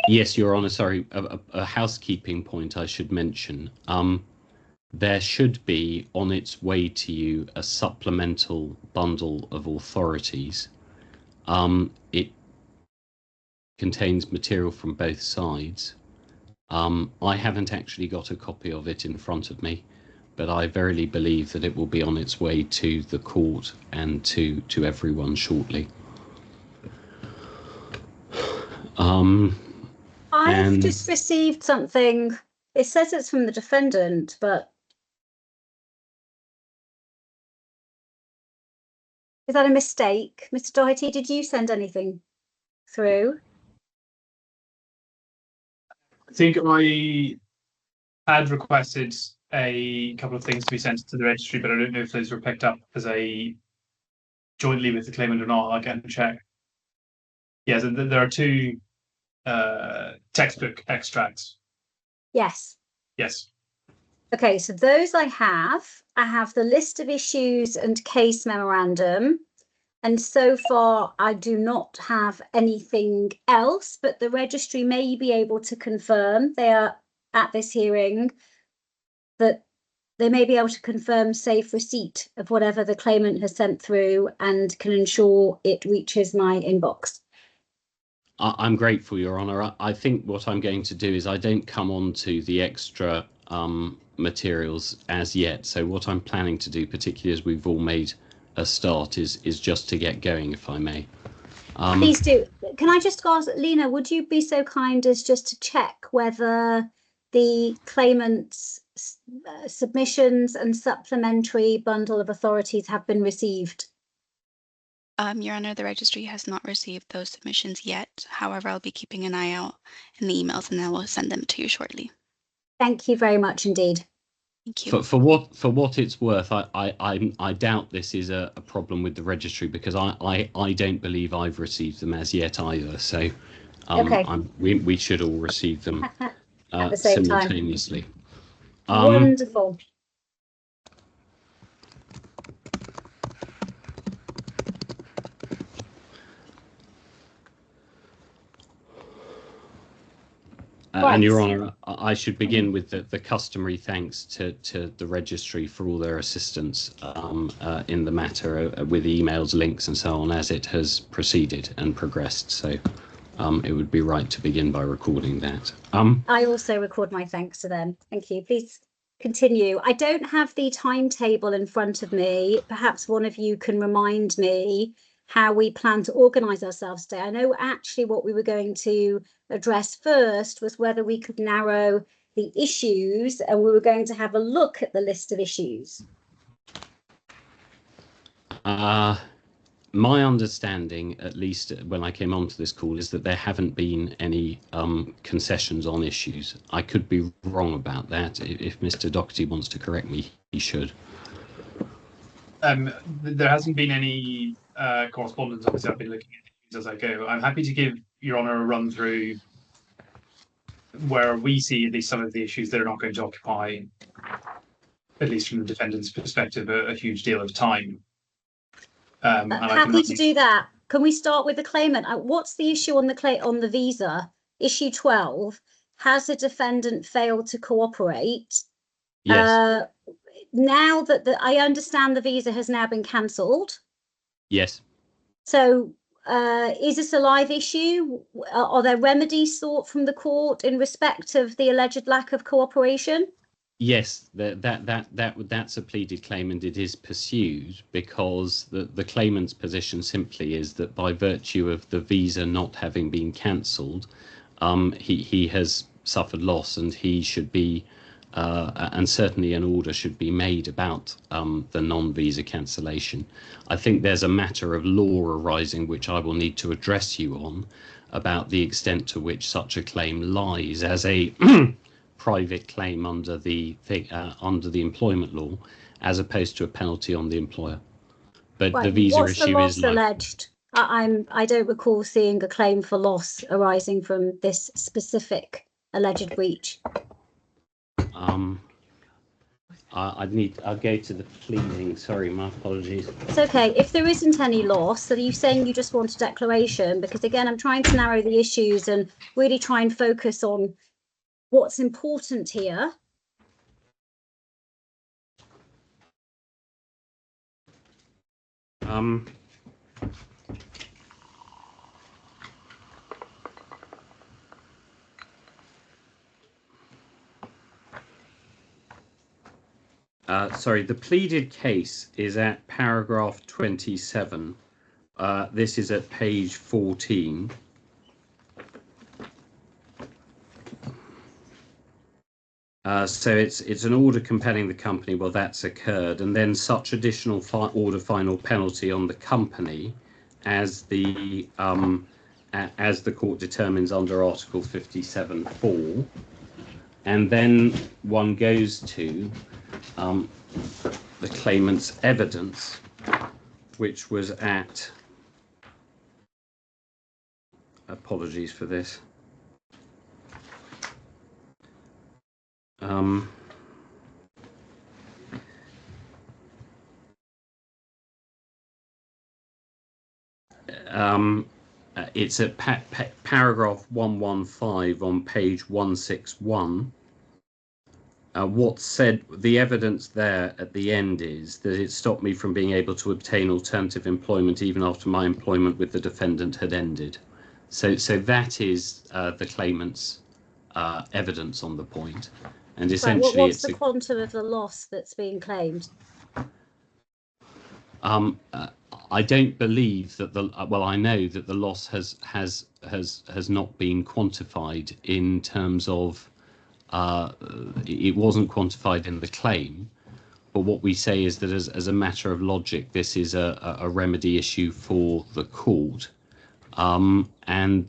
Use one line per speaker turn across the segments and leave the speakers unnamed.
Yes, Your Honour, sorry, a housekeeping point I should mention. There should be on its way to you a supplemental bundle of authorities. It contains material from both sides. I haven't actually got a copy of it in front of me, but I verily believe that it will be on its way to the court and to everyone shortly.
I've just received something. It says it's from the defendant, but is that a mistake? Mr. Doherty, did you send anything through?
I think I had requested a couple of things to be sent to the registry, but I don't know if those were picked up as a jointly with the claimant or not. I can check. Yeah, so there are two textbook extracts.
Yes.
Yes.
Okay, so those I have. I have the list of issues and case memorandum. And so far, I do not have anything else, but the registry may be able to confirm, they are at this hearing, that they may be able to confirm safe receipt of whatever the claimant has sent through and can ensure it reaches my inbox.
I'm grateful, Your Honour. I think what I'm going to do is I don't come on to the extra materials as yet. So what I'm planning to do, particularly as we've all made a start, is just to get going, if I may.
Please do. Can I just ask, Lena, would you be so kind as just to check whether the claimant's submissions and supplementary bundle of authorities have been received?
Your Honour, the registry has not received those submissions yet. However, I'll be keeping an eye out in the emails and I will send them to you shortly.
Thank you very much indeed.
Thank you.
For what it's worth, I doubt this is a problem with the registry, because I don't believe I've received them as yet either. So
Okay.
we should all receive them
at the same
simultaneously.
Time. Wonderful.
And Your Honour, I should begin with the customary thanks to the registry for all their assistance in the matter with emails, links and so on as it has proceeded and progressed. So it would be right to begin by recording that.
I also record my thanks to them. Thank you. Please continue. I don't have the timetable in front of me. Perhaps one of you can remind me how we plan to organise ourselves today. I know actually what we were going to address first was whether we could narrow the issues, and we were going to have a look at the list of issues.
My understanding, at least when I came onto this call, is that there haven't been any concessions on issues. I could be wrong about that. If Mr. Doherty wants to correct me, he should.
There hasn't been any correspondence. Obviously, I've been looking at issues as I go. I'm happy to give Your Honour a run through where we see at least some of the issues that are not going to occupy, at least from the defendant's perspective, a huge deal of time.
Happy to do that. Can we start with the claimant? What's the issue on the visa? Issue 12. Has the defendant failed to cooperate?
Yes.
Now that I understand the visa has now been cancelled.
Yes.
So is this a live issue? Are there remedies sought from the court in respect of the alleged lack of cooperation?
Yes, that's a pleaded claim, and it is pursued because the claimant's position simply is that by virtue of the visa not having been cancelled, he has suffered loss, and he should be, and certainly an order should be made about the non-visa cancellation. I think there's a matter of law arising which I will need to address you on about the extent to which such a claim lies as a private claim under the employment law, as opposed to a penalty on the employer. But right, the visa issue is
alleged. I don't recall seeing a claim for loss arising from this specific alleged breach.
I'll go to the pleading. Sorry, my apologies.
It's okay. If there isn't any loss, are you saying you just want a declaration? Because again, I'm trying to narrow the issues and really try and focus on what's important here.
Sorry, the pleaded case is at paragraph 27. This is at page 14. So it's an order compelling the company. Well, that's occurred, and then such additional order final penalty on the company as the court determines under Article 57(4), and then one goes to the claimant's evidence, which was at, apologies for this, it's at paragraph 115 on page 161. What's said, the evidence there at the end is that it stopped me from being able to obtain alternative employment even after my employment with the defendant had ended. So that is the claimant's evidence on the point. And essentially,
what's the quantum of the loss that's being claimed?
I don't believe that I know that the loss has not been quantified in terms of. It wasn't quantified in the claim, but what we say is that as a matter of logic, this is a remedy issue for the court, and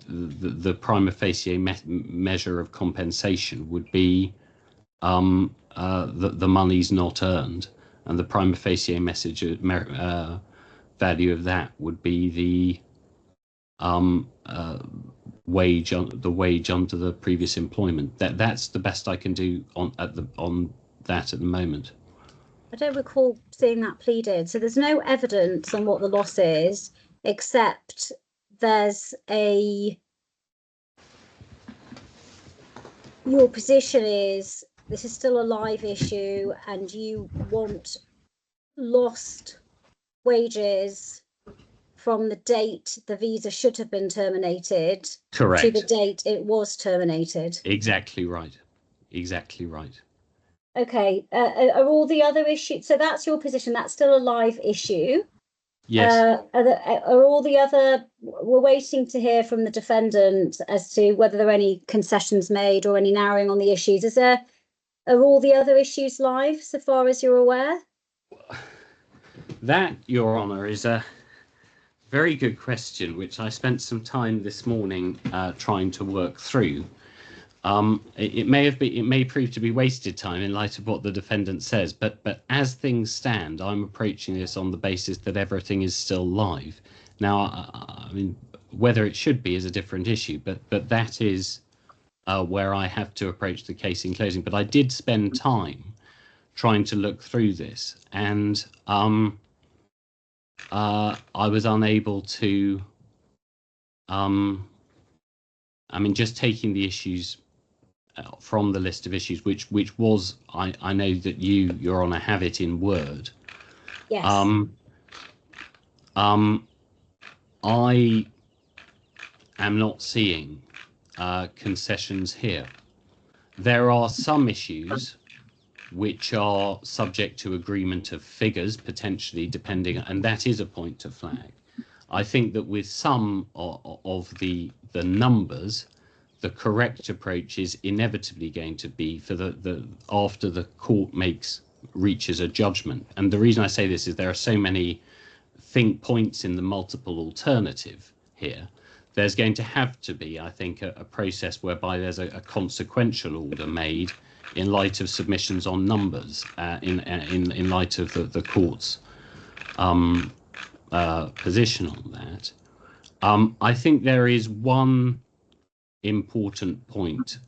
the prima facie measure of compensation would be the money's not earned, and the prima facie value of that would be the wage under the previous employment. That's the best I can do on that at the moment.
I don't recall seeing that pleaded. So there's no evidence on what the loss is, except there's your position is this is still a live issue and you want lost wages from the date the visa should have been terminated.
Correct.
To the date it was terminated.
Exactly right. Exactly right.
Okay. Are all the other issues? So that's your position. That's still a live issue.
Yes.
Are all the other? We're waiting to hear from the defendant as to whether there are any concessions made or any narrowing on the issues. Are all the other issues live so far as you're aware?
That, Your Honour, is a very good question, which I spent some time this morning trying to work through. It may prove to be wasted time in light of what the defendant says, but as things stand, I'm approaching this on the basis that everything is still live. Now, I mean, whether it should be is a different issue, but that is where I have to approach the case in closing. But I did spend time trying to look through this, and I was unable to. I mean, just taking the issues from the list of issues, which was, I know that Your Honour, have it in Word.
Yes.
I am not seeing concessions here. There are some issues which are subject to agreement of figures, potentially, depending, and that is a point to flag. I think that with some of the numbers, the correct approach is inevitably going to be for the after the court reaches a judgment. And the reason I say this is there are so many points in the multiple alternative here. There's going to have to be, I think, a process whereby there's a consequential order made in light of submissions on numbers, in light of the court's position on that. I think there is one important point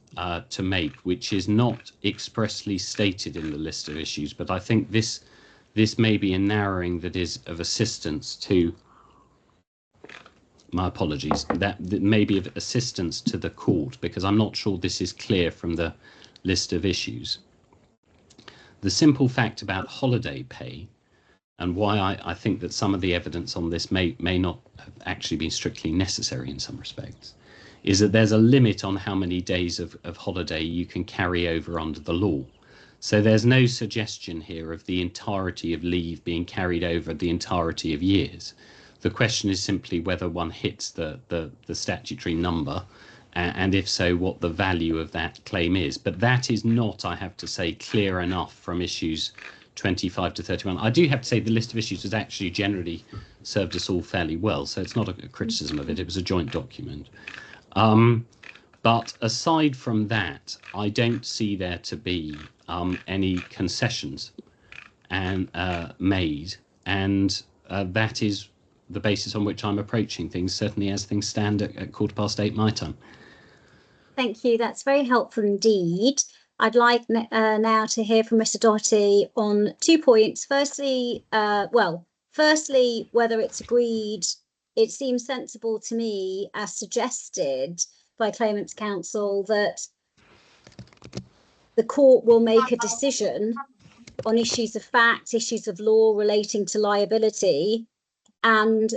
to make, which is not expressly stated in the list of issues, but I think this may be a narrowing that is of assistance to, my apologies, that may be of assistance to the court, because I'm not sure this is clear from the list of issues. The simple fact about holiday pay, and why I think that some of the evidence on this may not have actually been strictly necessary in some respects, is that there's a limit on how many days of holiday you can carry over under the law. So there's no suggestion here of the entirety of leave being carried over the entirety of years. The question is simply whether one hits the statutory number, and if so, what the value of that claim is. But that is not, I have to say, clear enough from issues 25 to 31. I do have to say the list of issues has actually generally served us all fairly well, so it's not a criticism of it. It was a joint document. But aside from that, I don't see there to be any concessions made, and that is the basis on which I'm approaching things, certainly as things stand at 8:15 my time.
Thank you. That's very helpful indeed. I'd like now to hear from Mr. Doherty on 2 points. Firstly, whether it's agreed. It seems sensible to me, as suggested by Claimant's Counsel, that the court will make a decision on issues of fact, issues of law relating to liability, and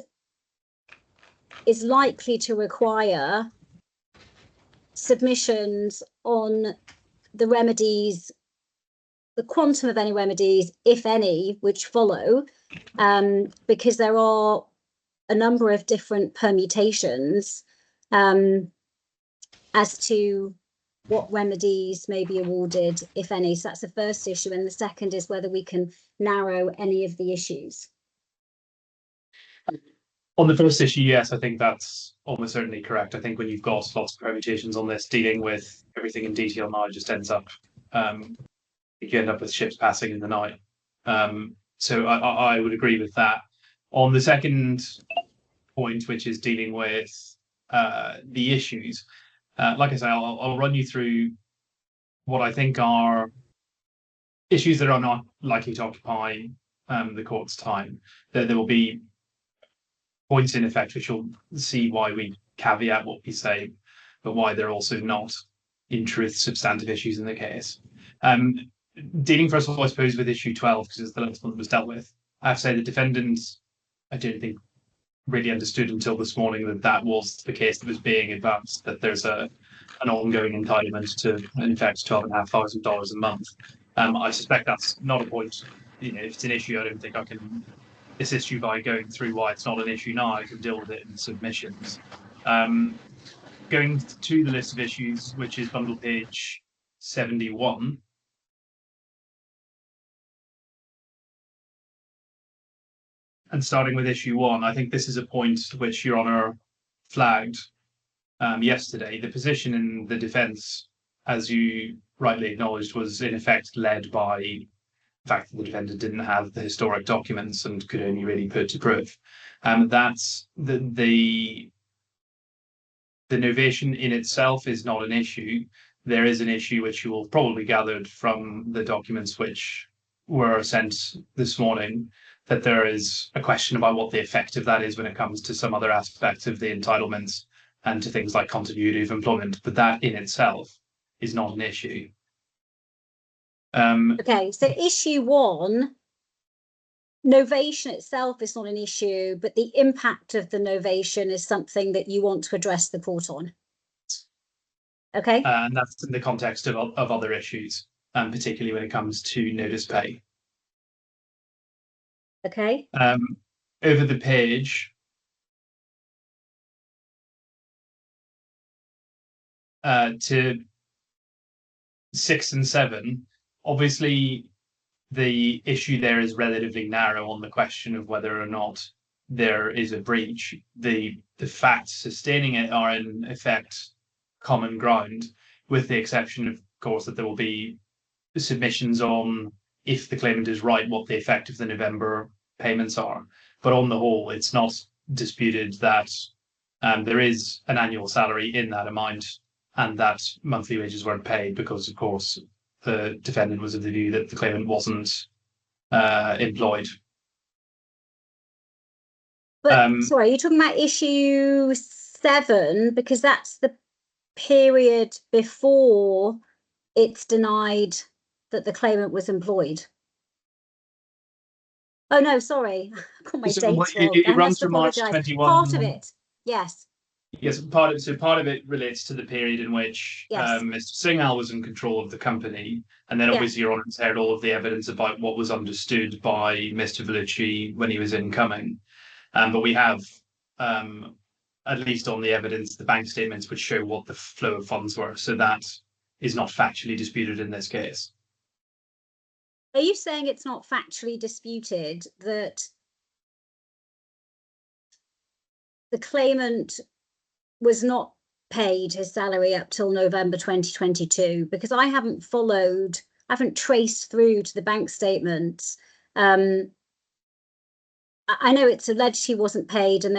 is likely to require submissions on the remedies, the quantum of any remedies, if any, which follow, because there are a number of different permutations as to what remedies may be awarded, if any. So that's the first issue. And the second is whether we can narrow any of the issues.
On the first issue, yes, I think that's almost certainly correct. I think when you've got lots of permutations on this, dealing with everything in detail now just ends up, you end up with ships passing in the night. So I would agree with that. On the second point, which is dealing with the issues, like I say, I'll run you through what I think are issues that are not likely to occupy the court's time. There will be points in effect which you'll see why we caveat what we say, but why they're also not, in truth, substantive issues in the case. Dealing first of all, I suppose, with issue 12, because it's the last one that was dealt with. I have to say the defendants, I don't think, really understood until this morning that that was the case that was being advanced, that there's an ongoing entitlement to, in fact, $12,500 a month. I suspect that's not a point. If it's an issue, I don't think I can assist you by going through why it's not an issue now. I can deal with it in submissions. Going to the list of issues, which is bundle page 71. And starting with issue 1, I think this is a point which Your Honour flagged yesterday. The position in the defence, as you rightly acknowledged, was in effect led by the fact that the defendant didn't have the historic documents and could only really put to proof. That's the novation in itself is not an issue. There is an issue which you will probably gathered from the documents which were sent this morning, that there is a question about what the effect of that is when it comes to some other aspects of the entitlements and to things like continuity of employment. But that in itself is not an issue.
Okay, so issue 1, novation itself is not an issue, but the impact of the novation is something that you want to address the court on. Okay.
And that's in the context of other issues, particularly when it comes to notice pay.
Okay.
Over the page, to 6 and 7, obviously the issue there is relatively narrow on the question of whether or not there is a breach. The facts sustaining it are in effect common ground, with the exception, of course, that there will be submissions on, if the claimant is right, what the effect of the November payments are. But on the whole, it's not disputed that There is an annual salary in that amount, and that monthly wages weren't paid because, of course, the defendant was of the view that the claimant wasn't employed.
But sorry, you're talking about issue 7, because that's the period before it's denied that the claimant was employed. Oh no, sorry, I got my dates wrong.
It runs from March 21.
Part of it, yes.
Yes, part of it relates to the period in which
Yes.
Mr. Singh was in control of the company, and then obviously Your Honour's heard all of the evidence about what was understood by Mr. Vellucci when he was incoming. But we have, at least on the evidence, the bank statements which show what the flow of funds were. So that is not factually disputed in this case.
Are you saying it's not factually disputed that the claimant was not paid his salary up till November 2022? Because I haven't traced through to the bank statements. I know it's alleged he wasn't paid, and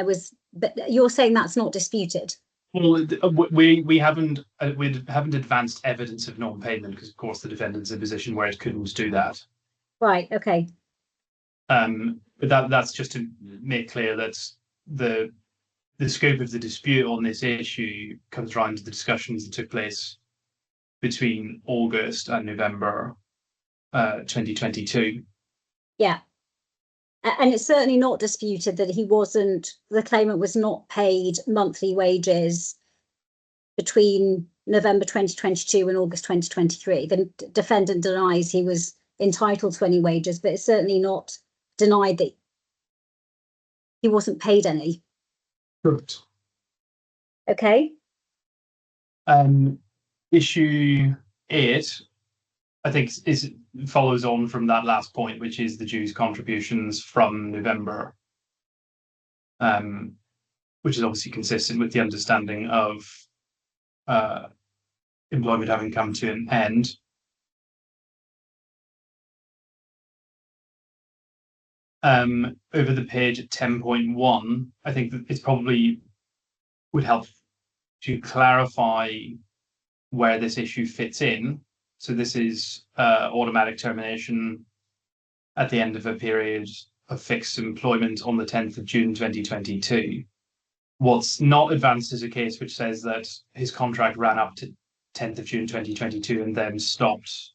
but you're saying that's not disputed.
Well, we haven't advanced evidence of non-payment because, of course, the defendant's in a position where it couldn't do that.
Right. Okay.
But that's just to make clear that the scope of the dispute on this issue comes around to the discussions that took place between August and November 2022.
Yeah. And it's certainly not disputed that the claimant was not paid monthly wages between November 2022 and August 2023. The defendant denies he was entitled to any wages, but it's certainly not denied that he wasn't paid any.
Correct.
Okay.
Issue 8, I think, follows on from that last point, which is the dues contributions from November, which is obviously consistent with the understanding of employment having come to an end. Over the page at 10.1, I think that it's probably would help to clarify where this issue fits in. So this is automatic termination at the end of a period of fixed employment on the 10th of June 2022. What's not advanced is a case which says that his contract ran up to 10th of June 2022 and then stopped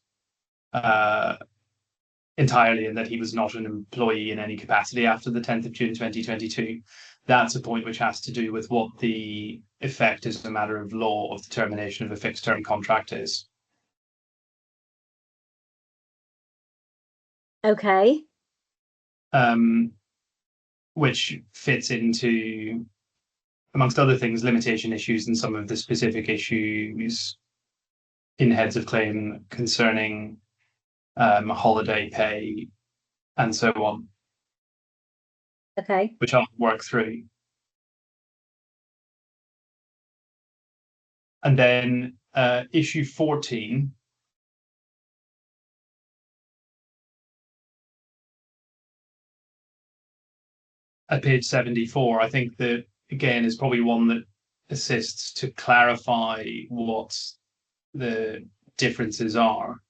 entirely, and that he was not an employee in any capacity after the 10th of June 2022. That's a point which has to do with what the effect as a matter of law of the termination of a fixed term contract is.
Okay.
Which fits into, amongst other things, limitation issues and some of the specific issues in heads of claim concerning holiday pay and so on.
Okay.
Which I'll work through. And then issue 14. At page 74, I think that, again, is probably one that assists to clarify what the differences are.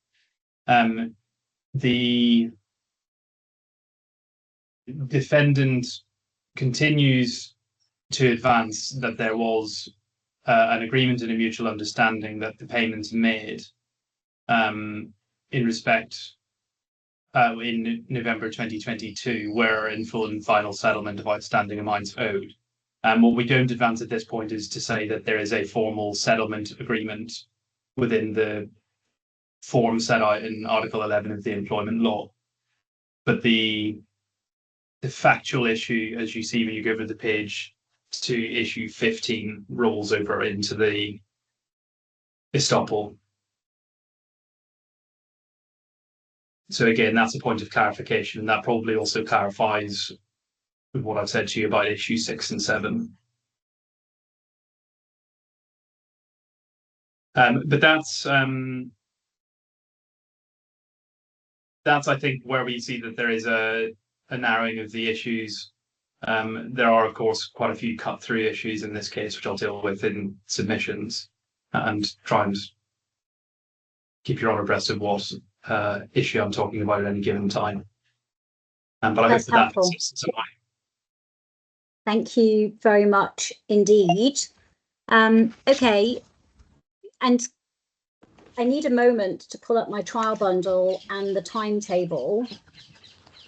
The defendant continues to advance that there was an agreement and a mutual understanding that the payments made in respect in November 2022 were in full and final settlement of outstanding amounts owed. What we don't advance at this point is to say that there is a formal settlement agreement within the form set out in Article 11 of the Employment Law. But the factual issue, as you see when you go over the page to issue 15, rolls over into the estoppel. So again, that's a point of clarification. That probably also clarifies with what I've said to you about issue 6 and 7. But that's I think where we see that there is a narrowing of the issues There are, of course, quite a few cut-through issues in this case, which I'll deal with in submissions and try and keep your honour abreast of what issue I'm talking about at any given time. But I hope
That's helpful. Thank you very much indeed. Okay, and I need a moment to pull up my trial bundle and the timetable,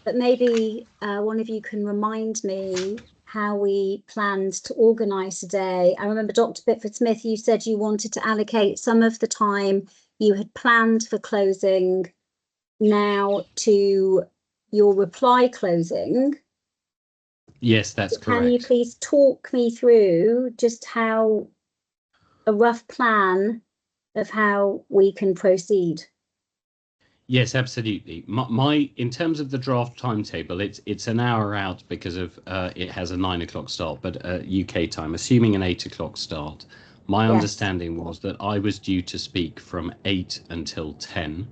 but maybe one of you can remind me how we planned to organise today. I remember Dr. Bitford-Smith, you said you wanted to allocate some of the time you had planned for closing now to your reply closing.
Yes, that's correct.
Can you please talk me through just how a rough plan of how we can proceed?
Yes, absolutely. In terms of the draft timetable, it's an hour out because of it has a 9 o'clock start, but UK time, assuming an 8 o'clock start. My understanding was that I was due to speak from 8 until 10.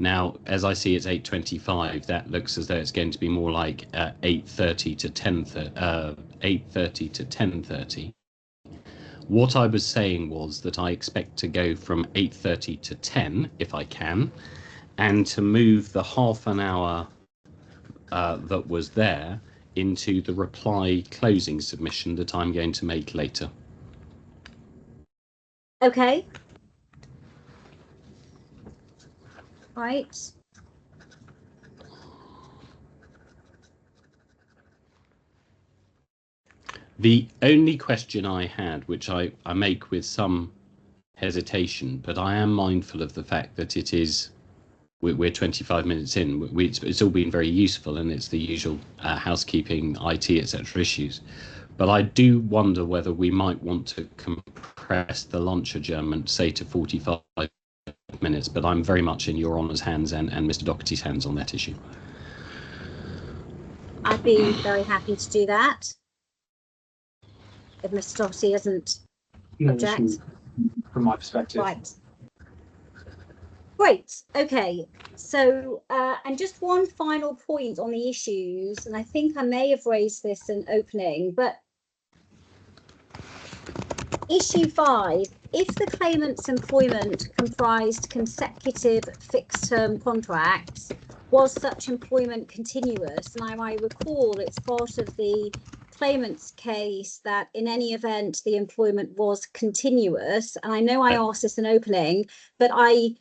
Now, as I see, it's 8:25. That looks as though it's going to be more like 8:30 to 10:30. What I was saying was that I expect to go from 8:30 to 10, if I can, and to move the half an hour that was there into the reply closing submission that I'm going to make later.
Okay. Right.
The only question I had, which I make with some hesitation, but I am mindful of the fact that we're 25 minutes in. It's all been very useful, and it's the usual housekeeping, IT, etc. issues. But I do wonder whether we might want to compress the lunch adjournment, say, to 45 minutes. But I'm very much in your honour's hands and Mr. Doherty's hands on that issue.
I'd be very happy to do that if Mr. Doherty doesn't object.
From my perspective.
Right. Great. Okay. So, and just one final point on the issues, and I think I may have raised this in opening, but issue 5, if the claimant's employment comprised consecutive fixed-term contracts, was such employment continuous? And I recall it's part of the claimant's case that in any event the employment was continuous. And I know I asked this in opening, but I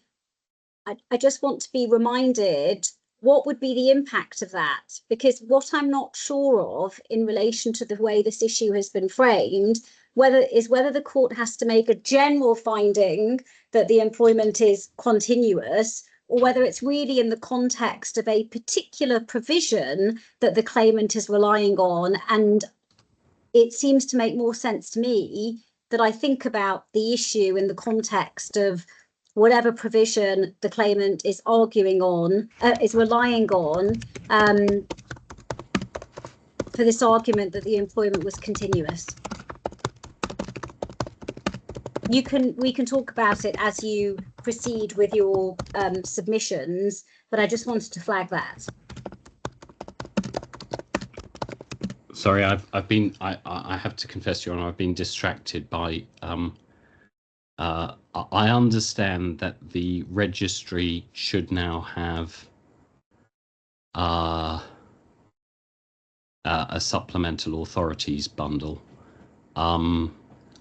just want to be reminded what would be the impact of that, because what I'm not sure of in relation to the way this issue has been framed, whether the court has to make a general finding that the employment is continuous, or whether it's really in the context of a particular provision that the claimant is relying on. And it seems to make more sense to me that I think about the issue in the context of whatever provision the claimant is arguing on, is relying on, for this argument that the employment was continuous. We can talk about it as you proceed with your submissions, but I just wanted to flag that.
Sorry, I have to confess, Your Honour, I've been distracted by I understand that the registry should now have a supplemental authorities bundle.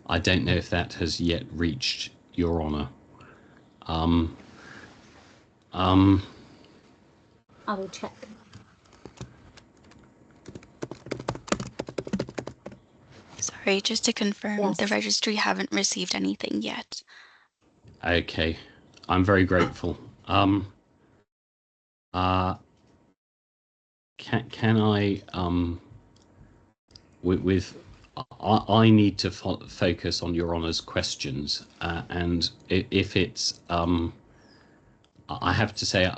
I don't know if that has yet reached Your Honour.
I will check.
Sorry, just to confirm,
Yes.
the registry haven't received anything yet.
Okay, I'm very grateful. Can I I need to focus on Your Honour's questions, and if it's I have to say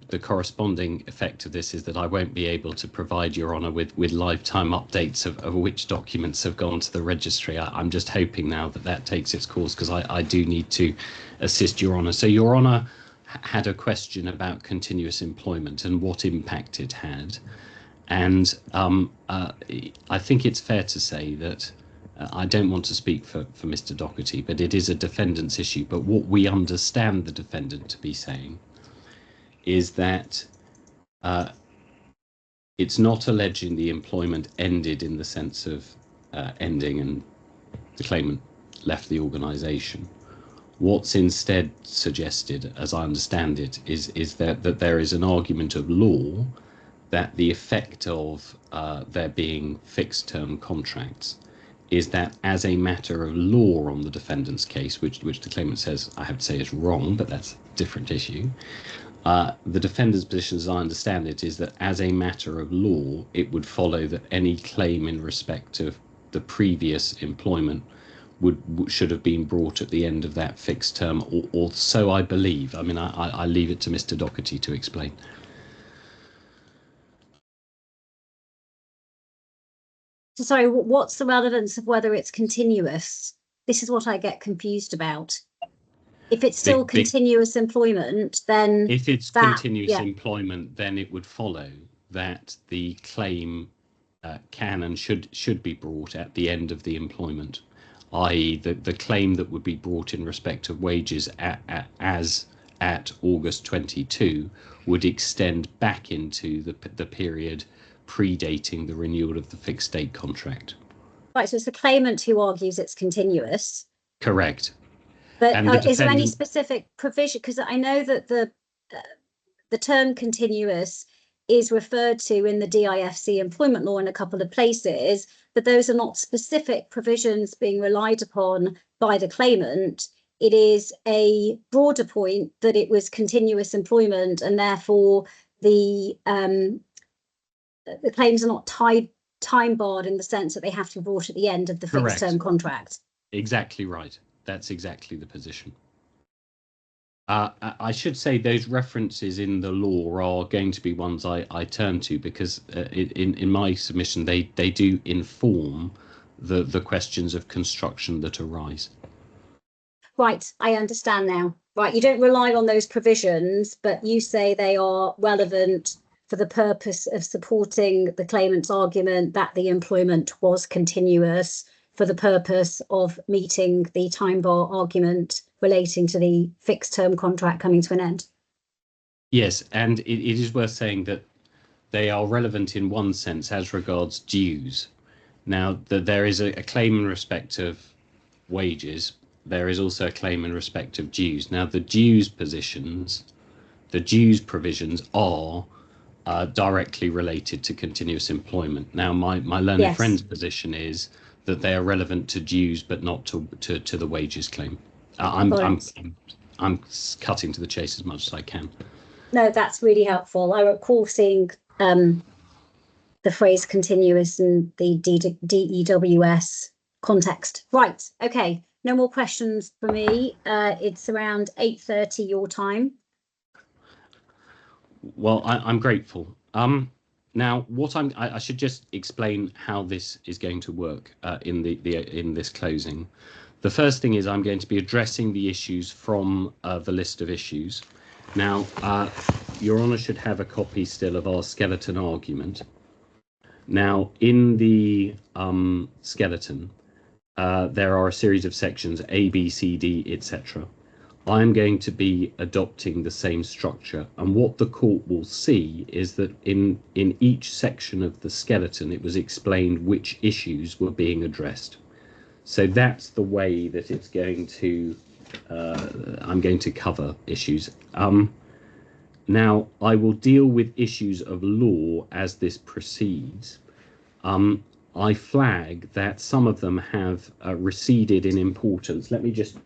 the corresponding effect of this is that I won't be able to provide Your Honour with lifetime updates of which documents have gone to the registry. I'm just hoping now that takes its course, because I do need to assist Your Honour. So Your Honour had a question about continuous employment and what impact it had. And I think it's fair to say that I don't want to speak for Mr. Doherty, but it is a defendant's issue. But what we understand the defendant to be saying is that it's not alleging the employment ended in the sense of ending and the claimant left the organisation. What's instead suggested, as I understand it, is that there is an argument of law that the effect of there being fixed-term contracts is that as a matter of law on the defendant's case, which the claimant says, I have to say, is wrong, but that's a different issue. The defendant's position, as I understand it, is that as a matter of law, it would follow that any claim in respect of the previous employment should have been brought at the end of that fixed term, or so I believe. I mean, I leave it to Mr. Doherty to explain.
So sorry, what's the relevance of whether it's continuous? This is what I get confused about. If it's still continuous employment, then
if it's continuous employment, then it would follow that the claim can and should be brought at the end of the employment, i.e. the claim that would be brought in respect of wages as at August 22 would extend back into the period predating the renewal of the fixed date contract.
Right, so it's the claimant who argues it's continuous.
Correct.
But is there any specific provision? Because I know that the term continuous is referred to in the DIFC employment law in a couple of places, but those are not specific provisions being relied upon by the claimant. It is a broader point that it was continuous employment, and therefore the claims are not time barred in the sense that they have to be brought at the end of the fixed term contract.
Exactly right. That's exactly the position. I should say those references in the law are going to be ones I turn to, because in my submission they do inform the questions of construction that arise.
Right, I understand now. Right, you don't rely on those provisions, but you say they are relevant for the purpose of supporting the claimant's argument that the employment was continuous, for the purpose of meeting the time bar argument relating to the fixed term contract coming to an end.
Yes, and it is worth saying that they are relevant in one sense as regards dues. Now, there is a claim in respect of wages. There is also a claim in respect of dues. Now, the dues provisions are directly related to continuous employment. Now, my learned friend's position is that they are relevant to dues, but not to the wages claim. I'm cutting to the chase as much as I can.
No, that's really helpful. I recall seeing the phrase continuous in the DEWS context. Right. Okay. No more questions for me. It's around 8:30 your time.
Well, I'm grateful. Now, I should just explain how this is going to work in this closing. The first thing is I'm going to be addressing the issues from the list of issues. Now, Your Honour should have a copy still of our skeleton argument. Now, in the skeleton, there are a series of sections A, B, C, D, etc. I'm going to be adopting the same structure, and what the court will see is that in each section of the skeleton it was explained which issues were being addressed. So that's the way that it's going to I'm going to cover issues. Now I will deal with issues of law as this proceeds. I flag that some of them have receded in importance. Let me just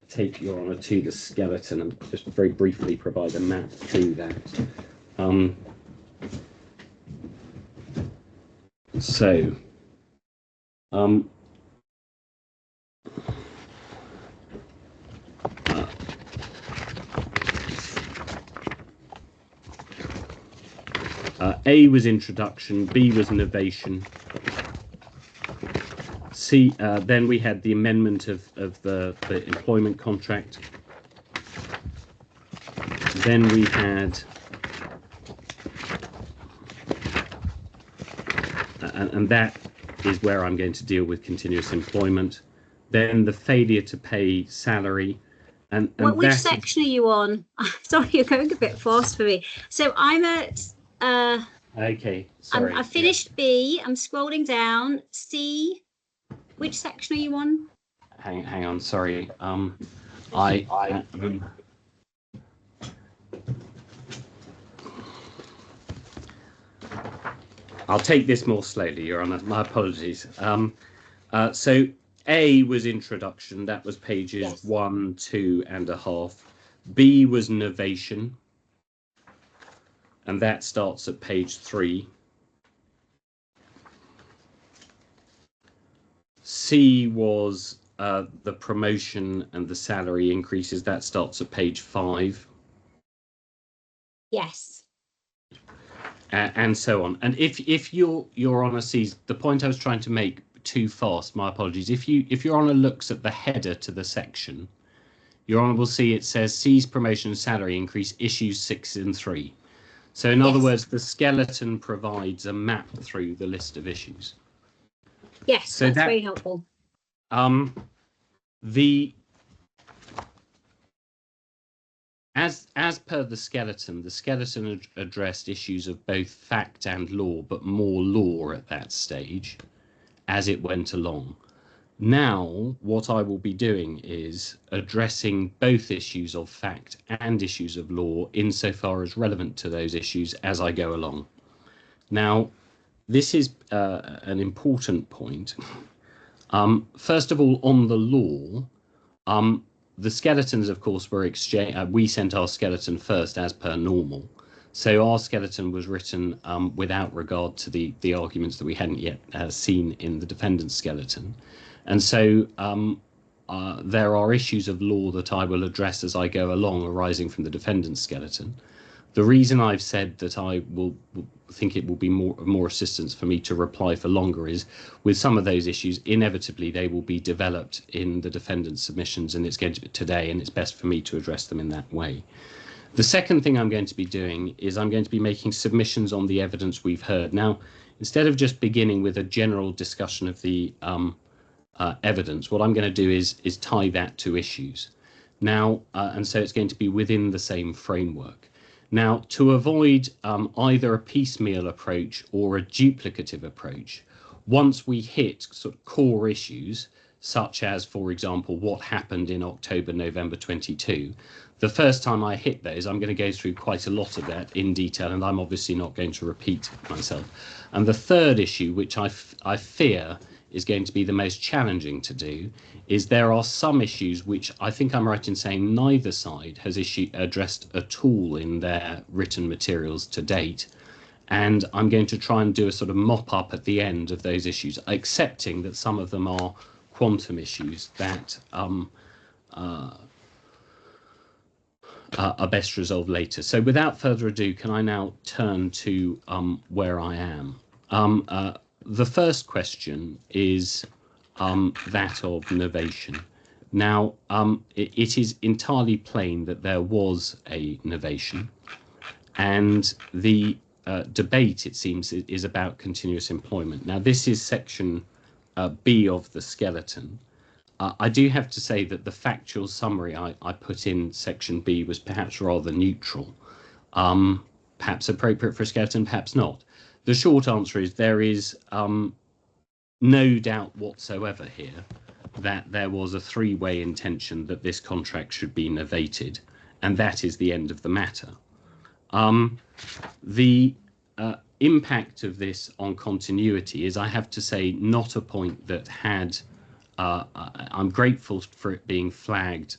take Your Honour to the skeleton and just very briefly provide a map through that. A was introduction, B was innovation, C, then we had the amendment of the employment contract. Then we had and that is where I'm going to deal with continuous employment. Then the failure to pay salary. And
which section are you on? Sorry, you're going a bit fast for me. So I'm at
okay, sorry.
I finished B. I'm scrolling down. C. Which section are you on?
Hang on, sorry. I'll take this more slowly, Your Honour. My apologies. So A was introduction. That was pages 1, 2 and a half. B was novation, and that starts at page 3. C was the promotion and the salary increases. That starts at page 5.
Yes.
And so on. And if Your Honour sees the point I was trying to make too fast, my apologies. If Your Honour looks at the header to the section, Your Honour will see it says C's promotion and salary increase issues 6 and 3. So in other words, the skeleton provides a map through the list of issues.
Yes, so that's very helpful.
As per the skeleton addressed issues of both fact and law, but more law at that stage as it went along. Now, what I will be doing is addressing both issues of fact and issues of law insofar as relevant to those issues as I go along. Now, this is an important point. First of all, on the law, the skeletons, of course, were exchanged. We sent our skeleton first, as per normal. So our skeleton was written without regard to the arguments that we hadn't yet seen in the defendant's skeleton. And so there are issues of law that I will address as I go along arising from the defendant's skeleton. The reason I've said that I will think it will be more assistance for me to reply for longer is with some of those issues, inevitably they will be developed in the defendant's submissions, and it's going to be today, and it's best for me to address them in that way. The second thing I'm going to be doing is I'm going to be making submissions on the evidence we've heard. Now, instead of just beginning with a general discussion of the evidence, what I'm going to do is tie that to issues. Now, and so it's going to be within the same framework. Now, to avoid either a piecemeal approach or a duplicative approach, once we hit sort of core issues, such as, for example, what happened in October, November 22, the first time I hit those, I'm going to go through quite a lot of that in detail, and I'm obviously not going to repeat myself. And the third issue, which I fear is going to be the most challenging to do, is there are some issues which I think I'm right in saying neither side has addressed at all in their written materials to date. And I'm going to try and do a sort of mop up at the end of those issues, accepting that some of them are quantum issues that are best resolved later. So without further ado, can I now turn to where I am? The first question is that of novation. Now, it is entirely plain that there was a novation, and the debate, it seems, is about continuous employment. Now, this is section B of the skeleton. I do have to say that the factual summary I put in section B was perhaps rather neutral, perhaps appropriate for a skeleton, perhaps not. The short answer is there is no doubt whatsoever here that there was a three-way intention that this contract should be novated, and that is the end of the matter. The impact of this on continuity is, I have to say, not a point that had, I'm grateful for it being flagged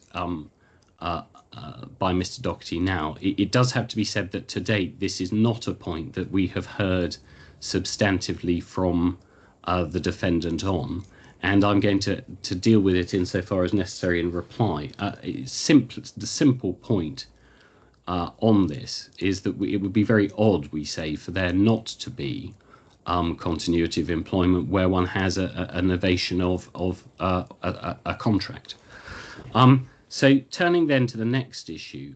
by Mr. Doherty now. It does have to be said that to date, this is not a point that we have heard substantively from the defendant on, and I'm going to deal with it insofar as necessary in reply. The simple point on this is that it would be very odd, we say, for there not to be continuity of employment where one has a novation of a contract. So turning then to the next issue.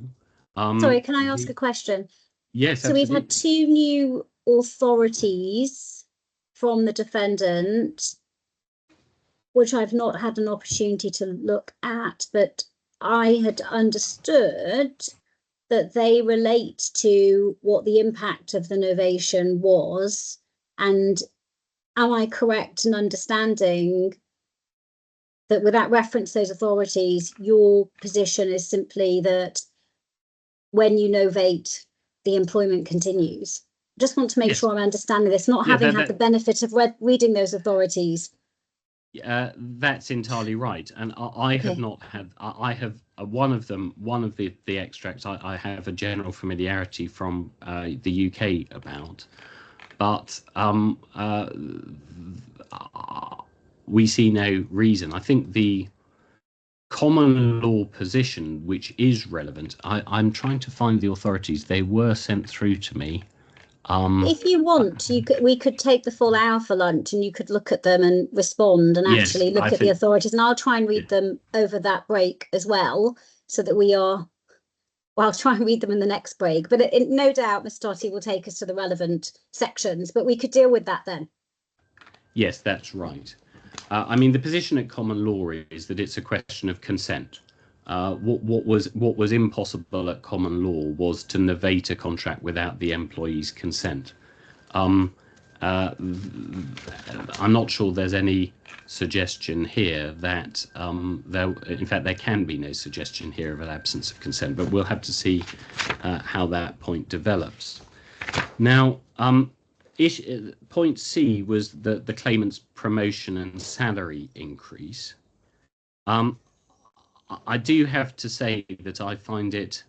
Sorry, can I ask a question?
Yes,
so
absolutely.
We've had two new authorities from the defendant, which I've not had an opportunity to look at, but I had understood that they relate to what the impact of the novation was. And am I correct in understanding that without reference to those authorities, your position is simply that when you novate, the employment continues? Just want to make sure I'm understanding this, not having had the benefit of reading those authorities.
That's entirely right, and I have not had. I have one of them. One of the extracts I have a general familiarity from the UK about, but we see no reason. I think the common law position, which is relevant, I'm trying to find the authorities. They were sent through to me.
If you want, we could take the full hour for lunch and you could look at them and respond and actually look at the authorities, and I'll try and read them over that break as well, so that I'll try and read them in the next break, but no doubt Ms. Doty will take us to the relevant sections, but we could deal with that then.
Yes, that's right. I mean, the position at common law is that it's a question of consent. What was impossible at common law was to novate a contract without the employee's consent. I'm not sure there's any suggestion here that in fact there can be no suggestion here of an absence of consent, but we'll have to see how that point develops. Now, point C was the claimant's promotion and salary increase. I do have to say that I find it,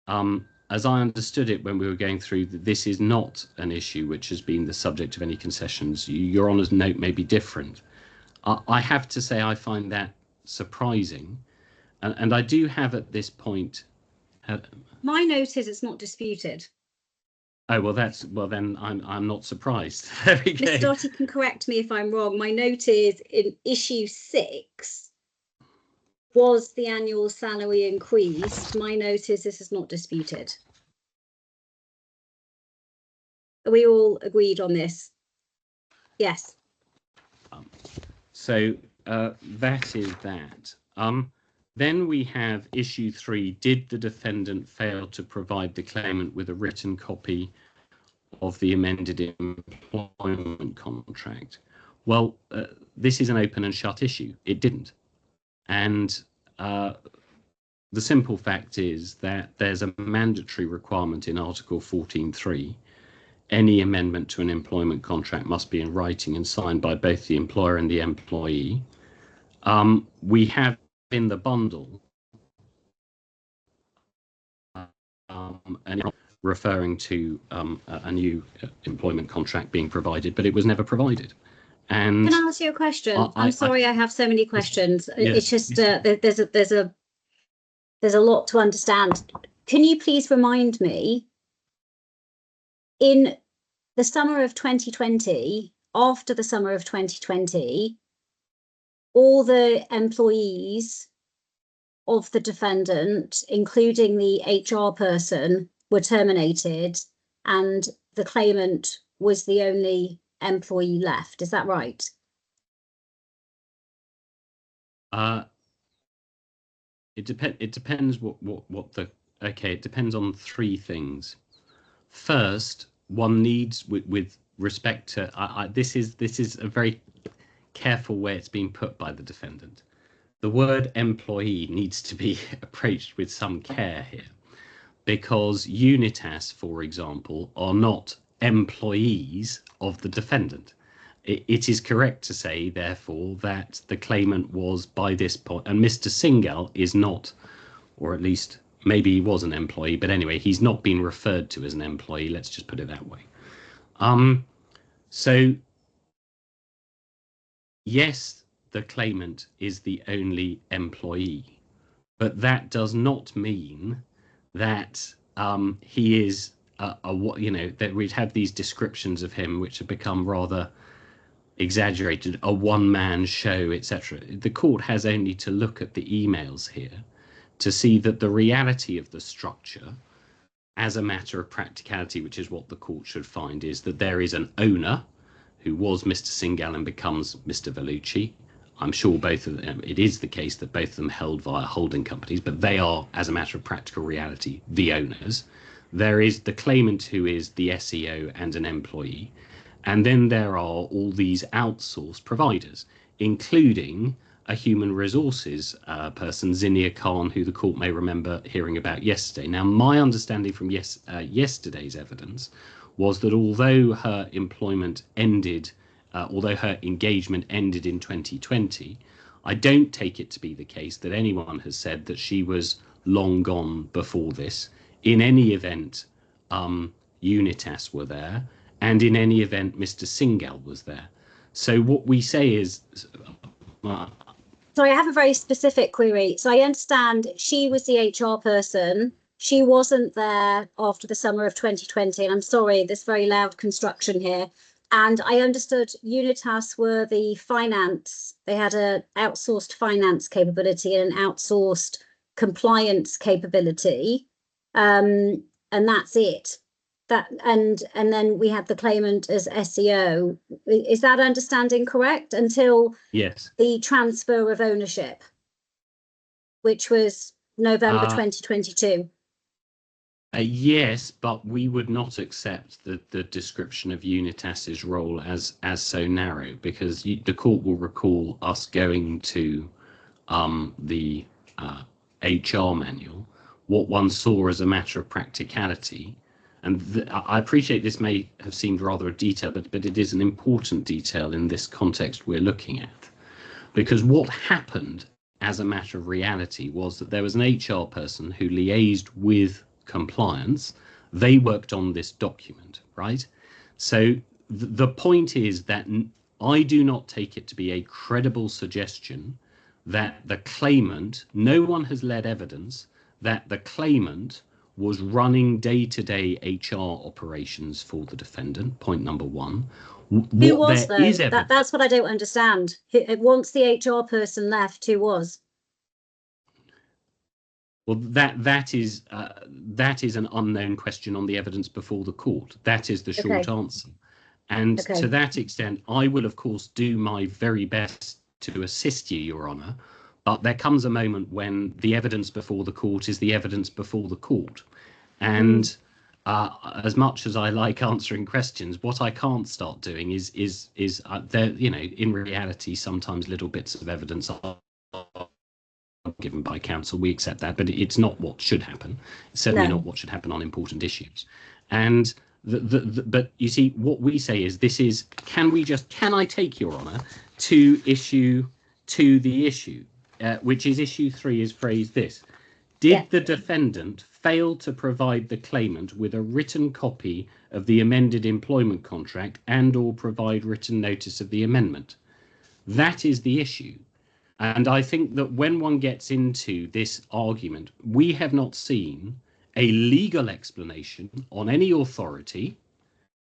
as I understood it when we were going through, this is not an issue which has been the subject of any concessions. Your Honour's note may be different. I have to say I find that surprising, and I do have at this point.
My note is it's not disputed.
Oh well, then I'm not surprised. There we go.
Ms. Doty can correct me if I'm wrong. My note is in issue 6. Was the annual salary increased? My note is this is not disputed. Are we all agreed on this? Yes.
So that is that. Then we have issue 3. Did the defendant fail to provide the claimant with a written copy of the amended employment contract? Well, this is an open and shut issue. It didn't. And the simple fact is that there's a mandatory requirement in Article 14.3. Any amendment to an employment contract must be in writing and signed by both the employer and the employee. We have in the bundle and referring to a new employment contract being provided, but it was never provided. And
can I ask you a question? I'm sorry, I have so many questions. It's just there's a lot to understand. Can you please remind me, in the summer of 2020, after the summer of 2020, all the employees of the defendant, including the HR person, were terminated, and the claimant was the only employee left. Is that right?
It depends what the it depends on 3 things. First, one needs with respect to this is a very careful way it's been put by the defendant. The word employee needs to be approached with some care here, because Unitas, for example, are not employees of the defendant. It is correct to say, therefore, that the claimant was by this point, and Mr. Singh is not, or at least maybe he was an employee, but anyway, he's not been referred to as an employee. Let's just put it that way. So, yes, the claimant is the only employee, but that does not mean that he is that we'd have these descriptions of him which have become rather exaggerated, a one-man show, etc. The court has only to look at the emails here to see that the reality of the structure, as a matter of practicality, which is what the court should find, is that there is an owner who was Mr. Singhal and becomes Mr. Vellucci. I'm sure both of them, it is the case that both of them held via holding companies, but they are, as a matter of practical reality, the owners. There is the claimant who is the SEO and an employee. And then there are all these outsourced providers, including a human resources person, Zinnia Khan, who the court may remember hearing about yesterday. Now, my understanding from yesterday's evidence was that although her employment ended, although her engagement ended in 2020, I don't take it to be the case that anyone has said that she was long gone before this. In any event, Unitas were there, and in any event, Mr. Singhal was there. So what we say is...
Sorry, I have a very specific query. So I understand she was the HR person. She wasn't there after the summer of 2020. And I'm sorry, there's very loud construction here. And I understood Unitas were the finance. They had an outsourced finance capability and an outsourced compliance capability. And that's it. That and then we had the claimant as SEO. Is that understanding correct? Until
Yes,
the transfer of ownership, which was November 2022.
Yes, but we would not accept the description of Unitas's role as so narrow, because the court will recall us going to the HR manual. What one saw as a matter of practicality, and I appreciate this may have seemed rather a detail, but it is an important detail in this context we're looking at, because what happened as a matter of reality was that there was an HR person who liaised with compliance. They worked on this document, right? So the point is that I do not take it to be a credible suggestion that the claimant, no one has led evidence that the claimant was running day-to-day HR operations for the defendant, point number one.
Who was though? That's what I don't understand. Once the HR person left, who was?
Well, that is an unknown question on the evidence before the court. That is the short answer. And to that extent, I will, of course, do my very best to assist you, Your Honour. But there comes a moment when the evidence before the court is the evidence before the court. And as much as I like answering questions, what I can't start doing is there, you know, in reality, sometimes little bits of evidence are given by counsel. We accept that, but it's not what should happen. It's certainly not what should happen on important issues. And but you see, what we say is this is, can I take, Your Honour, to the issue, which is issue 3 is phrased this: did the defendant fail to provide the claimant with a written copy of the amended employment contract and or provide written notice of the amendment? That is the issue. And I think that when one gets into this argument, we have not seen a legal explanation on any authority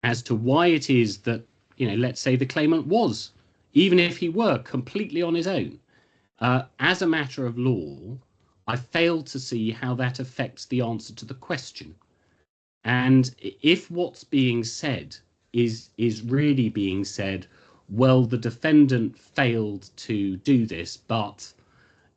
as to why it is that, you know, let's say the claimant was, even if he were completely on his own, as a matter of law, I fail to see how that affects the answer to the question. And if what's being said is really being said, well, the defendant failed to do this, but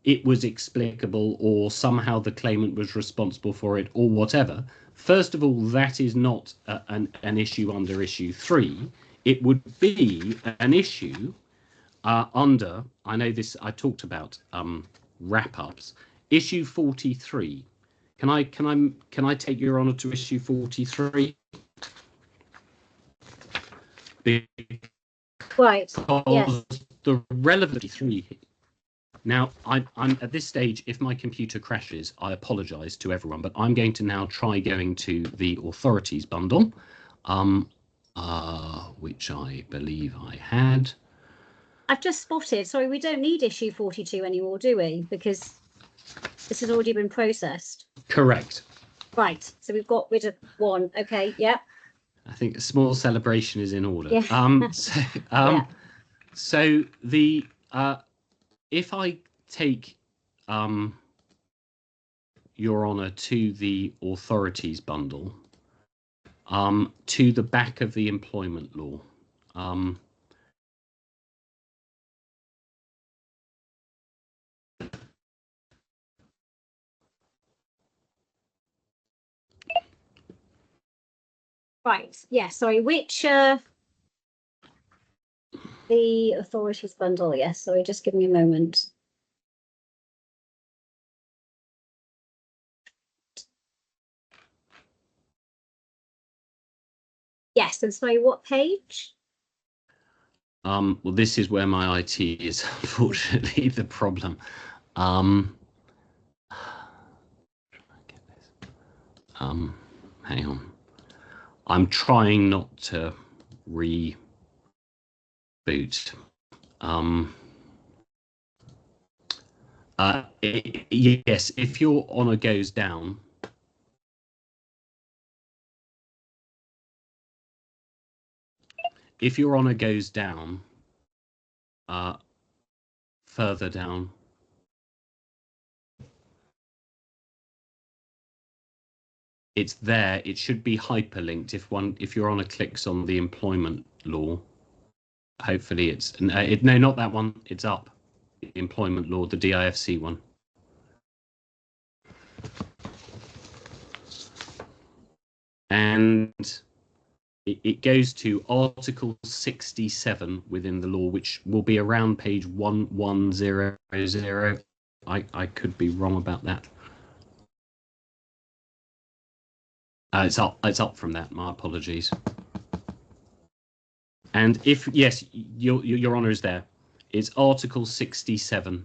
it was explicable, or somehow the claimant was responsible for it, or whatever. First of all, that is not an issue under issue 3. It would be an issue under, I know this, I talked about wrap-ups, issue 43. Can I take Your Honour to issue 43?
Right.
Because the relevant 3. Now, I'm at this stage, if my computer crashes, I apologise to everyone, but I'm going to now try going to the authorities bundle, which I believe I had.
I've just spotted, sorry, we don't need issue 42 anymore, do we? Because this has already been processed.
Correct.
Right, so we've got rid of 1. Okay, yeah.
I think a small celebration is in order.
Yeah.
So the if I take Your Honour to the authorities bundle, to the back of the employment law,
Right. Yeah. Sorry. Which the authorities bundle? Yes. Sorry. Just give me a moment. Yes. And sorry. What page?
Well, this is where my IT is unfortunately the problem. Hang on. I'm trying not to reboot. Yes, if your honor goes down, further down, it's there. It should be hyperlinked if your honor clicks on the employment law. Hopefully it's no, not that one. It's up. Employment law, the DIFC one. And it goes to Article 67 within the law, which will be around page 1100. I could be wrong about that. It's up from that. My apologies. And if yes, your honour is there. It's Article 67.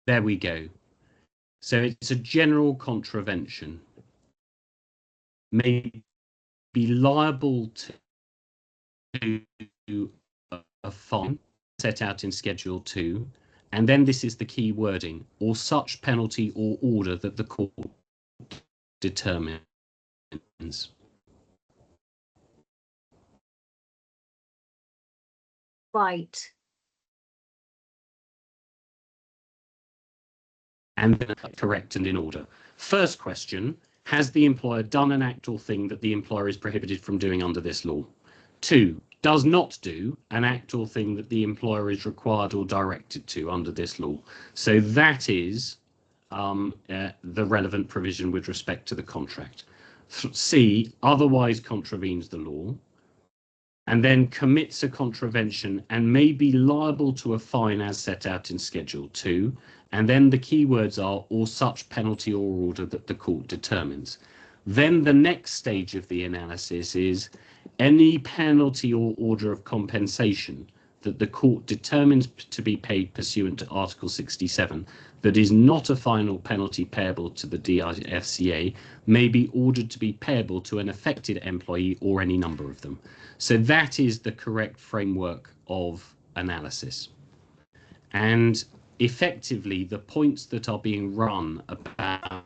There we go. So it's a general contravention. May be liable to a fine set out in Schedule 2. And then this is the key wording, or such penalty or order that the court determines.
Right.
And then correct and in order. First question, has the employer done an act or thing that the employer is prohibited from doing under this law? 2, does not do an act or thing that the employer is required or directed to under this law. So that is the relevant provision with respect to the contract. C, otherwise contravenes the law, and then commits a contravention and may be liable to a fine as set out in Schedule 2. And then the key words are, or such penalty or order that the court determines. Then the next stage of the analysis is any penalty or order of compensation that the court determines to be paid pursuant to Article 67 that is not a final penalty payable to the DIFCA may be ordered to be payable to an affected employee or any number of them. So that is the correct framework of analysis. And effectively, the points that are being run about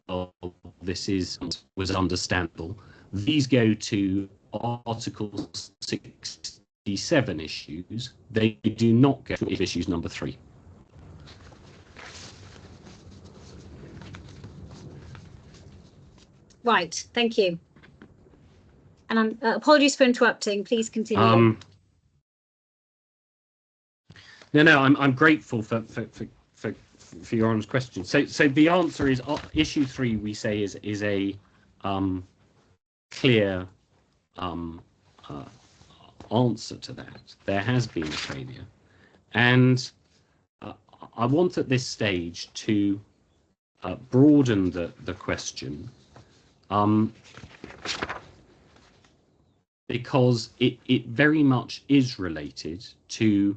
well, this was understandable. These go to Article 67 issues. They do not go to issues number 3.
Right. Thank you. And I'm apologies for interrupting. Please continue.
No, I'm grateful for your honest question. So the answer is issue 3. We say is a clear answer to that. There has been a failure, and I want at this stage to broaden the question, because it very much is related to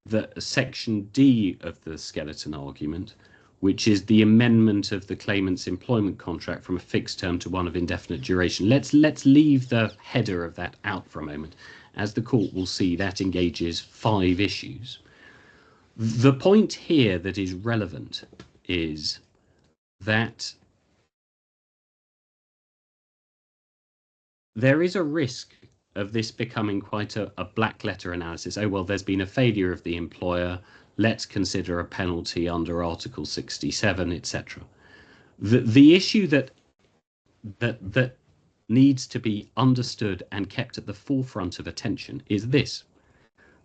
the section D of the skeleton argument, which is the amendment of the claimant's employment contract from a fixed term to one of indefinite duration. Let's leave the header of that out for a moment. As the court will see, that engages 5 issues. The point here that is relevant is that there is a risk of this becoming quite a black letter analysis. Oh, well, there's been a failure of the employer. Let's consider a penalty under Article 67, etc. The issue that needs to be understood and kept at the forefront of attention is this.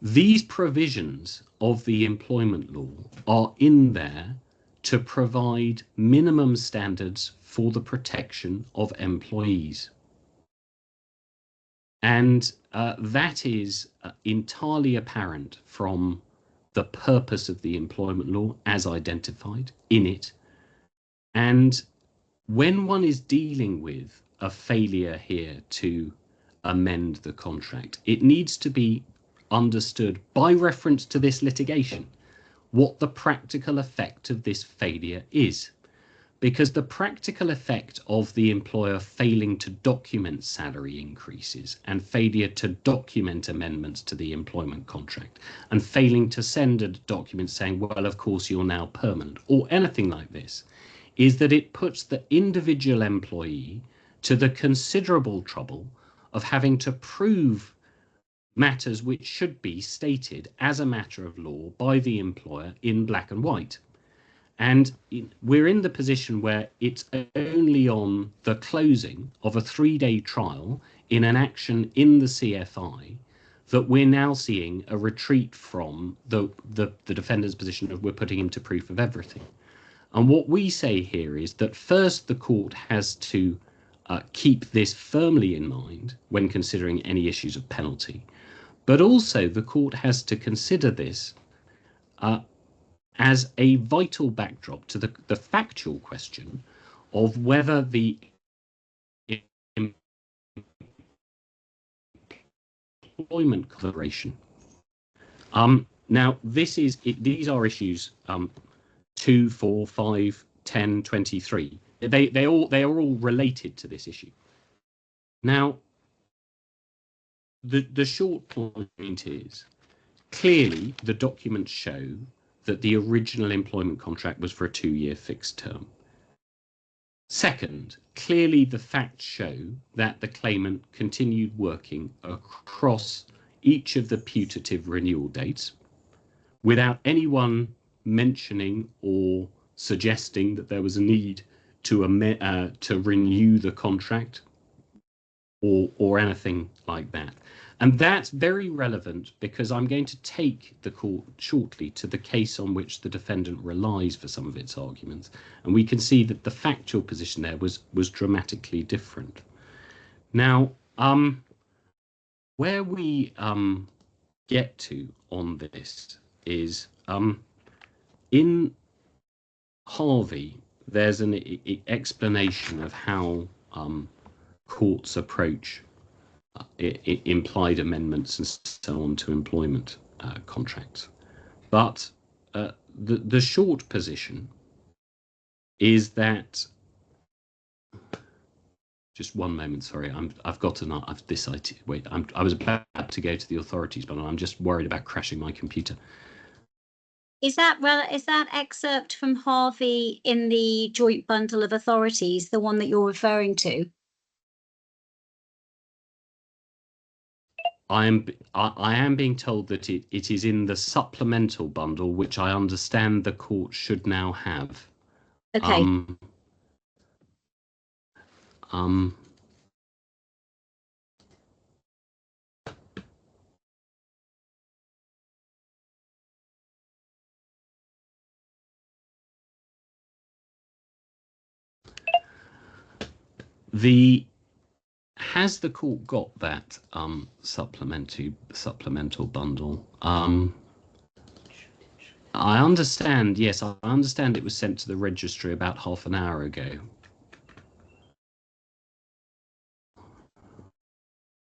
These provisions of the employment law are in there to provide minimum standards for the protection of employees. And that is entirely apparent from the purpose of the employment law as identified in it. And when one is dealing with a failure here to amend the contract, it needs to be understood by reference to this litigation what the practical effect of this failure is. Because the practical effect of the employer failing to document salary increases and failure to document amendments to the employment contract and failing to send a document saying, well, of course, you're now permanent or anything like this, is that it puts the individual employee to the considerable trouble of having to prove matters which should be stated as a matter of law by the employer in black and white. And we're in the position where it's only on the closing of a 3-day trial in an action in the CFI that we're now seeing a retreat from the defendant's position of we're putting him to proof of everything. And what we say here is that first the court has to keep this firmly in mind when considering any issues of penalty, but also the court has to consider this as a vital backdrop to the factual question of whether the employment collaboration. Now, these are issues 2, 4, 5, 10, 23. They are all related to this issue. Now, the short point is clearly the documents show that the original employment contract was for a 2-year fixed term. Second, clearly the facts show that the claimant continued working across each of the putative renewal dates without anyone mentioning or suggesting that there was a need to renew the contract or anything like that. And that's very relevant because I'm going to take the court shortly to the case on which the defendant relies for some of its arguments. And we can see that the factual position there was dramatically different. Now, where we get to on this is in Harvey, there's an explanation of how courts approach implied amendments and so on to employment contracts. But the short position is that, just one moment, sorry, I've decided, wait, I was about to go to the authorities, but I'm just worried about crashing my computer.
Is that excerpt from Harvey in the joint bundle of authorities, the one that you're referring to?
I am being told that it is in the supplemental bundle, which I understand the court should now have.
Okay.
Has the court got that supplemental bundle? I understand, yes, I understand it was sent to the registry about half an hour ago.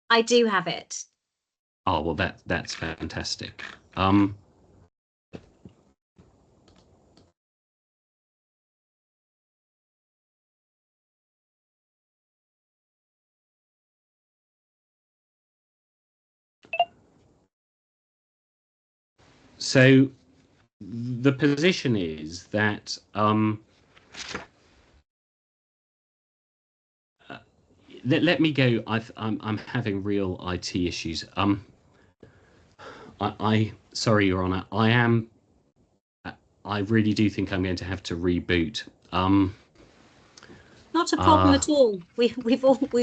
I do have it.
Oh, well, that's fantastic. So the position is that let me go. I'm having real IT issues. Sorry, Your Honour. I really do think I'm going to have to reboot.
Not Not a problem at all. We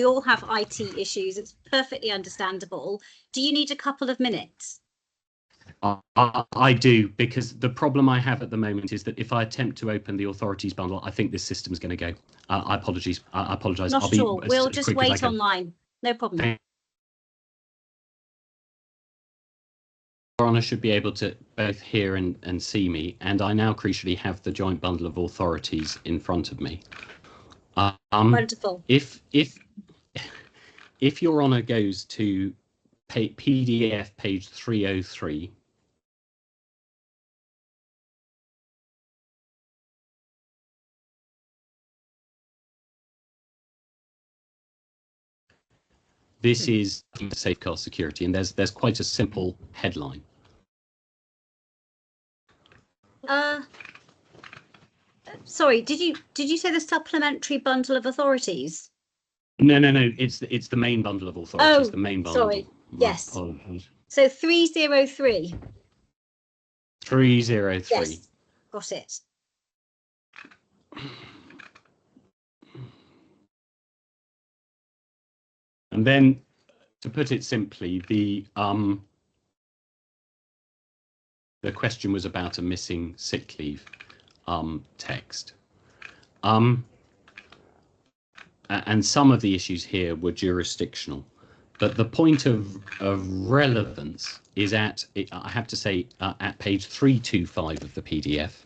all have IT issues. It's perfectly understandable. Do you need a couple of minutes?
I do, because the problem I have at the moment is that if I attempt to open the authorities bundle, I think this system is going to go. I apologise.
Not
I'll
at all. We'll just wait online. No problem.
Your Honour should be able to both hear and see me, and I now crucially have the joint bundle of authorities in front of me.
Wonderful.
If Your Honour goes to PDF page 303. This is safeguard security, and there's quite a simple headline.
Sorry, did you say the supplementary bundle of authorities?
No. It's the main bundle of authorities.
Oh,
the main bundle.
Sorry. Yes. So 303.
303.
Yes. Got it.
And then, to put it simply, the question was about a missing sick leave text. And some of the issues here were jurisdictional, but the point of relevance is at, I have to say, at page 325 of the PDF.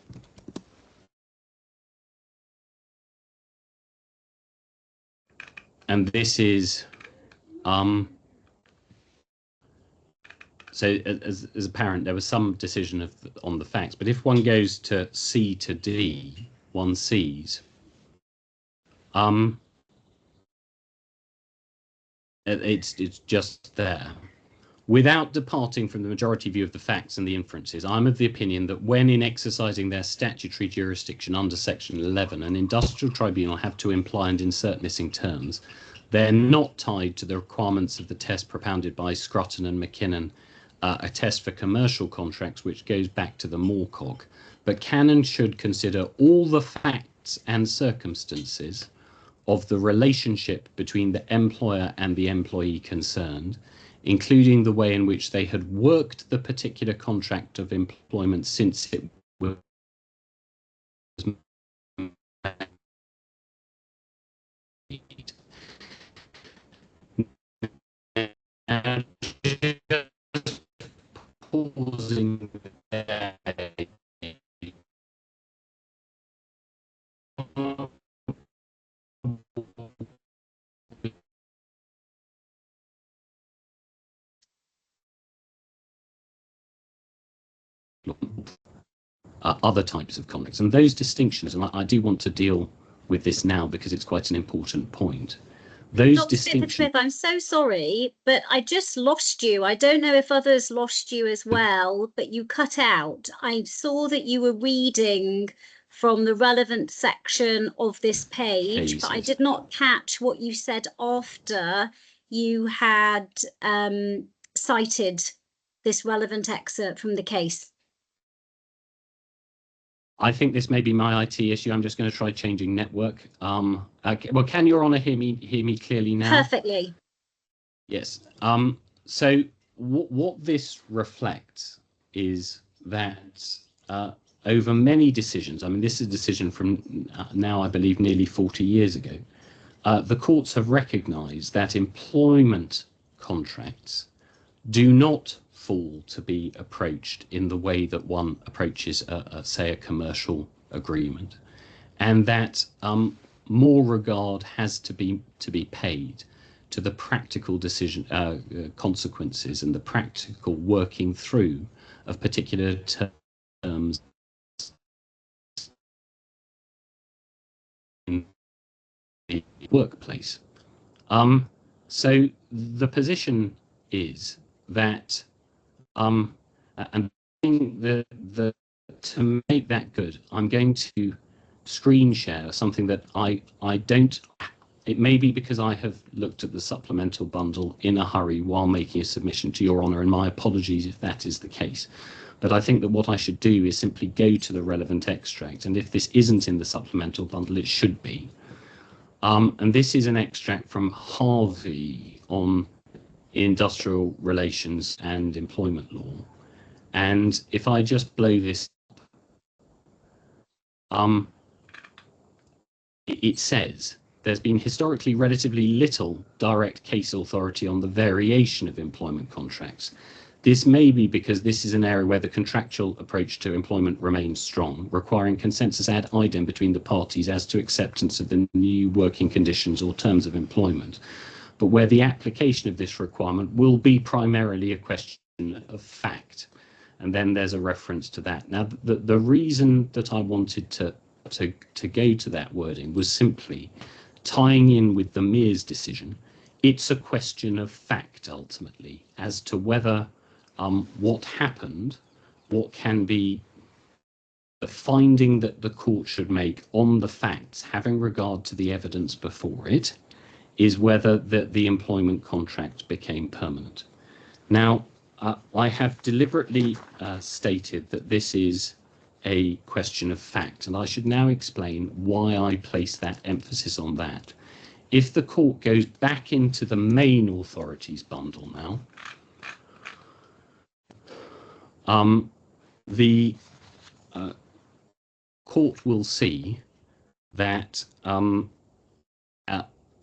And this is so as apparent, there was some decision on the facts, but if one goes to C to D, one sees it's just there. Without departing from the majority view of the facts and the inferences, I'm of the opinion that when in exercising their statutory jurisdiction under Section 11, an industrial tribunal have to imply and insert missing terms, they're not tied to the requirements of the test propounded by Scrutton and McKinnon, a test for commercial contracts which goes back to the Moorcock, but can and should consider all the facts and circumstances of the relationship between the employer and the employee concerned, including the way in which they had worked the particular contract of employment since it was made. And just pausing there. Other types of contracts, and those distinctions, and I do want to deal with this now because it's quite an important point. Those
Dr.
distinctions.
Smith, I'm so sorry, but I just lost you. I don't know if others lost you as well, but you cut out. I saw that you were reading from the relevant section of this page, but I did not catch what you said after you had cited this relevant excerpt from the case.
I think this may be my IT issue. I'm just going to try changing network. Okay. Well, can Your Honour hear me clearly now?
Perfectly.
Yes. So what this reflects is that over many decisions, I mean, this is a decision from now, I believe, nearly 40 years ago, the courts have recognised that employment contracts do not fall to be approached in the way that one approaches, say, a commercial agreement, and that more regard has to be paid to the practical decision consequences and the practical working through of particular terms in the workplace. So the position is that and to make that good, I'm going to screen share something that I don't. It may be because I have looked at the supplemental bundle in a hurry while making a submission to Your Honour, and my apologies if that is the case. But I think that what I should do is simply go to the relevant extract, and if this isn't in the supplemental bundle, it should be. And this is an extract from Harvey on industrial relations and employment law. And if I just blow this, it says there's been historically relatively little direct case authority on the variation of employment contracts. This may be because this is an area where the contractual approach to employment remains strong, requiring consensus ad idem between the parties as to acceptance of the new working conditions or terms of employment, but where the application of this requirement will be primarily a question of fact. And then there's a reference to that. Now, the reason that I wanted to go to that wording was simply tying in with the Mears decision. It's a question of fact, ultimately, as to whether what happened, what can be the finding that the court should make on the facts, having regard to the evidence before it, is whether the employment contract became permanent. Now, I have deliberately stated that this is a question of fact, and I should now explain why I place that emphasis on that. If the court goes back into the main authorities bundle now, the court will see that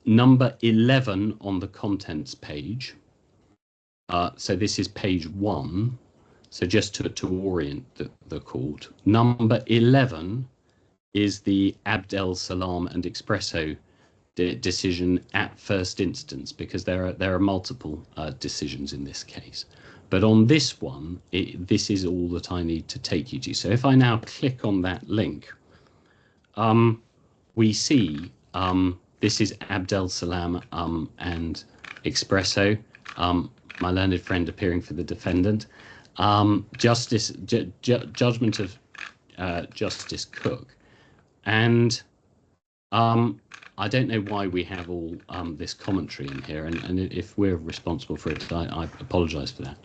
number 11 on the contents page, so this is page 1, so just to orient the court, number 11 is the Abdel Salam and Expresso decision at first instance, because there are multiple decisions in this case. But on this one, this is all that I need to take you to. So if I now click on that link, we see this is Abdel Salam and Expresso, my learned friend appearing for the defendant. Judgment of Justice Cook. And I don't know why we have all this commentary in here, and if we're responsible for it, I apologise for that.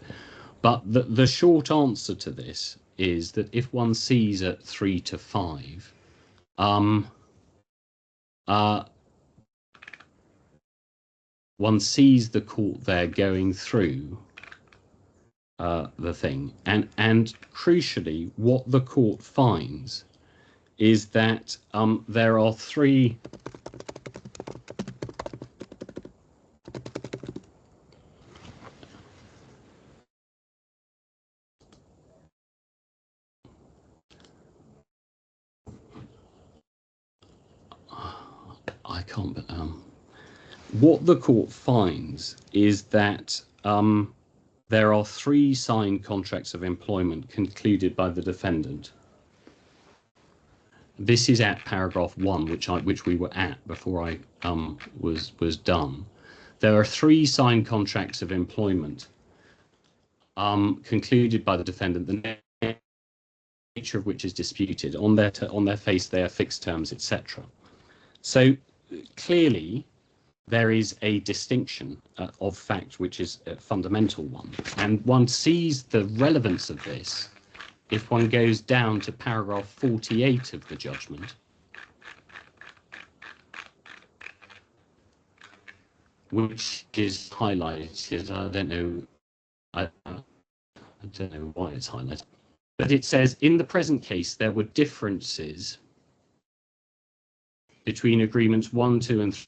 But the short answer to this is that if one sees at 3 to 5, one sees the court there going through the thing, and crucially, what the court finds is that there are 3 what the court finds is that there are 3 signed contracts of employment concluded by the defendant. This is at paragraph 1, which we were at before I was done. There are 3 signed contracts of employment concluded by the defendant, the nature of which is disputed. On their face, they are fixed terms, etc. So clearly, there is a distinction of fact, which is a fundamental one, and one sees the relevance of this if one goes down to paragraph 48 of the judgment, which is highlighted. I don't know why it's highlighted, but it says, in the present case, there were differences between agreements 1, 2, and 3.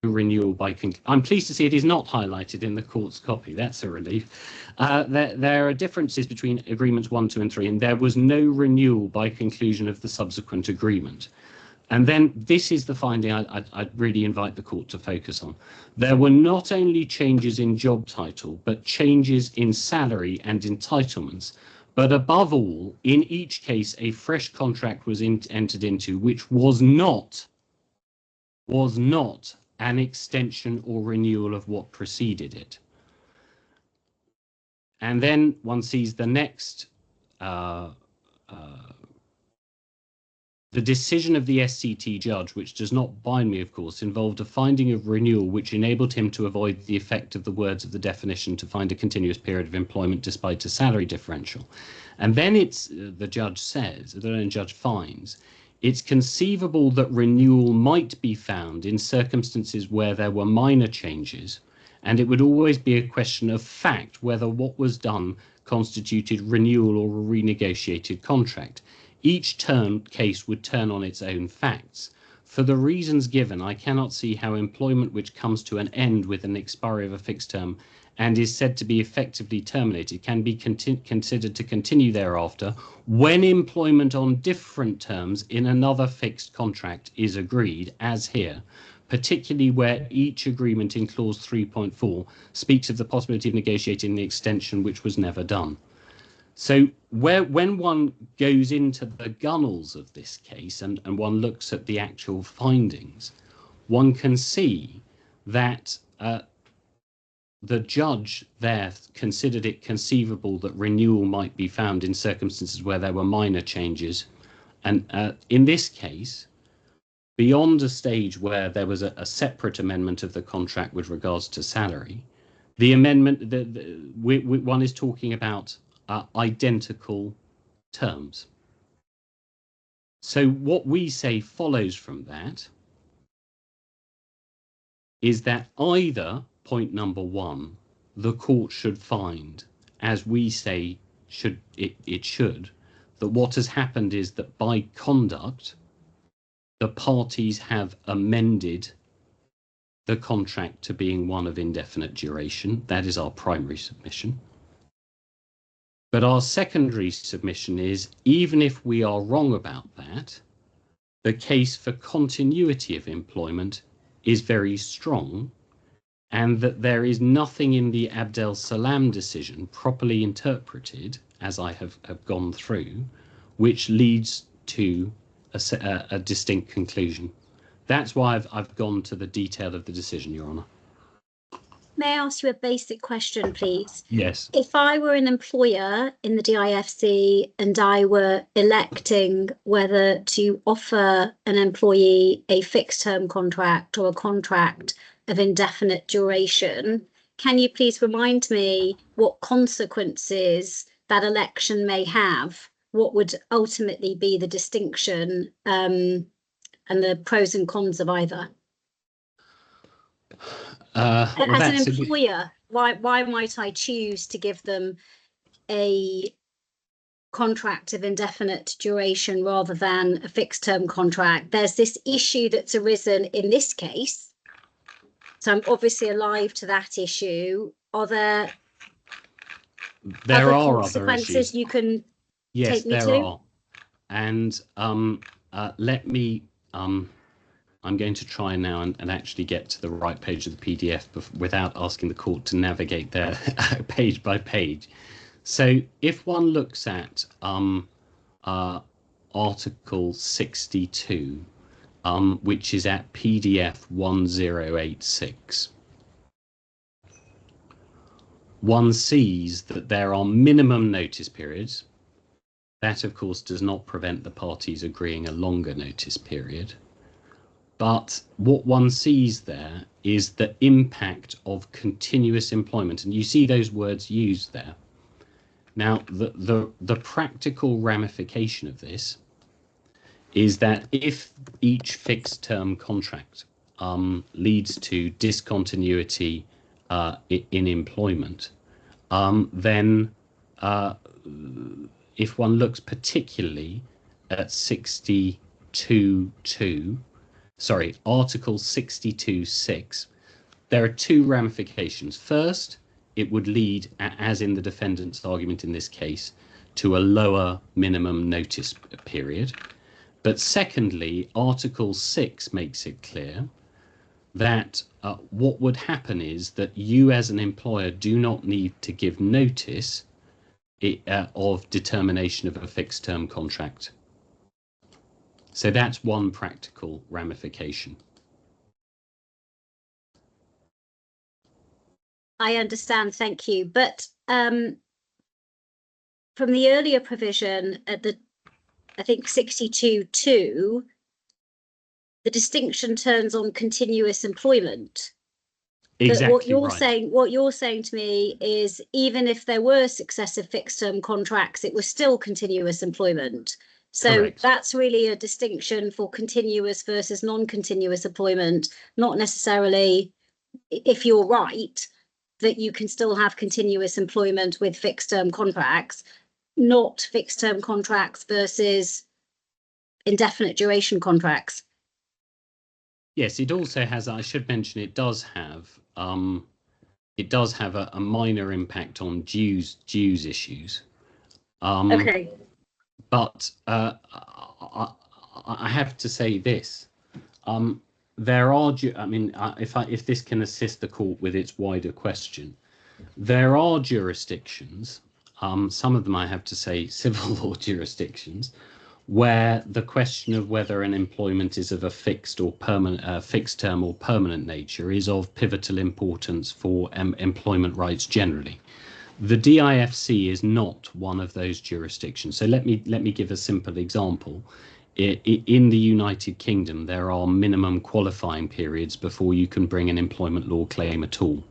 Renewal by I'm pleased to see it is not highlighted in the court's copy. That's a relief. There are differences between agreements 1, 2, and 3, and there was no renewal by conclusion of the subsequent agreement. And then this is the finding I'd really invite the court to focus on. There were not only changes in job title, but changes in salary and entitlements. But above all, in each case, a fresh contract was entered into, which was not an extension or renewal of what preceded it. And then one sees the next, the decision of the SCT judge, which does not bind me, of course, involved a finding of renewal which enabled him to avoid the effect of the words of the definition to find a continuous period of employment despite a salary differential. And then the judge says, the judge finds, It's conceivable that renewal might be found in circumstances where there were minor changes, and it would always be a question of fact whether what was done constituted renewal or a renegotiated contract. Each case would turn on its own facts. For the reasons given, I cannot see how employment which comes to an end with an expiry of a fixed term and is said to be effectively terminated can be considered to continue thereafter when employment on different terms in another fixed contract is agreed, as here, particularly where each agreement in clause 3.4 speaks of the possibility of negotiating the extension which was never done. So when one goes into the gunnels of this case and one looks at the actual findings, one can see that the judge there considered it conceivable that renewal might be found in circumstances where there were minor changes. And in this case, beyond a stage where there was a separate amendment of the contract with regards to salary, the amendment, one is talking about identical terms. So what we say follows from that is that either, point number one, the court should find, as we say it should, that what has happened is that by conduct, the parties have amended the contract to being one of indefinite duration. That is our primary submission. But our secondary submission is, even if we are wrong about that, the case for continuity of employment is very strong, and that there is nothing in the Abdel Salam decision properly interpreted, as I have gone through, which leads to a distinct conclusion. That's why I've gone to the detail of the decision, Your Honour.
May I ask you a basic question, please?
Yes.
If I were an employer in the DIFC and I were electing whether to offer an employee a fixed term contract or a contract of indefinite duration, can you please remind me what consequences that election may have? What would ultimately be the distinction and the pros and cons of either? As an employer, why might I choose to give them a contract of indefinite duration rather than a fixed term contract? There's this issue that's arisen in this case, so I'm obviously alive to that issue. Are there other consequences you can take me to? Yes, there are.
And let me I'm going to try now and actually get to the right page of the PDF without asking the court to navigate there page by page. So if one looks at Article 62, which is at PDF 1086, one sees that there are minimum notice periods. That, of course, does not prevent the parties agreeing a longer notice period. But what one sees there is the impact of continuous employment. And you see those words used there. Now, the practical ramification of this is that if each fixed term contract leads to discontinuity in employment, then if one looks particularly at Article 62.6, there are two ramifications. First, it would lead, as in the defendant's argument in this case, to a lower minimum notice period. But secondly, Article 6 makes it clear that what would happen is that you as an employer do not need to give notice of determination of a fixed term contract. So that's one practical ramification.
I understand, thank you. But from the earlier provision at I think 62.2, the distinction turns on continuous employment.
Exactly.
But what you're saying to me is, even if there were successive fixed term contracts, it was still continuous employment. So
Correct.
that's really a distinction for continuous versus non-continuous employment, not necessarily, if you're right, that you can still have continuous employment with fixed term contracts, not fixed term contracts versus indefinite duration contracts.
Yes, it also has, I should mention, it does have a minor impact on dues issues.
Okay.
But I have to say this. There are, I mean, if this can assist the court with its wider question, there are jurisdictions, some of them I have to say civil law jurisdictions, where the question of whether an employment is of a fixed term or permanent nature is of pivotal importance for employment rights generally. The DIFC is not one of those jurisdictions. So let me give a simple example. In the United Kingdom, there are minimum qualifying periods before you can bring an employment law claim at all.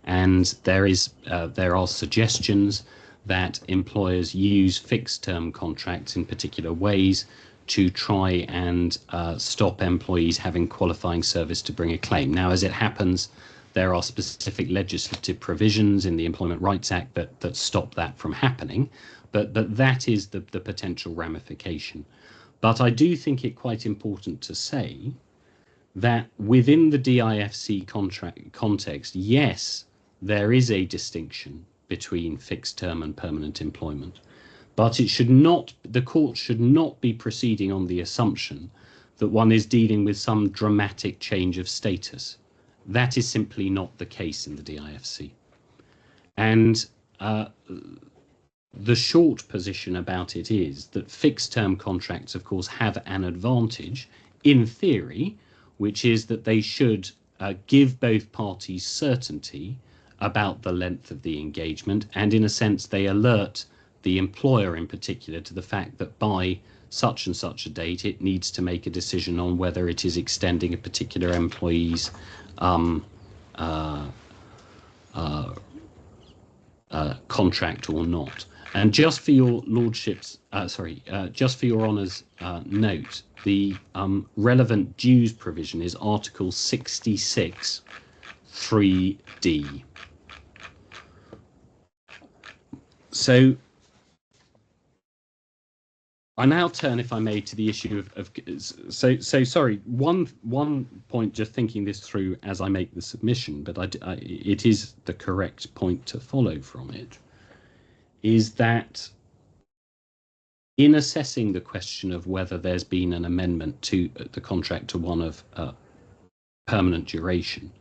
And there are suggestions that employers use fixed term contracts in particular ways to try and stop employees having qualifying service to bring a claim. Now, as it happens, there are specific legislative provisions in the Employment Rights Act that stop that from happening, but that is the potential ramification. But I do think it quite important to say that within the DIFC context, yes, there is a distinction between fixed term and permanent employment, but it should not, the court should not be proceeding on the assumption that one is dealing with some dramatic change of status. That is simply not the case in the DIFC. And the short position about it is that fixed term contracts, of course, have an advantage in theory, which is that they should give both parties certainty about the length of the engagement, and in a sense they alert the employer in particular to the fact that by such and such a date it needs to make a decision on whether it is extending a particular employee's contract or not. And just for your lordship's, just for your honour's note, the relevant dues provision is Article 66, 3D. So I now turn, if I may, to the issue of sorry, one point, just thinking this through as I make the submission, but it is the correct point to follow from it, is that in assessing the question of whether there's been an amendment to the contract to one of permanent duration,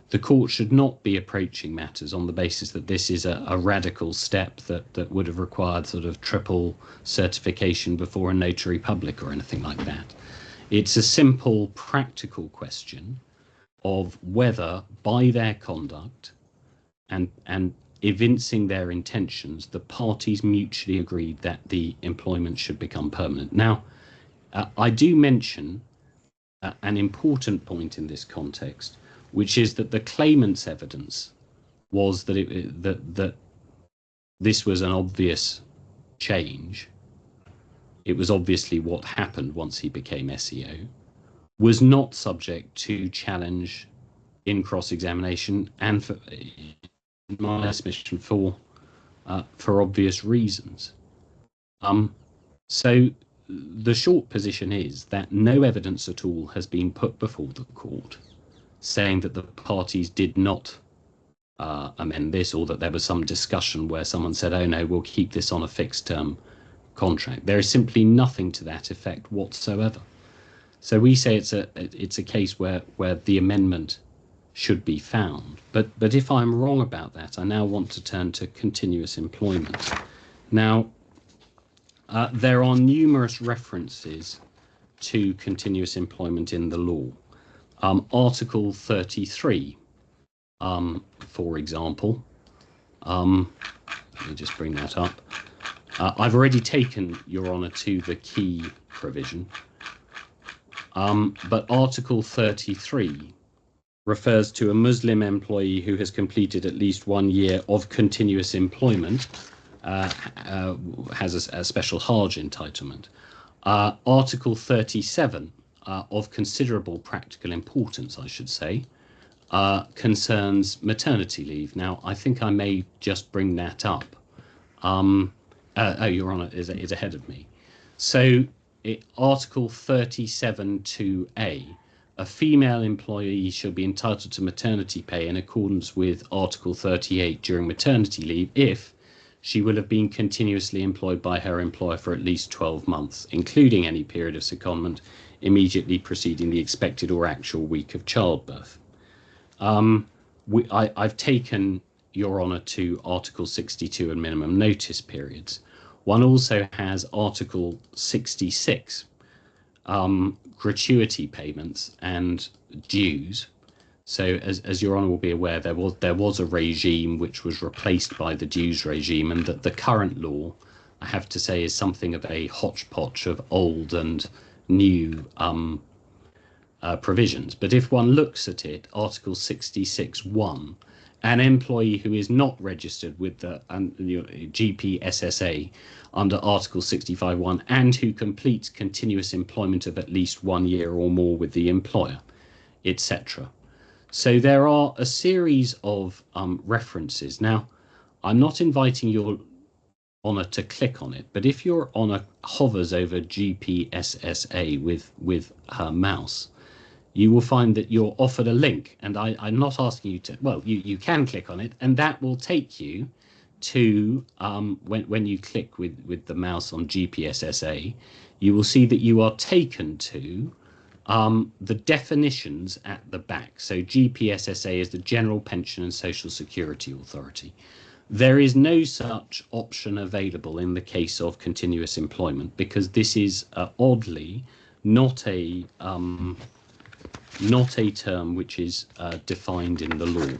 the court should not be approaching matters on the basis that this is a radical step that would have required sort of triple certification before a notary public or anything like that. It's a simple practical question of whether by their conduct and evincing their intentions, the parties mutually agreed that the employment should become permanent. Now, I do mention an important point in this context, which is that the claimant's evidence was that that this was an obvious change. It was obviously what happened once he became SEO, was not subject to challenge in cross-examination, and for my submission for obvious reasons. So the short position is that no evidence at all has been put before the court saying that the parties did not amend this, or that there was some discussion where someone said, oh no, we'll keep this on a fixed term contract. There is simply nothing to that effect whatsoever. So we say it's a case where the amendment should be found. But if I'm wrong about that, I now want to turn to continuous employment. Now, there are numerous references to continuous employment in the law. Article 33, for example, let me just bring that up. I've already taken Your Honour to the key provision, but Article 33 refers to a Muslim employee who has completed at least 1 year of continuous employment, has a special Hajj entitlement. Article 37, of considerable practical importance, I should say, concerns maternity leave. Now, I think I may just bring that up. Your Honour is ahead of me. So, Article 37(2)(a), a female employee shall be entitled to maternity pay in accordance with Article 38 during maternity leave if she will have been continuously employed by her employer for at least 12 months, including any period of secondment immediately preceding the expected or actual week of childbirth. I've taken, Your Honour, to Article 62 and minimum notice periods. One also has Article 66, gratuity payments and dues. So as Your Honour will be aware, there was a regime which was replaced by the dues regime, and that the current law, I have to say, is something of a hodgepodge of old and new provisions. But if one looks at it, Article 66(1), an employee who is not registered with the GPSSA under Article 65(1) and who completes continuous employment of at least 1 year or more with the employer, etc. So there are a series of references. Now, I'm not inviting Your Honour to click on it, but if Your Honour hovers over GPSSA with her mouse, you will find that you're offered a link, and I'm not asking you to, well, you can click on it, and that will take you to, when you click with the mouse on GPSSA, you will see that you are taken to the definitions at the back. So GPSSA is the General Pension and Social Security Authority. There is no such option available in the case of continuous employment, because this is oddly not a term which is defined in the law.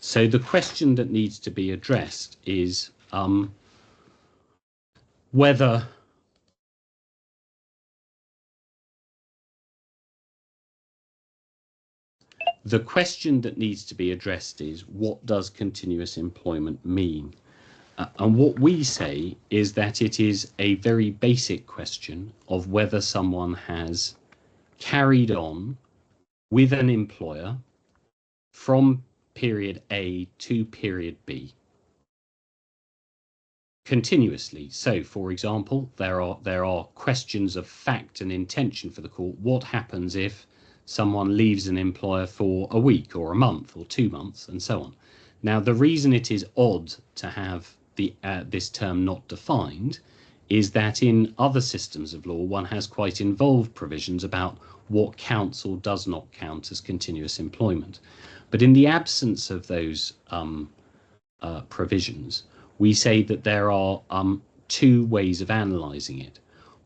So the question that needs to be addressed is whether what does continuous employment mean? And what we say is that it is a very basic question of whether someone has carried on with an employer from period A to period B continuously. So, for example, there are questions of fact and intention for the court. What happens if someone leaves an employer for a week or a month or 2 months and so on? Now, the reason it is odd to have this term not defined is that in other systems of law, one has quite involved provisions about what counts or does not count as continuous employment. But in the absence of those provisions, we say that there are two ways of analysing it.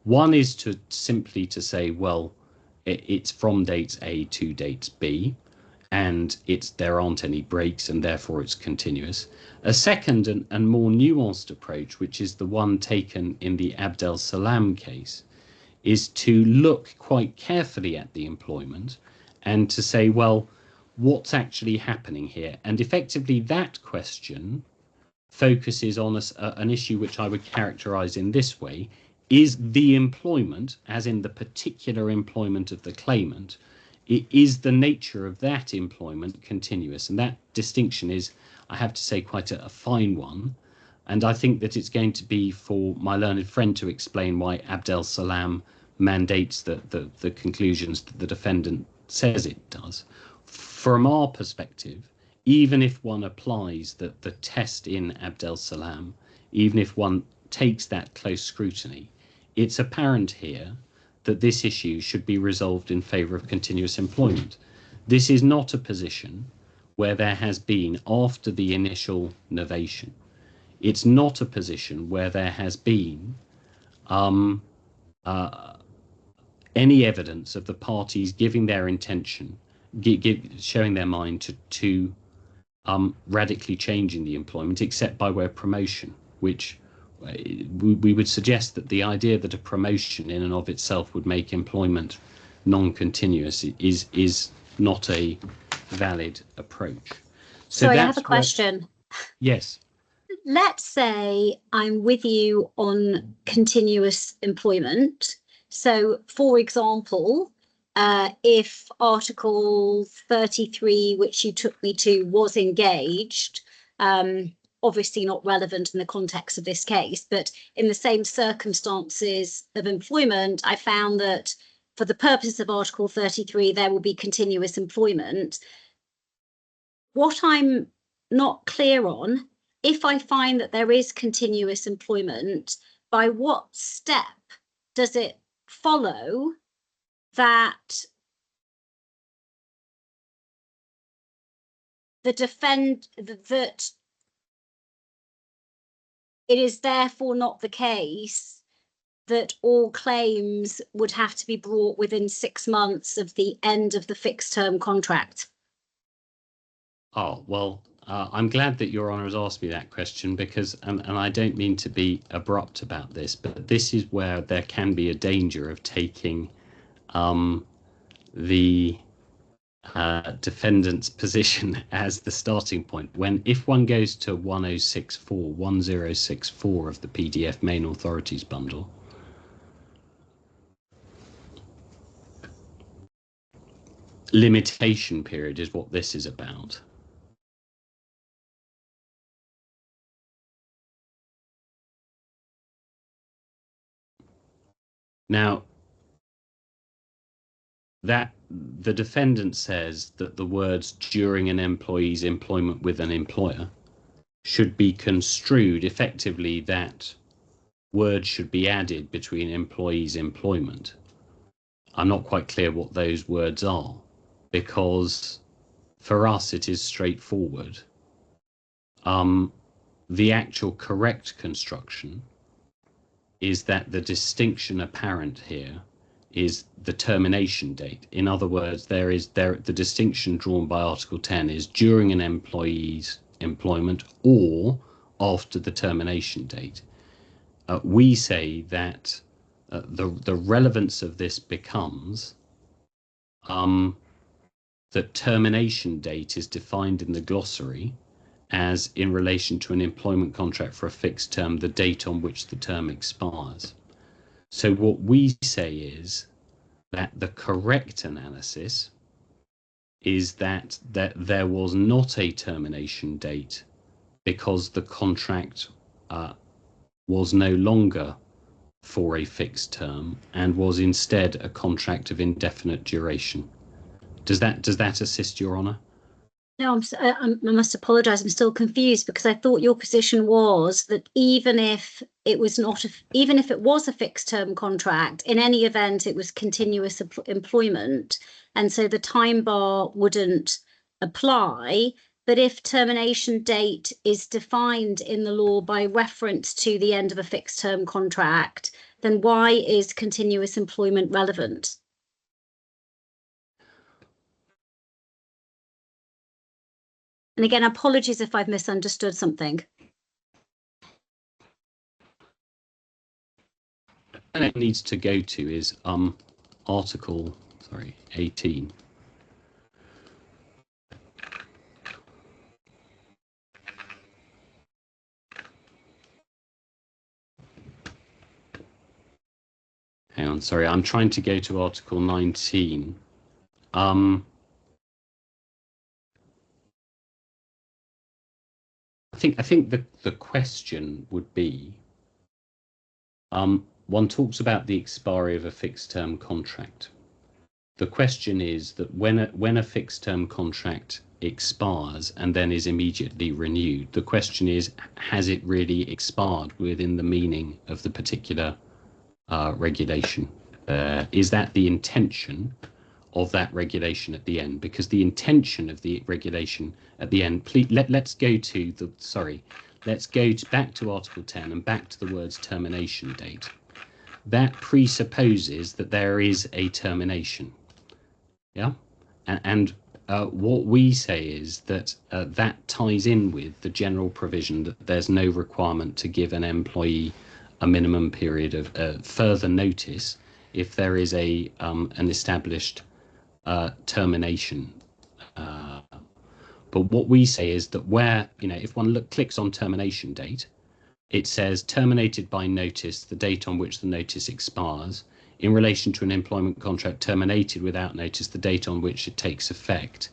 One is to simply to say, well, it's from dates A to dates B, and there aren't any breaks, and therefore it's continuous. A second and more nuanced approach, which is the one taken in the Abdel Salam case, is to look quite carefully at the employment and to say, well, what's actually happening here? And effectively that question focuses on an issue which I would characterize in this way: is the employment, as in the particular employment of the claimant, is the nature of that employment continuous? And that distinction is, I have to say, quite a fine one. And I think that it's going to be for my learned friend to explain why Abdel Salam mandates the conclusions that the defendant says it does. From our perspective, even if one applies the test in Abdel Salam, even if one takes that close scrutiny, it's apparent here that this issue should be resolved in favour of continuous employment. This is not a position where there has been, after the initial novation, it's not a position where there has been any evidence of the parties giving their intention, showing their mind to radically changing the employment, except by way of promotion, which we would suggest that the idea that a promotion in and of itself would make employment non-continuous is not a valid approach.
So I have a question.
Yes.
Let's say I'm with you on continuous employment, So, for example, if Article 33, which you took me to, was engaged, obviously not relevant in the context of this case, but in the same circumstances of employment, I found that for the purpose of Article 33, there will be continuous employment. What I'm not clear on, if I find that there is continuous employment, by what step does it follow that that it is therefore not the case that all claims would have to be brought within 6 months of the end of the fixed term contract?
Oh, well, I'm glad that Your Honour has asked me that question because, and I don't mean to be abrupt about this, but this is where there can be a danger of taking the defendant's position as the starting point. If one goes to 1064 of the PDF Main Authorities Bundle, limitation period is what this is about. Now, that the defendant says that the words during an employee's employment with an employer should be construed effectively, that word should be added between employee's employment. I'm not quite clear what those words are, because for us it is straightforward. The actual correct construction is that the distinction apparent here is the termination date. In other words, the distinction drawn by Article 10 is during an employee's employment or after the termination date. We say that the relevance of this becomes that termination date is defined in the glossary as in relation to an employment contract for a fixed term, the date on which the term expires. So what we say is that the correct analysis is that there was not a termination date because the contract was no longer for a fixed term and was instead a contract of indefinite duration. Does that assist, Your Honour?
No, I must apologise. I'm still confused because I thought your position was that even if it was a fixed term contract, in any event, it was continuous employment, and so the time bar wouldn't apply. But if termination date is defined in the law by reference to the end of a fixed term contract, then why is continuous employment relevant? And again, apologies if I've misunderstood something.
And it needs to go to is Article 18. Hang on, sorry, I'm trying to go to Article 19. I think the question would be, one talks about the expiry of a fixed term contract. The question is that when a fixed term contract expires and then is immediately renewed, the question is, has it really expired within the meaning of the particular regulation? Is that the intention of that regulation at the end? Because the intention of the regulation at the end, please let's go back to Article 10 and back to the words termination date. That presupposes that there is a termination. Yeah, and what we say is that that ties in with the general provision that there's no requirement to give an employee a minimum period of further notice if there is an established termination. But what we say is that if one clicks on termination date, it says terminated by notice, the date on which the notice expires. in relation to an employment contract terminated without notice, the date on which it takes effect.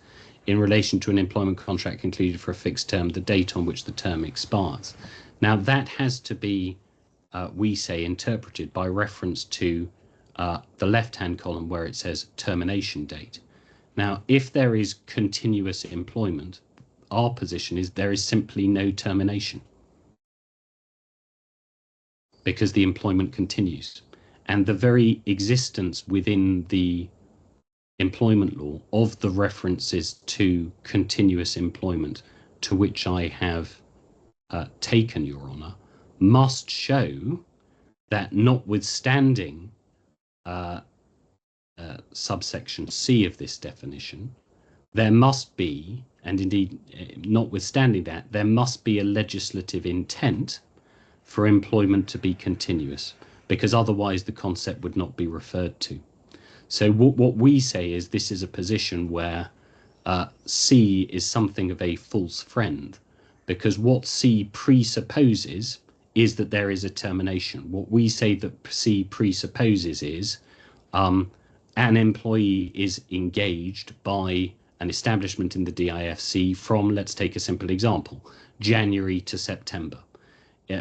In relation to an employment contract concluded for a fixed term, the date on which the term expires. Now that has to be, we say, interpreted by reference to the left-hand column where it says termination date. Now, if there is continuous employment, our position is there is simply no termination because the employment continues. And the very existence within the employment law of the references to continuous employment to which I have taken, Your Honour, must show that notwithstanding subsection C of this definition, there must be, and indeed notwithstanding that, there must be a legislative intent for employment to be continuous, because otherwise the concept would not be referred to. So what we say is this is a position where C is something of a false friend, because what C presupposes is that there is a termination. What we say that C presupposes is an employee is engaged by an establishment in the DIFC from, let's take a simple example, January to September.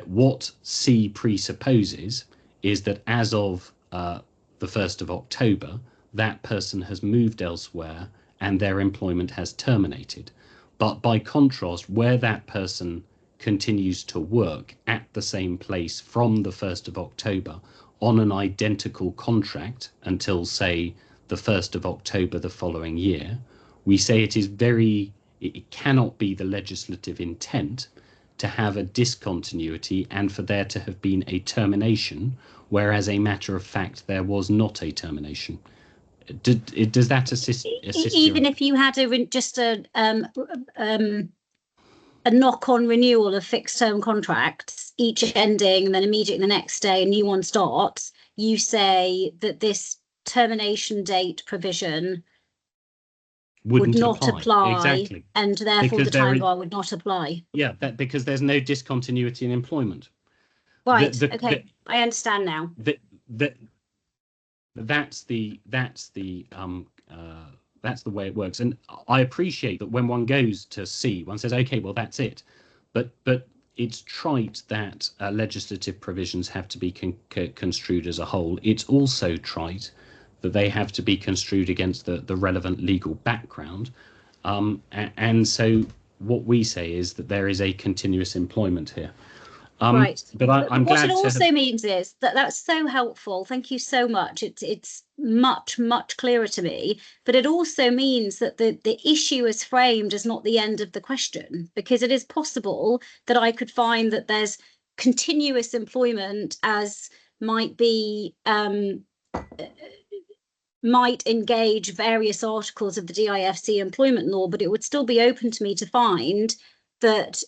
What C presupposes is that as of the 1st of October, that person has moved elsewhere and their employment has terminated. But by contrast, where that person continues to work at the same place from the 1st of October on an identical contract until, say, the 1st of October the following year, we say it cannot be the legislative intent to have a discontinuity and for there to have been a termination, whereas a matter of fact there was not a termination. Does that assist
even if you had just a knock-on renewal of fixed-term contracts, each ending and then immediately the next day a new one starts, you say that this termination date provision would not apply.
Exactly.
And therefore the time bar would not apply. Yeah,
because there's no discontinuity in employment.
Right. Okay, I understand now.
That's the way it works. And I appreciate that when one goes to C, one says, okay, well, that's it. But it's trite that legislative provisions have to be construed as a whole. It's also trite that they have to be construed against the relevant legal background. And so what we say is that there is a continuous employment here.
Right.
But I'm
what
glad
it also means is that's so helpful. Thank you so much. It's much clearer to me. But it also means that the issue as framed is not the end of the question, because it is possible that I could find that there's continuous employment as might be might engage various articles of the DIFC employment law, but it would still be open to me to find that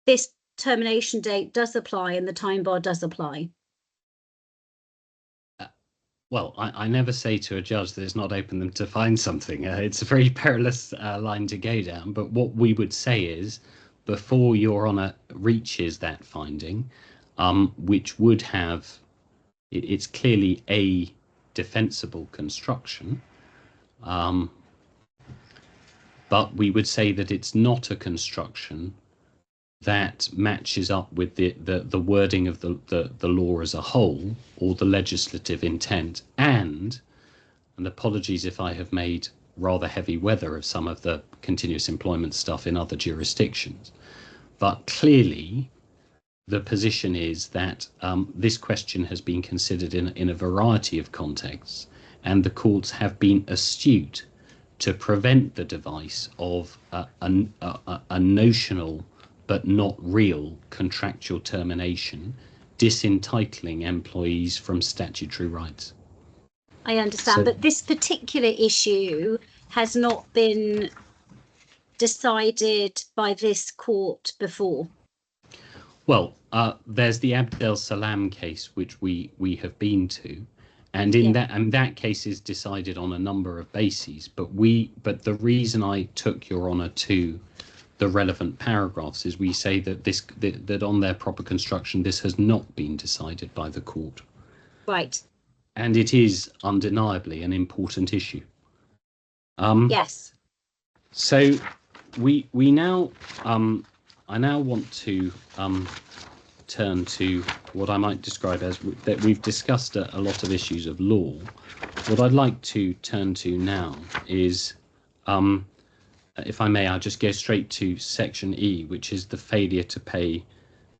this termination date does apply and the time bar does apply.
Well, I never say to a judge that it's not open them to find something. It's a very perilous line to go down. But what we would say is, before Your Honour reaches that finding, which would have, it's clearly a defensible construction, but we would say that it's not a construction that matches up with the wording of the law as a whole or the legislative intent, and apologies if I have made rather heavy weather of some of the continuous employment stuff in other jurisdictions, but clearly the position is that this question has been considered in a variety of contexts, and the courts have been astute to prevent the device of a notional but not real contractual termination, disentitling employees from statutory rights.
I understand, but this particular issue has not been decided by this court before.
Well, there's the Abdel Salam case, which we have been to, and in that case is decided on a number of bases. But the reason I took Your Honour to the relevant paragraphs is we say that that on their proper construction, this has not been decided by the court.
Right.
and it is undeniably an important issue.
Yes.
So we now I now want to turn to what I might describe as that we've discussed a lot of issues of law. What I'd like to turn to now is, if I may, I'll just go straight to section E, which is the failure to pay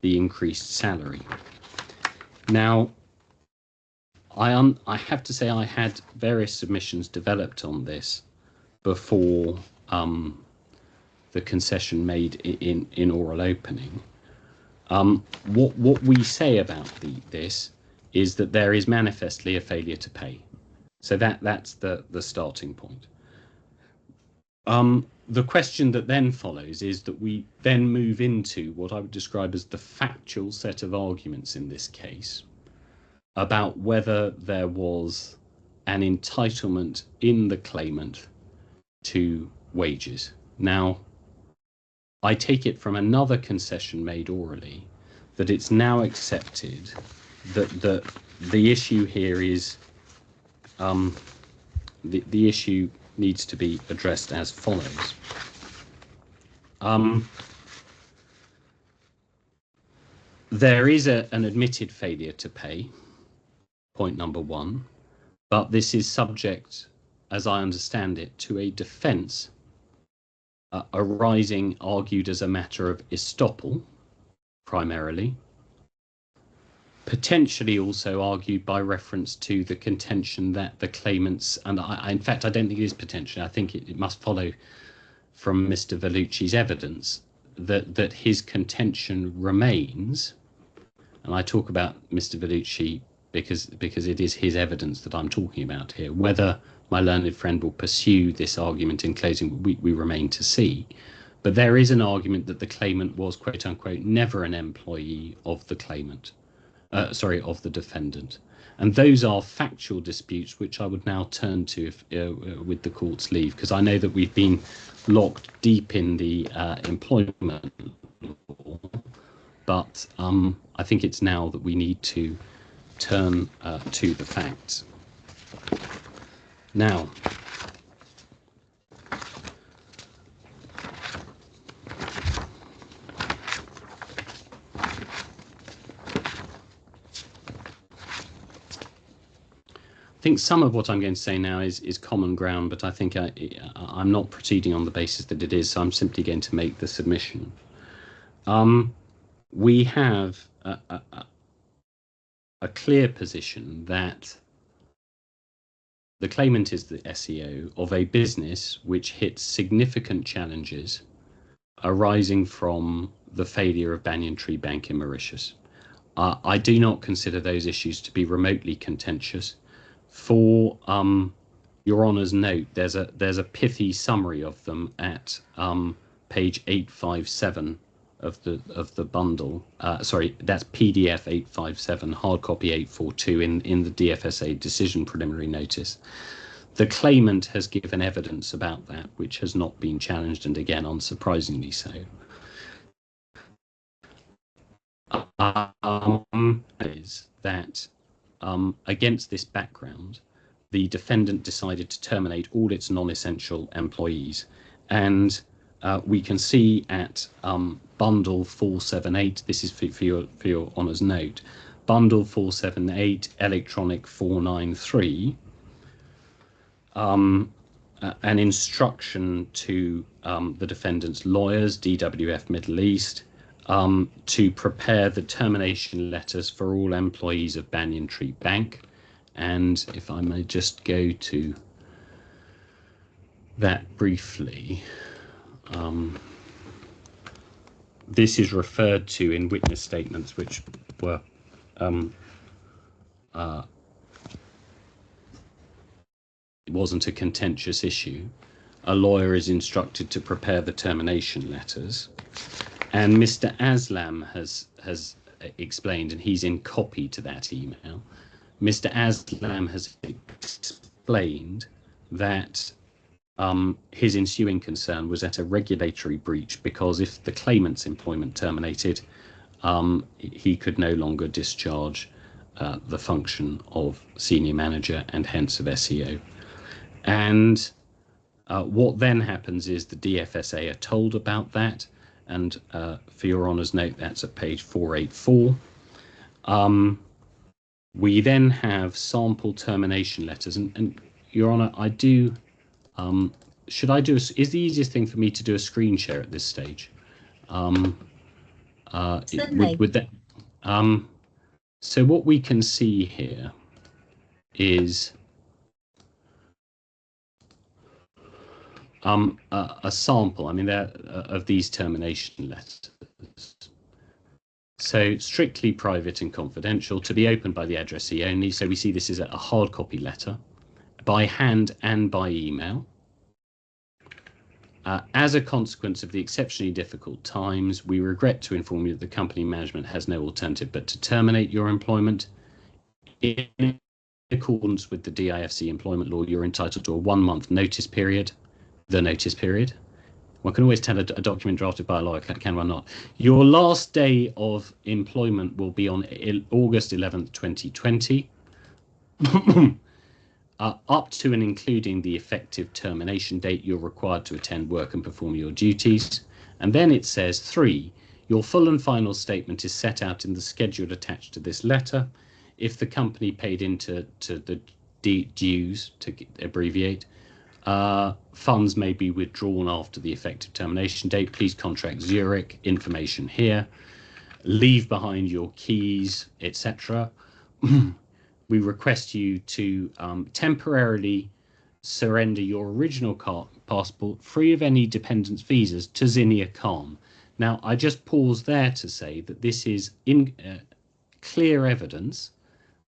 the increased salary. Now, I have to say I had various submissions developed on this before the concession made in oral opening. What we say about this is that there is manifestly a failure to pay. So that's the starting point. The question that then follows is that we then move into what I would describe as the factual set of arguments in this case about whether there was an entitlement in the claimant to wages. Now, I take it from another concession made orally that it's now accepted that the issue here is the issue needs to be addressed as follows. There is an admitted failure to pay, point number one, but this is subject, as I understand it, to a defence arising argued as a matter of estoppel, primarily, potentially also argued by reference to the contention that the claimants, and in fact I don't think it is potentially, I think it must follow from Mr. Vellucci's evidence that his contention remains, and I talk about Mr. Vellucci because it is his evidence that I'm talking about here. Whether my learned friend will pursue this argument in closing, we remain to see. But there is an argument that the claimant was, quote unquote, never an employee of the claimant, of the defendant. And those are factual disputes which I would now turn to with the court's leave, because I know that we've been locked deep in the employment law, but I think it's now that we need to turn to the facts. Now, I think some of what I'm going to say now is common ground, but I think I'm not proceeding on the basis that it is, so I'm simply going to make the submission. We have a clear position that the claimant is the SEO of a business which hits significant challenges arising from the failure of Banyan Tree Bank in Mauritius. I do not consider those issues to be remotely contentious. For Your Honour's note, there's a pithy summary of them at page 857 of the bundle. Sorry, that's PDF 857, hard copy 842 in the DFSA decision preliminary notice. The claimant has given evidence about that, which has not been challenged, and again, unsurprisingly so. Is that against this background, the defendant decided to terminate all its non-essential employees, and we can see at bundle 478, this is for your Honour's note, bundle 478, electronic 493, an instruction to the defendant's lawyers, DWF Middle East, to prepare the termination letters for all employees of Banyan Tree Bank. And if I may just go to that briefly, this is referred to in witness statements which were it wasn't a contentious issue. A lawyer is instructed to prepare the termination letters, and Mr. Aslam has explained, and he's in copy to that email. Mr. Aslam has explained that his ensuing concern was at a regulatory breach, because if the claimant's employment terminated, he could no longer discharge the function of senior manager and hence of SEO. And what then happens is the DFSA are told about that, and for your honour's note, that's at page 484. We then have sample termination letters, and your honour, I do. Should I do? Is the easiest thing for me to do a screen share at this stage? With that. So what we can see here is a sample. I mean, of these termination letters. So strictly private and confidential, to be opened by the addressee only. So we see this is a hard copy letter, by hand and by email. As a consequence of the exceptionally difficult times, we regret to inform you that the company management has no alternative but to terminate your employment. In accordance with the DIFC employment law, you're entitled to a 1-month notice period. The notice period. One can always tell a document drafted by a lawyer can or not. Your last day of employment will be on August 11th, 2020. Up to and including the effective termination date, you're required to attend work and perform your duties. And then it says 3, your full and final statement is set out in the schedule attached to this letter. If the company paid into the dues, to abbreviate, funds may be withdrawn after the effective termination date. Please contact Zurich, information here. Leave behind your keys, etc. We request you to temporarily surrender your original passport free of any dependence visas to Zinnia Khan. Now, I just pause there to say that this is clear evidence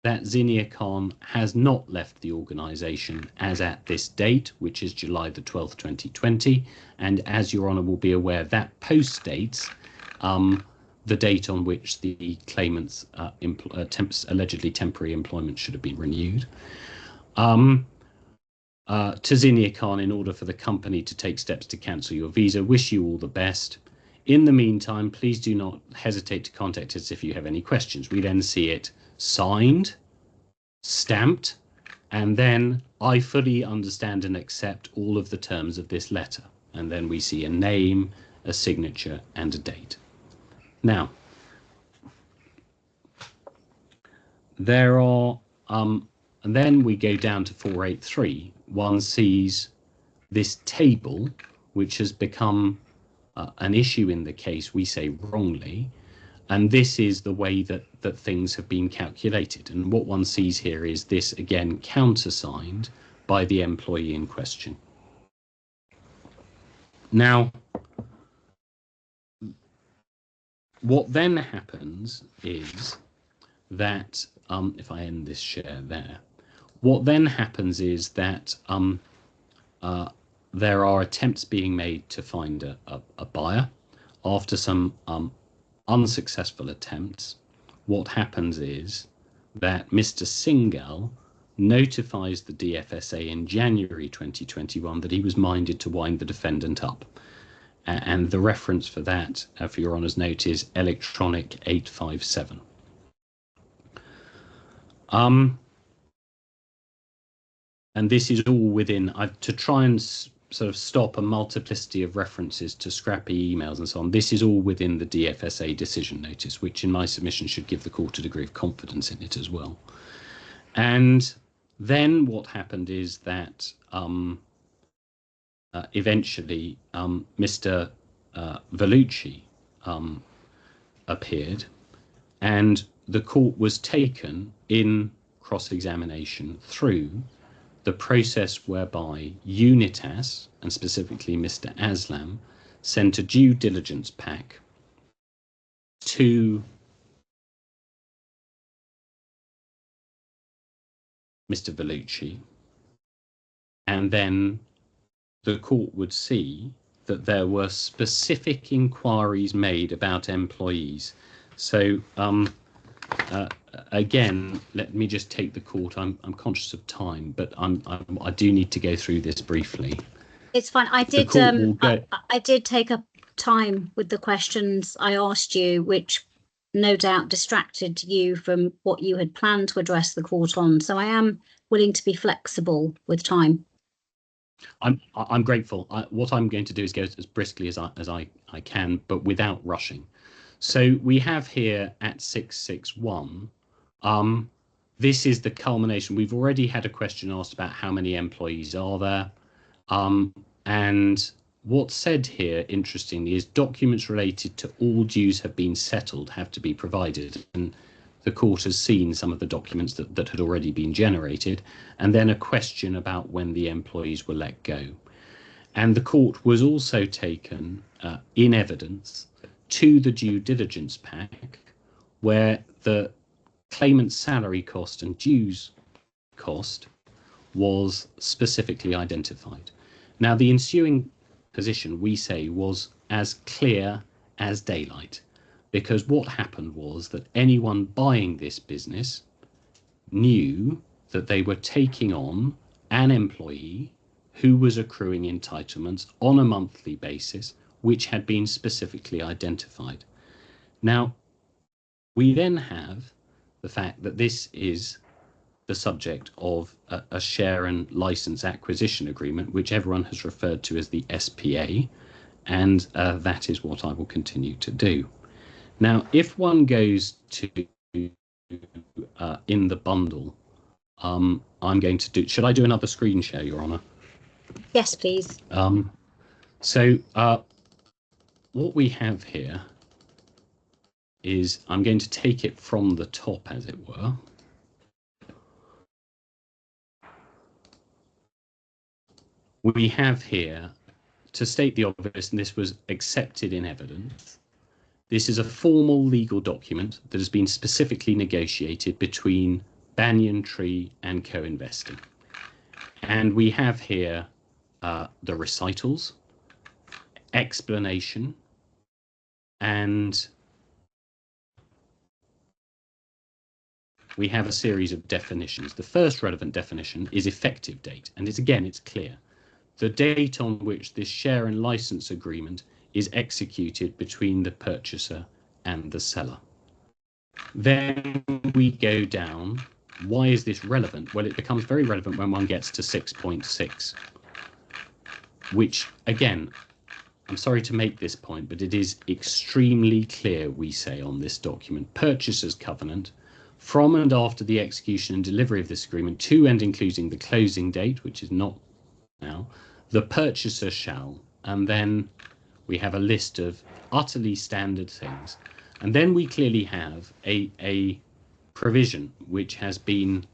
that Zinnia Khan has not left the organisation as at this date, which is July the 12th, 2020. And as Your Honour will be aware, that post-dates the date on which the claimant's allegedly temporary employment should have been renewed. To Zinnia Khan, in order for the company to take steps to cancel your visa, wish you all the best. In the meantime, please do not hesitate to contact us if you have any questions. We then see it signed, stamped, and then I fully understand and accept all of the terms of this letter. And then we see a name, a signature, and a date. Now, there are, and then we go down to 483. One sees this table, which has become an issue in the case, we say wrongly, and this is the way that things have been calculated. And what one sees here is this, again, countersigned by the employee in question. Now, what then happens is that, if I end this share there, what then happens is that there are attempts being made to find a buyer. After some unsuccessful attempts, what happens is that Mr. Singh notifies the DFSA in January 2021 that he was minded to wind the defendant up. And the reference for that, for Your Honour's note, is electronic 857. And this is all within, to try and sort of stop a multiplicity of references to scrappy emails and so on, this is all within the DFSA decision notice, which in my submission should give the court a degree of confidence in it as well. And then what happened is that eventually Mr. Vellucci appeared, and the court was taken in cross-examination through the process whereby Unitas, and specifically Mr. Aslam, sent a due diligence pack to Mr. Vellucci, and then the court would see that there were specific inquiries made about employees. So again, let me just take the court. I'm conscious of time, but I do need to go through this briefly.
It's fine. I did take up time with the questions I asked you, which no doubt distracted you from what you had planned to address the court on. So I am willing to be flexible with time.
I'm grateful. What I'm going to do is go as briskly as I can, but without rushing. So we have here at 661. This is the culmination. We've already had a question asked about how many employees are there. And what's said here, interestingly, is documents related to all dues have been settled have to be provided. And the court has seen some of the documents that had already been generated, and then a question about when the employees were let go. And the court was also taken in evidence to the due diligence pack, where the claimant's salary cost and dues cost was specifically identified. Now, the ensuing position, we say, was as clear as daylight, because what happened was that anyone buying this business knew that they were taking on an employee who was accruing entitlements on a monthly basis, which had been specifically identified. Now, we then have the fact that this is the subject of a share and license acquisition agreement, which everyone has referred to as the SPA, and that is what I will continue to do. Now, if one goes to in the bundle, I'm going to do, should I do another screen share, Your Honour?
Yes, please.
So what we have here is, I'm going to take it from the top, as it were. We have here, to state the obvious, and this was accepted in evidence, this is a formal legal document that has been specifically negotiated between Banyan Tree and Coinvesting. And we have here the recitals, explanation, and we have a series of definitions. The first relevant definition is effective date, and it's clear. The date on which this share and license agreement is executed between the purchaser and the seller. Then we go down. Why is this relevant? Well, it becomes very relevant when one gets to 6.6, which, again, I'm sorry to make this point, but it is extremely clear, we say on this document, purchaser's covenant, from and after the execution and delivery of this agreement, to and including the closing date, which is not now, the purchaser shall, and then we have a list of utterly standard things. And then we clearly have a provision which has been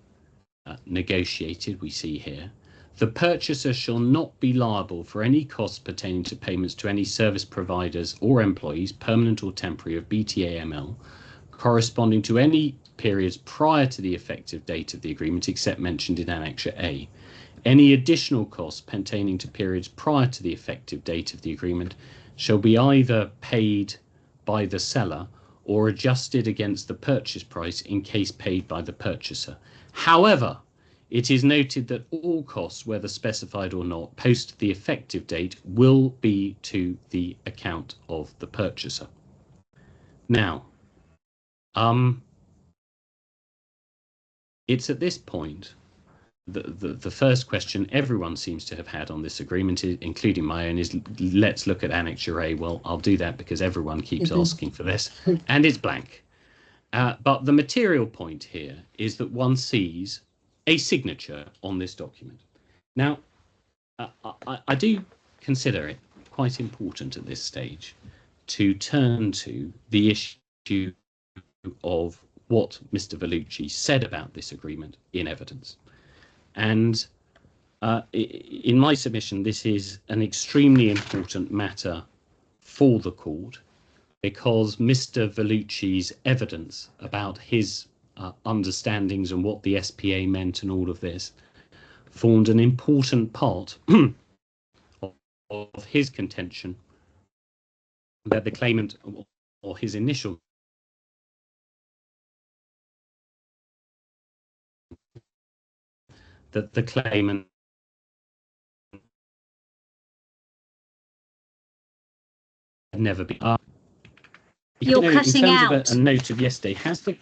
negotiated, we see here. The purchaser shall not be liable for any costs pertaining to payments to any service providers or employees, permanent or temporary, of BTAML, corresponding to any periods prior to the effective date of the agreement, except mentioned in Annexure A. Any additional costs pertaining to periods prior to the effective date of the agreement shall be either paid by the seller or adjusted against the purchase price in case paid by the purchaser. However, it is noted that all costs, whether specified or not, post the effective date will be to the account of the purchaser. Now, it's at this point the first question everyone seems to have had on this agreement, including my own, is let's look at Annexure A. Well, I'll do that because everyone keeps asking for this, and it's blank. But the material point here is that one sees a signature on this document. Now, I do consider it quite important at this stage to turn to the issue of what Mr. Vellucci said about this agreement in evidence. And in my submission, this is an extremely important matter for the court, because Mr. Vellucci's evidence about his understandings and what the SPA meant and all of this formed an important part of his contention that the claimant, or his initial that the claimant had never been.
You're
in
cutting
terms
out.
of a note of yesterday, has the...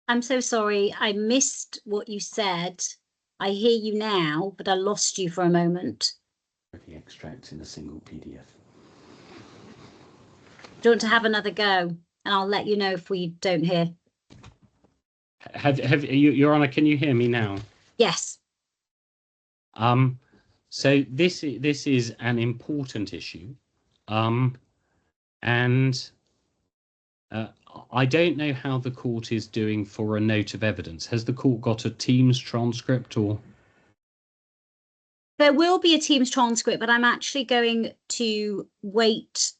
I'm so sorry. I missed what you said. I hear you now, but I lost you for a moment.
Extracts in a single PDF.
Do you want to have another go? And I'll let you know if we don't hear.
Have you, Your Honour, can you hear me now?
Yes.
So this is an important issue, and I don't know how the court is doing for a note of evidence. Has the court got a Teams transcript or?
There will be a Teams transcript, but I'm actually going to wait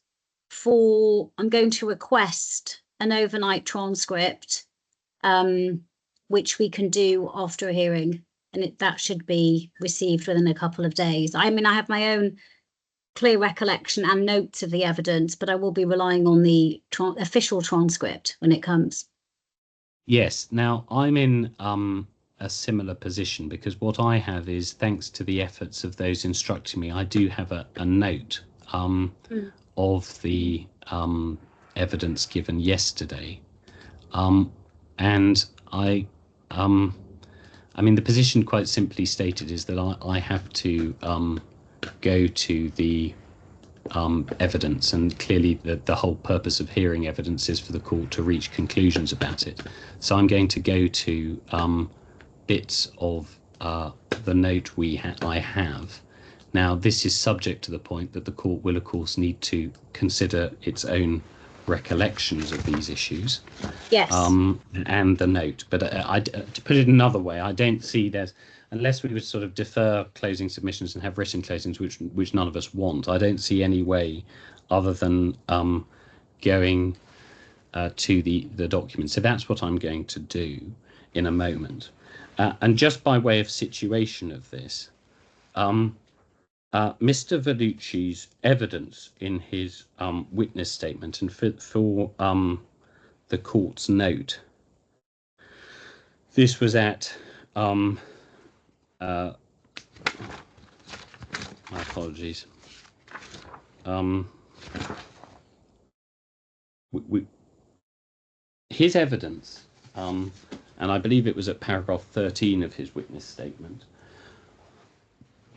for, I'm going to request an overnight transcript, which we can do after a hearing, and that should be received within a couple of days. I mean, I have my own clear recollection and notes of the evidence, but I will be relying on the official transcript when it comes.
Yes. Now, I'm in a similar position because what I have is, thanks to the efforts of those instructing me, I do have a note of the evidence given yesterday, and I mean, the position quite simply stated is that I have to go to the evidence, and clearly the whole purpose of hearing evidence is for the court to reach conclusions about it. So I'm going to go to bits of the note I have. Now, this is subject to the point that the court will, of course, need to consider its own recollections of these issues.
Yes.
And the note. But to put it another way, I don't see there's, unless we would sort of defer closing submissions and have written closings, which none of us want, I don't see any way other than going to the document. So that's what I'm going to do in a moment. And just by way of situation of this, Mr. Vellucci's evidence in his witness statement, and for the court's note, this was at my apologies. His evidence, and I believe it was at paragraph 13 of his witness statement.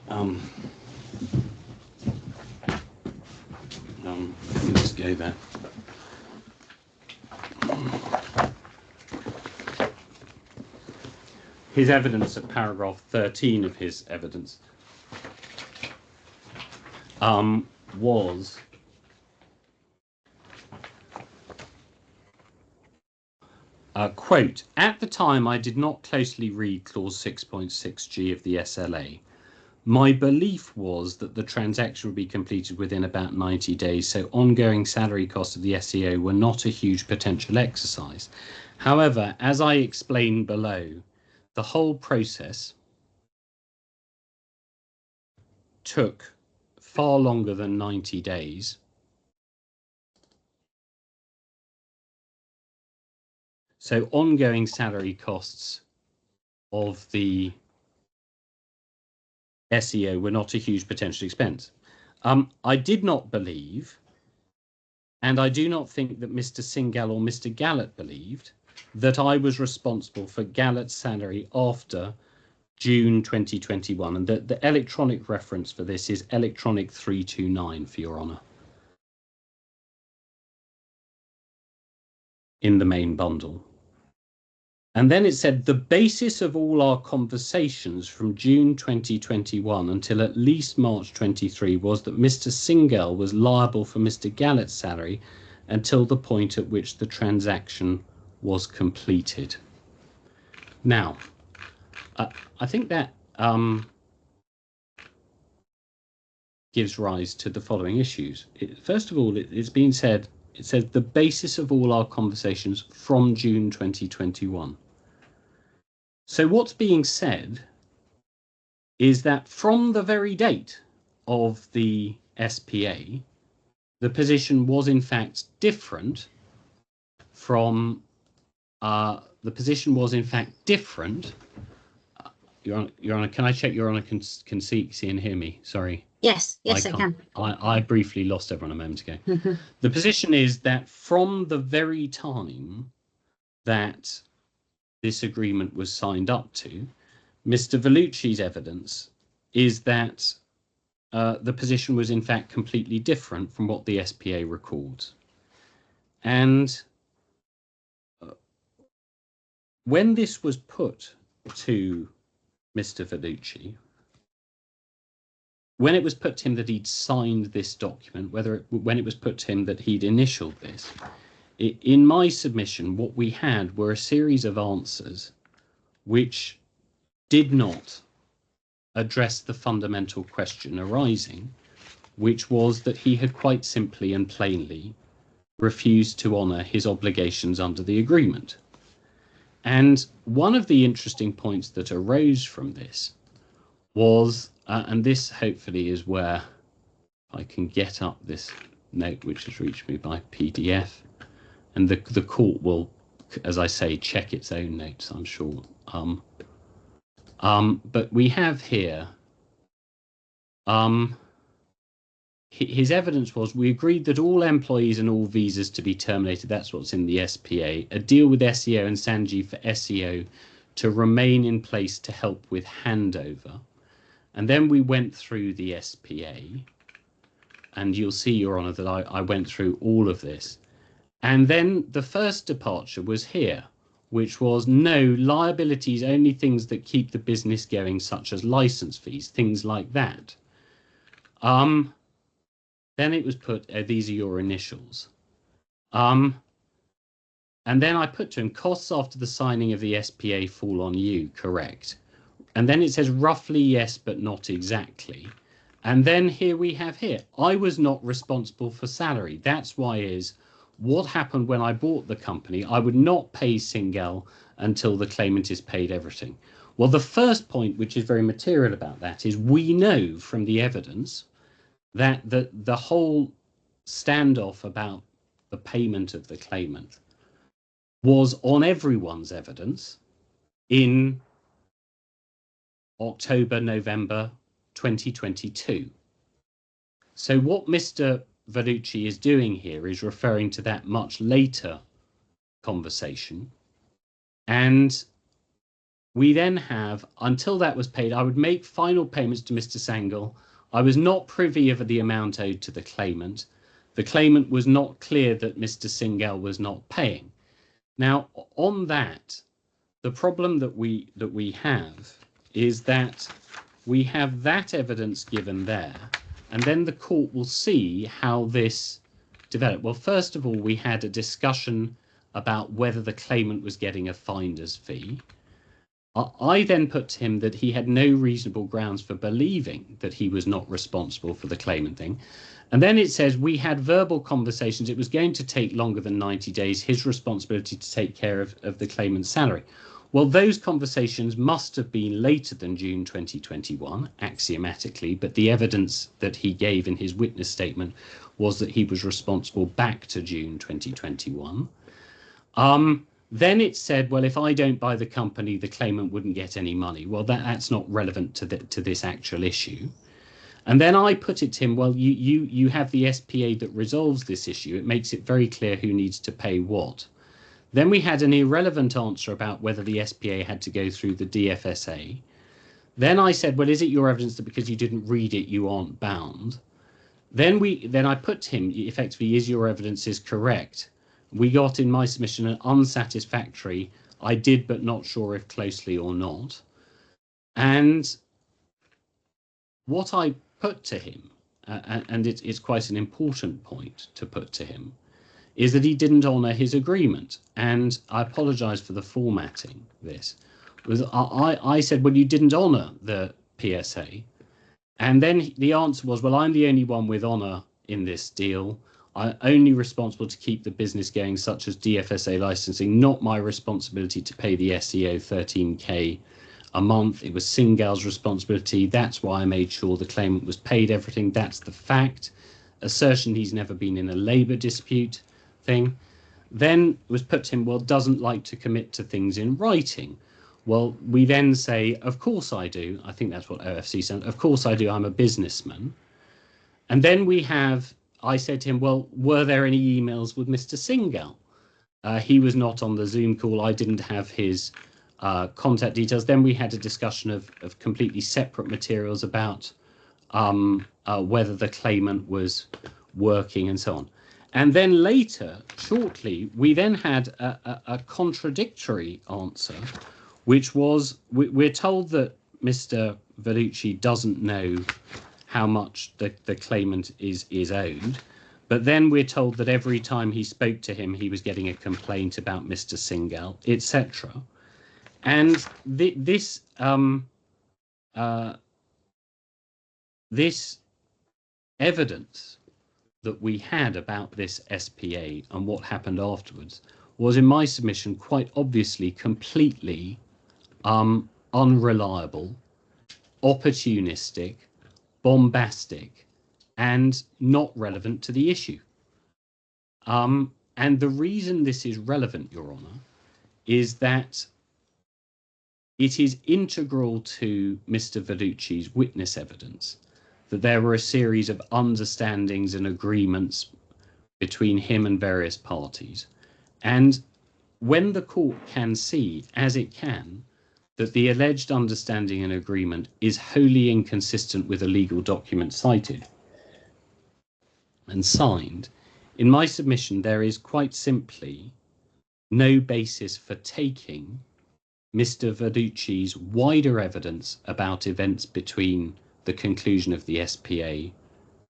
Let me just go there. His evidence at paragraph 13 of his evidence was quote, "At the time I did not closely read clause 6.6g of the SLA. My belief was that the transaction would be completed within about 90 days, so ongoing salary costs of the SEO were not a huge potential exercise. However, as I explained below, the whole process took far longer than 90 days. So ongoing salary costs of the SEO were not a huge potential expense. I did not believe, and I do not think that Mr. Singh or Mr. Gahlowt believed, that I was responsible for Gahlowt's salary after June 2021. And the electronic reference for this is electronic 329, for your honour, in the main bundle. And then it said, the basis of all our conversations from June 2021 until at least March 23 was that Mr. Singh was liable for Mr. Gahlowt's salary until the point at which the transaction was completed. Now, I think that gives rise to the following issues. First of all, it's been said, it says the basis of all our conversations from June 2021. So what's being said is that from the very date of the SPA, the position was in fact different from the position was in fact different. Your Honour, can I check Your Honour can see and hear me? Sorry.
Yes, yes, I can.
I briefly lost everyone a moment ago. The position is that from the very time that this agreement was signed up to, Mr. Vellucci's evidence is that the position was in fact completely different from what the SPA records. And when this was put to Mr. Vellucci, when it was put to him that he'd signed this document, when it was put to him that he'd initialed this, in my submission, what we had were a series of answers which did not address the fundamental question arising, which was that he had quite simply and plainly refused to honour his obligations under the agreement. And one of the interesting points that arose from this was, and this hopefully is where I can get up this note which has reached me by PDF, and the court will, as I say, check its own notes, I'm sure. But we have here, his evidence was, we agreed that all employees and all visas to be terminated, that's what's in the SPA, a deal with SEO and Sanjeev for SEO to remain in place to help with handover. And then we went through the SPA, and you'll see, Your Honour, that I went through all of this. And then the first departure was here, which was no, liabilities, only things that keep the business going, such as license fees, things like that. Then it was put, these are your initials. And then I put to him, costs after the signing of the SPA fall on you, correct? And then it says roughly yes, but not exactly. And then here we have here, I was not responsible for salary. That's why is what happened when I bought the company. I would not pay Singh until the claimant is paid everything. Well, the first point, which is very material about that, is we know from the evidence that the whole standoff about the payment of the claimant was on everyone's evidence in October, November 2022. So what Mr. Vellucci is doing here is referring to that much later conversation. And we then have, until that was paid, I would make final payments to Mr. Sangl. I was not privy of the amount owed to the claimant. The claimant was not clear that Mr. Singh was not paying. Now, on that, the problem that we have is that we have that evidence given there, and then the court will see how this developed. Well, first of all, we had a discussion about whether the claimant was getting a finder's fee. I then put to him that he had no reasonable grounds for believing that he was not responsible for the claimant thing. And then it says we had verbal conversations. It was going to take longer than 90 days, his responsibility to take care of the claimant's salary. Well, those conversations must have been later than June 2021, axiomatically, but the evidence that he gave in his witness statement was that he was responsible back to June 2021. Then it said, well, if I don't buy the company, the claimant wouldn't get any money. Well, that's not relevant to this actual issue. And then I put it to him, well, you have the SPA that resolves this issue. It makes it very clear who needs to pay what. Then we had an irrelevant answer about whether the SPA had to go through the DFSA. Then I said, well, is it your evidence that because you didn't read it, you aren't bound? Then I put to him, effectively, is your evidence is correct? We got in my submission an unsatisfactory, I did but not sure if closely or not. And what I put to him, and it's quite an important point to put to him, is that he didn't honour his agreement. And I apologise for the formatting this. I said, well, you didn't honour the PSA. And then the answer was, well, I'm the only one with honour in this deal. I'm only responsible to keep the business going, such as DFSA licensing, not my responsibility to pay the SEO 13K a month. It was Singh's responsibility. That's why I made sure the claimant was paid everything. That's the fact. Assertion he's never been in a labour dispute thing. Then was put to him, well, doesn't like to commit to things in writing. Well, we then say, of course I do. I think that's what OFC said. Of course I do. I'm a businessman. And then I said to him, well, were there any emails with Mr. Singh? He was not on the Zoom call. I didn't have his contact details. Then we had a discussion of completely separate materials about whether the claimant was working and so on. And then later, shortly, we then had a contradictory answer, which was we're told that Mr. Vellucci doesn't know how much the claimant is owed. But then we're told that every time he spoke to him, he was getting a complaint about Mr. Singhal, etc. And this evidence that we had about this SPA and what happened afterwards was, in my submission, quite obviously completely unreliable, opportunistic, bombastic, and not relevant to the issue. And the reason this is relevant, Your Honour, is that it is integral to Mr. Vellucci's witness evidence that there were a series of understandings and agreements between him and various parties. And when the court can see, as it can, that the alleged understanding and agreement is wholly inconsistent with a legal document cited and signed, in my submission, there is quite simply no basis for taking Mr. Vellucci's wider evidence about events between the conclusion of the SPA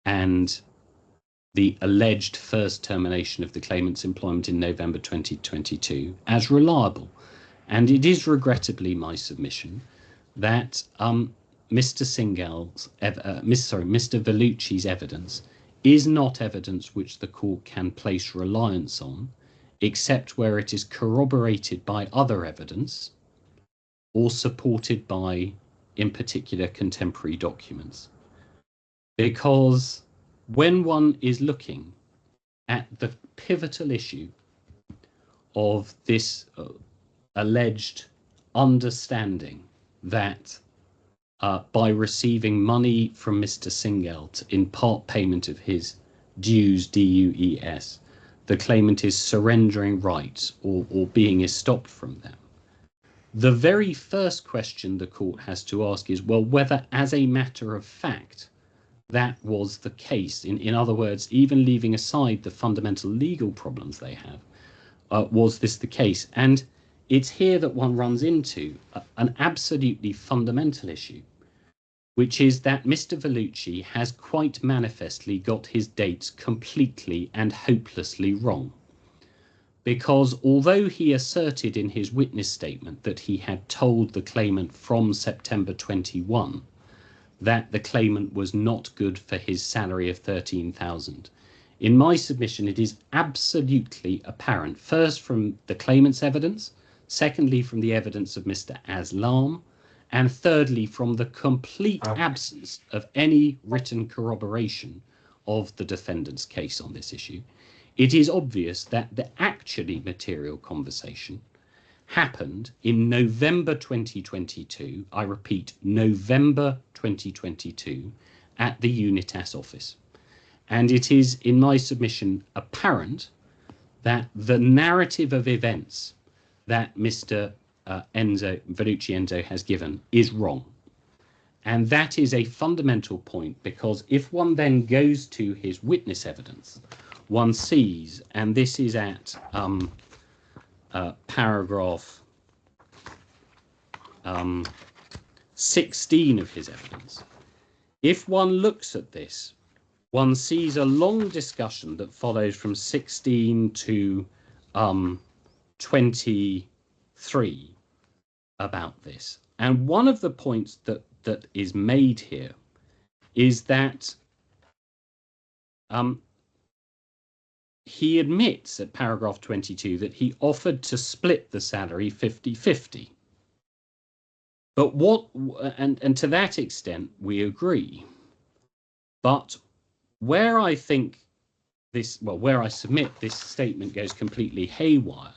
and the alleged first termination of the claimant's employment in November 2022 as reliable. And it is regrettably my submission that Mr. Vellucci's evidence is not evidence which the court can place reliance on, except where it is corroborated by other evidence or supported by, in particular, contemporary documents. Because when one is looking at the pivotal issue of this alleged understanding that by receiving money from Mr. Singhal in part payment of his dues, DUES, the claimant is surrendering rights or being estopped from them. The very first question the court has to ask is, well, whether as a matter of fact that was the case. In other words, even leaving aside the fundamental legal problems they have, was this the case? And it's here that one runs into an absolutely fundamental issue, which is that Mr. Vellucci has quite manifestly got his dates completely and hopelessly wrong. Because although he asserted in his witness statement that he had told the claimant from September 21 that the claimant was not good for his salary of $13,000, in my submission it is absolutely apparent, first from the claimant's evidence, secondly from the evidence of Mr. Aslam, and thirdly from the complete absence of any written corroboration of the defendant's case on this issue. It is obvious that the actually material conversation happened in November 2022, I repeat, November 2022, at the Unitas office. And it is, in my submission, apparent that the narrative of events that Mr. Vellucci Enzo has given is wrong. And that is a fundamental point, because if one then goes to his witness evidence, one sees, and this is at paragraph 16 of his evidence. If one looks at this, one sees a long discussion that follows from 16 to 23 about this. And one of the points that is made here is that he admits at paragraph 22 that he offered to split the salary 50-50. But and to that extent, we agree. But where I think where I submit this statement goes completely haywire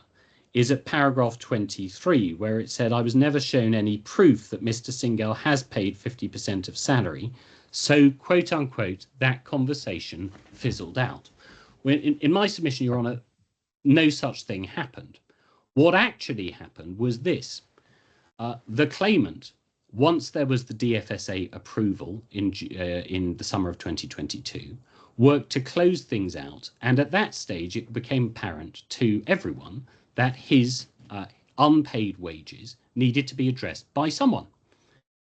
is at paragraph 23, where it said, I was never shown any proof that Mr. Singhal has paid 50% of salary So, quote unquote, that conversation fizzled out. When, in my submission, Your Honour, no such thing happened. What actually happened was this. The claimant, once there was the DFSA approval in the summer of 2022, worked to close things out. And at that stage, it became apparent to everyone that his unpaid wages needed to be addressed by someone.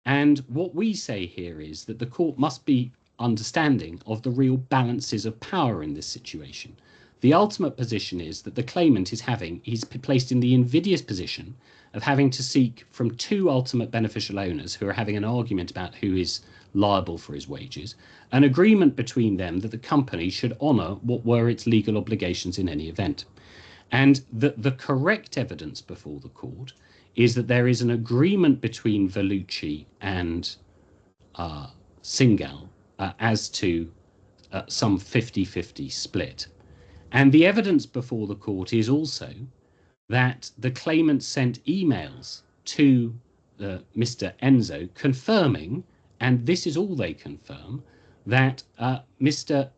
And what we say here is that the court must be understanding of the real balances of power in this situation. The ultimate position is that the claimant he's placed in the invidious position of having to seek from two ultimate beneficial owners who are having an argument about who is liable for his wages, an agreement between them that the company should honour what were its legal obligations in any event. And the correct evidence before the court is that there is an agreement between Vellucci and Singh as to some 50-50 split. And the evidence before the court is also that the claimant sent emails to Mr. Enzo confirming, and this is all they confirm, that Mr.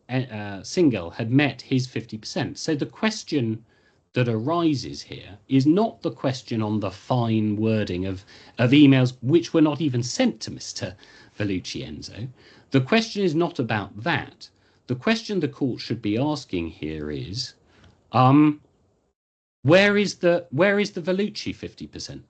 Singh had met his 50%. So the question that arises here is not the question on the fine wording of emails which were not even sent to Mr. Vellucci Enzo. The question is not about that. The question the court should be asking here is, where is the Vellucci 50%?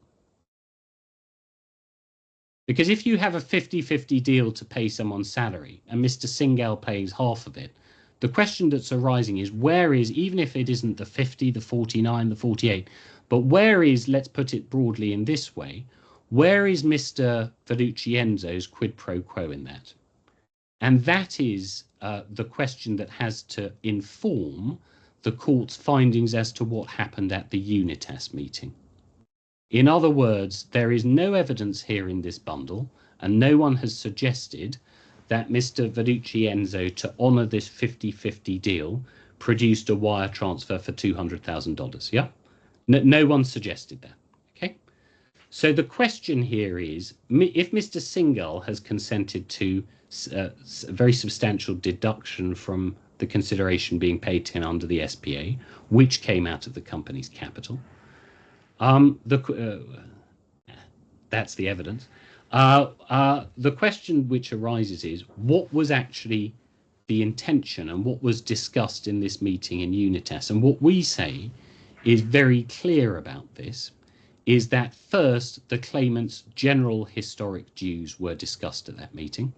Because if you have a 50-50 deal to pay someone's salary and Mr. Singh pays half of it, the question that's arising is where is, even if it isn't the 50, the 49, the 48, but where is, let's put it broadly in this way, where is Mr. Vellucci Enzo's quid pro quo in that? And that is the question that has to inform the court's findings as to what happened at the Unitas meeting. In other words, there is no evidence here in this bundle, and no one has suggested that Mr. Vellucci Enzo, to honour this 50-50 deal, produced a wire transfer for $200,000. Yeah, no one suggested that. Okay, so the question here is, if Mr. Singh has consented to a very substantial deduction from the consideration being paid to him under the SPA, which came out of the company's capital, that's the evidence. The question which arises is, what was actually the intention and what was discussed in this meeting in Unitas? And what we say is very clear about this, is that first, the claimant's general historic dues were discussed at that meeting.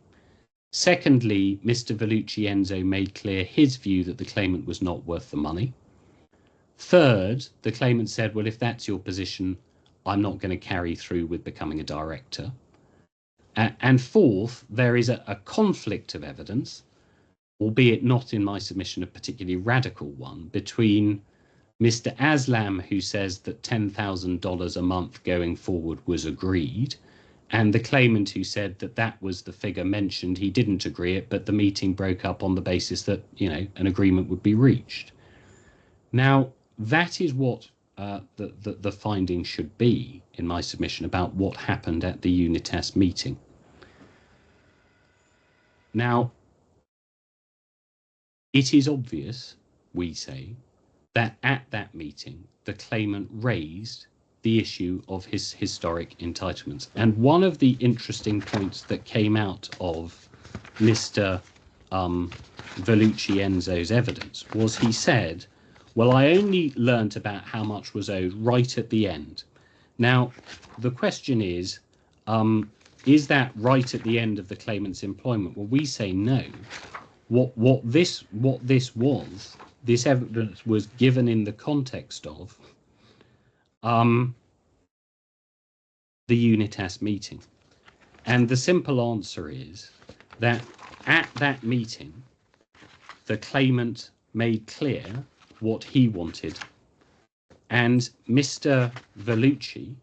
Secondly, Mr. Vellucci Enzo made clear his view that the claimant was not worth the money. Third, the claimant said, well, if that's your position, I'm not going to carry through with becoming a director. And fourth, there is a conflict of evidence, albeit not in my submission a particularly radical one, between Mr. Aslam, who says that $10,000 a month going forward was agreed, and the claimant who said that that was the figure mentioned. He didn't agree it, but the meeting broke up on the basis that, you know, an agreement would be reached. Now, that is what the finding should be in my submission about what happened at the Unitas meeting. Now, it is obvious, we say, that at that meeting, the claimant raised the issue of his historic entitlements. And one of the interesting points that came out of Mr. Vellucci Enzo's evidence was he said, well, I only learnt about how much was owed right at the end. Now, the question is that right at the end of the claimant's employment? Well, we say no. What this evidence was given in the context of the Unitas meeting. And the simple answer is that at that meeting, the claimant made clear what he wanted. And Mr. Vellucci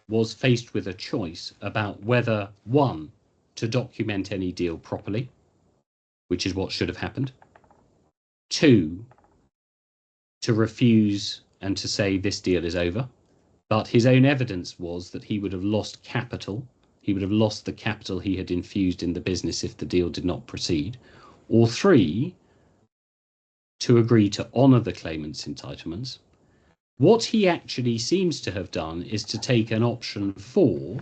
was faced with a choice about whether, one, to document any deal properly, which is what should have happened. Two, to refuse and to say this deal is over. But his own evidence was that he would have lost capital he would have lost the capital he had infused in the business if the deal did not proceed. Or 3, to agree to honour the claimant's entitlements. What he actually seems to have done is to take an option 4,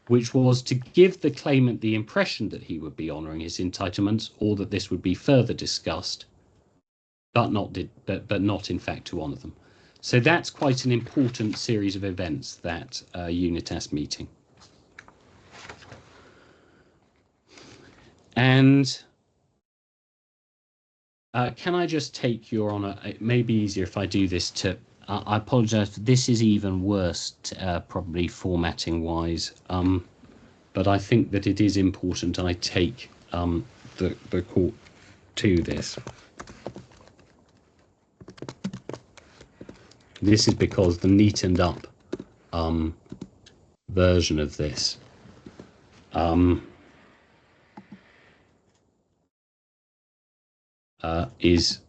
which was to give the claimant the impression that he would be honouring his entitlements, or that this would be further discussed, but not in fact to honour them. So that's quite an important series of events, that Unitas meeting. And can I just take, Your Honour, it may be easier if I do this to, I apologise, this is even worse, probably formatting-wise, but I think that it is important I take the court to this. This is because the neatened up version of this is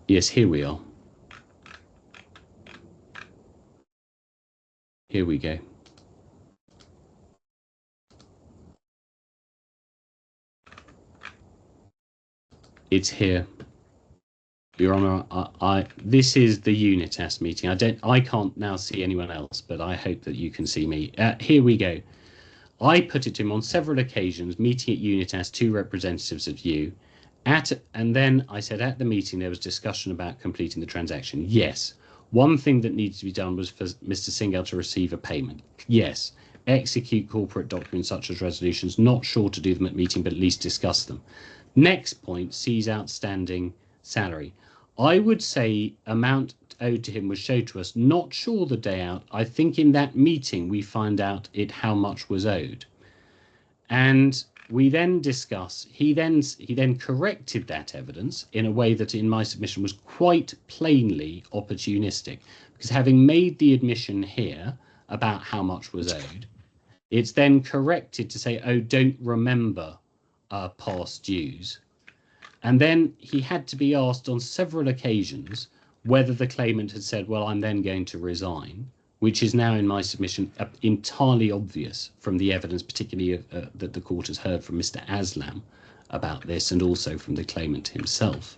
yes, here we are. Here we go. It's here. Your Honour, this is the Unitas meeting. I can't now see anyone else, but I hope that you can see me. Here we go. I put it to him on several occasions, meeting at Unitas, 2 representatives of you. And then I said at the meeting there was discussion about completing the transaction. Yes. One thing that needs to be done was for Mr. Singh to receive a payment. Yes. Execute corporate documents such as resolutions. Not sure to do them at meeting, but at least discuss them. Next point, seize outstanding salary. I would say amount owed to him was showed to us. Not sure the day out. I think in that meeting we find out how much was owed. And we then discuss, he then corrected that evidence in a way that in my submission was quite plainly opportunistic, because having made the admission here about how much was owed, it's then corrected to say, oh, don't remember past dues. And then he had to be asked on several occasions whether the claimant had said, well, I'm then going to resign, which is now in my submission entirely obvious from the evidence, particularly that the court has heard from Mr. Aslam about this, and also from the claimant himself.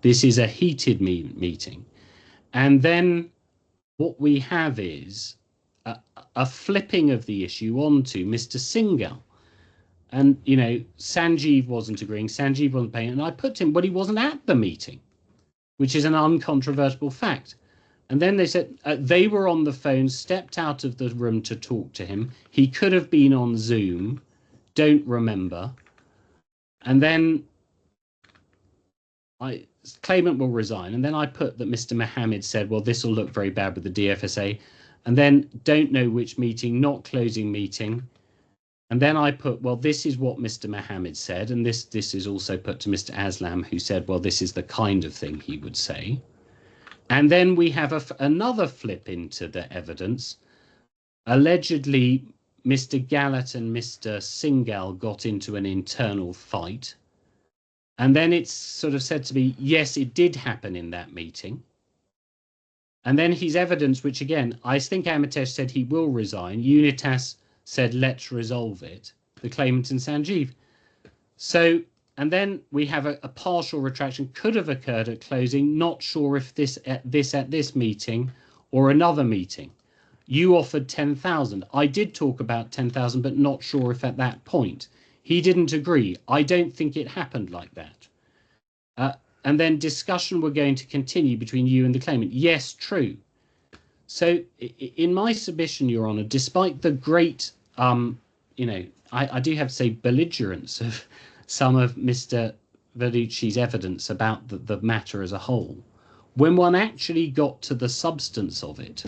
This is a heated meeting. And then what we have is a flipping of the issue onto Mr. Singh. And, you know, Sanjeev wasn't agreeing, Sanjeev wasn't paying, and I put to him, well, he wasn't at the meeting, which is an uncontrovertible fact. And then they said they were on the phone, stepped out of the room to talk to him. He could have been on Zoom, don't remember. And then claimant will resign. And then I put that Mr. Mohammed said, well, this will look very bad with the DFSA. And then don't know which meeting, not closing meeting. And then I put, well, this is what Mr. Mohammed said. And this is also put to Mr. Aslam, who said, well, this is the kind of thing he would say. And then we have another flip into the evidence. Allegedly, Mr. Gahlowt and Mr. Singhal got into an internal fight. And then it's sort of said to me, yes, it did happen in that meeting. And then his evidence, which again, I think Amitesh said he will resign. Unitas said, let's resolve it. The claimant and Sanjeev. So, and then we have a partial retraction could have occurred at closing. Not sure if this at this meeting or another meeting. You offered 10,000. I did talk about 10,000, but not sure if at that point. He didn't agree. I don't think it happened like that. And then discussion were going to continue between you and the claimant. Yes, true. So in my submission, Your Honour, despite the great, you know, I do have to say belligerence of some of Mr. Verducci's evidence about the matter as a whole, when one actually got to the substance of it,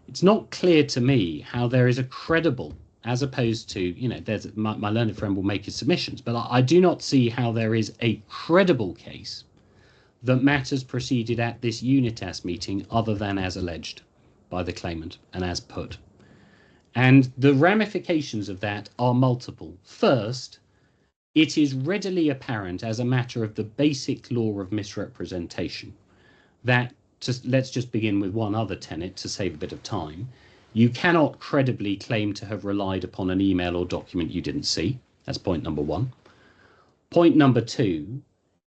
it's not clear to me how there is a credible, as opposed to, you know, there's my learned friend will make his submissions, but I do not see how there is a credible case that matters proceeded at this Unitas meeting other than as alleged by the claimant and as put. And the ramifications of that are multiple. First, it is readily apparent as a matter of the basic law of misrepresentation that, let's just begin with one other tenet to save a bit of time. You cannot credibly claim to have relied upon an email or document you didn't see. That's point number one. Point number two,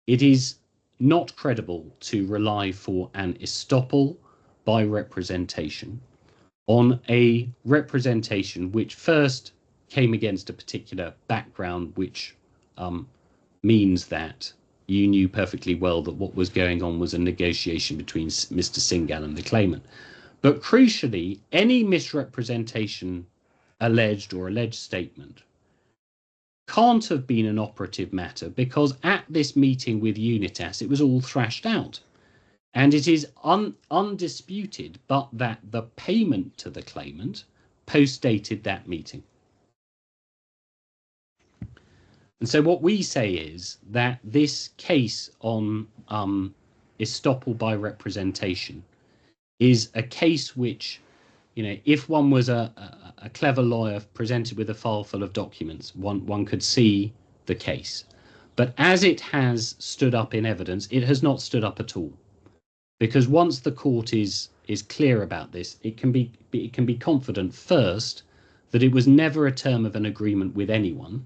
it is not credible to rely for an estoppel by representation on a representation which first came against a particular background, which means that you knew perfectly well that what was going on was a negotiation between Mr. Singhal and the claimant. But crucially, any misrepresentation alleged or alleged statement can't have been an operative matter, because at this meeting with Unitas, it was all thrashed out. And it is undisputed but that the payment to the claimant postdated that meeting. And so what we say is that this case on estoppel by representation is a case which, if one was a clever lawyer presented with a file full of documents, one could see the case. But as it has stood up in evidence, it has not stood up at all. Because once the court is clear about this, it can be confident first that it was never a term of an agreement with anyone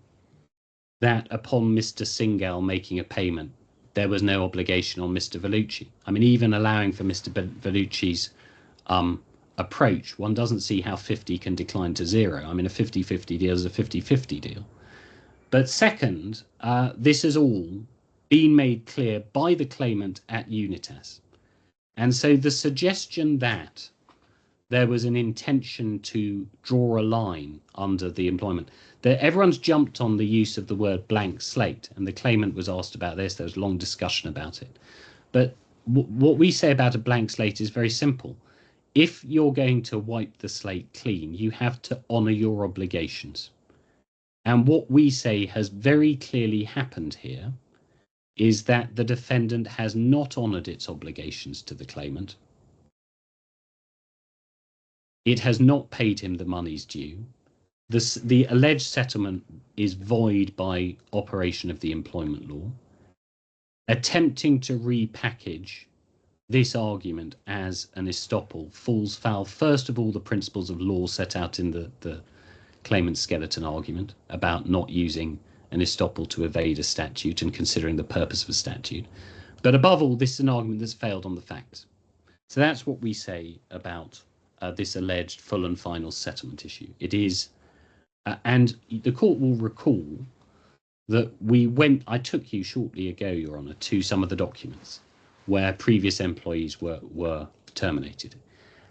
that upon Mr. Singhal making a payment, there was no obligation on Mr. Vellucci. I mean, even allowing for Mr. Vellucci's approach, one doesn't see how 50 can decline to zero. I mean, a 50-50 deal is a 50-50 deal. But second, this has all been made clear by the claimant at Unitas. And so the suggestion that there was an intention to draw a line under the employment, that everyone's jumped on the use of the word blank slate, and the claimant was asked about this. There was a long discussion about it. But what we say about a blank slate is very simple. If you're going to wipe the slate clean, you have to honour your obligations. And what we say has very clearly happened here is that the defendant has not honoured its obligations to the claimant. It has not paid him the monies due. The alleged settlement is void by operation of the employment law. Attempting to repackage this argument as an estoppel falls foul, first of all, the principles of law set out in the claimant's skeleton argument about not using an estoppel to evade a statute and considering the purpose of a statute. But above all, this is an argument that's failed on the facts. So that's what we say about this alleged full and final settlement issue. It is, and the court will recall that I took you shortly ago, Your Honour, to some of the documents where previous employees were terminated.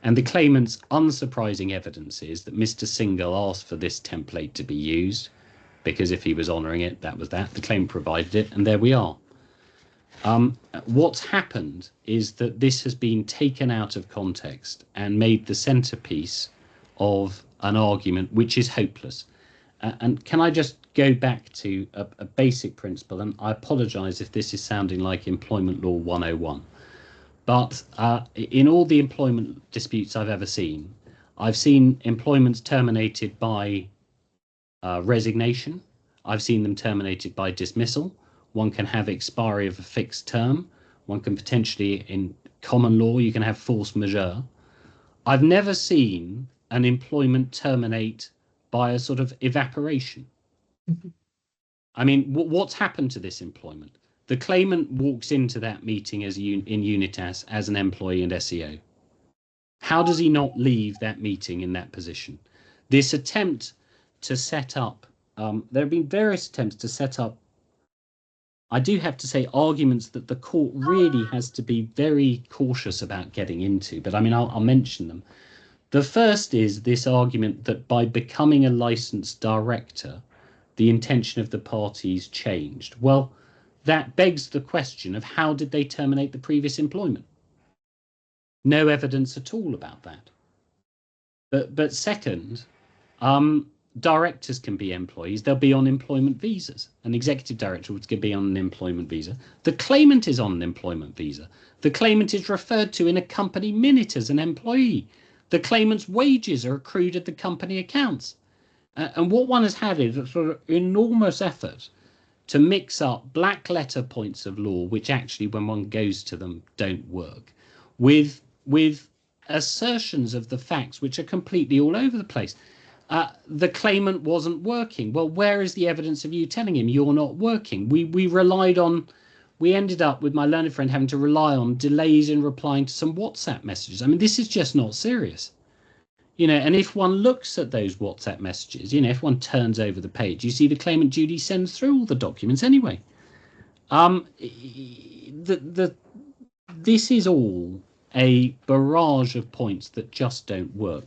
And the claimant's unsurprising evidence is that Mr. Singhal asked for this template to be used, because if he was honouring it, that was that. The claimant provided it, and there we are. What's happened is that this has been taken out of context and made the centrepiece of an argument which is hopeless. And can I just go back to a basic principle, and I apologise if this is sounding like Employment Law 101, but in all the employment disputes I've ever seen, I've seen employments terminated by resignation. I've seen them terminated by dismissal. One can have expiry of a fixed term. One can potentially, in common law, you can have force majeure. I've never seen an employment terminate by a sort of evaporation. I mean, what's happened to this employment? The claimant walks into that meeting in Unitas as an employee and SEO. How does he not leave that meeting in that position? This attempt to set up, there have been various attempts to set up, I do have to say, arguments that the court really has to be very cautious about getting into, but I mean, I'll mention them. The first is this argument that by becoming a licensed director, the intention of the parties changed. Well, that begs the question of how did they terminate the previous employment? No evidence at all about that. But second, directors can be employees. They'll be on employment visas. An executive director would be on an employment visa. The claimant is on an employment visa. The claimant is referred to in a company minute as an employee. The claimant's wages are accrued at the company accounts. And what one has had is a sort of enormous effort to mix up black letter points of law, which actually, when one goes to them, don't work, with assertions of the facts, which are completely all over the place. The claimant wasn't working. Well, where is the evidence of you telling him you're not working? We ended up with my learned friend having to rely on delays in replying to some WhatsApp messages. I mean, this is just not serious. And if one looks at those WhatsApp messages, if one turns over the page, you see the claimant duty sends through all the documents anyway. This is all a barrage of points that just don't work.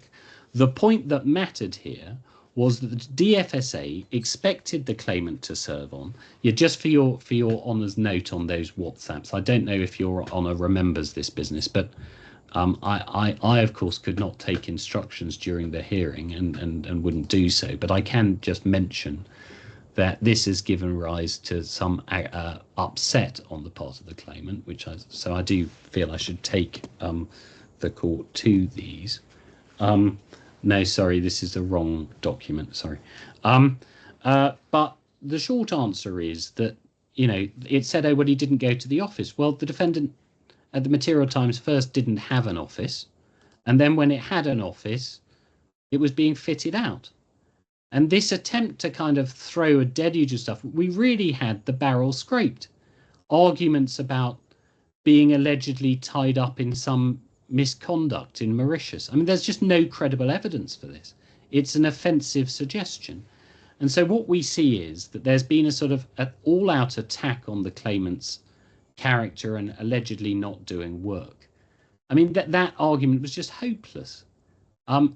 The point that mattered here was that the DFSA expected the claimant to serve on. Just for your honour's note on those WhatsApps, I don't know if your honour remembers this business, but I of course could not take instructions during the hearing and wouldn't do so, but I can just mention that this has given rise to some upset on the part of the claimant, so I do feel I should take the court to these. No, sorry, this is the wrong document, sorry. But the short answer is that, it said, oh, well, he didn't go to the office. Well, the defendant at the Material Times first didn't have an office, and then when it had an office, it was being fitted out. And this attempt to kind of throw a deluge of stuff, we really had the barrel scraped. Arguments about being allegedly tied up in some misconduct in Mauritius. I mean, there's just no credible evidence for this. It's an offensive suggestion. And so what we see is that there's been a sort of an all-out attack on the claimant's character and allegedly not doing work. I mean, that argument was just hopeless.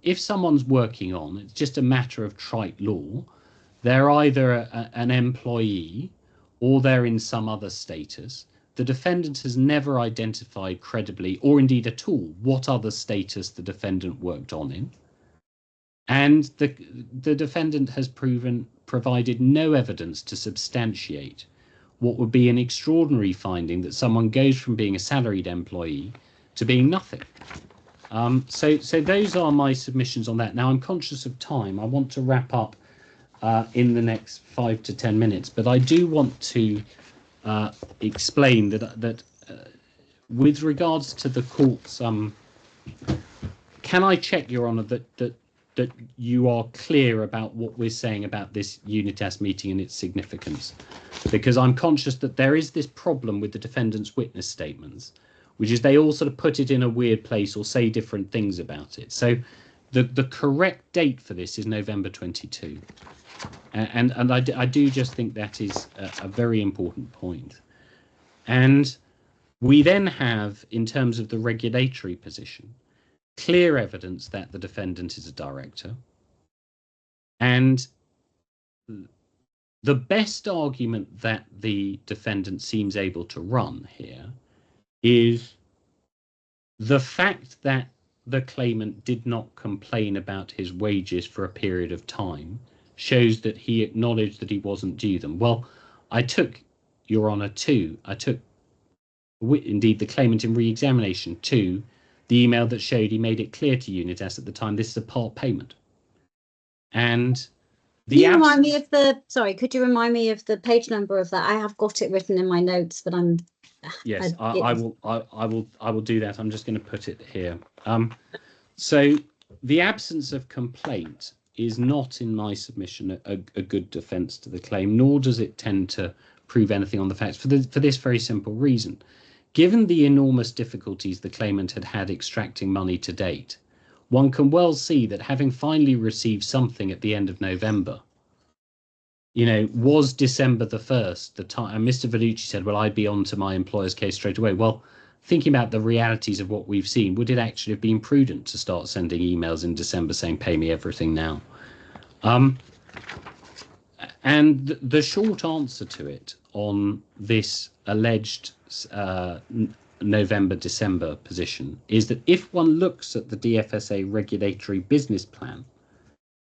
If someone's working on, it's just a matter of trite law, they're either an employee or they're in some other status. The defendant has never identified credibly, or indeed at all, what other status the defendant worked on in. And the defendant has provided no evidence to substantiate what would be an extraordinary finding that someone goes from being a salaried employee to being nothing. So those are my submissions on that. Now, I'm conscious of time. I want to wrap up in the next 5 to 10 minutes, but I do want to explain that with regards to the court's, can I check, Your Honour, that you are clear about what we're saying about this Unitas meeting and its significance? Because I'm conscious that there is this problem with the defendant's witness statements, which is they all sort of put it in a weird place or say different things about it. So the correct date for this is November 22. And I do just think that is a very important point. And we then have, in terms of the regulatory position, clear evidence that the defendant is a director. And the best argument that the defendant seems able to run here is the fact that the claimant did not complain about his wages for a period of time shows that he acknowledged that he wasn't due them. Well, I took, Your Honour, indeed the claimant in re-examination to the email that showed he made it clear to Unitas at the time this is a part payment. And
could you remind me of the page number of that? I have got it written in my notes, but I'm
yes, I will do that. I'm just going to put it here. So the absence of complaint is not, in my submission, a good defence to the claim, nor does it tend to prove anything on the facts for this very simple reason. Given the enormous difficulties the claimant had extracting money to date, one can well see that having finally received something at the end of November, was December the 1st the time? And Mr. Vellucci said, well, I'd be on to my employer's case straight away. Well, thinking about the realities of what we've seen, would it actually have been prudent to start sending emails in December saying, pay me everything now? And the short answer to it on this alleged November-December position is that if one looks at the DFSA regulatory business plan,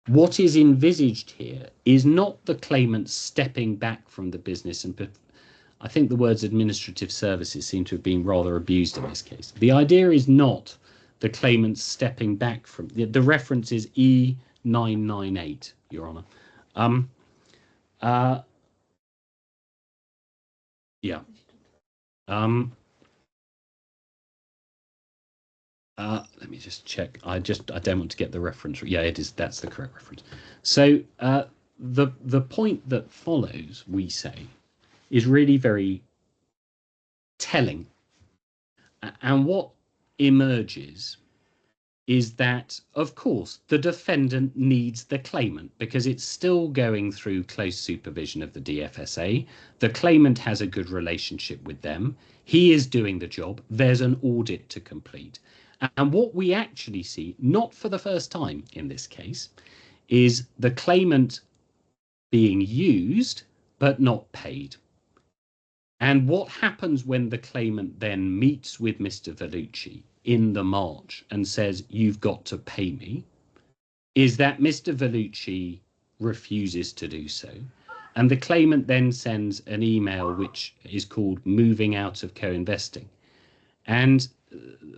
What is envisaged here is not the claimant stepping back from the business, and I think the words administrative services seem to have been rather abused in this case. The idea is not the claimant stepping back from the reference is E998, Your Honour. Yeah. Let me just check. I don't want to get the reference. Yeah, it is. That's the correct reference. So the point that follows, we say, is really very telling. And what emerges is that, of course, the defendant needs the claimant because it's still going through close supervision of the DFSA. The claimant has a good relationship with them. He is doing the job. There's an audit to complete. And what we actually see, not for the first time in this case, is the claimant being used but not paid. And what happens when the claimant then meets with Mr. Vellucci in the March and says, you've got to pay me, is that Mr. Vellucci refuses to do so. And the claimant then sends an email which is called moving out of co-investing. And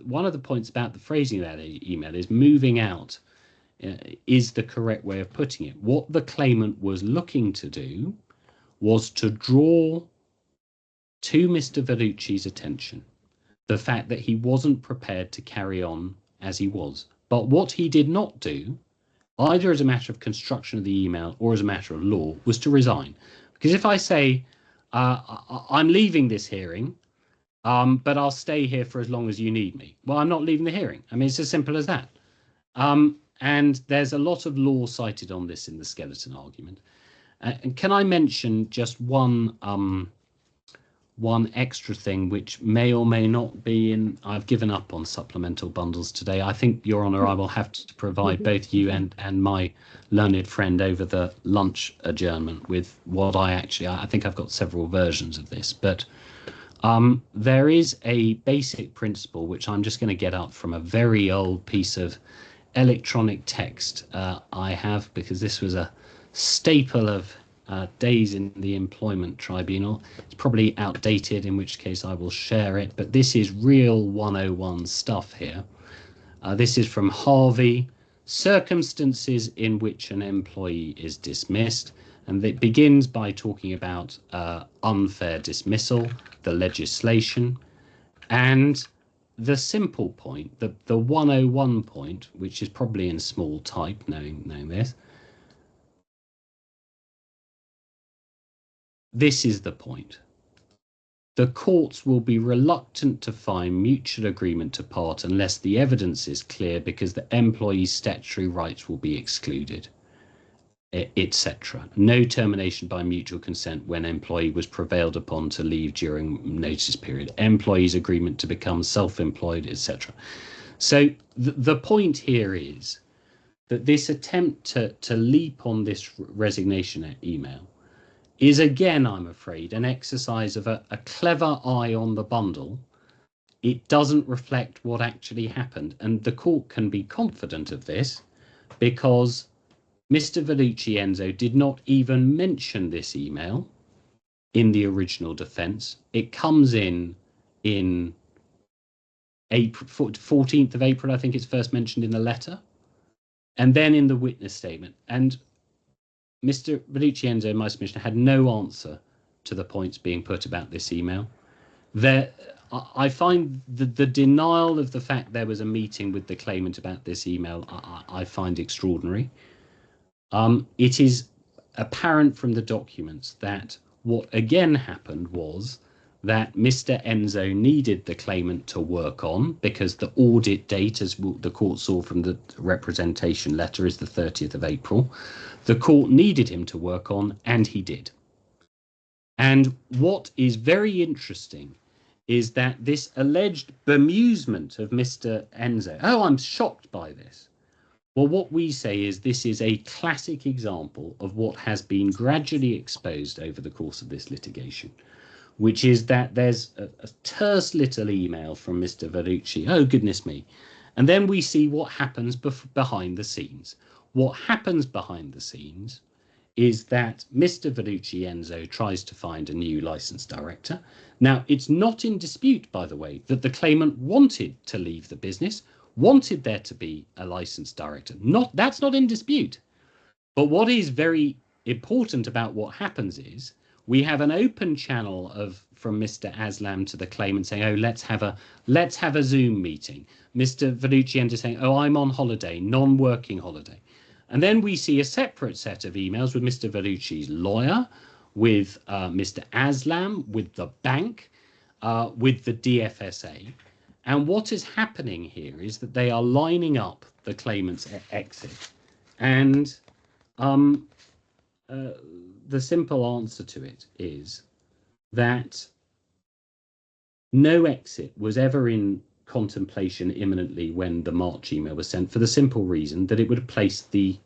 one of the points about the phrasing of that email is moving out is the correct way of putting it. What the claimant was looking to do was to draw to Mr. Vellucci's attention the fact that he wasn't prepared to carry on as he was. But what he did not do, either as a matter of construction of the email or as a matter of law, was to resign. Because if I say, I'm leaving this hearing, but I'll stay here for as long as you need me, well, I'm not leaving the hearing. I mean, it's as simple as that. And there's a lot of law cited on this in the skeleton argument. And can I mention just one extra thing which may or may not be in. I've given up on supplemental bundles today. I think, Your Honour, I will have to provide both you and my learned friend over the lunch adjournment with what I think I've got several versions of this, but there is a basic principle which I'm just going to get up from a very old piece of electronic text I have, because this was a staple of days in the employment tribunal. It's probably outdated, in which case I will share it, but this is real 101 stuff here. This is from Harvey, circumstances in which an employee is dismissed, and it begins by talking about unfair dismissal, the legislation, and the simple point, the 101 point, which is probably in small type, knowing this. This is the point. The courts will be reluctant to find mutual agreement to part unless the evidence is clear, because the employee's statutory rights will be excluded, etc. No termination by mutual consent when employee was prevailed upon to leave during notice period. Employee's agreement to become self-employed, etc. So the point here is that this attempt to leap on this resignation email is, again, I'm afraid, an exercise of a clever eye on the bundle. It doesn't reflect what actually happened. And the court can be confident of this because Mr. Vellucci Enzo did not even mention this email in the original defence. It comes in April, 14th of April, I think it's first mentioned in the letter, and then in the witness statement. And Mr. Vellucci Enzo, my submission, had no answer to the points being put about this email. I find the denial of the fact there was a meeting with the claimant about this email, I find extraordinary. It is apparent from the documents that what again happened was that Mr. Enzo needed the claimant to work on, because the audit date, as the court saw from the representation letter, is the 30th of April. The court needed him to work on, and he did. And what is very interesting is that this alleged bemusement of Mr. Enzo, oh, I'm shocked by this. Well, what we say is this is a classic example of what has been gradually exposed over the course of this litigation, which is that there's a terse little email from Mr. Vellucci, oh, goodness me. And then we see what happens behind the scenes. What happens behind the scenes is that Mr. Vellucci Enzo tries to find a new license director. Now, it's not in dispute, by the way, that the claimant wanted to leave the business, wanted there to be a license director. That's not in dispute. But what is very important about what happens is we have an open channel from Mr. Aslam to the claimant saying, oh, let's have a Zoom meeting. Mr. Vellucci Enzo saying, oh, I'm on holiday, non-working holiday. And then we see a separate set of emails with Mr. Vellucci's lawyer, with Mr. Aslam, with the bank, with the DFSA. And what is happening here is that they are lining up the claimant's exit. And the simple answer to it is that no exit was ever in contemplation imminently when the March email was sent, for the simple reason that it would have placed the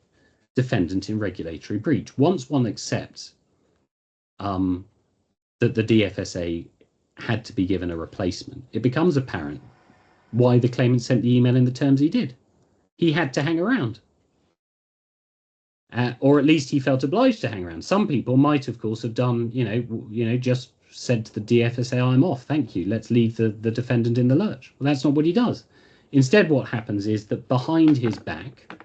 defendant in regulatory breach. Once one accepts that the DFSA had to be given a replacement, it becomes apparent why the claimant sent the email in the terms he did. He had to hang around. Or at least he felt obliged to hang around. Some people might, of course, have done, just said to the DFSA, I'm off, thank you, let's leave the defendant in the lurch. Well, that's not what he does. Instead, what happens is that behind his back,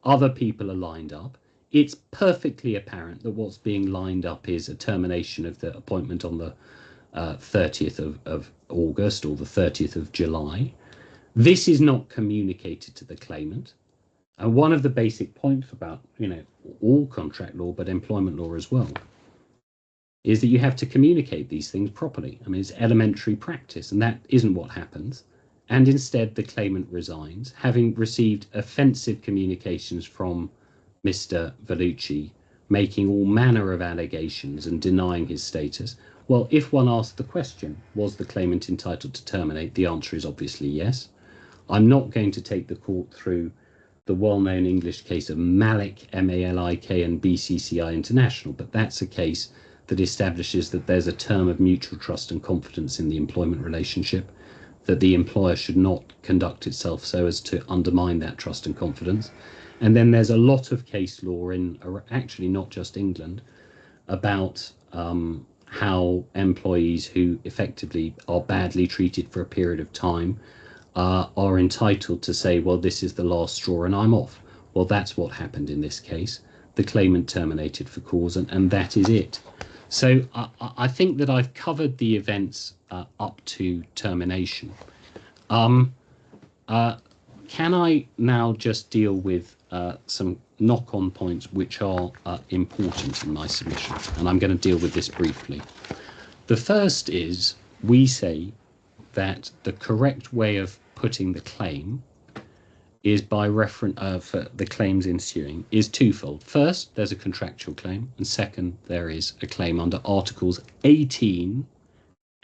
other people are lined up. It's perfectly apparent that what's being lined up is a termination of the appointment on the 30th of August or the 30th of July. This is not communicated to the claimant. And one of the basic points about, all contract law, but employment law as well, is that you have to communicate these things properly. I mean, it's elementary practice, and that isn't what happens. And instead, the claimant resigns, having received offensive communications from Mr. Vellucci, making all manner of allegations and denying his status. Well, if one asked the question, was the claimant entitled to terminate? The answer is obviously yes. I'm not going to take the court through the well-known English case of Malik, M-A-L-I-K, and BCCI International, but that's a case that establishes that there's a term of mutual trust and confidence in the employment relationship, that the employer should not conduct itself so as to undermine that trust and confidence. And then there's a lot of case law in, actually not just England, about how employees who effectively are badly treated for a period of time are entitled to say, well, this is the last straw and I'm off. Well, that's what happened in this case. The claimant terminated for cause, and that is it. So I think that I've covered the events up to termination. Can I now just deal with some knock-on points which are important in my submission? And I'm going to deal with this briefly. The first is, we say that the correct way of putting the claim is by reference for the claims ensuing is twofold. First, there's a contractual claim, and second, there is a claim under Articles 18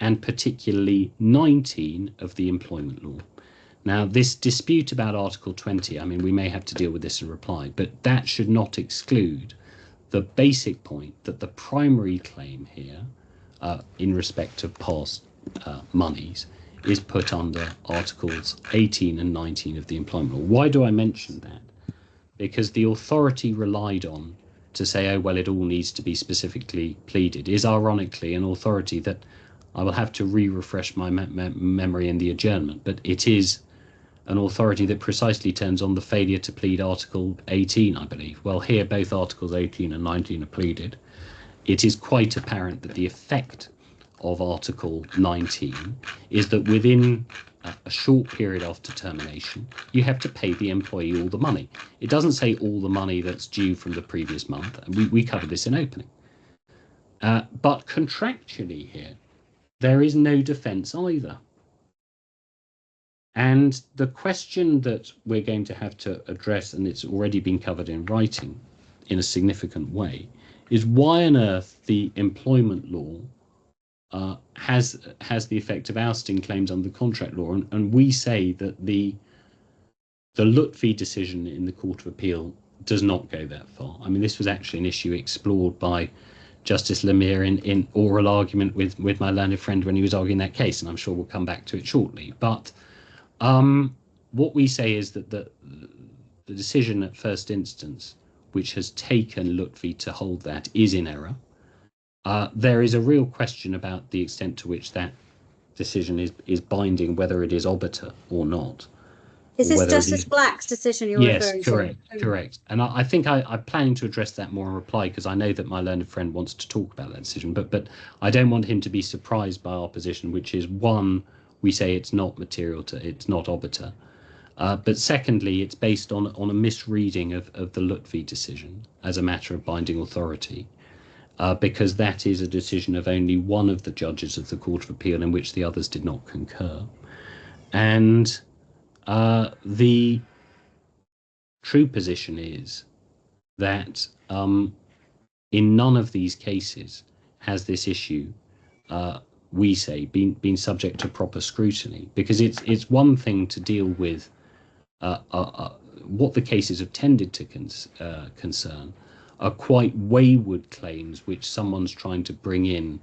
and particularly 19 of the employment law. Now, this dispute about Article 20, I mean, we may have to deal with this in reply, but that should not exclude the basic point that the primary claim here, in respect of past monies, is put under Articles 18 and 19 of the employment law. Why do I mention that? Because the authority relied on to say, oh, well, it all needs to be specifically pleaded, is ironically an authority that I will have to refresh my memory in the adjournment, but it is an authority that precisely turns on the failure to plead Article 18, I believe. Well, here both Articles 18 and 19 are pleaded. It is quite apparent that the effect of Article 19 is that within a short period after termination, you have to pay the employee all the money. It doesn't say all the money that's due from the previous month, and we covered this in opening. But contractually here, there is no defence either. And the question that we're going to have to address, and it's already been covered in writing in a significant way, is why on earth the employment law has the effect of ousting claims under contract law. And we say that the Lutfi decision in the Court of Appeal does not go that far. I mean, this was actually an issue explored by Justice Lemire in oral argument with my learned friend when he was arguing that case, and I'm sure we'll come back to it shortly. But what we say is that the decision at first instance, which has taken Lutfi to hold that, is in error. There is a real question about the extent to which that decision is binding, whether it is obiter or not.
Is this Justice Black's decision you're referring to?
Yes, correct. And I think I'm planning to address that more in reply, because I know that my learned friend wants to talk about that decision, but I don't want him to be surprised by our position, which is, one, we say it's not material to, it's not obiter. But secondly, it's based on a misreading of the Lutfi decision as a matter of binding authority, because that is a decision of only one of the judges of the Court of Appeal in which the others did not concur. And the true position is that in none of these cases has this issue, we say, been subject to proper scrutiny, because it's one thing to deal with what the cases have tended to concern are quite wayward claims which someone's trying to bring in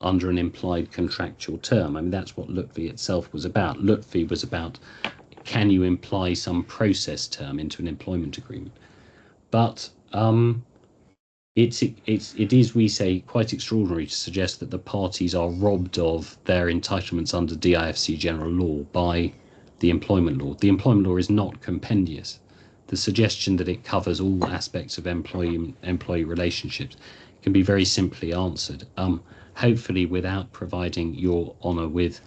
under an implied contractual term. I mean, that's what Lutfi itself was about. Lutfi was about, can you imply some process term into an employment agreement? But it is, we say, quite extraordinary to suggest that the parties are robbed of their entitlements under DIFC general law by the employment law. The employment law is not compendious. The suggestion that it covers all aspects of employee relationships can be very simply answered, hopefully without providing Your Honour with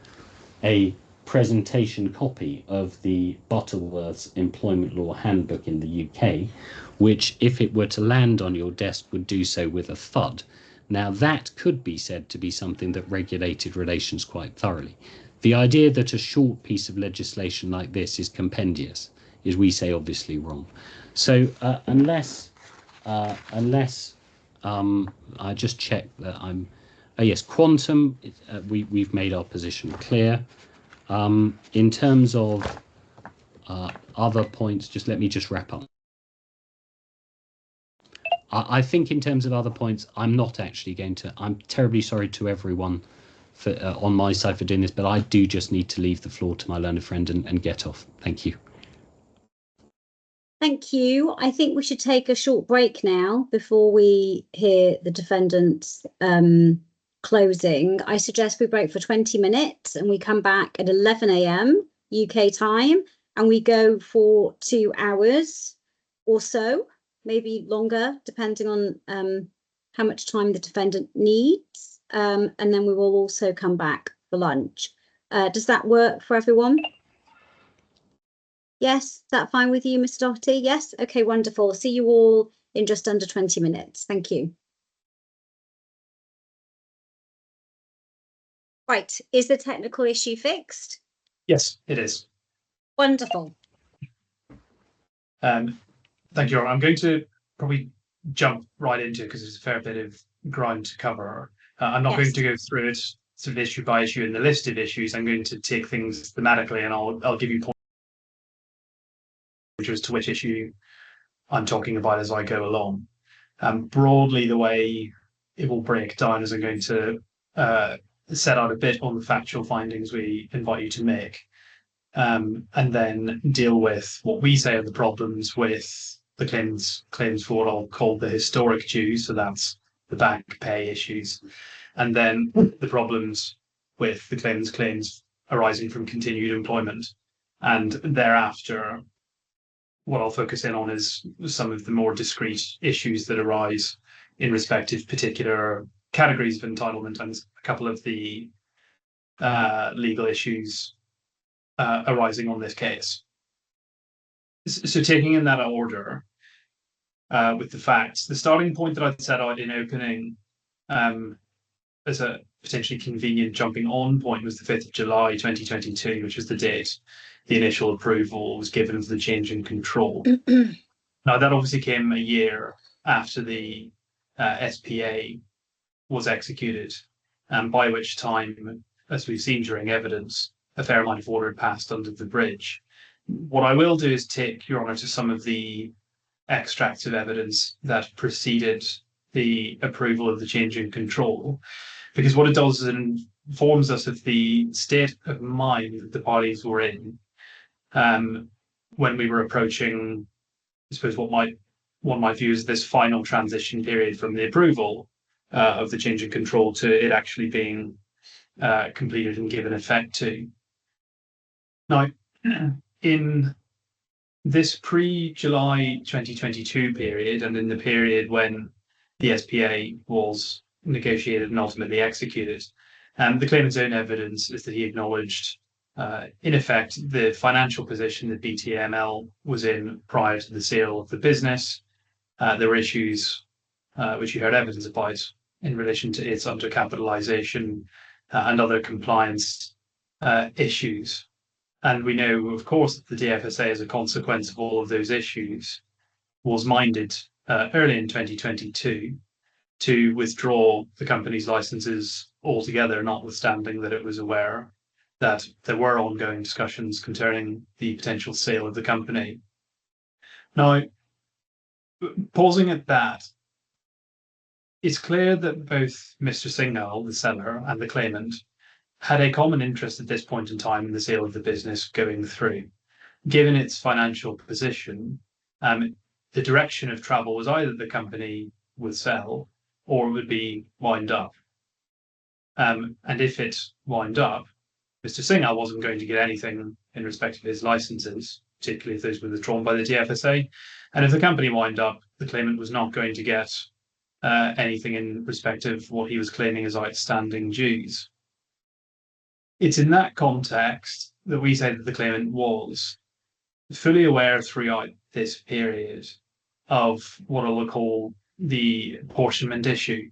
a presentation copy of the Butterworth's Employment Law Handbook in the UK, which, if it were to land on your desk, would do so with a thud. Now, that could be said to be something that regulated relations quite thoroughly. The idea that a short piece of legislation like this is compendious is, we say, obviously wrong. So unless I just check that I'm, yes, quantum, we've made our position clear. In terms of other points, let me wrap up. I think in terms of other points, I'm not actually going to, I'm terribly sorry to everyone for, on my side for doing this, but I do just need to leave the floor to my learned friend and get off. Thank you.
Thank you. I think we should take a short break now before we hear the defendant's closing. I suggest we break for 20 minutes and we come back at 11 a.m. UK time, and we go for 2 hours or so, maybe longer, depending on how much time the defendant needs. And then we will also come back for lunch. Does that work for everyone? Yes, is that fine with you, Mr. Doherty? Yes? Okay, wonderful. See you all in just under 20 minutes. Thank you. Right, is the technical issue fixed?
Yes, it is.
Wonderful.
Thank you. I'm going to probably jump right into it because there's a fair bit of ground to cover. I'm not going to go through it sort of issue by issue in the list of issues. I'm going to take things thematically, and I'll give you points as to which issue I'm talking about as I go along. Broadly, the way it will break down is I'm going to set out a bit on the factual findings we invite you to make, and then deal with what we say are the problems with the claims for what I'll call the historic dues, so that's the back pay issues, and then the problems with the claims arising from continued employment. And thereafter, what I'll focus in on is some of the more discrete issues that arise in respect of particular categories of entitlement and a couple of the legal issues arising on this case. So taking in that order, with the facts, the starting point that I'd set out in opening as a potentially convenient jumping on point was the 5th of July 2022, which was the date the initial approval was given for the change in control. Now, that obviously came a year after the SPA was executed, by which time, as we've seen during evidence, a fair amount of water had passed under the bridge. What I will do is take Your Honour to some of the extracts of evidence that preceded the approval of the change in control, because what it does is it informs us of the state of mind that the parties were in when we were approaching suppose one might view as this final transition period from the approval of the change in control to it actually being completed and given effect to. Now, in this pre-July 2022 period, and in the period when the SPA was negotiated and ultimately executed, the claimant's own evidence is that he acknowledged, in effect, the financial position that BTML was in prior to the sale of the business. There were issues which you heard evidence about in relation to its undercapitalization and other compliance issues. And we know, of course, that the DFSA, as a consequence of all of those issues, was minded early in 2022 to withdraw the company's licenses altogether, notwithstanding that it was aware that there were ongoing discussions concerning the potential sale of the company. Now, pausing at that, it's clear that both Mr. Singh, the seller, and the claimant had a common interest at this point in time in the sale of the business going through. Given its financial position, the direction of travel was either the company would sell or it would be wind up. And if it wind up, Mr. Singh wasn't going to get anything in respect of his licenses, particularly if those were withdrawn by the DFSA. And if the company wind up, the claimant was not going to get anything in respect of what he was claiming as outstanding dues. It's in that context that we say that the claimant was fully aware throughout this period of what I'll call the apportionment issue.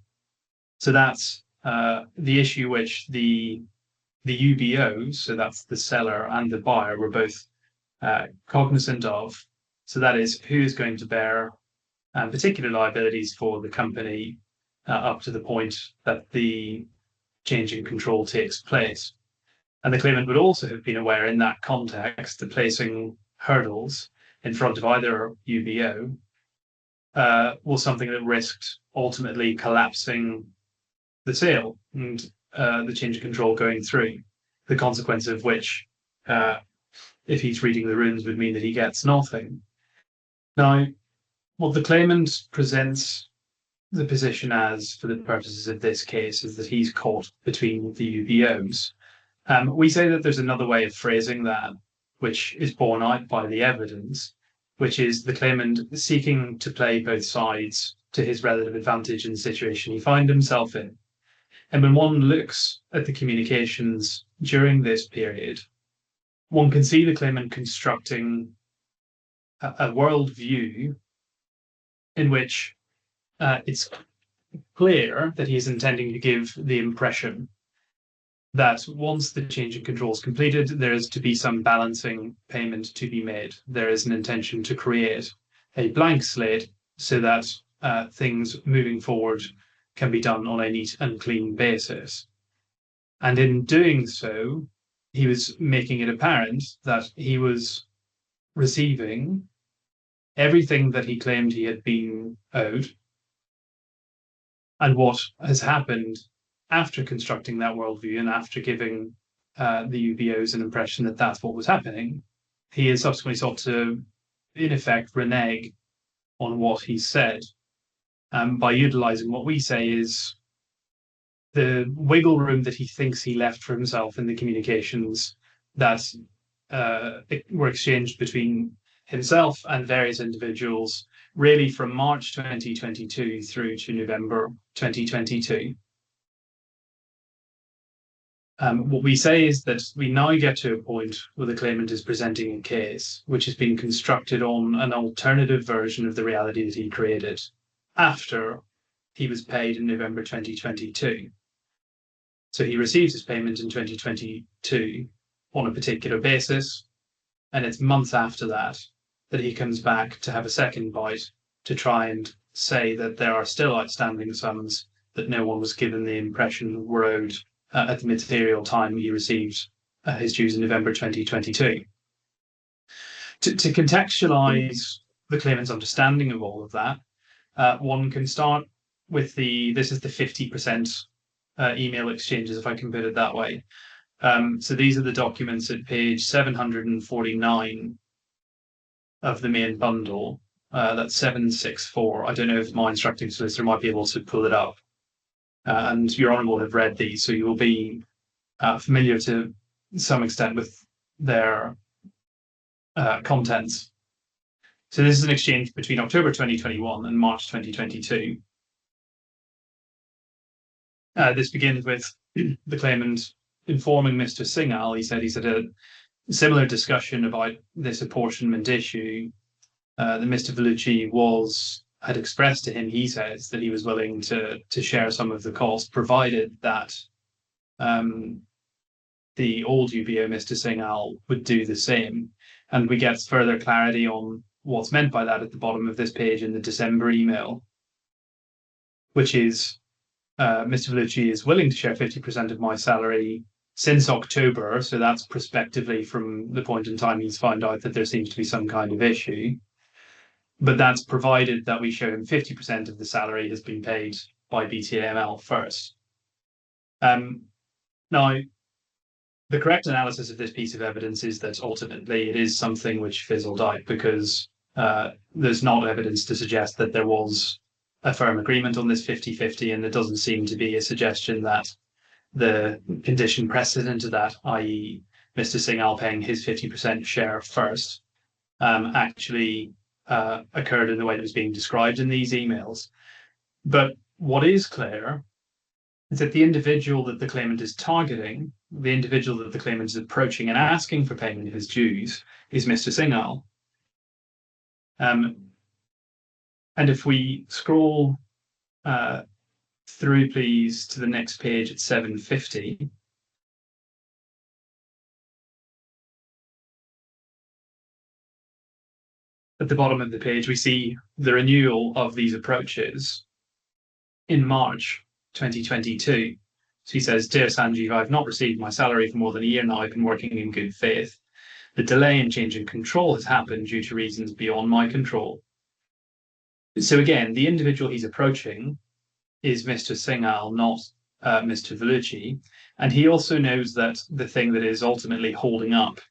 So that's the issue which the UBOs, so that's the seller and the buyer, were both cognizant of. So that is who is going to bear particular liabilities for the company up to the point that the change in control takes place. And the claimant would also have been aware in that context that placing hurdles in front of either UBO was something that risked ultimately collapsing the sale and the change of control going through, the consequence of which, if he's reading the runes, would mean that he gets nothing. Now, what the claimant presents the position as for the purposes of this case is that he's caught between the UBOs. We say that there's another way of phrasing that, which is borne out by the evidence, which is the claimant seeking to play both sides to his relative advantage in the situation he finds himself in. And when one looks at the communications during this period, one can see the claimant constructing a worldview in which it's clear that he is intending to give the impression that once the change in control is completed, there is to be some balancing payment to be made. There is an intention to create a blank slate so that things moving forward can be done on a neat and clean basis. And in doing so, he was making it apparent that he was receiving everything that he claimed he had been owed. And what has happened after constructing that worldview and after giving the UBOs an impression that that's what was happening, he has subsequently sought to, in effect, renege on what he said by utilizing what we say is the wiggle room that he thinks he left for himself in the communications that were exchanged between himself and various individuals, really from March 2022 through to November 2022. What we say is that we now get to a point where the claimant is presenting a case which has been constructed on an alternative version of the reality that he created after he was paid in November 2022. So he receives his payment in 2022 on a particular basis, and it's months after that that he comes back to have a second bite to try and say that there are still outstanding sums that no one was given the impression were owed at the material time he received his dues in November 2022. To contextualize the claimant's understanding of all of that, one can start with this is the 50% email exchanges, if I can put it that way. So these are the documents at page 749 of the main bundle. That's 764. I don't know if my instructing solicitor might be able to pull it up. And Your Honour will have read these, so you will be familiar to some extent with their contents. So this is an exchange between October 2021 and March 2022. This begins with the claimant informing Mr. Singh. He said a similar discussion about this apportionment issue that Mr. Vellucci had expressed to him. He says that he was willing to share some of the cost, provided that the old UBO, Mr. Singh, would do the same. And we get further clarity on what's meant by that at the bottom of this page in the December email, which is Mr. Vellucci is willing to share 50% of my salary since October. So that's prospectively from the point in time he's found out that there seems to be some kind of issue. But that's provided that we show him 50% of the salary has been paid by BTAML first. Now, the correct analysis of this piece of evidence is that ultimately it is something which fizzled out, because there's not evidence to suggest that there was a firm agreement on this 50-50, and there doesn't seem to be a suggestion that the condition precedent to that, i.e. Mr. Singh paying his 50% share first, actually occurred in the way that was being described in these emails. But what is clear is that the individual that the claimant is targeting, the individual that the claimant is approaching and asking for payment of his dues, is Mr. Singh. And if we scroll through, please, to the next page at 750, at the bottom of the page, we see the renewal of these approaches in March 2022. So he says, "Dear Sanjeev, I've not received my salary for more than a year now. I've been working in good faith. The delay in change in control has happened due to reasons beyond my control." So again, the individual he's approaching is Mr. Singh, not Mr. Vellucci. And he also knows that the thing that is ultimately holding up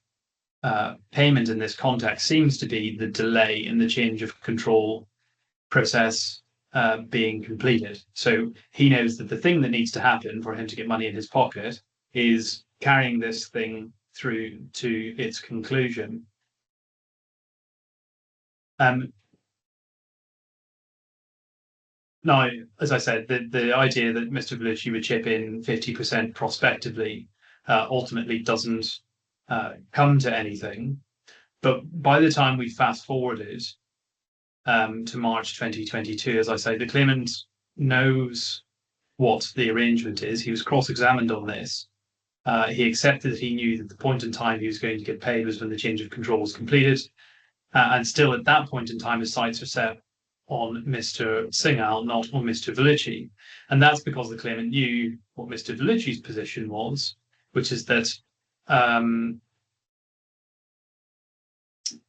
payment in this context seems to be the delay in the change of control process being completed. So he knows that the thing that needs to happen for him to get money in his pocket is carrying this thing through to its conclusion. Now, as I said, the idea that Mr. Vellucci would chip in 50% prospectively ultimately doesn't come to anything. But by the time we fast forwarded to March 2022, as I say, the claimant knows what the arrangement is. He was cross-examined on this. He accepted that he knew that the point in time he was going to get paid was when the change of control was completed. And still at that point in time, his sights were set on Mr. Singh, not on Mr. Vellucci. And that's because the claimant knew what Mr. Vellucci's position was, which is that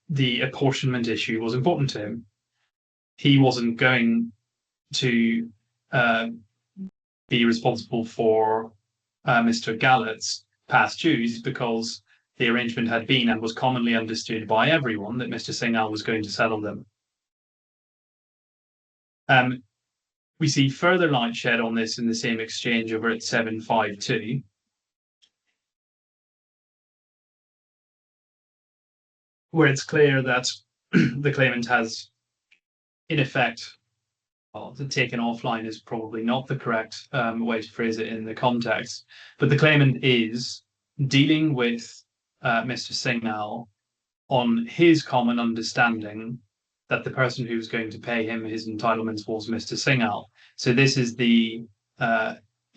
the apportionment issue was important to him. He wasn't going to be responsible for Mr. Gahlowt's past dues, because the arrangement had been and was commonly understood by everyone that Mr. Singh was going to settle them. We see further light shed on this in the same exchange over at 752. Where it's clear that the claimant has, in effect, well, taken offline is probably not the correct way to phrase it in the context, but the claimant is dealing with Mr. Singh on his common understanding that the person who was going to pay him his entitlements was Mr. Singh. So this is the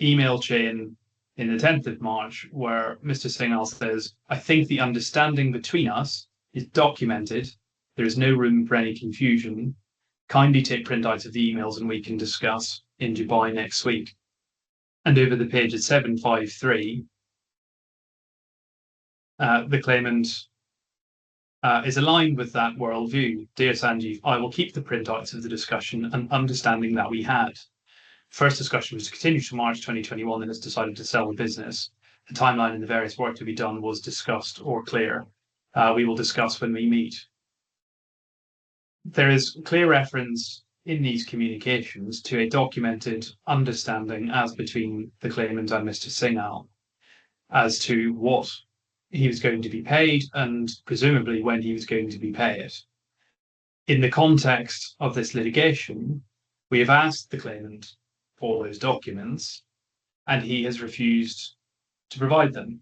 email chain in the 10th of March where Mr. Singh says, "I think the understanding between us is documented. There is no room for any confusion. Kindly take printouts of the emails and we can discuss in Dubai next week." And over the page at 753, the claimant is aligned with that worldview. "Dear Sanjeev, I will keep the printouts of the discussion and understanding that we had. First discussion was to continue to March 2021, and it's decided to sell the business. The timeline and the various work to be done was discussed or clear. We will discuss when we meet." there is clear reference in these communications to a documented understanding as between the claimant and Mr. Singh as to what he was going to be paid and presumably when he was going to be paid. In the context of this litigation, we have asked the claimant for those documents and he has refused to provide them.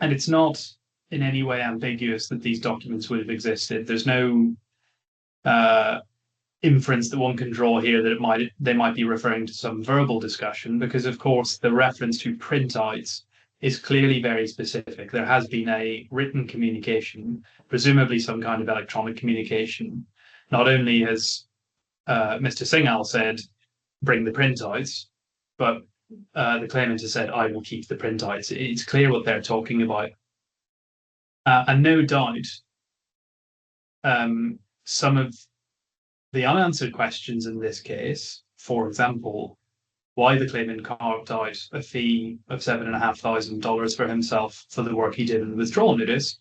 And it's not in any way ambiguous that these documents would have existed. There's no inference that one can draw here that they might be referring to some verbal discussion, because of course the reference to printouts is clearly very specific. There has been a written communication, presumably some kind of electronic communication. Not only has Mr. Singh said, bring the printouts, but the claimant has said, I will keep the printouts. It's clear what they're talking about. And no doubt, some of the unanswered questions in this case, for example, why the claimant carved out a fee of $7,500 for himself for the work he did in the withdrawal notice,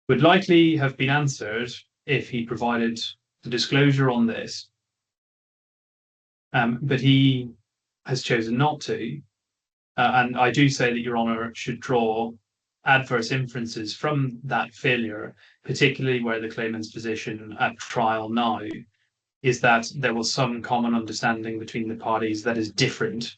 would likely have been answered if he provided the disclosure on this. But he has chosen not to. And I do say that Your Honour should draw adverse inferences from that failure, particularly where the claimant's position at trial now is that there was some common understanding between the parties that is different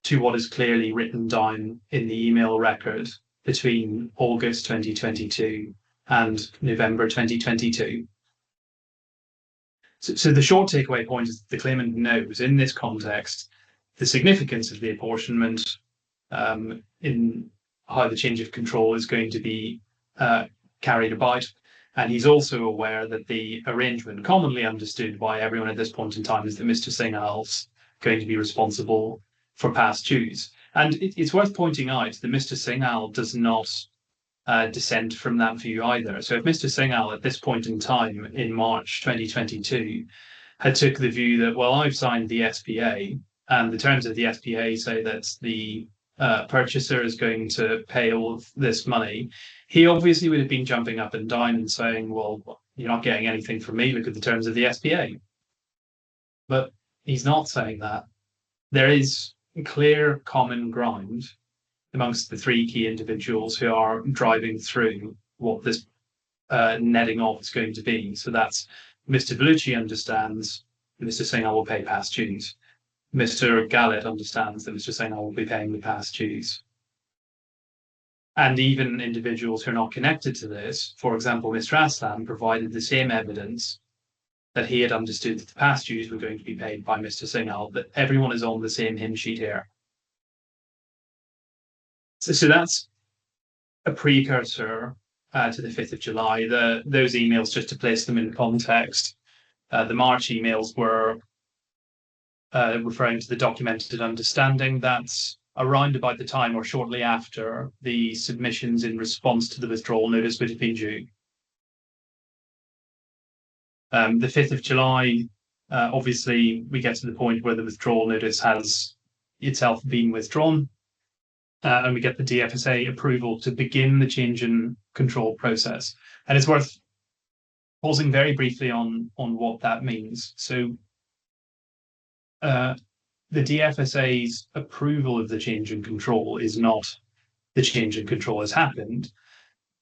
to what is clearly written down in the email record between August 2022 and November 2022. So the short takeaway point is that the claimant knows in this context the significance of the apportionment in how the change of control is going to be carried about. And he's also aware that the arrangement commonly understood by everyone at this point in time is that Mr. Singh is going to be responsible for past dues. And it's worth pointing out that Mr. Singh does not dissent from that view either. So if Mr. Singh at this point in time in March 2022 had took the view that, well, I've signed the SPA and the terms of the SPA say that the purchaser is going to pay all of this money, he obviously would have been jumping up and down and saying, well, you're not getting anything from me, look at the terms of the SPA. But he's not saying that. There is clear common ground amongst the three key individuals who are driving through what this netting off is going to be. So that's Mr. Vellucci understands that Mr. Singh will pay past dues. Mr. Gahlowt understands that Mr. Singh will be paying the past dues. And even individuals who are not connected to this, for example, Mr. Aslam provided the same evidence that he had understood that the past dues were going to be paid by Mr. Singh, that everyone is on the same hymn sheet here. So that's a precursor to the 5th of July. Those emails, just to place them in context, the March emails were referring to the documented understanding. That's around about the time or shortly after the submissions in response to the withdrawal notice would have been due. The 5th of July, obviously, we get to the point where the withdrawal notice has itself been withdrawn, and we get the DFSA approval to begin the change in control process. And it's worth pausing very briefly on what that means. So the DFSA's approval of the change in control is not the change in control has happened.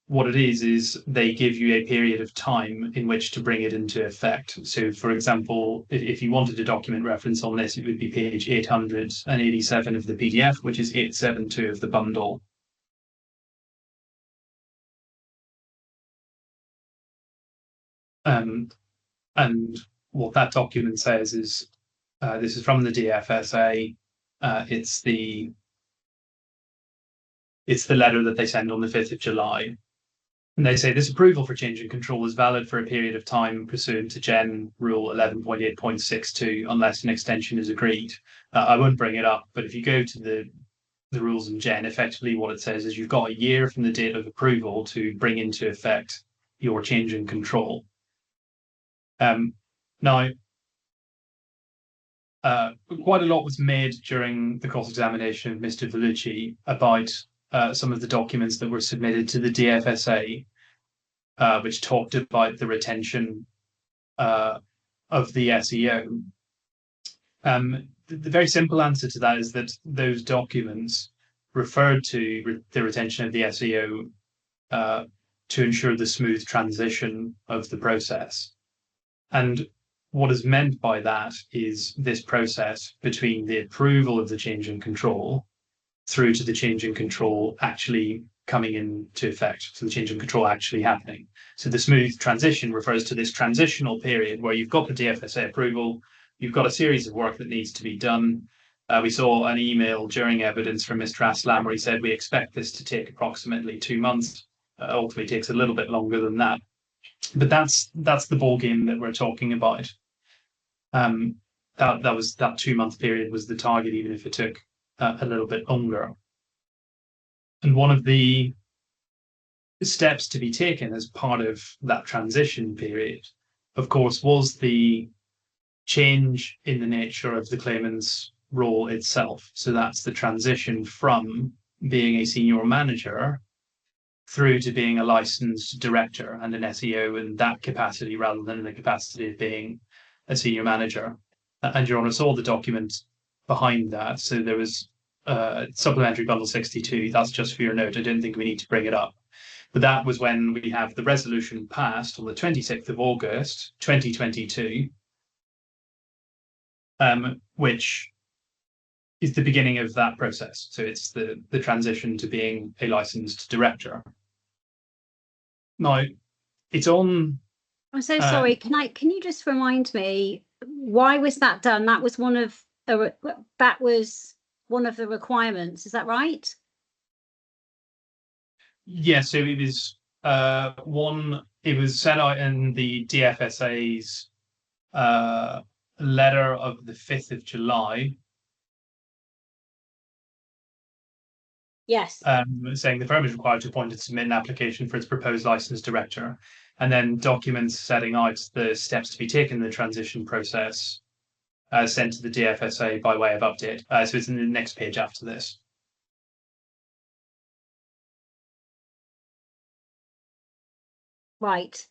What it is they give you a period of time in which to bring it into effect. So, for example, if you wanted a document reference on this, it would be page 887 of the PDF, which is 872 of the bundle. And what that document says is, this is from the DFSA. It's the letter that they send on the 5th of July. And they say this approval for change in control is valid for a period of time pursuant to Gen Rule 11.8.62 unless an extension is agreed. I won't bring it up, but if you go to the rules in Gen, effectively what it says is you've got a year from the date of approval to bring into effect your change in control. Now, quite a lot was made during the cross-examination of Mr. Vellucci about some of the documents that were submitted to the DFSA, which talked about the retention of the SEO. The very simple answer to that is that those documents referred to the retention of the SEO to ensure the smooth transition of the process. And what is meant by that is this process between the approval of the change in control through to the change in control actually coming into effect, so the change in control actually happening. So the smooth transition refers to this transitional period where you've got the DFSA approval, you've got a series of work that needs to be done. We saw an email during evidence from Mr. Aslam where he said we expect this to take approximately 2 months. Ultimately takes a little bit longer than that. But that's the ball game that we're talking about. That 2 month period was the target, even if it took a little bit longer. And one of the steps to be taken as part of that transition period, of course, was the change in the nature of the claimant's role itself. So that's the transition from being a senior manager through to being a licensed director and an SEO in that capacity rather than in the capacity of being a senior manager. And Your Honour saw the document behind that. So there was supplementary bundle 62. That's just for your note. I don't think we need to bring it up. But that was when we have the resolution passed on the 26th of August, 2022, which is the beginning of that process. So it's the transition to being a licensed director. Now, it's on.
I'm so sorry. Can you just remind me, why was that done? That was one of the requirements. Is that right?
Yes. So it was It was set out in the DFSA's letter of the 5th of July.
Yes.
Saying the firm is required to appoint and submit an application for its proposed licensed director, and then documents setting out the steps to be taken in the transition process sent to the DFSA by way of update. So it's in the next page after this.
Right.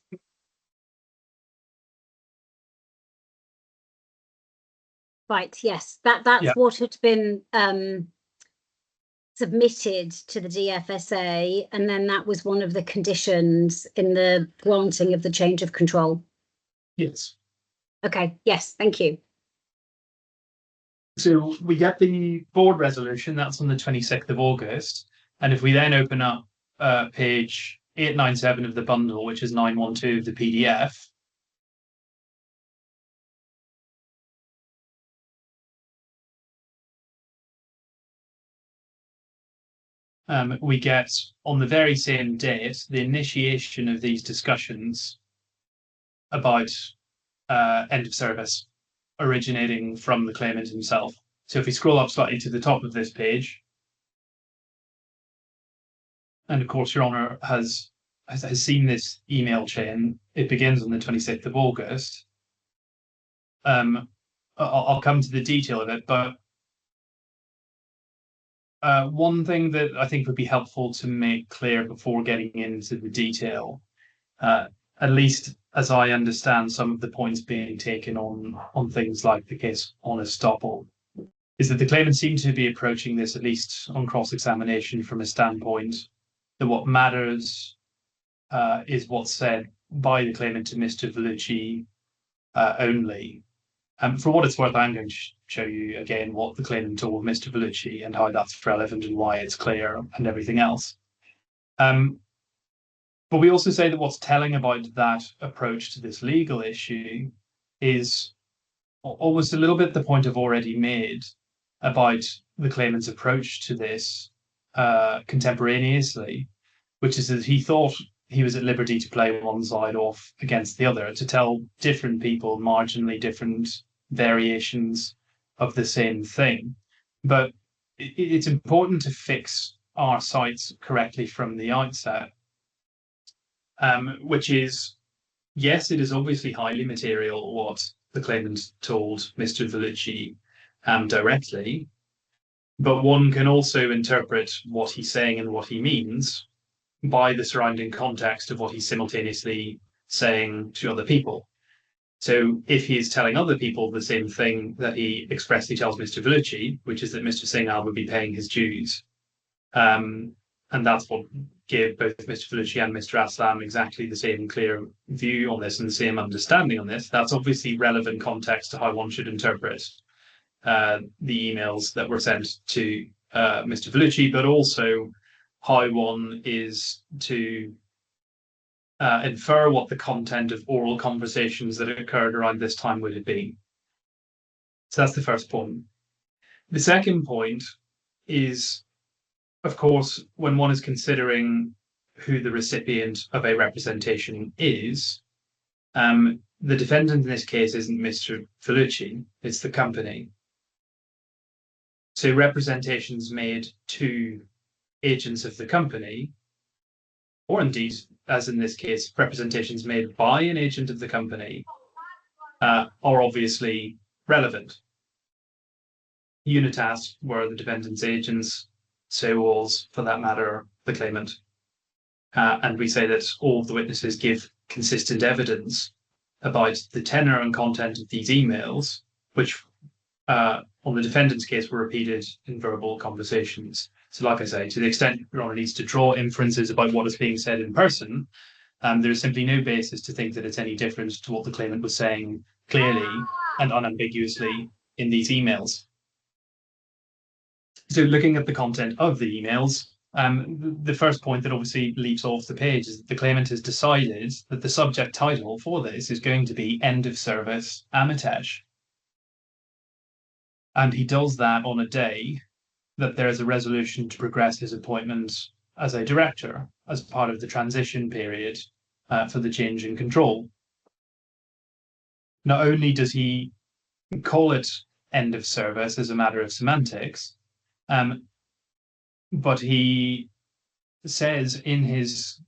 Right. Yes. That's what had been submitted to the DFSA, and then that was one of the conditions in the granting of the change of control.
Yes.
Okay. Yes. Thank you.
So we get the board resolution. That's on the 26th of August. And if we then open up page 897 of the bundle, which is 912 of the PDF, we get, on the very same date, the initiation of these discussions about end of service originating from the claimant himself. So if we scroll up slightly to the top of this page, and of course, Your Honour has seen this email chain. It begins on the 26th of August. I'll come to the detail of it, but one thing that I think would be helpful to make clear before getting into the detail, at least as I understand some of the points being taken on things like the case on estoppel, is that the claimant seemed to be approaching this, at least on cross-examination, from a standpoint that what matters is what's said by the claimant to Mr. Vellucci only. For what it's worth, I'm going to show you again what the claimant told Mr. Vellucci and how that's relevant and why it's clear and everything else. But we also say that what's telling about that approach to this legal issue is almost a little bit the point I've already made about the claimant's approach to this contemporaneously, which is that he thought he was at liberty to play one side off against the other, to tell different people marginally different variations of the same thing. But it's important to fix our sights correctly from the outset, which is, yes, it is obviously highly material what the claimant told Mr. Vellucci directly, but one can also interpret what he's saying and what he means by the surrounding context of what he's simultaneously saying to other people. So if he is telling other people the same thing that he expressly tells Mr. Vellucci, which is that Mr. Singh would be paying his dues, and that's what gave both Mr. Vellucci and Mr. Aslam exactly the same clear view on this and the same understanding on this, that's obviously relevant context to how one should interpret the emails that were sent to Mr. Vellucci, but also how one is to infer what the content of oral conversations that occurred around this time would have been. So that's the first point. The second point is, of course, when one is considering who the recipient of a representation is, the defendant in this case isn't Mr. Vellucci, it's the company. So representations made to agents of the company, or indeed, as in this case, representations made by an agent of the company, are obviously relevant. Unitas were the defendant's agents, so was, for that matter, the claimant. And we say that all of the witnesses give consistent evidence about the tenor and content of these emails, which on the defendant's case were repeated in verbal conversations. So like I say, to the extent Your Honour needs to draw inferences about what is being said in person, there is simply no basis to think that it's any different to what the claimant was saying clearly and unambiguously in these emails. So looking at the content of the emails, the first point that obviously leaps off the page is that the claimant has decided that the subject title for this is going to be End of Service Amitesh. And he does that on a day that there is a resolution to progress his appointment as a director as part of the transition period for the change in control. Not only does he call it end of service as a matter of semantics, but he says in his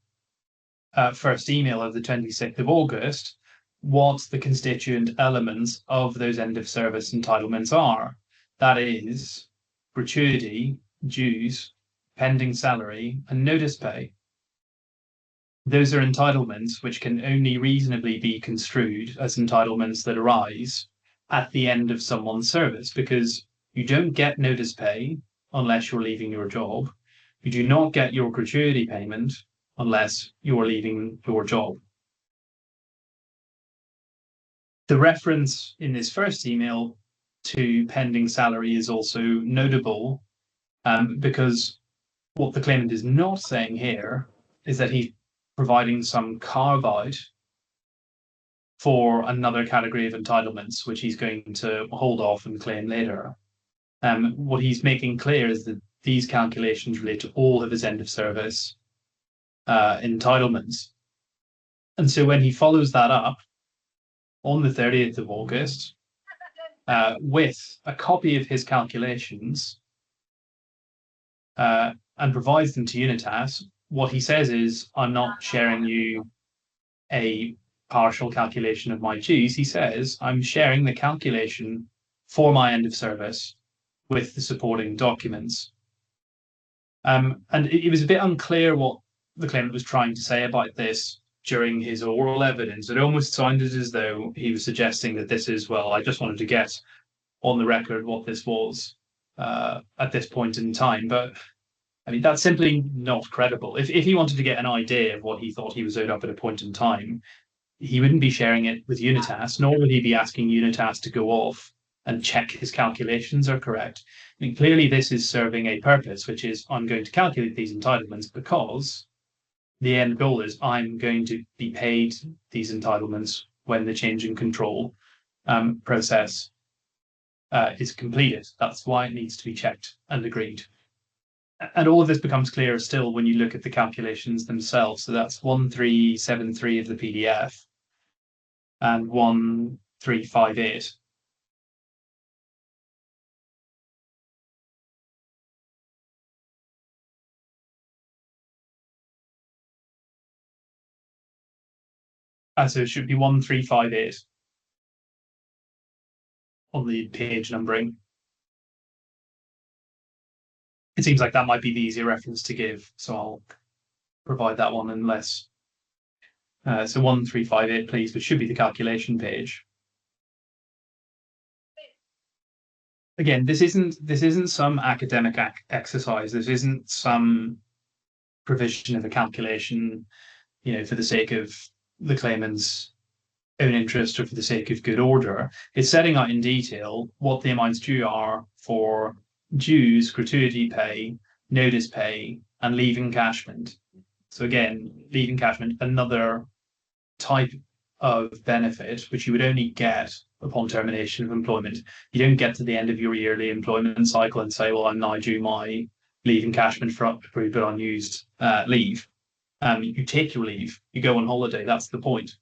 first email of the 26th of August what the constituent elements of those end of service entitlements are. That is gratuity, dues, pending salary, and notice pay. Those are entitlements which can only reasonably be construed as entitlements that arise at the end of someone's service, because you don't get notice pay unless you're leaving your job. You do not get your gratuity payment unless you're leaving your job. The reference in this first email to pending salary is also notable because what the claimant is not saying here is that he's providing some carve out for another category of entitlements, which he's going to hold off and claim later. What he's making clear is that these calculations relate to all of his end of service entitlements. And so when he follows that up on the 30th of August with a copy of his calculations and provides them to Unitas, what he says is, I'm not sharing you a partial calculation of my dues. He says, I'm sharing the calculation for my end of service with the supporting documents. And it was a bit unclear what the claimant was trying to say about this during his oral evidence. It almost sounded as though he was suggesting that this is, well, I just wanted to get on the record what this was at this point in time. But I mean, that's simply not credible. If he wanted to get an idea of what he thought he was owed up at a point in time, he wouldn't be sharing it with Unitas, nor would he be asking Unitas to go off and check his calculations are correct. I mean, clearly this is serving a purpose, which is I'm going to calculate these entitlements because the end goal is I'm going to be paid these entitlements when the change in control process is completed. That's why it needs to be checked and agreed. And all of this becomes clearer still when you look at the calculations themselves. So that's 1373 of the PDF and 1358. So it should be 1358 on the page numbering. It seems like that might be the easier reference to give, so I'll provide that one unless So 1358, please, which should be the calculation page. Again, this isn't some academic exercise. This isn't some provision of a calculation, for the sake of the claimant's own interest or for the sake of good order. It's setting out in detail what the amounts due are for dues, gratuity pay, notice pay, and leave encashment. So again, leave encashment, another type of benefit which you would only get upon termination of employment. You don't get to the end of your yearly employment cycle and say, well, I'm now due my leave encashment for approved but unused leave. You take your leave, you go on holiday. That's the point.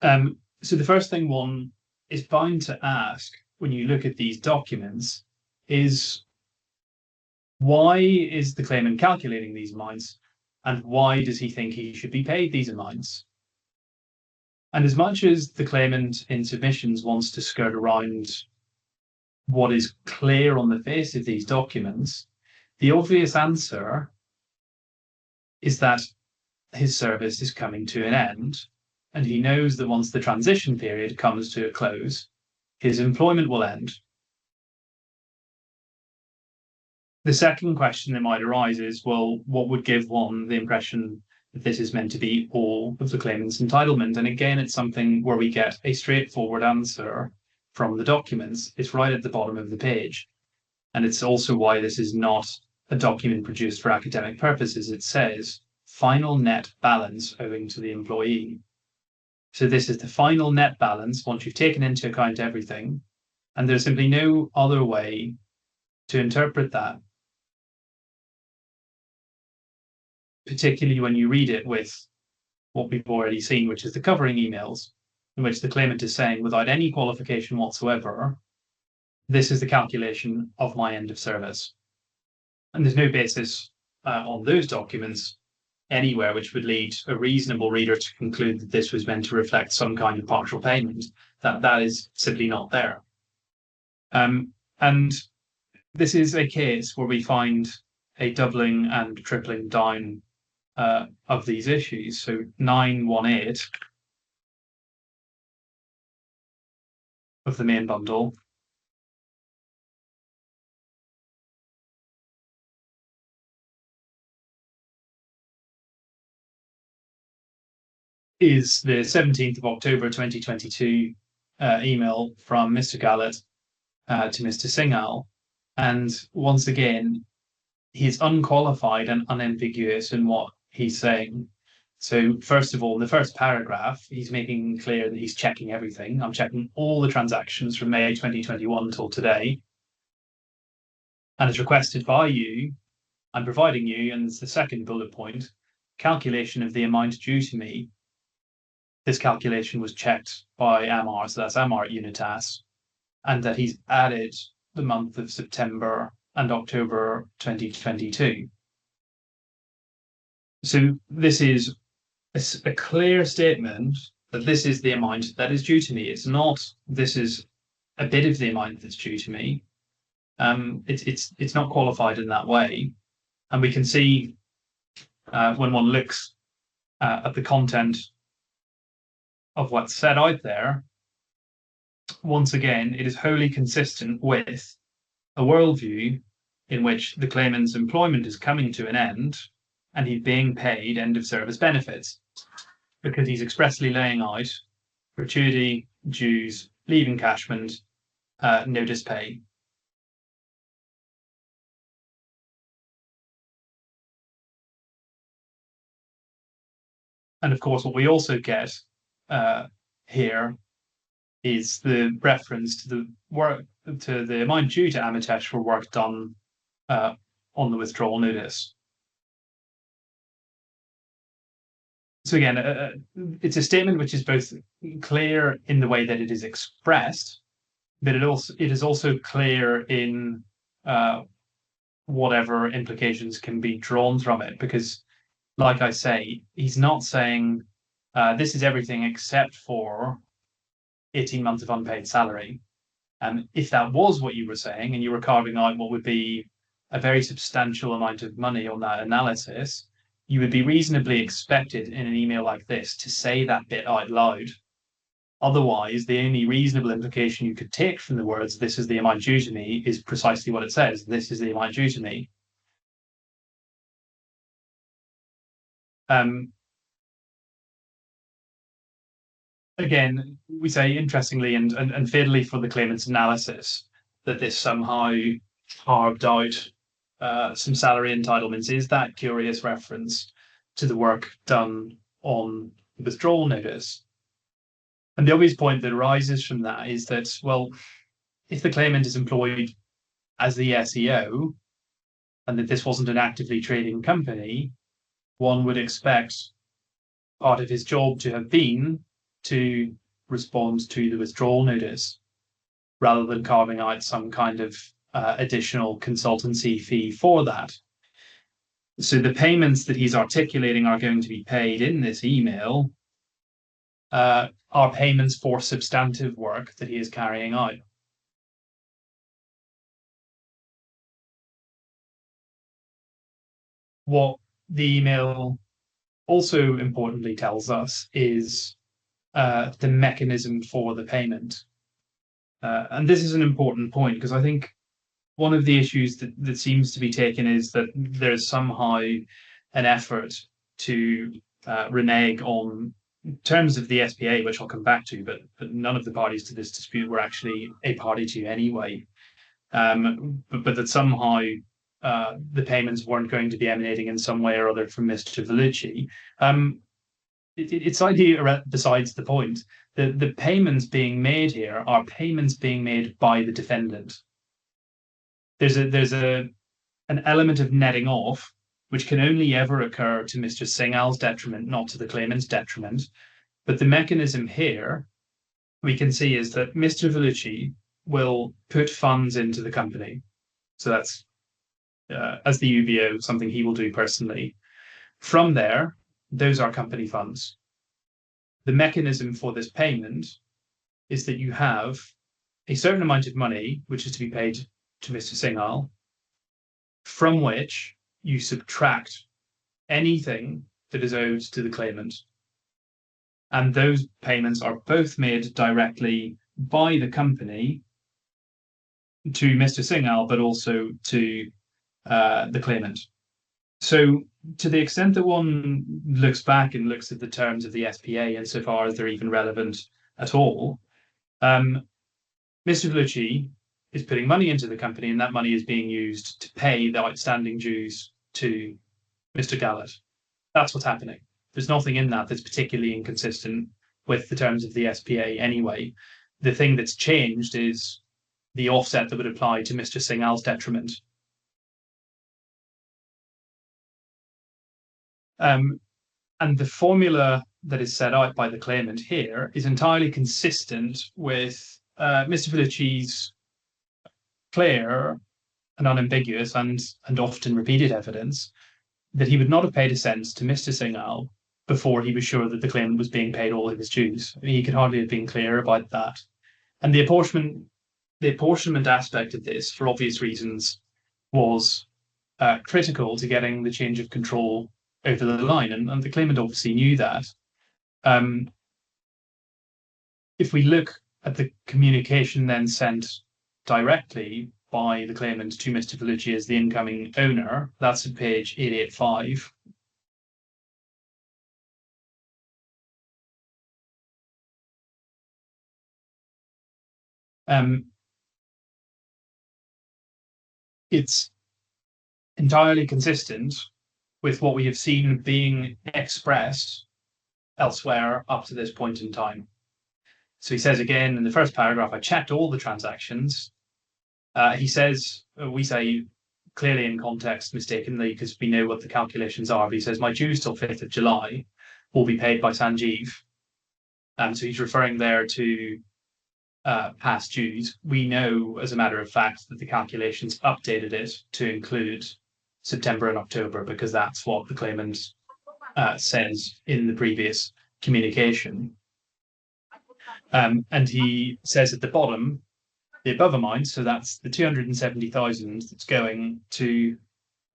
So the first thing one is bound to ask when you look at these documents is, why is the claimant calculating these amounts, and why does he think he should be paid these amounts? And as much as the claimant in submissions wants to skirt around what is clear on the face of these documents, the obvious answer is that his service is coming to an end, and he knows that once the transition period comes to a close, his employment will end. The second question that might arise is, well, what would give one the impression that this is meant to be all of the claimant's entitlement? And again, it's something where we get a straightforward answer from the documents. It's right at the bottom of the page. And it's also why this is not a document produced for academic purposes. It says final net balance owing to the employee. So this is the final net balance once you've taken into account everything. And there's simply no other way to interpret that, particularly when you read it with what we've already seen, which is the covering emails, in which the claimant is saying, without any qualification whatsoever, this is the calculation of my end of service. And there's no basis on those documents anywhere which would lead a reasonable reader to conclude that this was meant to reflect some kind of partial payment. That is simply not there. And this is a case where we find a doubling and tripling down of these issues. So 918 of the main bundle is the 17th of October 2022 email from Mr. Gahlowt to Mr. Singh. And once again, he's unqualified and unambiguous in what he's saying. So first of all, in the first paragraph, he's making clear that he's checking everything. I'm checking all the transactions from May 2021 till today. And as requested by you, I'm providing you, and it's the second bullet point, calculation of the amount due to me. This calculation was checked by Amar, so that's Amar at Unitas, and that he's added the month of September and October 2022. So this is a clear statement that this is the amount that is due to me. It's not, this is a bit of the amount that's due to me. It's not qualified in that way. And we can see when one looks at the content of what's set out there, once again, it is wholly consistent with a worldview in which the claimant's employment is coming to an end and he's being paid end of service benefits, because he's expressly laying out gratuity, dues, leave encashment, notice pay. And of course, what we also get here is the reference to the work, to the amount due to Amitesh for work done on the withdrawal notice. So again, it's a statement which is both clear in the way that it is expressed, but it is also clear in whatever implications can be drawn from it. Because, like I say, he's not saying this is everything except for 18 months of unpaid salary. And if that was what you were saying, and you were carving out what would be a very substantial amount of money on that analysis, you would be reasonably expected in an email like this to say that bit out loud. Otherwise, the only reasonable implication you could take from the words, "this is the amount due to me," is precisely what it says. This is the amount due to me. Again, we say interestingly and fatally for the claimant's analysis that this somehow carved out some salary entitlements is that curious reference to the work done on the withdrawal notice. And the obvious point that arises from that is that, well, if the claimant is employed as the SEO and that this wasn't an actively trading company, one would expect part of his job to have been to respond to the withdrawal notice rather than carving out some kind of additional consultancy fee for that. So the payments that he's articulating are going to be paid in this email are payments for substantive work that he is carrying out. What the email also importantly tells us is the mechanism for the payment. And this is an important point because I think one of the issues that seems to be taken is that there's somehow an effort to renege on terms of the SPA, which I'll come back to, but none of the parties to this dispute were actually a party to anyway. But that somehow the payments weren't going to be emanating in some way or other from Mr. Vellucci. It's idea besides the point. The payments being made here are payments being made by the defendant. There's an element of netting off, which can only ever occur to Mr. Singhal's detriment, not to the claimant's detriment. But the mechanism here, we can see, is that Mr. Vellucci will put funds into the company. So that's, as the UBO, something he will do personally. From there, those are company funds. The mechanism for this payment is that you have a certain amount of money, which is to be paid to Mr. Singhal, from which you subtract anything that is owed to the claimant. And those payments are both made directly by the company to Mr. Singhal, but also to the claimant. So to the extent that one looks back and looks at the terms of the SPA insofar as they're even relevant at all, Mr. Vellucci is putting money into the company, and that money is being used to pay the outstanding dues to Mr. Gahlowt. That's what's happening. There's nothing in that that's particularly inconsistent with the terms of the SPA anyway. The thing that's changed is the offset that would apply to Mr. Singhal's detriment. And the formula that is set out by the claimant here is entirely consistent with Mr. Vellucci's clear and unambiguous and often repeated evidence that he would not have paid a cent to Mr. Singhal before he was sure that the claimant was being paid all of his dues. He could hardly have been clearer about that. And the apportionment aspect of this, for obvious reasons, was critical to getting the change of control over the line, and the claimant obviously knew that. If we look at the communication then sent directly by the claimant to Mr. Vellucci as the incoming owner, that's at page 885. It's entirely consistent with what we have seen being expressed elsewhere up to this point in time. So he says again in the first paragraph, I checked all the transactions. He says, we say clearly in context mistakenly because we know what the calculations are, but he says my dues till 5th of July will be paid by Sanjeev. So he's referring there to past dues. We know, as a matter of fact, that the calculations updated it to include September and October because that's what the claimant says in the previous communication. And he says at the bottom, the above amount, so that's the 270,000 that's going to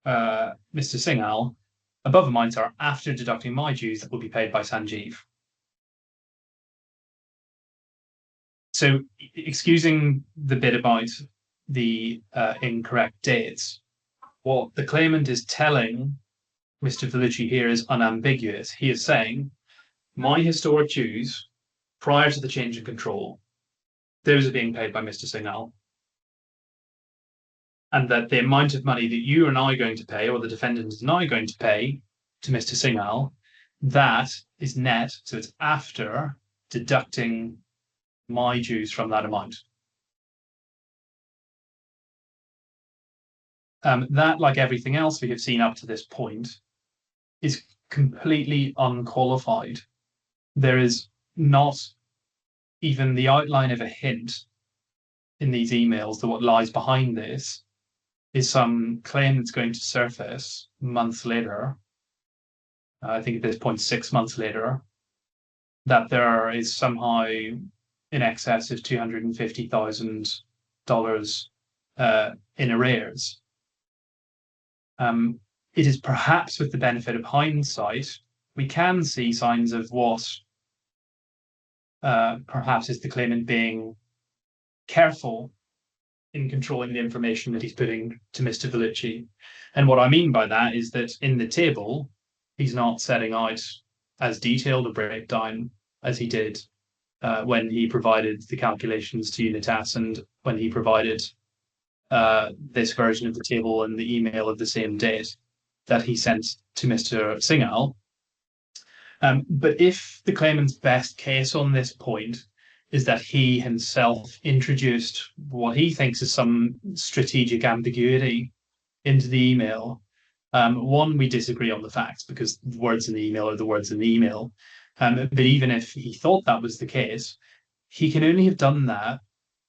Mr. Singhal, above amounts are after deducting my dues that will be paid by Sanjeev. So, excusing the bit about the incorrect dates, what the claimant is telling Mr. Vellucci here is unambiguous. He is saying, my historic dues prior to the change in control, those are being paid by Mr. Singhal. And that the amount of money that you are now going to pay, or the defendant is now going to pay to Mr. Singhal, that is net, so it's after deducting my dues from that amount. That, like everything else we have seen up to this point, is completely unqualified. There is not even the outline of a hint in these emails that what lies behind this is some claim that's going to surface months later. I think at this point, 6 months later, that there is somehow in excess of $250,000 in arrears. It is perhaps with the benefit of hindsight, we can see signs of what perhaps is the claimant being careful in controlling the information that he's putting to Mr. Vellucci. And what I mean by that is that in the table, he's not setting out as detailed a breakdown as he did when he provided the calculations to Unitas and when he provided this version of the table and the email of the same date that he sent to Mr. Singhal. But if the claimant's best case on this point is that he himself introduced what he thinks is some strategic ambiguity into the email, one, we disagree on the facts because the words in the email are the words in the email. But even if he thought that was the case, he can only have done that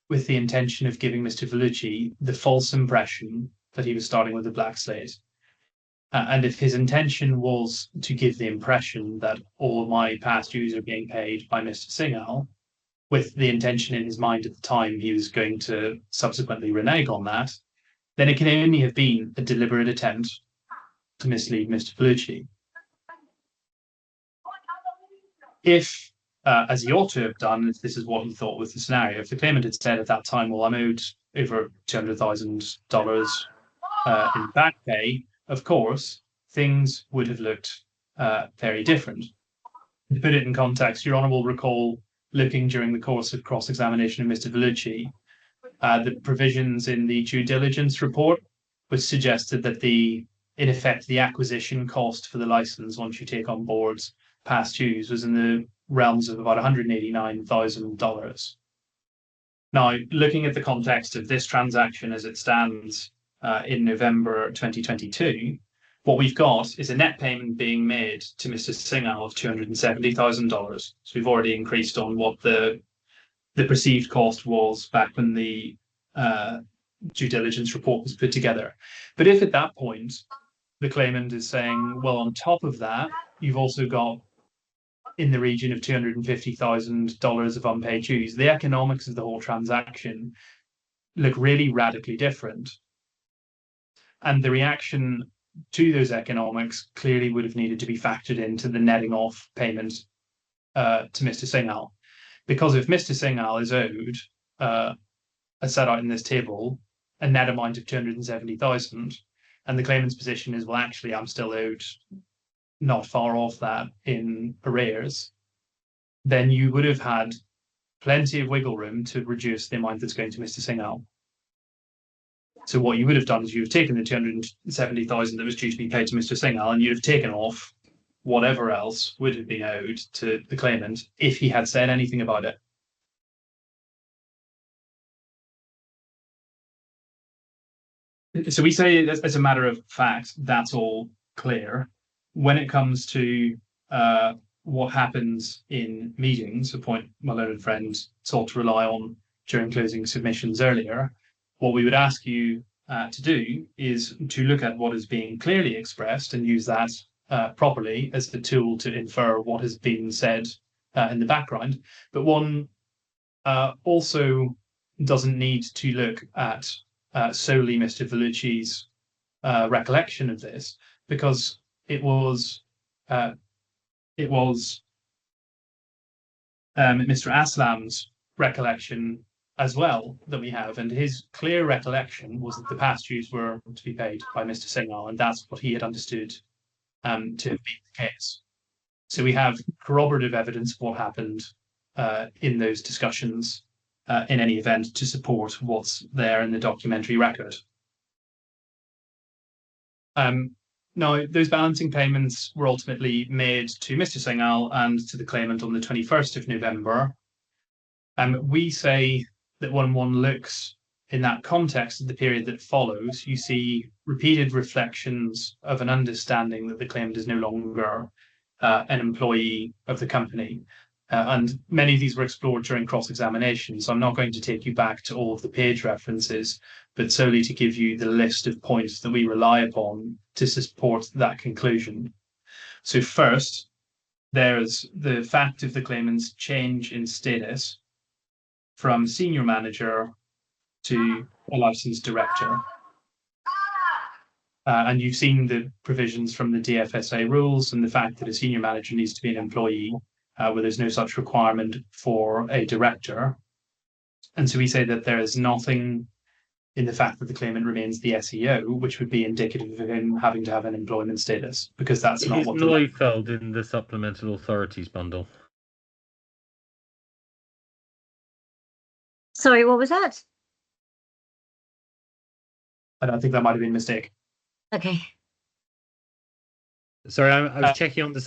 with the intention of giving Mr. Vellucci the false impression that he was starting with a blank slate. And if his intention was to give the impression that all of my past dues are being paid by Mr. Singhal, with the intention in his mind at the time he was going to subsequently renege on that, then it can only have been a deliberate attempt to mislead Mr. Vellucci. If, as he ought to have done, if this is what he thought was the scenario, if the claimant had said at that time, well, I'm owed over $200,000 in back pay, of course, things would have looked very different. To put it in context, Your Honour will recall looking during the course of cross-examination of Mr. Vellucci, the provisions in the due diligence report, which suggested that in effect, the acquisition cost for the license once you take on board past dues was in the realms of about $189,000. Now, looking at the context of this transaction as it stands in November 2022, what we've got is a net payment being made to Mr. Singhal of $270,000. So we've already increased on what the perceived cost was back when the due diligence report was put together. But if at that point the claimant is saying, well, on top of that, you've also got in the region of $250,000 of unpaid dues, the economics of the whole transaction look really radically different. And the reaction to those economics clearly would have needed to be factored into the netting off payment to Mr. Singhal. Because if Mr. Singhal is owed, as set out in this table, a net amount of $270,000, and the claimant's position is, well, actually, I'm still owed not far off that in arrears, then you would have had plenty of wiggle room to reduce the amount that's going to Mr. Singhal. So what you would have done is you've taken the $270,000 that was due to be paid to Mr. Singhal, and you'd have taken off whatever else would have been owed to the claimant if he had said anything about it. So we say as a matter of fact, that's all clear. When it comes to what happens in meetings, a point my learned friend sought to rely on during closing submissions earlier, what we would ask you to do is to look at what is being clearly expressed and use that properly as the tool to infer what has been said in the background. But one also doesn't need to look at solely Mr. Vellucci's recollection of this, because it was Mr. Aslam's recollection as well that we have, and his clear recollection was that the past dues were to be paid by Mr. Singh, and that's what he had understood to have been the case. So we have corroborative evidence of what happened in those discussions in any event to support what's there in the documentary record. Now, those balancing payments were ultimately made to Mr. Singhal and to the claimant on the 21st of November. We say that when one looks in that context of the period that follows, you see repeated reflections of an understanding that the claimant is no longer an employee of the company. And many of these were explored during cross-examination, so I'm not going to take you back to all of the page references, but solely to give you the list of points that we rely upon to support that conclusion. So first, there's the fact of the claimant's change in status from senior manager to a licensed director. And you've seen the provisions from the DFSA rules and the fact that a senior manager needs to be an employee, where there's no such requirement for a director. And so we say that there is nothing in the fact that the claimant remains the SEO, which would be indicative of him having to have an employment status, because that's not what
Neufeld in the Supplemental Authorities bundle.
Sorry, what was that?
I don't think that might have been a mistake.
Okay.
Sorry, I was checking on the.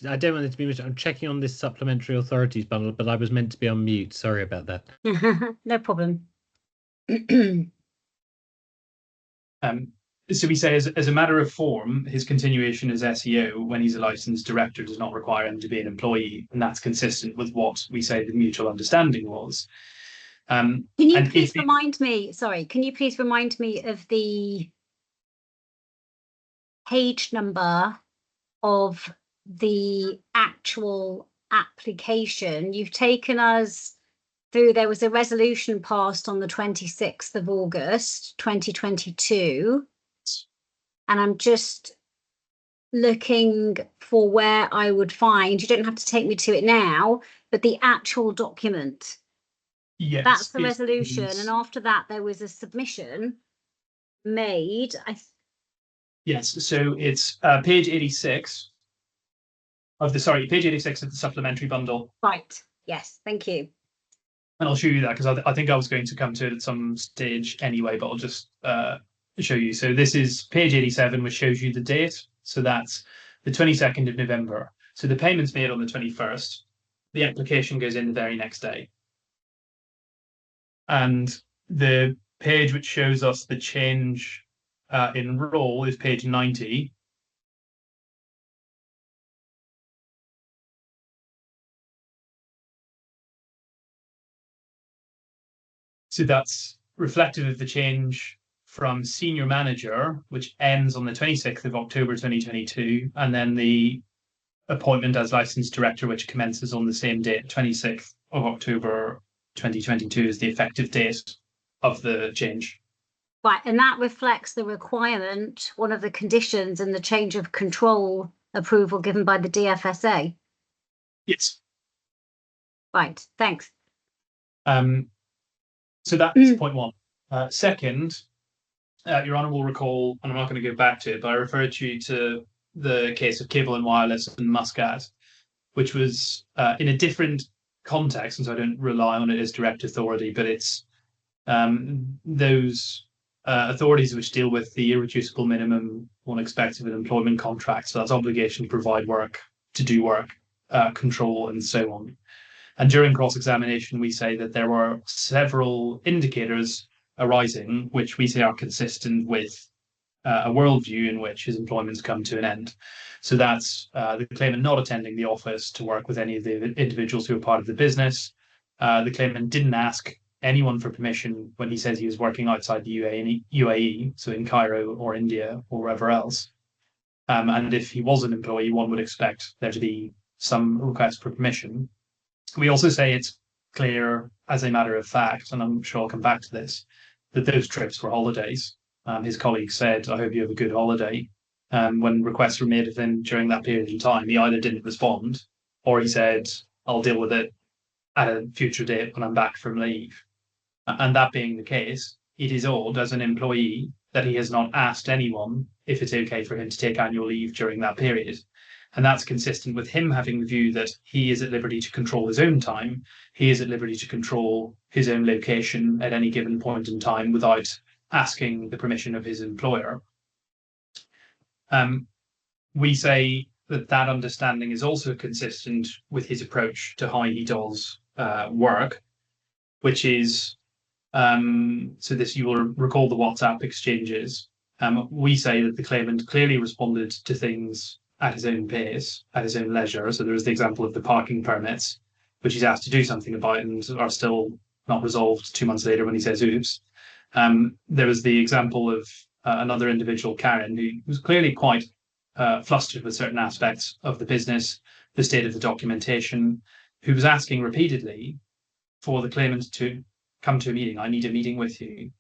I don't want it to be. I'm checking on this Supplementary Authorities bundle, but I was meant to be on mute. Sorry about that.
No problem.
So we say, as a matter of form, his continuation as SEO when he's a licensed director does not require him to be an employee, and that's consistent with what we say the mutual understanding was.
Can you please remind me? Sorry, can you please remind me of the page number of the actual application? You've taken us through. There was a resolution passed on the 26th of August 2022, and I'm just looking for where I would find, you don't have to take me to it now, but the actual document.
Yes,
that's the resolution, and after that there was a submission made.
Yes, so it's page 86 of the page 86 of the supplementary bundle.
Right. Yes, thank you.
And I'll show you that because I think I was going to come to it at some stage anyway, but I'll just show you. So this is page 87, which shows you the date. So that's the 22nd of November. So the payment's made on the 21st. The application goes in the very next day. And the page which shows us the change in role is page 90. So that's reflective of the change from senior manager, which ends on the 26th of October 2022, and then the appointment as licensed director, which commences on the same date, 26th of October 2022, is the effective date of the change.
Right, and that reflects the requirement, one of the conditions in the change of control approval given by the DFSA.
Yes.
Right, thanks.
So that's point one. Second, Your Honour will recall, and I'm not going to go back to it, but I referred you to the case of Cable and Wireless and Muscat, which was in a different context, and so I don't rely on it as direct authority, but it's those authorities which deal with the irreducible minimum one expects of an employment contract. So that's obligation to provide work, to do work, control, and so on. And during cross-examination, we say that there were several indicators arising, which we say are consistent with a worldview in which his employment's come to an end. So that's the claimant not attending the office to work with any of the individuals who are part of the business. The claimant didn't ask anyone for permission when he says he was working outside the UAE, so in Cairo or India or wherever else. And if he was an employee, one would expect there to be some request for permission. We also say it's clear as a matter of fact, and I'm sure I'll come back to this, that those trips were holidays. His colleague said, I hope you have a good holiday. when requests were made of him during that period in time. He either didn't respond, or he said, I'll deal with it at a future date when I'm back from leave. And that being the case, it is odd as an employee that he has not asked anyone if it's okay for him to take annual leave during that period. And that's consistent with him having the view that he is at liberty to control his own time. He is at liberty to control his own location at any given point in time without asking the permission of his employer. We say that that understanding is also consistent with his approach to how he does work, which is, so this, you will recall the WhatsApp exchanges. We say that the claimant clearly responded to things at his own pace, at his own leisure. So there is the example of the parking permits, which he's asked to do something about and are still not resolved 2 months later when he says, oops. There was the example of another individual, Karen, who was clearly quite flustered with certain aspects of the business, the state of the documentation, who was asking repeatedly for the claimant to come to a meeting. I need a meeting with you.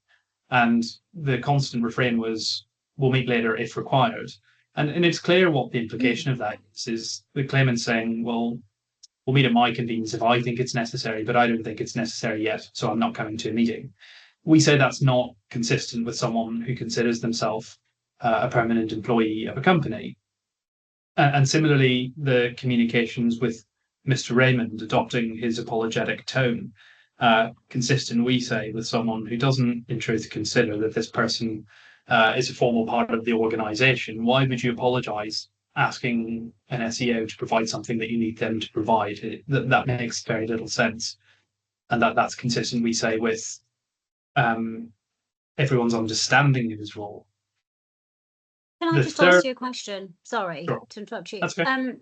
And the constant refrain was, we'll meet later if required. And it's clear what the implication of that is the claimant saying, well, we'll meet at my convenience if I think it's necessary, but I don't think it's necessary yet, so I'm not coming to a meeting. We say that's not consistent with someone who considers themselves a permanent employee of a company. And similarly, the communications with Mr. Raymond adopting his apologetic tone, consistent, we say, with someone who doesn't in truth consider that this person is a formal part of the organization. Why would you apologize asking an SEO to provide something that you need them to provide? That makes very little sense. And that's consistent, we say, with everyone's understanding of his role.
Can I just ask you a question? Sorry to interrupt you.
That's okay.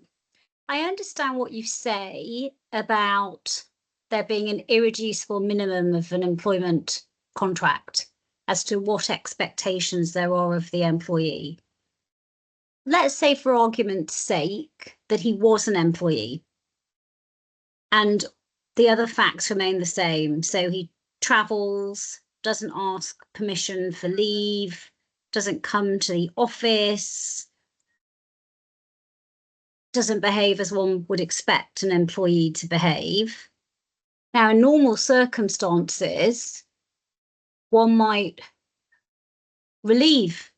I understand what you say about there being an irreducible minimum of an employment contract as to what expectations there are of the employee. Let's say, for argument's sake, that he was an employee and the other facts remain the same. So he travels, doesn't ask permission for leave, doesn't come to the office, doesn't behave as one would expect an employee to behave. Now, in normal circumstances, one might relieve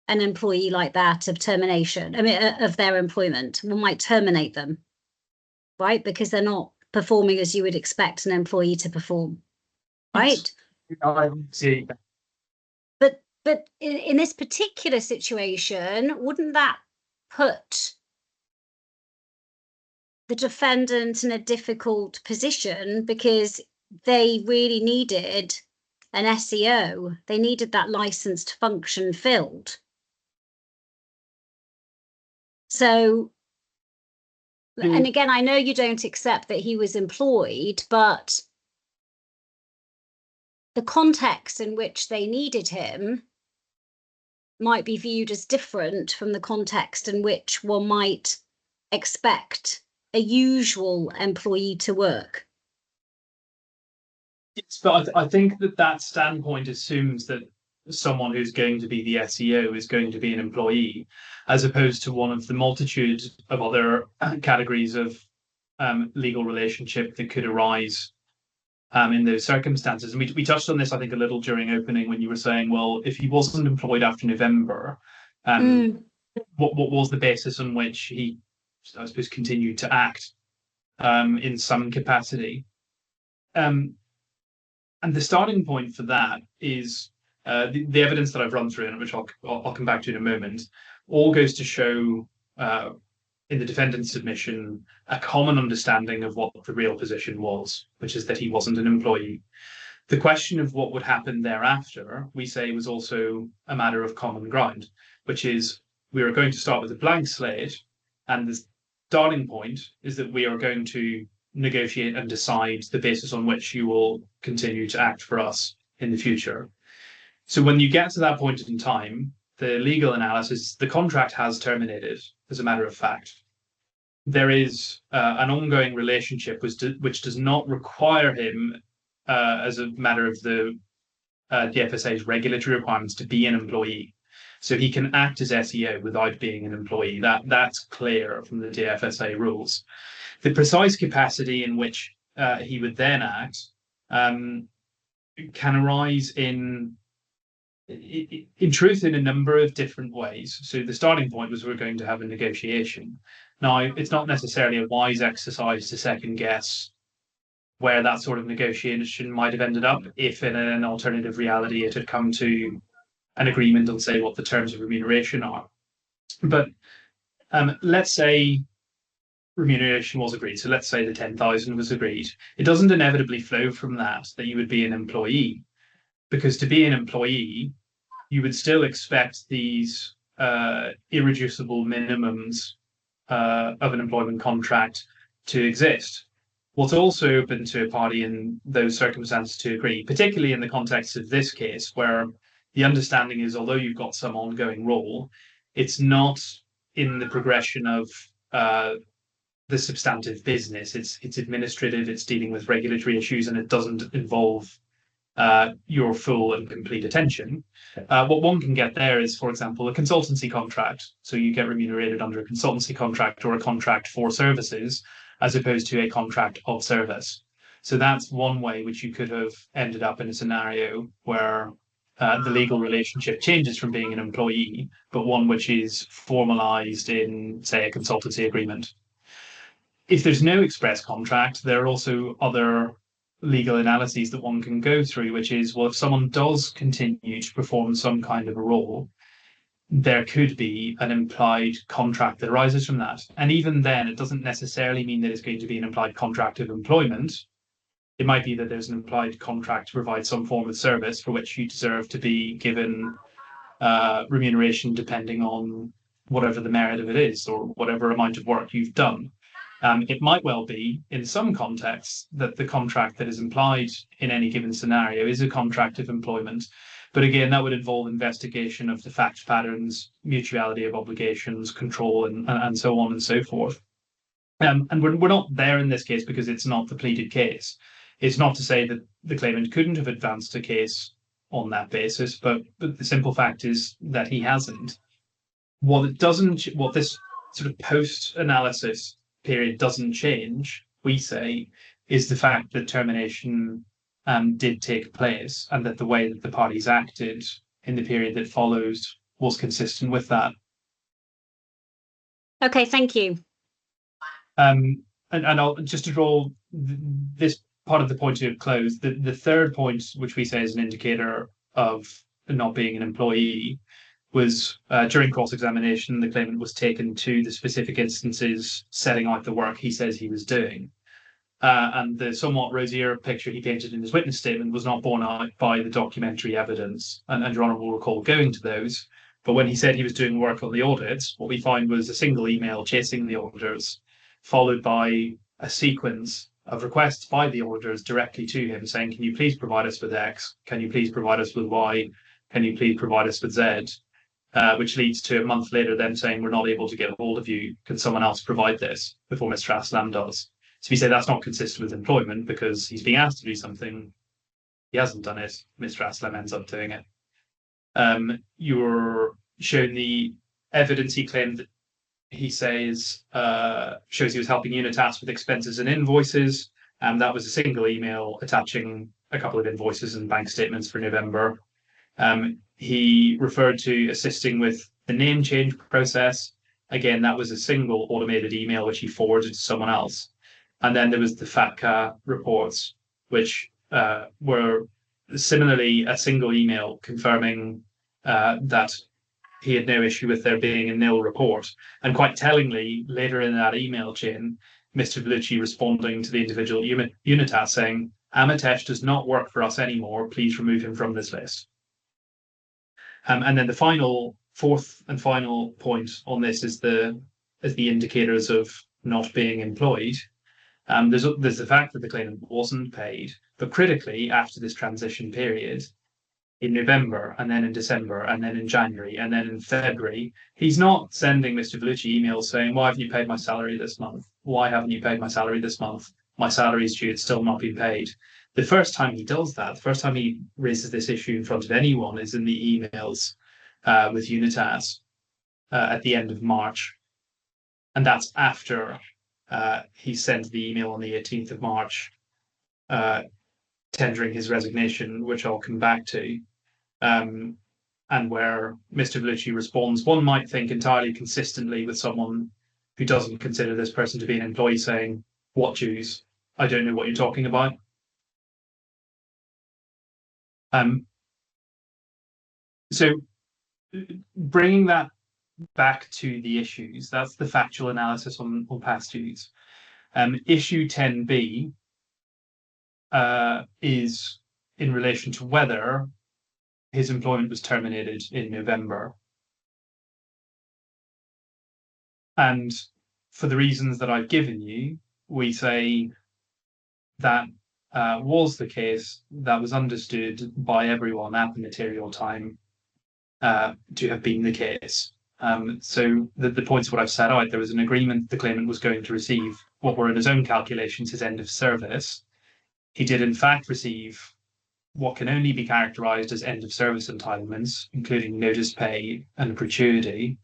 an employee like that of termination, of their employment. One might terminate them, right? Because they're not performing as you would expect an employee to perform, right?
I see.
But in this particular situation, wouldn't that put the defendant in a difficult position because they really needed an SEO? They needed that licensed function filled. So, and again, I know you don't accept that he was employed, but the context in which they needed him might be viewed as different from the context in which one might expect a usual employee to work.
Yes, but I think that standpoint assumes that someone who's going to be the SEO is going to be an employee, as opposed to one of the multitude of other categories of legal relationship that could arise in those circumstances. And we touched on this, I think, a little during opening when you were saying, well, if he wasn't employed after November, what was the basis on which he, I suppose, continued to act in some capacity? And the starting point for that is the evidence that I've run through, and which I'll come back to in a moment, all goes to show in the defendant's submission a common understanding of what the real position was, which is that he wasn't an employee. The question of what would happen thereafter, we say, was also a matter of common ground, which is we are going to start with a blank slate, and the starting point is that we are going to negotiate and decide the basis on which you will continue to act for us in the future. So when you get to that point in time, the legal analysis, the contract has terminated, as a matter of fact. There is an ongoing relationship which does not require him, as a matter of the FSA's regulatory requirements, to be an employee. So he can act as SEO without being an employee. That's clear from the DFSA rules. The precise capacity in which he would then act can arise in truth in a number of different ways. So the starting point was we're going to have a negotiation. Now, it's not necessarily a wise exercise to second guess where that sort of negotiation might have ended up if in an alternative reality it had come to an agreement on, say, what the terms of remuneration are. But let's say remuneration was agreed. So let's say the 10,000 was agreed. It doesn't inevitably flow from that you would be an employee, because to be an employee, you would still expect these irreducible minimums of an employment contract to exist. What's also open to a party in those circumstances to agree, particularly in the context of this case, where the understanding is, although you've got some ongoing role, it's not in the progression of the substantive business. It's administrative, it's dealing with regulatory issues, and it doesn't involve your full and complete attention. What one can get there is, for example, a consultancy contract. So you get remunerated under a consultancy contract or a contract for services, as opposed to a contract of service. So that's one way which you could have ended up in a scenario where the legal relationship changes from being an employee, but one which is formalized in, say, a consultancy agreement. If there's no express contract, there are also other legal analyses that one can go through, which is, well, if someone does continue to perform some kind of a role, there could be an implied contract that arises from that. And even then, it doesn't necessarily mean that it's going to be an implied contract of employment. It might be that there's an implied contract to provide some form of service for which you deserve to be given remuneration depending on whatever the merit of it is or whatever amount of work you've done. It might well be, in some contexts, that the contract that is implied in any given scenario is a contract of employment. But again, that would involve investigation of the fact patterns, mutuality of obligations, control, and so on and so forth. And we're not there in this case because it's not the pleaded case. It's not to say that the claimant couldn't have advanced a case on that basis, but the simple fact is that he hasn't. What this sort of post-analysis period doesn't change, we say, is the fact that termination did take place and that the way that the parties acted in the period that follows was consistent with that.
Okay, thank you.
And I'll just to draw this part of the point to a close. The third point, which we say is an indicator of not being an employee, was during cross-examination, the claimant was taken to the specific instances setting out the work he says he was doing. And the somewhat rosier picture he painted in his witness statement was not borne out by the documentary evidence. And Your Honour will recall going to those. But when he said he was doing work on the audits, what we found was a single email chasing the auditors, followed by a sequence of requests by the auditors directly to him saying, can you please provide us with X? Can you please provide us with Y? Can you please provide us with Z? Which leads to a month later them saying, we're not able to get a hold of you. Can someone else provide this before Mr. Aslam does? So we say that's not consistent with employment because he's being asked to do something. He hasn't done it. Mr. Aslam ends up doing it. You're shown the evidence he claimed that he says shows he was helping Unitas with expenses and invoices. That was a single email attaching a couple of invoices and bank statements for November. He referred to assisting with the name change process. Again, that was a single automated email which he forwarded to someone else. And then there was the FATCA reports, which were similarly a single email confirming that he had no issue with there being a nil report. And quite tellingly, later in that email chain, Mr. Vellucci responding to the individual Unitas saying, Amitesh does not work for us anymore. Please remove him from this list. And then the fourth and final point on this is the indicators of not being employed. There's the fact that the claimant wasn't paid, but critically, after this transition period, in November, and then in December, and then in January, and then in February, he's not sending Mr. Vellucci emails saying, why haven't you paid my salary this month? Why haven't you paid my salary this month? My salary is due, it's still not been paid. The first time he does that, the first time he raises this issue in front of anyone is in the emails with Unitas at the end of March. And that's after he sent the email on the 18th of March tendering his resignation, which I'll come back to, and where Mr. Vellucci responds, one might think entirely consistently with someone who doesn't consider this person to be an employee, saying, "What Jews? I don't know what you're talking about." So bringing that back to the issues, that's the factual analysis on past dues. Issue 10b is in relation to whether his employment was terminated in November. And for the reasons that I've given you, we say that was the case, that was understood by everyone at the material time to have been the case. So the points of what I've set out, there was an agreement the claimant was going to receive what were in his own calculations his end of service. He did in fact receive what can only be characterised as end of service entitlements, including notice pay and gratuity.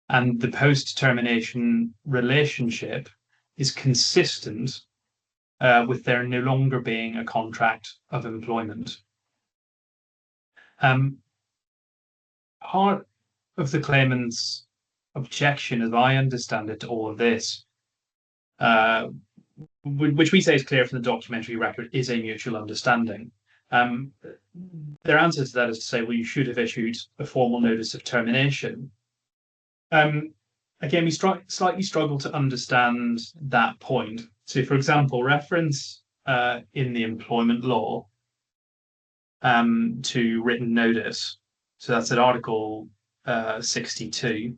And the post-termination relationship is consistent with there no longer being a contract of employment. Part of the claimant's objection, as I understand it, to all of this, which we say is clear from the documentary record, is a mutual understanding. Their answer to that is to say, well, you should have issued a formal notice of termination. Again, we slightly struggle to understand that point. So, for example, reference in the employment law to written notice. So that's at Article 62.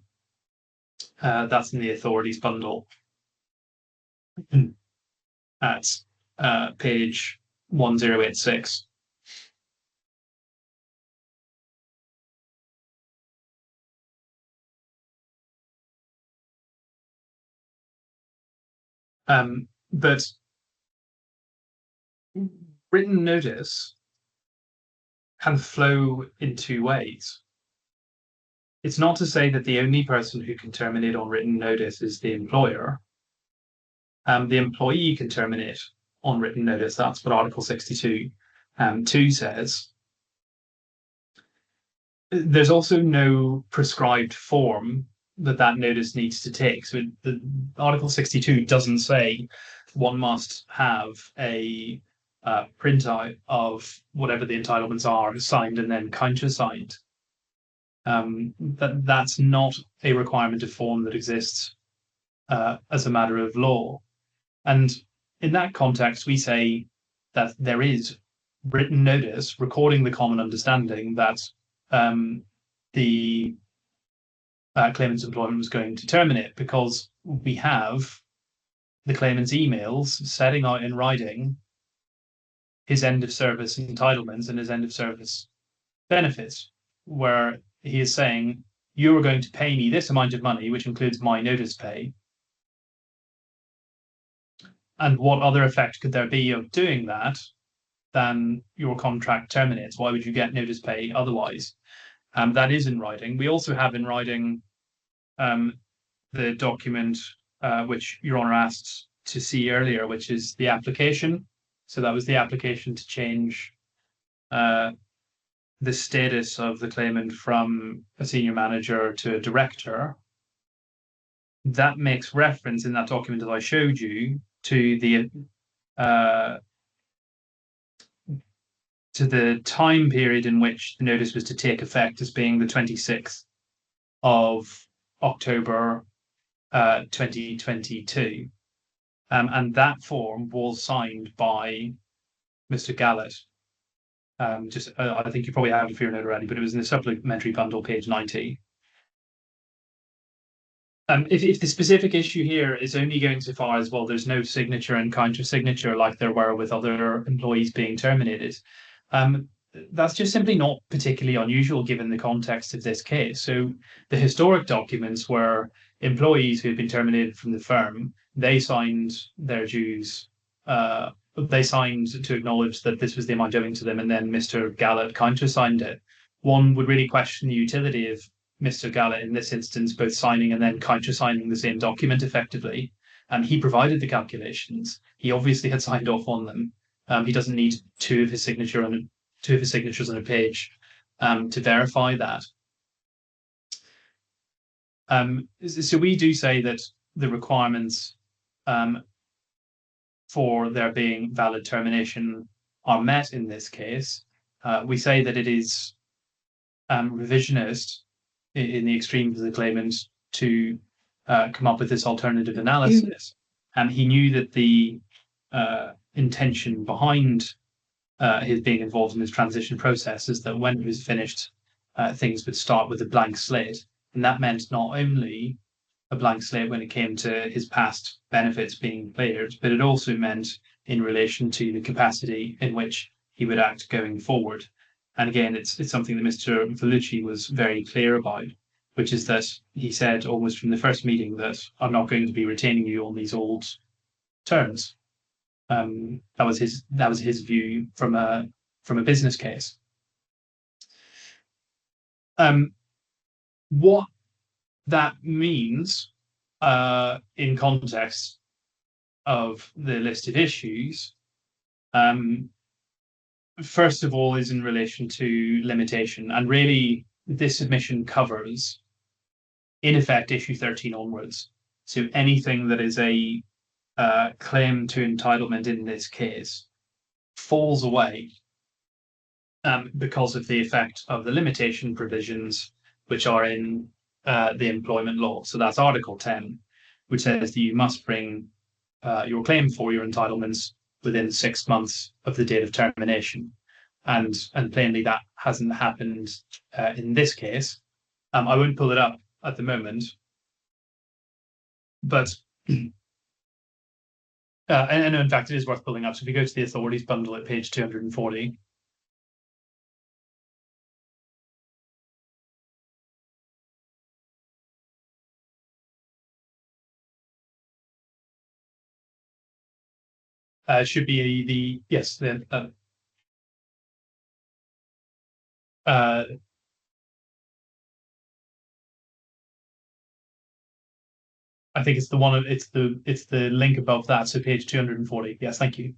That's in the authorities bundle at page 1086. But written notice can flow in two ways. It's not to say that the only person who can terminate on written notice is the employer. The employee can terminate on written notice. That's what Article 62 2 says. There's also no prescribed form that notice needs to take. So the Article 62 doesn't say one must have a printout of whatever the entitlements are, signed and then countersigned. That's not a requirement of form that exists as a matter of law. And in that context, we say that there is written notice recording the common understanding that the claimant's employment was going to terminate, because we have the claimant's emails setting out in writing his end of service entitlements and his end of service benefits, where he is saying, you are going to pay me this amount of money, which includes my notice pay. And what other effect could there be of doing that than your contract terminates? Why would you get notice pay otherwise? That is in writing. We also have in writing the document which Your Honour asked to see earlier, which is the application. So that was the application to change the status of the claimant from a senior manager to a director. That makes reference in that document that I showed you to the time period in which the notice was to take effect as being the 26th of October 2022. And that form was signed by Mr. Gahlowt. I think you probably have it for your note already, but it was in the supplementary bundle, page 90. If the specific issue here is only going so far as, well, there's no signature and counter signature like there were with other employees being terminated, that's just simply not particularly unusual given the context of this case. So the historic documents were employees who had been terminated from the firm, they signed their dues, they signed to acknowledge that this was the amount owing to them, and then Mr. Gahlowt countersigned it. one would really question the utility of Mr. Gahlowt in this instance, both signing and then countersigning the same document effectively. He provided the calculations. He obviously had signed off on them. He doesn't need two of his signatures on a page to verify that. So we do say that the requirements for there being valid termination are met in this case. We say that it is revisionist in the extremes of the claimant to come up with this alternative analysis. And he knew that the intention behind his being involved in this transition process is that when it was finished, things would start with a blank slate. And that meant not only a blank slate when it came to his past benefits being cleared, but it also meant in relation to the capacity in which he would act going forward. And again, it's something that Mr. Vellucci was very clear about, which is that he said almost from the first meeting that I'm not going to be retaining you on these old terms. That was his view from a business case. What that means in context of the list of issues, first of all, is in relation to limitation, and really this submission covers, in effect, issue 13 onwards. So anything that is a claim to entitlement in this case falls away because of the effect of the limitation provisions which are in the employment law. So that's Article 10, which says that you must bring your claim for your entitlements within 6 months of the date of termination. And plainly that hasn't happened in this case. I won't pull it up at the moment, but and in fact it is worth pulling up. So if you go to the authorities bundle at page 240, should be I think it's the link above that, so page 240. Yes, thank you.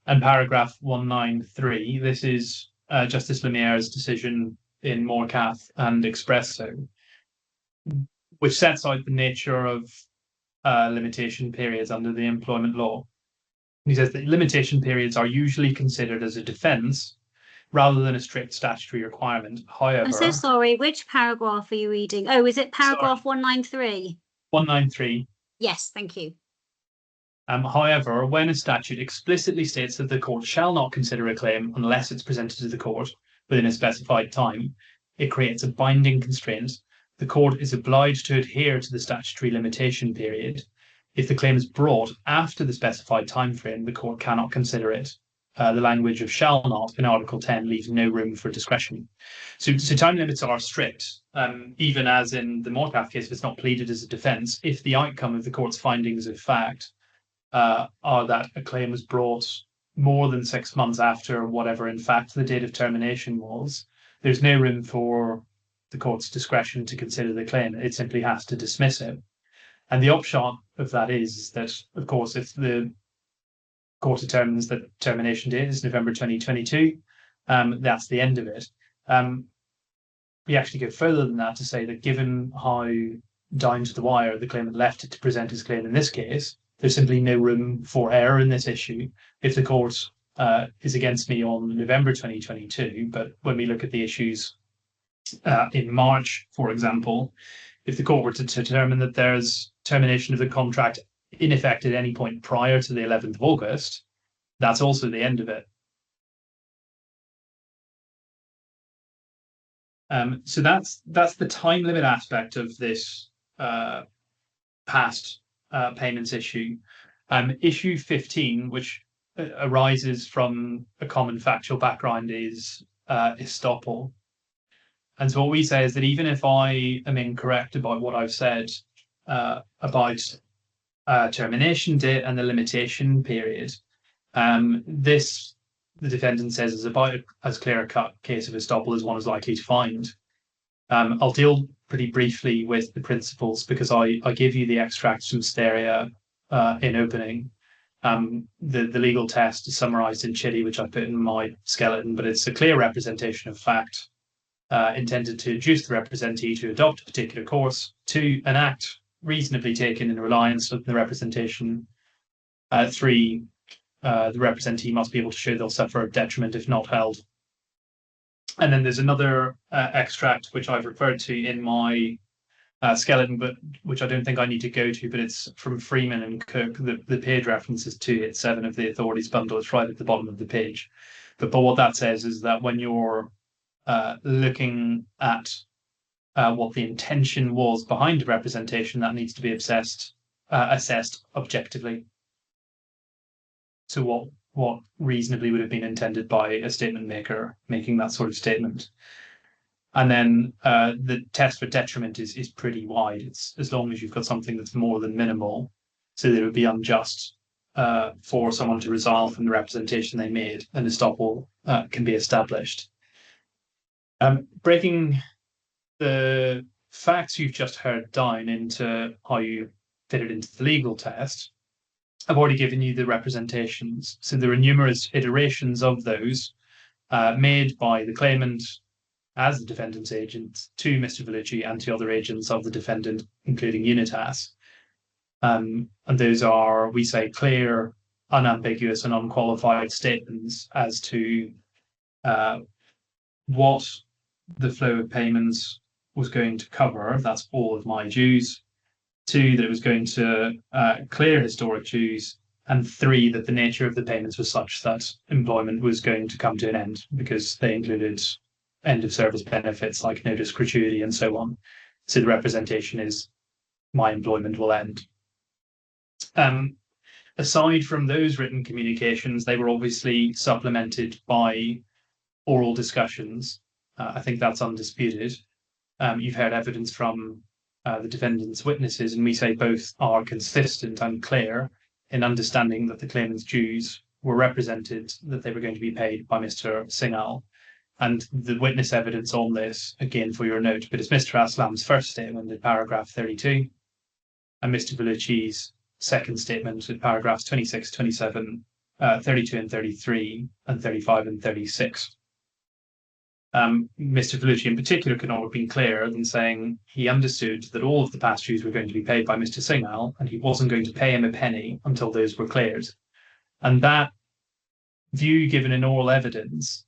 And paragraph 193. This is Justice Lemaire's decision in Morcath and Expresso, which sets out the nature of limitation periods under the employment law. He says that limitation periods are usually considered as a defence rather than a strict statutory requirement. However,
I'm so sorry, which paragraph are you reading? Oh, is it paragraph 193?
193.
Yes, thank you.
However, when a statute explicitly states that the court shall not consider a claim unless it's presented to the court within a specified time, it creates a binding constraint. The court is obliged to adhere to the statutory limitation period. If the claim is brought after the specified time frame, the court cannot consider it. The language of shall not in Article 10 leaves no room for discretion. So time limits are strict, even as in the Morcath case, if it's not pleaded as a defence, if the outcome of the court's findings of fact are that a claim was brought more than 6 months after whatever, in fact, the date of termination was, there's no room for the court's discretion to consider the claim. It simply has to dismiss it. And the upshot of that is that, of course, if the court determines that termination date is November 2022, that's the end of it. We actually go further than that to say that given how down to the wire the claimant left it to present his claim in this case, there's simply no room for error in this issue. If the court is against me on November 2022, but when we look at the issues in March, for example, if the court were to determine that there's termination of the contract in effect at any point prior to the 11th of August, that's also the end of it. So that's the time limit aspect of this past payments issue. Issue 15, which arises from a common factual background, is estoppel. And so what we say is that even if I am incorrect about what I've said about termination date and the limitation period, this the defendant says is about as clear a cut case of estoppel as one is likely to find. I'll deal pretty briefly with the principles because I give you the extracts from Steria in opening. The legal test is summarized in Chile, which I put in my skeleton, but it's a clear representation of fact intended to induce the representee to adopt a particular course, to an act reasonably taken in reliance on the representation. 3, the representee must be able to show they'll suffer a detriment if not held. And then there's another extract which I've referred to in my skeleton, but which I don't think I need to go to, but it's from Freeman and Cook. The page references to it, 7 of the authorities bundle. It's right at the bottom of the page. But what that says is that when you're looking at what the intention was behind a representation, that needs to be assessed objectively. So what reasonably would have been intended by a statement maker making that sort of statement. And then the test for detriment is pretty wide. It's as long as you've got something that's more than minimal, so that it would be unjust for someone to resile from the representation they made, and estoppel can be established. Breaking the facts you've just heard down into how you fit it into the legal test, I've already given you the representations. So there are numerous iterations of those made by the claimant as the defendant's agent to Mr. Vellucci and to other agents of the defendant, including Unitas. And those are, we say, clear, unambiguous and unqualified statements as to what the flow of payments was going to cover. That's all of my dues. 2, that it was going to clear historic dues. And 3, that the nature of the payments was such that employment was going to come to an end because they included end of service benefits like notice gratuity and so on. So the representation is my employment will end. Aside from those written communications, they were obviously supplemented by oral discussions. I think that's undisputed. You've heard evidence from the defendant's witnesses, and we say both are consistent and clear in understanding that the claimant's dues were represented, that they were going to be paid by Mr. Singhal. And the witness evidence on this, again for your note, but it's Mr. Aslam's first statement in paragraph 32 and Mr. Vellucci's second statement in paragraphs 26, 27, 32 and 33, and 35 and 36. Mr. Vellucci in particular could not have been clearer than saying he understood that all of the past dues were going to be paid by Mr. Singhal and he wasn't going to pay him a penny until those were cleared. And that view given in oral evidence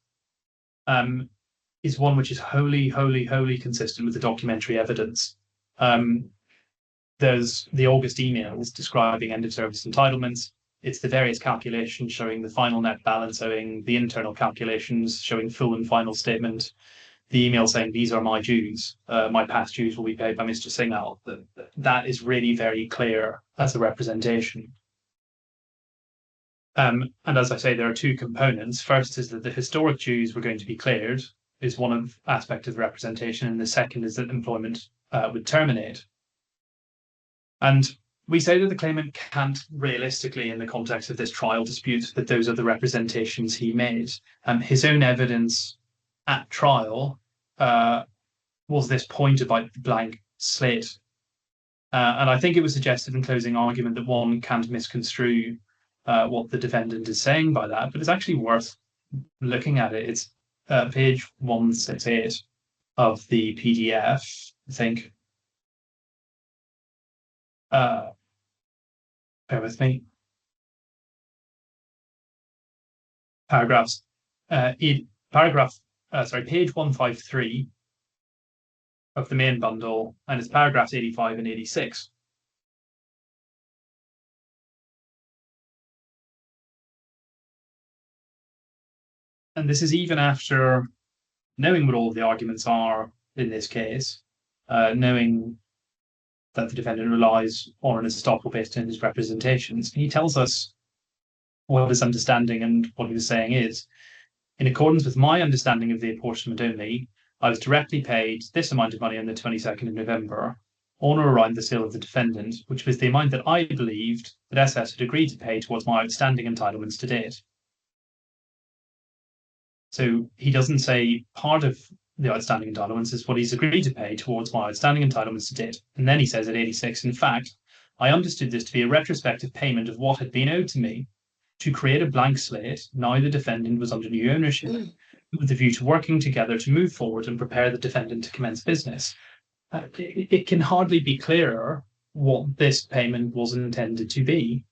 is one which is wholly consistent with the documentary evidence. There's the August emails describing end of service entitlements. It's the various calculations showing the final net balance owing, the internal calculations showing full and final statement, the email saying these are my dues, my past dues will be paid by Mr. Singhal. That is really very clear as a representation. And as I say, there are 2 components. First is that the historic dues were going to be cleared, is one aspect of the representation, and the second is that employment would terminate. And we say that the claimant can't realistically, in the context of this trial, dispute that those are the representations he made. His own evidence at trial was this point about the blank slate. And I think it was suggested in closing argument that one can't misconstrue what the defendant is saying by that, but it's actually worth looking at it. It's page 168 of the PDF, I think. Bear with me. Page 153 of the main bundle, and it's paragraphs 85 and 86. And this is even after knowing what all of the arguments are in this case, knowing that the defendant relies on an estoppel based on his representations. He tells us what his understanding and what he was saying is. In accordance with my understanding of the apportionment only, I was directly paid this amount of money on the 22nd of November, on or around the sale of the defendant, which was the amount that I believed that SS had agreed to pay towards my outstanding entitlements to date. So he doesn't say part of the outstanding entitlements is what he's agreed to pay towards my outstanding entitlements to date. And then he says at 86, in fact, I understood this to be a retrospective payment of what had been owed to me to create a blank slate. Now the defendant was under new ownership with a view to working together to move forward and prepare the defendant to commence business. It can hardly be clearer what this payment was intended to be.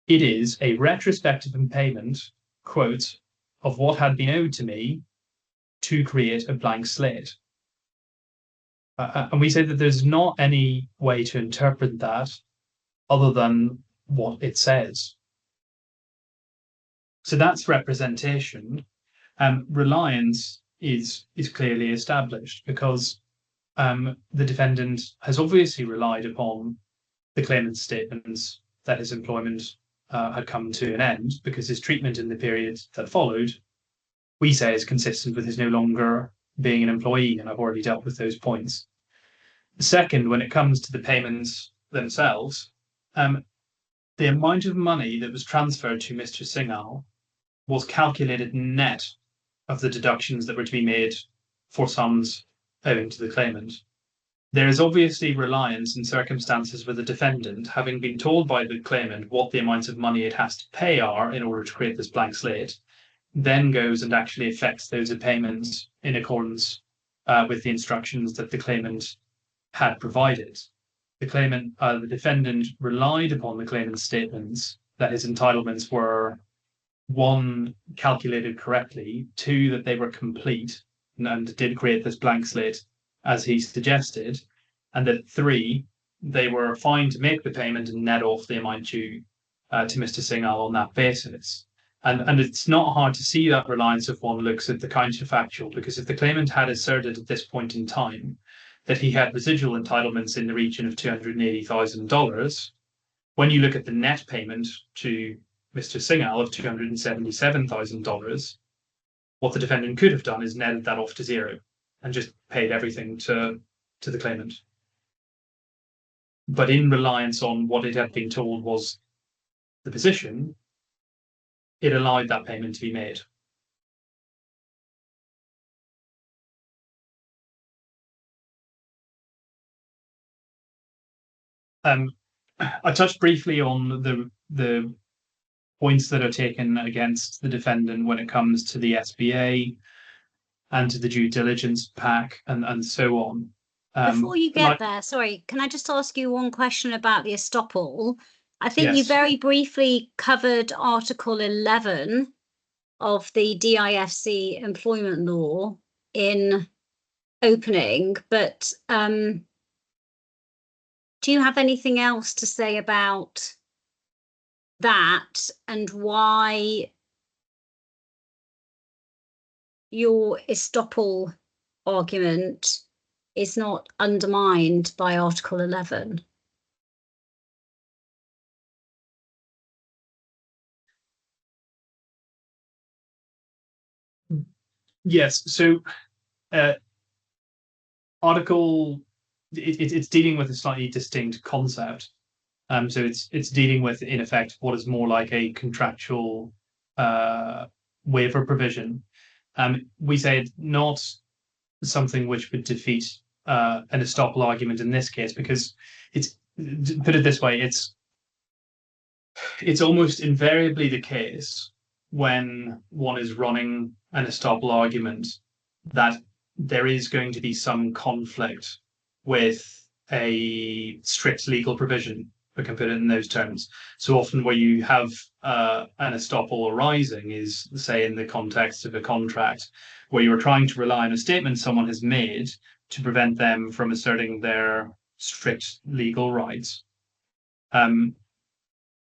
It is a retrospective payment, quote, of what had been owed to me to create a blank slate. And we say that there's not any way to interpret that other than what it says. So that's representation. Reliance is clearly established because the defendant has obviously relied upon the claimant's statements that his employment had come to an end, because his treatment in the period that followed, we say, is consistent with his no longer being an employee, and I've already dealt with those points. Second, when it comes to the payments themselves, the amount of money that was transferred to Mr. Singh was calculated net of the deductions that were to be made for sums owing to the claimant. There is obviously reliance in circumstances where the defendant, having been told by the claimant what the amounts of money it has to pay are in order to create this blank slate, then goes and actually effects those payments in accordance with the instructions that the claimant had provided. The defendant relied upon the claimant's statements that his entitlements were, one, calculated correctly, two, that they were complete and did create this blank slate as he suggested, and that three, they were fine to make the payment and net off the amount due to Mr. Singh on that basis. And it's not hard to see that reliance if one looks at the counterfactual, because if the claimant had asserted at this point in time that he had residual entitlements in the region of $280,000, when you look at the net payment to Mr. Singh of $277,000, what the defendant could have done is netted that off to zero and just paid everything to the claimant. But in reliance on what it had been told was the position, it allowed that payment to be made. I touched briefly on the points that are taken against the defendant when it comes to the SBA and to the due diligence pack and so on.
Before you get there, sorry, can I just ask you one question about the estoppel? I think you
Yes.
very briefly covered Article 11 of the DIFC employment law in opening, but do you have anything else to say about that and why your estoppel argument is not undermined by Article 11?
Yes, so Article, it's dealing with a slightly distinct concept. So it's dealing with, in effect, what is more like a contractual waiver provision. We say it's not something which would defeat an estoppel argument in this case, because it's, put it this way, it's almost invariably the case when one is running an estoppel argument that there is going to be some conflict with a strict legal provision, if I can put it in those terms. So often where you have an estoppel arising is, say, in the context of a contract where you're trying to rely on a statement someone has made to prevent them from asserting their strict legal rights. And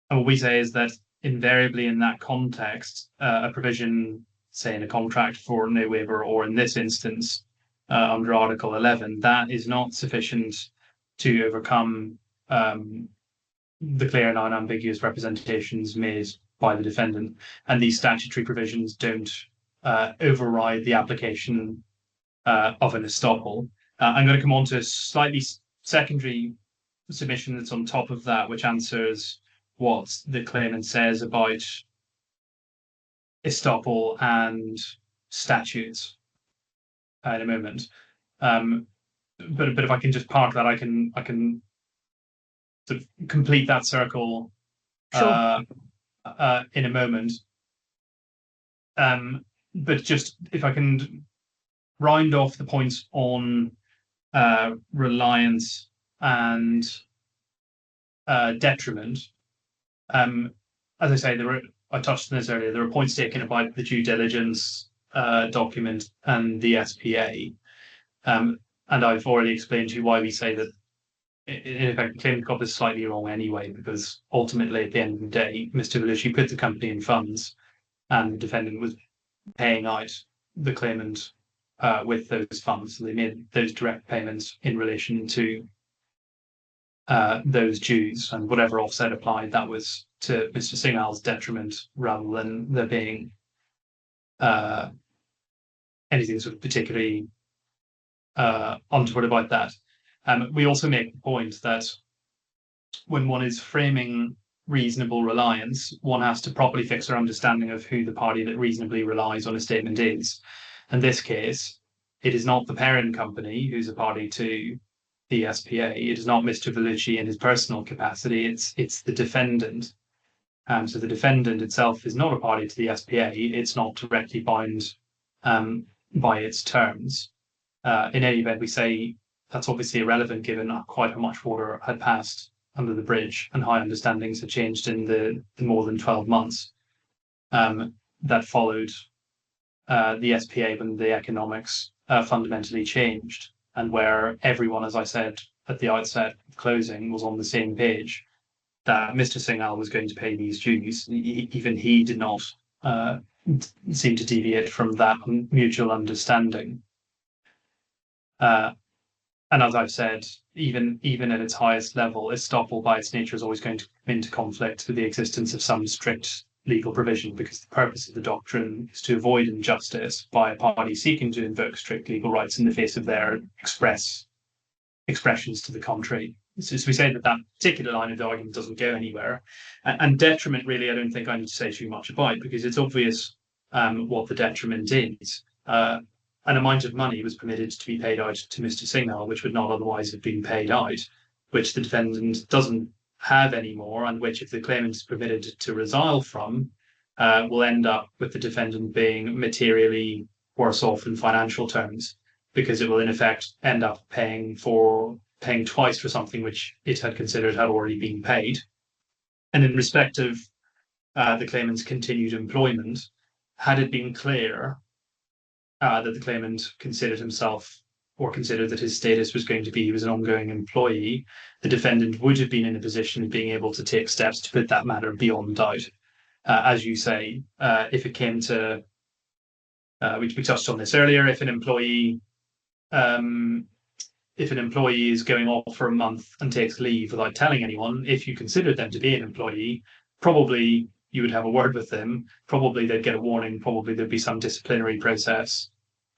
what we say is that invariably in that context, a provision, say in a contract for no waiver, or in this instance, under Article 11, that is not sufficient to overcome the clear and unambiguous representations made by the defendant. And these statutory provisions don't override the application of an estoppel. I'm going to come on to a slightly secondary submission that's on top of that, which answers what the claimant says about estoppel and statutes in a moment. But if I can just park that, I can sort of complete that circle
Sure.
in a moment. But just if I can round off the points on reliance and detriment. As I say, I touched on this earlier. There are points taken about the due diligence document and the SPA, and I've already explained to you why we say that. In effect, the claimant got this slightly wrong anyway, because ultimately, at the end of the day, Mr. Vellucci put the company in funds, and the defendant was paying out the claimant with those funds. So they made those direct payments in relation to those dues, and whatever offset applied, that was to Mr. Singhal's detriment rather than there being anything sort of particularly untoward about that. We also make the point that when one is framing reasonable reliance, one has to properly fix their understanding of who the party that reasonably relies on a statement is. In this case, it is not the parent company who's a party to the SPA. It is not Mr. Vellucci in his personal capacity. It's the defendant. So the defendant itself is not a party to the SPA. It's not directly bound by its terms. In any event, we say that's obviously irrelevant given quite how much water had passed under the bridge and how understandings had changed in the more than 12 months that followed the SPA when the economics fundamentally changed, and where everyone, as I said at the outset of closing, was on the same page that Mr. Singhal was going to pay these dues. Even he did not seem to deviate from that mutual understanding. And as I've said, even at its highest level, estoppel by its nature is always going to come into conflict with the existence of some strict legal provision, because the purpose of the doctrine is to avoid injustice by a party seeking to invoke strict legal rights in the face of their expressions to the contrary. So we say that particular line of the argument doesn't go anywhere. And detriment, really, I don't think I need to say too much about, because it's obvious what the detriment is. An amount of money was permitted to be paid out to Mr. Singhal, which would not otherwise have been paid out, which the defendant doesn't have anymore, and which, if the claimant is permitted to resile from, will end up with the defendant being materially worse off in financial terms, because it will in effect end up paying twice for something which it had considered had already been paid. And in respect of the claimant's continued employment, had it been clear that the claimant considered himself, or considered that his status was going to be he was an ongoing employee, the defendant would have been in a position of being able to take steps to put that matter beyond doubt. As you say, if it came to, we touched on this earlier, if an employee is going off for a month and takes leave without telling anyone, if you considered them to be an employee, probably you would have a word with them, probably they'd get a warning, probably there'd be some disciplinary process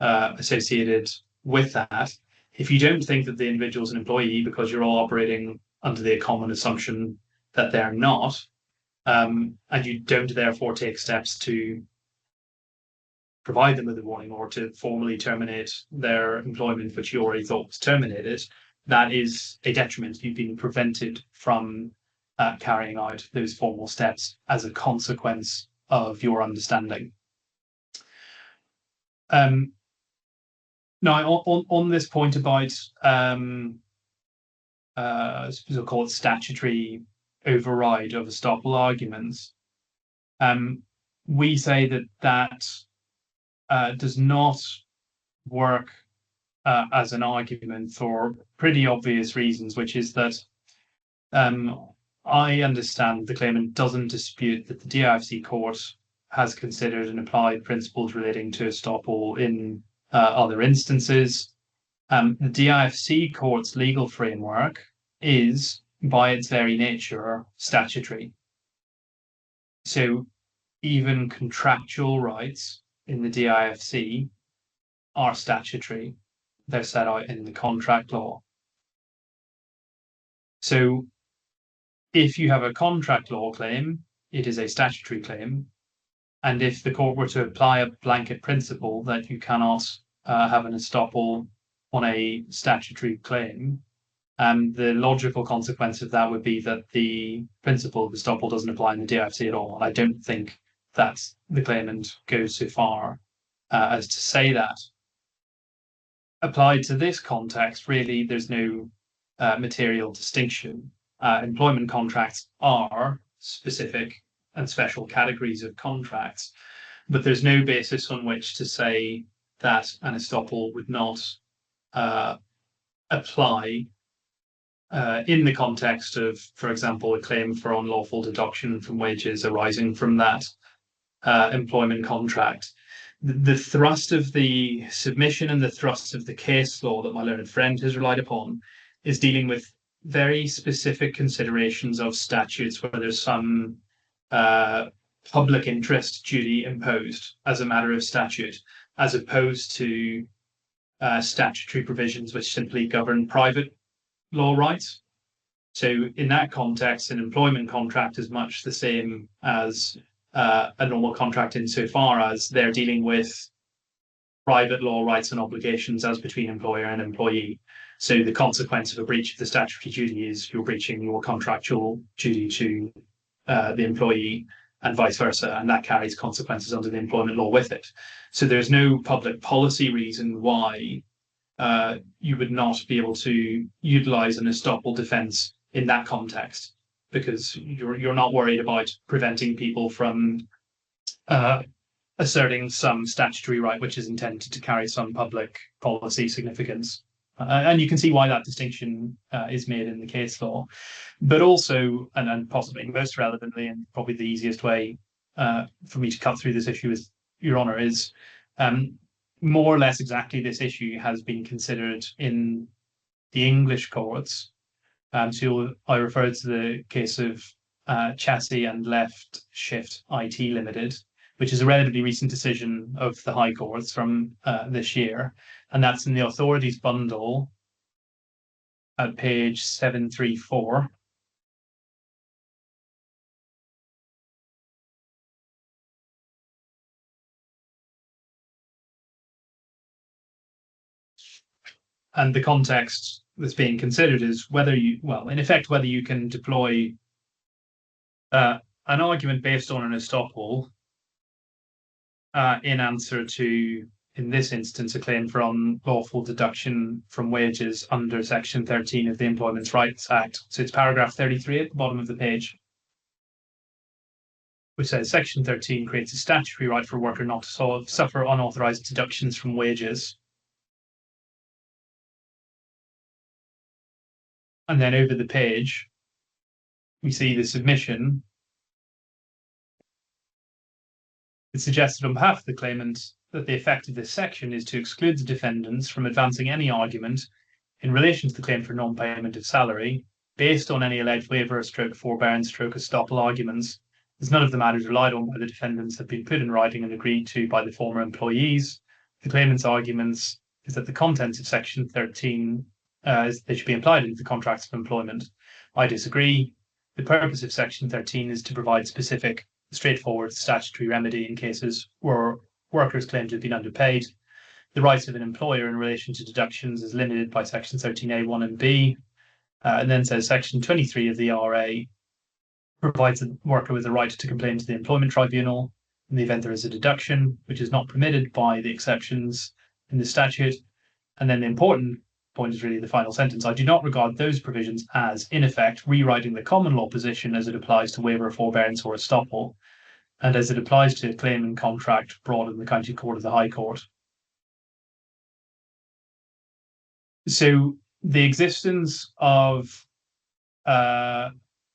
associated with that. If you don't think that the individual's an employee because you're all operating under the common assumption that they're not, and you don't therefore take steps to provide them with a warning or to formally terminate their employment, which you already thought was terminated, that is a detriment. You've been prevented from carrying out those formal steps as a consequence of your understanding. Now, on this point about, I suppose we'll call it statutory override of estoppel arguments, we say that does not work as an argument for pretty obvious reasons, which is that I understand the claimant doesn't dispute that the DIFC court has considered and applied principles relating to estoppel in other instances. The DIFC court's legal framework is, by its very nature, statutory. So even contractual rights in the DIFC are statutory. They're set out in the contract law. So if you have a contract law claim, it is a statutory claim. And if the court were to apply a blanket principle that you cannot have an estoppel on a statutory claim, the logical consequence of that would be that the principle of estoppel doesn't apply in the DIFC at all. And I don't think that the claimant goes so far as to say that. Applied to this context, really, there's no material distinction. Employment contracts are specific and special categories of contracts, but there's no basis on which to say that an estoppel would not apply in the context of, for example, a claim for unlawful deduction from wages arising from that employment contract. The thrust of the submission and the thrust of the case law that my learned friend has relied upon is dealing with very specific considerations of statutes where there's some public interest duty imposed as a matter of statute, as opposed to statutory provisions which simply govern private law rights. So in that context, an employment contract is much the same as a normal contract insofar as they're dealing with private law rights and obligations as between employer and employee. So the consequence of a breach of the statutory duty is you're breaching your contractual duty to the employee and vice versa, and that carries consequences under the employment law with it. So there's no public policy reason why you would not be able to utilize an estoppel defense in that context, because you're not worried about preventing people from asserting some statutory right which is intended to carry some public policy significance. And you can see why that distinction is made in the case law. But also, and possibly most relevantly, and probably the easiest way for me to cut through this issue, is, Your Honour, is more or less exactly this issue has been considered in the English courts. So I referred to the case of Chassis and Left Shift IT Limited, which is a relatively recent decision of the High Courts from this year. And that's in the authorities bundle at page 734. And the context that's being considered is whether you, well, in effect, whether you can deploy an argument based on an estoppel in answer to, in this instance, a claim for unlawful deduction from wages under Section 13 of the Employment Rights Act. So it's paragraph 33 at the bottom of the page, which says Section 13 creates a statutory right for a worker not to suffer unauthorized deductions from wages. And then over the page, we see the submission. It suggested on behalf of the claimant that the effect of this section is to exclude the defendants from advancing any argument in relation to the claim for non-payment of salary based on any alleged waiver, stroke forbearance, stroke estoppel arguments, as none of the matters relied on by the defendants have been put in writing and agreed to by the former employees. The claimant's arguments is that the contents of Section 13 they should be implied into the contracts of employment. I disagree. The purpose of Section 13 is to provide specific, straightforward statutory remedy in cases where workers claim to have been underpaid. The rights of an employer in relation to deductions is limited by Section 13A1 and B, and then says Section 23 of the RA provides the worker with the right to complain to the employment tribunal in the event there is a deduction, which is not permitted by the exceptions in the statute. And then the important point is really the final sentence. I do not regard those provisions as, in effect, rewriting the common law position as it applies to waiver, forbearance, or estoppel, and as it applies to a claim and contract brought in the County Court of the High Court. So the existence of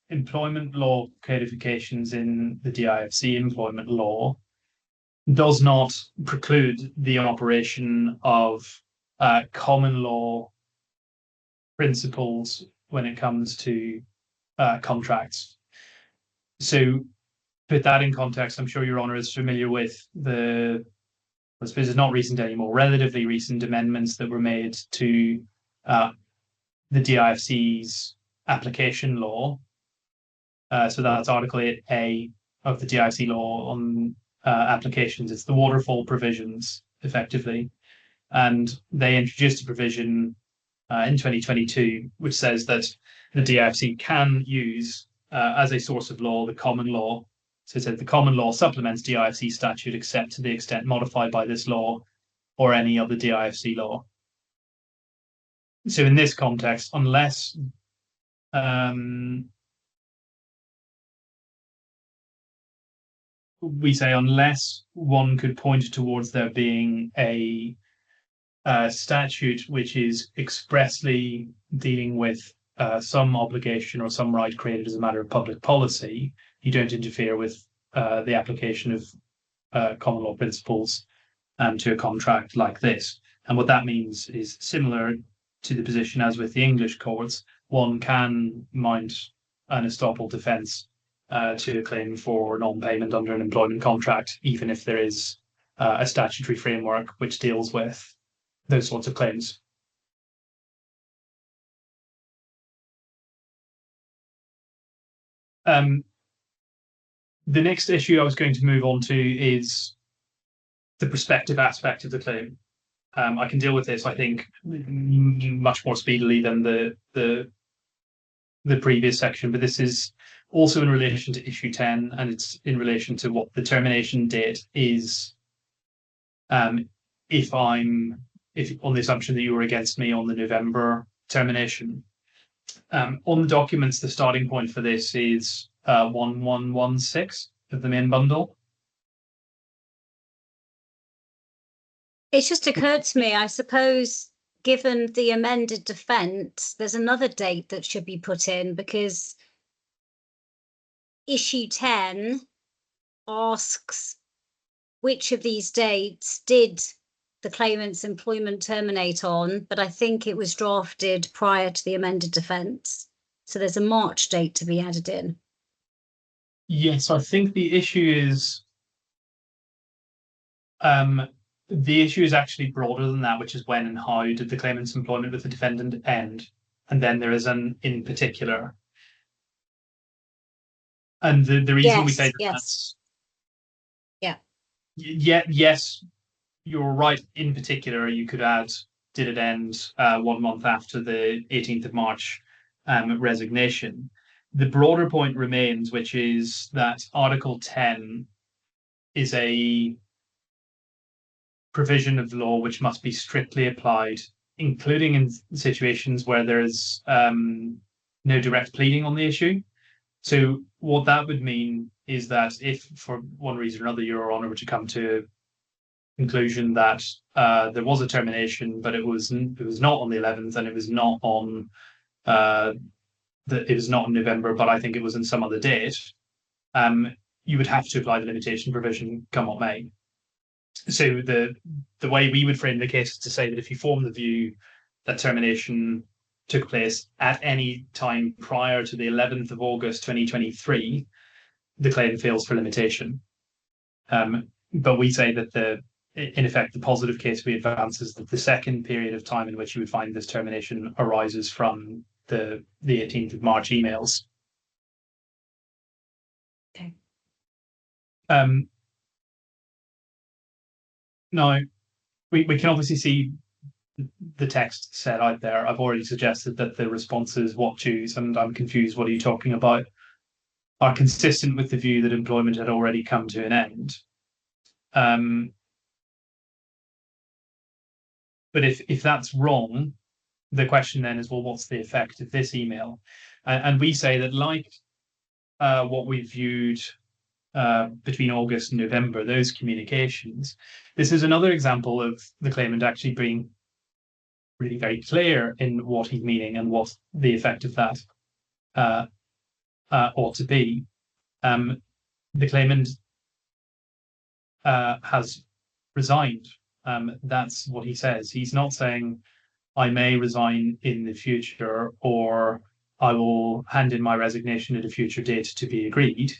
employment law codifications in the DIFC employment law does not preclude the operation of common law principles when it comes to contracts. So put that in context, I'm sure Your Honour is familiar with the, I suppose it's not recent anymore, relatively recent amendments that were made to the DIFC's application law. So that's Article 8A of the DIFC law on applications. It's the waterfall provisions, effectively. And they introduced a provision in 2022, which says that the DIFC can use as a source of law the common law. So it said the common law supplements DIFC statute except to the extent modified by this law or any other DIFC law. So in this context, unless we say unless one could point towards there being a statute which is expressly dealing with some obligation or some right created as a matter of public policy, you don't interfere with the application of common law principles to a contract like this. And what that means is similar to the position as with the English courts. One can mount an estoppel defence to a claim for non-payment under an employment contract, even if there is a statutory framework which deals with those sorts of claims. The next issue I was going to move on to is the prospective aspect of the claim. I can deal with this, I think, much more speedily than the previous section, but this is also in relation to issue 10, and it's in relation to what the termination date is. If on the assumption that you were against me on the November termination. On the documents, the starting point for this is 1116 of the main bundle.
It's just occurred to me, I suppose, given the amended defence, there's another date that should be put in, because issue 10 asks which of these dates did the claimant's employment terminate on, but I think it was drafted prior to the amended defence. So there's a March date to be added in.
Yes, I think the issue is actually broader than that, which is when and how did the claimant's employment with the defendant end, and then there is an in particular. And the reason we say that that's yes, you're right. In particular, you could add, did it end 1 month after the 18th of March resignation? The broader point remains, which is that Article 10 is a provision of law which must be strictly applied, including in situations where there is no direct pleading on the issue. So what that would mean is that if, for one reason or another, Your Honour were to come to a conclusion that there was a termination, but it was not on the 11th, and it was not on it was not in November, but I think it was in some other date, you would have to apply the limitation provision, come what may. So the way we would frame the case is to say that if you form the view that termination took place at any time prior to the 11th of August 2023, the claim fails for limitation. But we say that in effect, the positive case we advance is that the second period of time in which you would find this termination arises from the 18th of March emails.
Okay.
Now, we can obviously see the text set out there. I've already suggested that the responses, what choose, and I'm confused, what are you talking about, are consistent with the view that employment had already come to an end. But if that's wrong, the question then is, well, what's the effect of this email? And we say that, like what we viewed between August and November, those communications, this is another example of the claimant actually being really very clear in what he's meaning and what the effect of that ought to be. The claimant has resigned. That's what he says. He's not saying, I may resign in the future, or I will hand in my resignation at a future date to be agreed.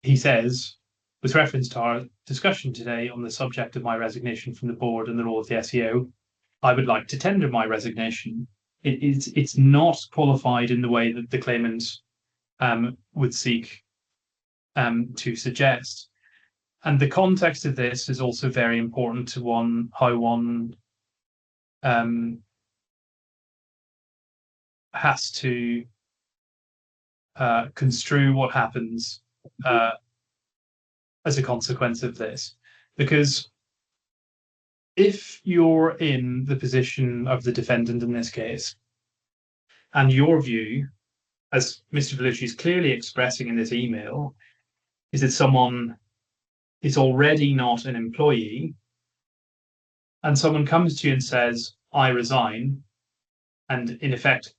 He says, with reference to our discussion today on the subject of my resignation from the board and the role of the SEO, I would like to tender my resignation. It's not qualified in the way that the claimant would seek to suggest. And the context of this is also very important to how one has to construe what happens as a consequence of this. Because if you're in the position of the defendant in this case, and your view, as Mr. Vellucci is clearly expressing in this email, is that someone is already not an employee, and someone comes to you and says, I resign, and in effect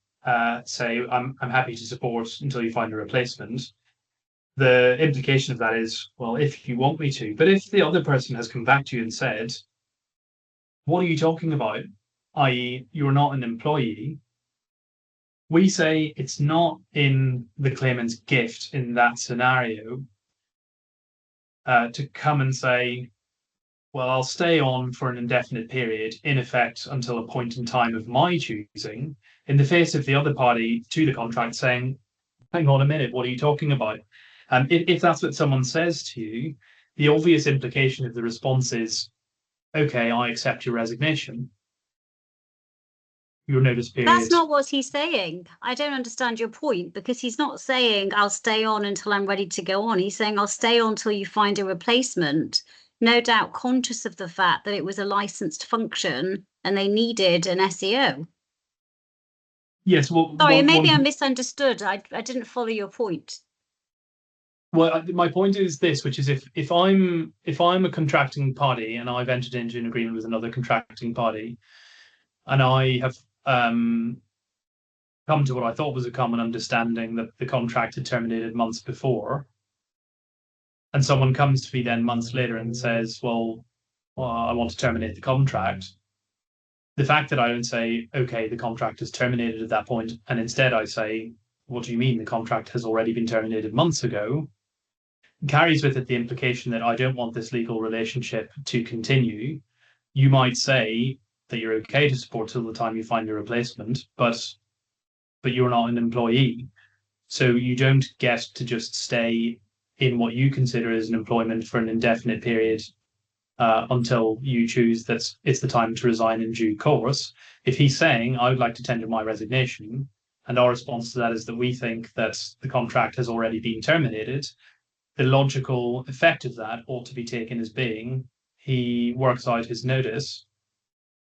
say, I'm happy to support until you find a replacement, the implication of that is, well, if you want me to. But if the other person has come back to you and said, what are you talking about? i.e., you're not an employee, we say it's not in the claimant's gift in that scenario to come and say, well, I'll stay on for an indefinite period, in effect, until a point in time of my choosing, in the face of the other party to the contract saying, hang on a minute, what are you talking about? If that's what someone says to you, the obvious implication of the response is, okay, I accept your resignation. Your notice period.
That's not what he's saying. I don't understand your point, because he's not saying I'll stay on until I'm ready to go on. He's saying I'll stay on until you find a replacement. No doubt conscious of the fact that it was a licensed function and they needed an SEO.
Yes, well,
sorry, maybe I misunderstood. I didn't follow your point.
Well, my point is this, which is if I'm a contracting party and I've entered into an agreement with another contracting party, and I have come to what I thought was a common understanding that the contract had terminated months before, and someone comes to me then months later and says, well, I want to terminate the contract. The fact that I don't say, okay, the contract is terminated at that point, and instead I say, what do you mean? The contract has already been terminated months ago, carries with it the implication that I don't want this legal relationship to continue. You might say that you're okay to support till the time you find a replacement, but you're not an employee. So you don't get to just stay in what you consider as an employment for an indefinite period until you choose that it's the time to resign in due course. If he's saying, I would like to tender my resignation, and our response to that is that we think that the contract has already been terminated, the logical effect of that ought to be taken as being he works out his notice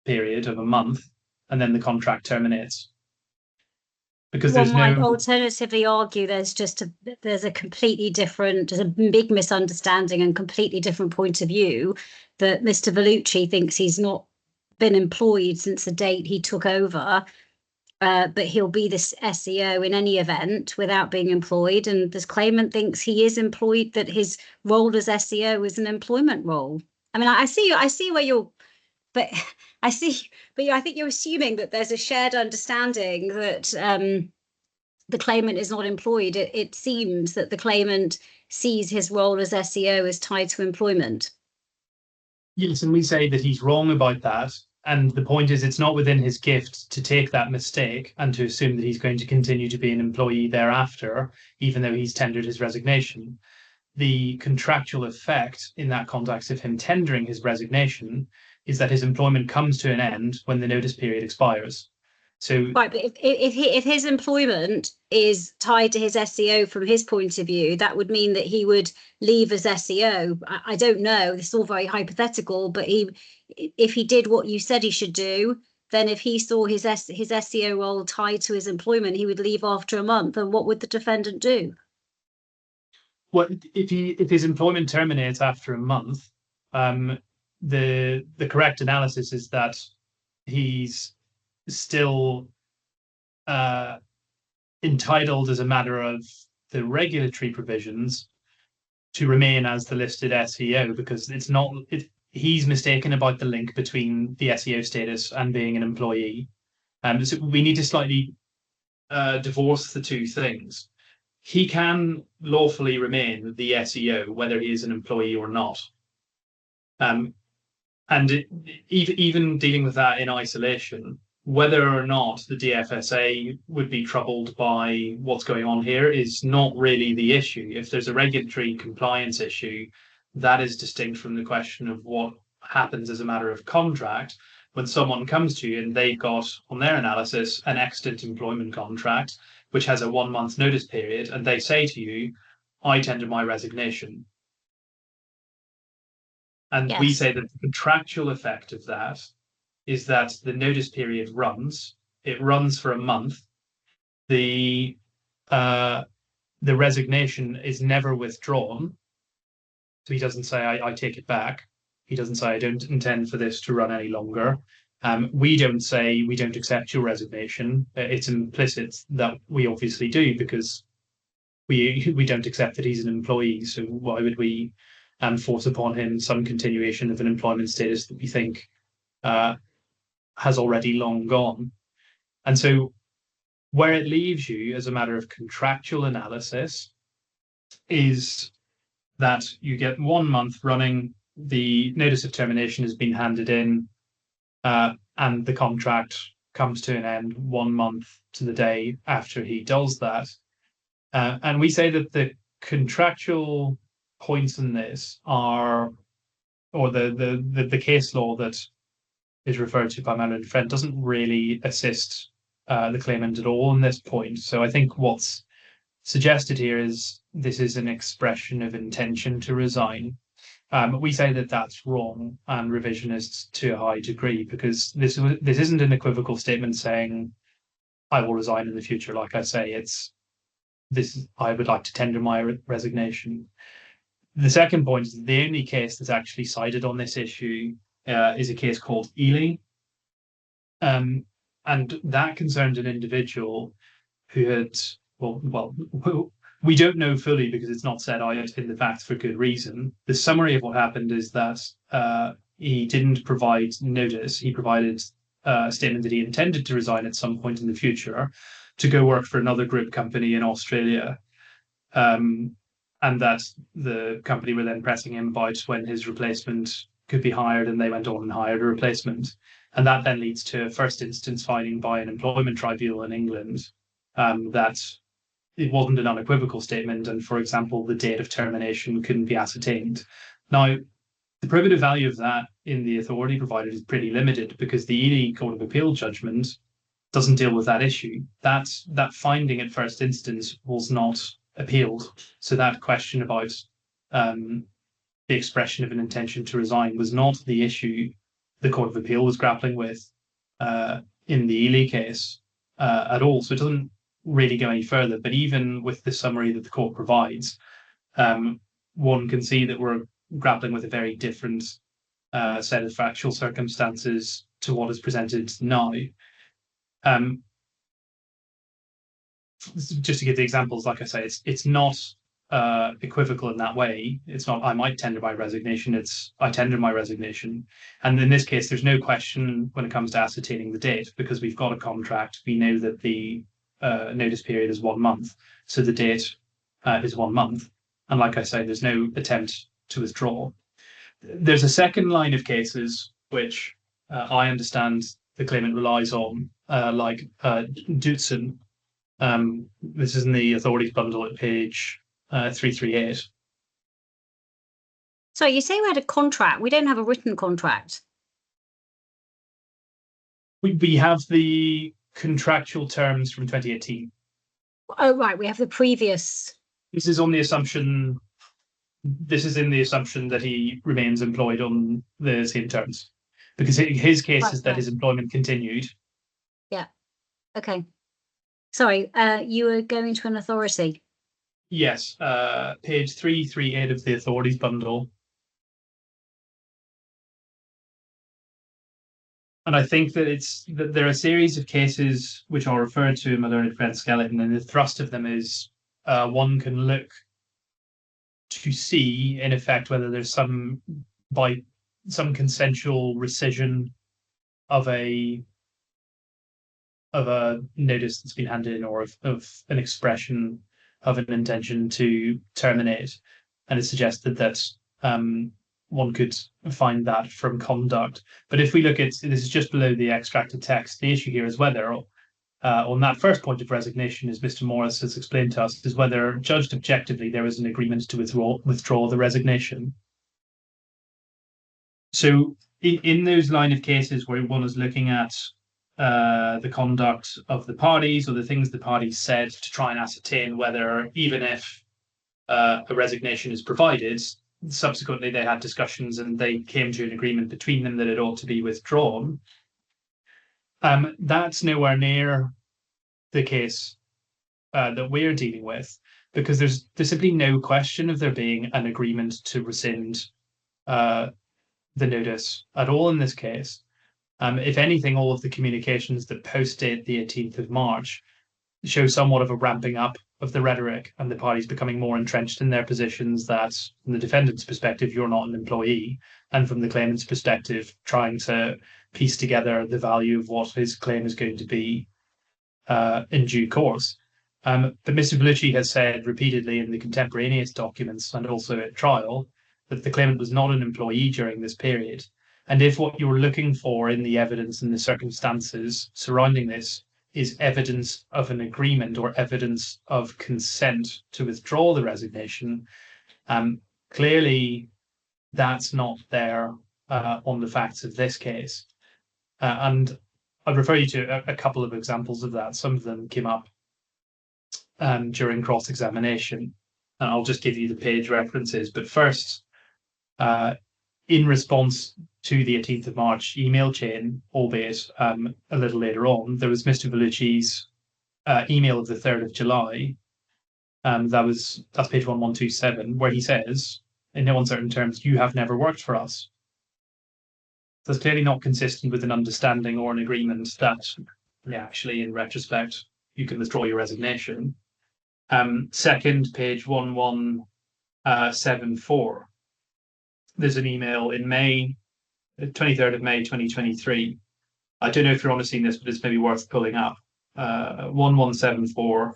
period of a month and then the contract terminates. Because
one
there's
might
no
alternatively argue there's a completely different, there's a big misunderstanding and completely different point of view, that Mr. Vellucci thinks he's not been employed since the date he took over, but he'll be this SEO in any event without being employed, and this claimant thinks he is employed, that his role as SEO is an employment role. I mean, I see where you're, but I think you're assuming that there's a shared understanding that the claimant is not employed. It seems that the claimant sees his role as SEO as tied to employment.
Yes, and we say that he's wrong about that. And the point is, it's not within his gift to take that mistake and to assume that he's going to continue to be an employee thereafter, even though he's tendered his resignation. The contractual effect in that context of him tendering his resignation is that his employment comes to an end when the notice period expires. So
right, but if his employment is tied to his SEO from his point of view, that would mean that he would leave as SEO. I don't know. This is all very hypothetical, but if he did what you said he should do, then if he saw his SEO role tied to his employment, he would leave after a month. And what would the defendant do?
Well, if his employment terminates after a month, the correct analysis is that he's still entitled, as a matter of the regulatory provisions, to remain as the listed SEO, because he's mistaken about the link between the SEO status and being an employee. So we need to slightly divorce the two things. He can lawfully remain the SEO, whether he is an employee or not. And even dealing with that in isolation, whether or not the DFSA would be troubled by what's going on here is not really the issue. If there's a regulatory compliance issue, that is distinct from the question of what happens as a matter of contract when someone comes to you and they've got, on their analysis, an extant employment contract, which has a 1 month notice period, and they say to you, I tender my resignation. And we
Yes.
say that the contractual effect of that is that the notice period runs. It runs for a month. The resignation is never withdrawn. So he doesn't say, I take it back. He doesn't say, I don't intend for this to run any longer. We don't say, we don't accept your resignation. It's implicit that we obviously do, because we don't accept that he's an employee. So why would we force upon him some continuation of an employment status that we think has already long gone? And so where it leaves you as a matter of contractual analysis is that you get 1 month running, the notice of termination has been handed in, and the contract comes to an end 1 month to the day after he does that. And we say that the contractual points in this are, or the case law that is referred to by my friend doesn't really assist the claimant at all on this point. So I think what's suggested here is this is an expression of intention to resign. We say that that's wrong and revisionist to a high degree, because this isn't an equivocal statement saying I will resign in the future. Like I say, I would like to tender my resignation. The second point is the only case that's actually cited on this issue is a case called Ely. And that concerned an individual who had, well, we don't know fully because it's not set out in the facts for good reason. The summary of what happened is that he didn't provide notice. He provided a statement that he intended to resign at some point in the future to go work for another group company in Australia. And that the company were then pressing him about when his replacement could be hired, and they went on and hired a replacement. And that then leads to a first instance finding by an employment tribunal in England that it wasn't an unequivocal statement, and, for example, the date of termination couldn't be ascertained. Now, the probative value of that in the authority provided is pretty limited, because the Ely Court of Appeal judgment doesn't deal with that issue. That finding at first instance was not appealed. So that question about the expression of an intention to resign was not the issue the Court of Appeal was grappling with in the Ely case at all. So it doesn't really go any further. But even with the summary that the court provides, one can see that we're grappling with a very different set of factual circumstances to what is presented now. Just to give the examples, like I say, it's not equivocal in that way. It's not I might tender my resignation, it's I tender my resignation. And in this case, there's no question when it comes to ascertaining the date, because we've got a contract. We know that the notice period is 1 month, so the date is 1 month. And like I say, there's no attempt to withdraw. There's a second line of cases which I understand the claimant relies on, like Dutzen. This is in the authorities bundle at page 338.
So you say we had a contract. We don't have a written contract.
We have the contractual terms from 2018.
Oh, right. We have the previous.
This is on the assumption. This is in the assumption that he remains employed on the same terms, because his case is that his employment continued.
Yeah. Okay. Sorry, you were going to an authority.
Yes, page 338 of the authorities bundle. And I think that there are a series of cases which are referred to in my learned friend Skeleton, and the thrust of them is one can look to see, in effect, whether there's some consensual rescission of a notice that's been handed in, or of an expression of an intention to terminate. And it's suggested that one could find that from conduct. But if we look at, this is just below the extracted text, the issue here is whether, on that first point of resignation, as Mr. Morris has explained to us, is whether, judged objectively, there is an agreement to withdraw the resignation. So in those line of cases where one is looking at the conduct of the parties or the things the parties said to try and ascertain whether, even if a resignation is provided, subsequently they had discussions and they came to an agreement between them that it ought to be withdrawn. That's nowhere near the case that we're dealing with, because there's simply no question of there being an agreement to rescind the notice at all in this case. If anything, all of the communications that post-date the 18th of March show somewhat of a ramping up of the rhetoric and the parties becoming more entrenched in their positions that, from the defendant's perspective, you're not an employee, and from the claimant's perspective, trying to piece together the value of what his claim is going to be in due course. But Mr. Bellucci has said repeatedly in the contemporaneous documents and also at trial that the claimant was not an employee during this period. And if what you're looking for in the evidence and the circumstances surrounding this is evidence of an agreement or evidence of consent to withdraw the resignation, clearly that's not there on the facts of this case. And I'd refer you to a couple of examples of that. Some of them came up during cross-examination, and I'll just give you the page references. But first, in response to the 18th of March email chain, albeit a little later on, there was Mr. Bellucci's email of the 3rd of July. That's page 1127, where he says, in no uncertain terms, "You have never worked for us." That's clearly not consistent with an understanding or an agreement that, actually, in retrospect, you can withdraw your resignation. Second, page 1174. There's an email in May, 23rd of May, 2023. I don't know if you're on seeing this, but it's maybe worth pulling up. 1174.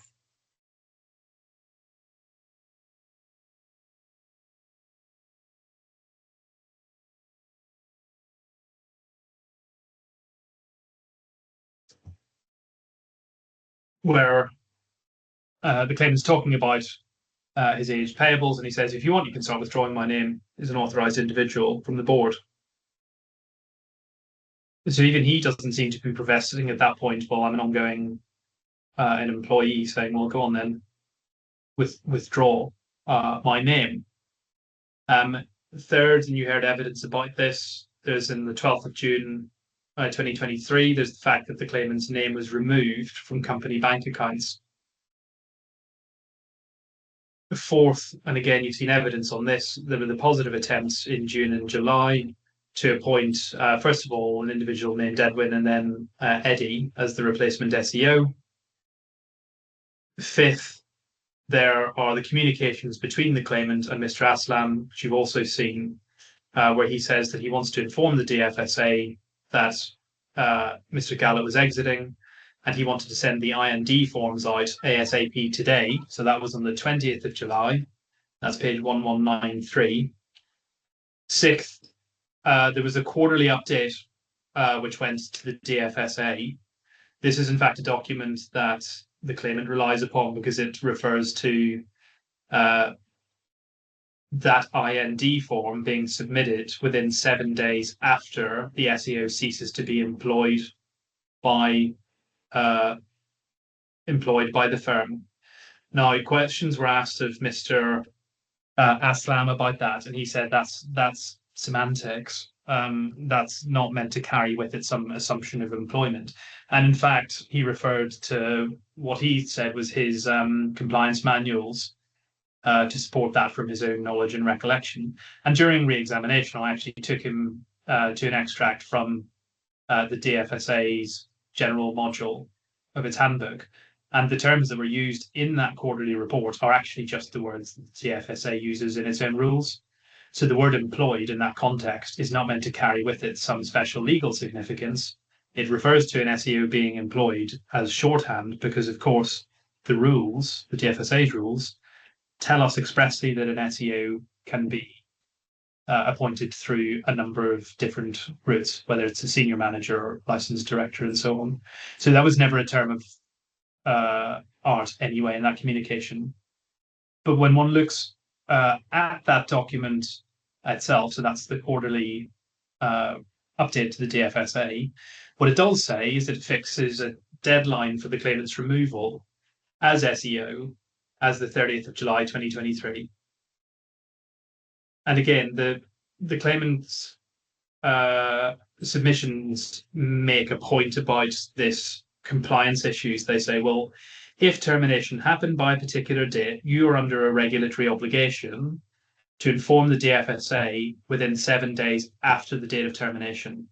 Where the claimant's talking about his aged payables, and he says, "If you want, you can start withdrawing my name as an authorized individual from the board." So even he doesn't seem to be professing at that point, "Well, I'm an ongoing an employee," saying, "Well, go on then, withdraw my name." Third, and you heard evidence about this, there's in the 12th of June 2023, there's the fact that the claimant's name was removed from company bank accounts. Fourth, and again, you've seen evidence on this, there were the positive attempts in June and July to appoint, first of all, an individual named Edwin and then Eddie as the replacement SEO. Fifth, there are the communications between the claimant and Mr. Aslam, which you've also seen, where he says that he wants to inform the DFSA that Mr. Gahlowt was exiting, and he wanted to send the IND forms out ASAP today. So that was on the 20th of July. That's page 1193. Sixth, there was a quarterly update which went to the DFSA. This is in fact a document that the claimant relies upon because it refers to that IND form being submitted within 7 days after the SEO ceases to be employed by the firm. Now, questions were asked of Mr. Aslam about that, and he said that's semantics. That's not meant to carry with it some assumption of employment. And in fact, he referred to what he said was his compliance manuals to support that from his own knowledge and recollection. And during re-examination, I actually took him to an extract from the DFSA's general module of its handbook. And the terms that were used in that quarterly report are actually just the words that the DFSA uses in its own rules. So the word employed in that context is not meant to carry with it some special legal significance. It refers to an SEO being employed as shorthand because, of course, the rules, the DFSA's rules, tell us expressly that an SEO can be appointed through a number of different routes, whether it's a senior manager or licensed director and so on. So that was never a term of art anyway in that communication. But when one looks at that document itself, so that's the quarterly update to the DFSA. What it does say is that it fixes a deadline for the claimant's removal as SEO as the 30th of July 2023. And again, the claimant's submissions make a point about this compliance issues. They say, well, if termination happened by a particular date, you are under a regulatory obligation to inform the DFSA within 7 days after the date of termination.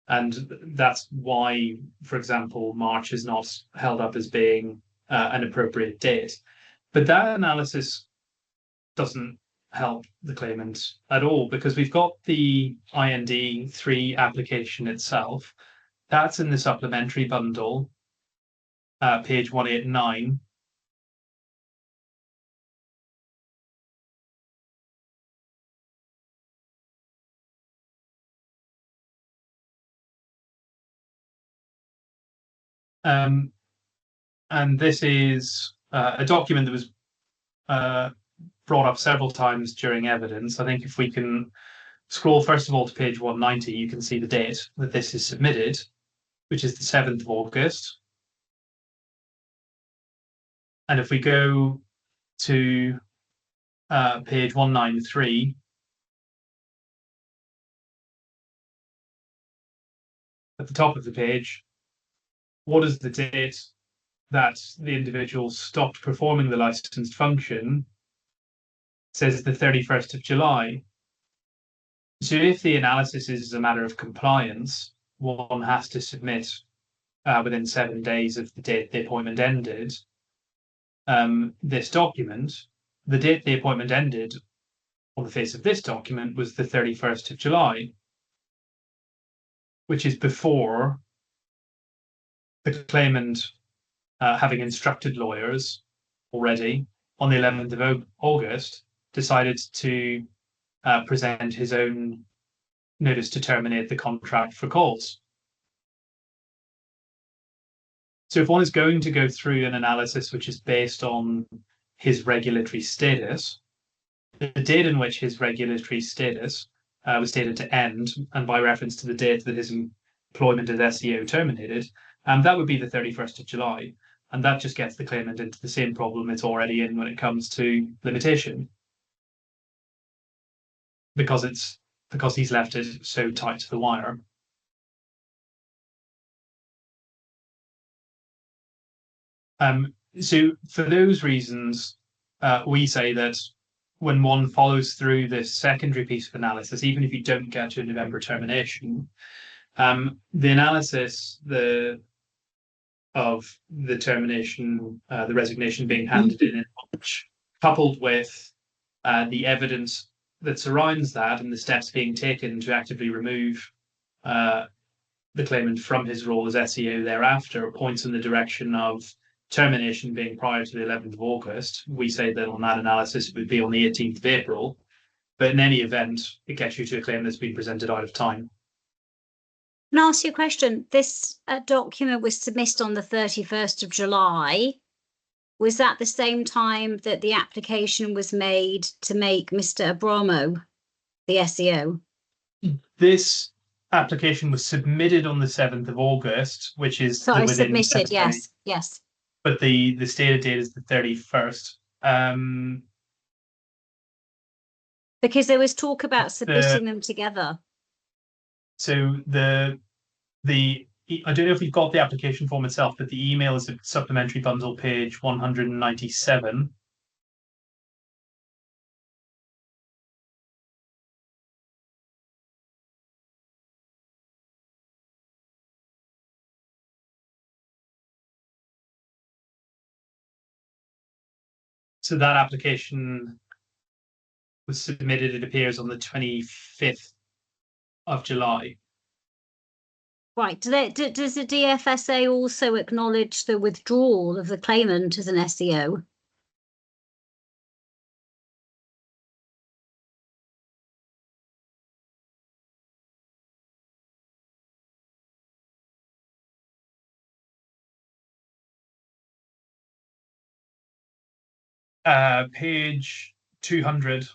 And that's why, for example, March is not held up as being an appropriate date. But that analysis doesn't help the claimant at all, because we've got the IND 3 application itself. That's in the supplementary bundle, page 189. And this is a document that was brought up several times during evidence. I think if we can scroll first of all to page 190, you can see the date that this is submitted, which is the 7th of August. And if we go to page 193, at the top of the page, what is the date that the individual stopped performing the licensed function? It says the 31st of July. So if the analysis is a matter of compliance, one has to submit within 7 days of the date the appointment ended. This document, the date the appointment ended on the face of this document was the 31st of July, which is before the claimant, having instructed lawyers already on the 11th of August, decided to present his own notice to terminate the contract for cause. So if one is going to go through an analysis which is based on his regulatory status, the date in which his regulatory status was stated to end, and by reference to the date that his employment as SEO terminated, that would be the 31st of July. And that just gets the claimant into the same problem it's already in when it comes to limitation, because he's left it so tight to the wire. So for those reasons, we say that when one follows through this secondary piece of analysis, even if you don't get to a November termination, the analysis of the termination, the resignation being handed in March, coupled with the evidence that surrounds that and the steps being taken to actively remove the claimant from his role as SEO thereafter, points in the direction of termination being prior to the 11th of August. We say that on that analysis it would be on the 18th of April, but in any event, it gets you to a claim that's been presented out of time.
Can I ask you a question? This document was submitted on the 31st of July. Was that the same time that the application was made to make Mr. Abramo the SEO?
This application was submitted on the 7th of August, which is
submitted, yes.
But the stated date is the 31st.
Because there was talk about submitting them together.
So I don't know if you've got the application form itself, but the email is a supplementary bundle, page 197. So that application was submitted, it appears, on the 25th of July.
Right. Does the DFSA also acknowledge the withdrawal of the claimant as an SEO?
Page 200.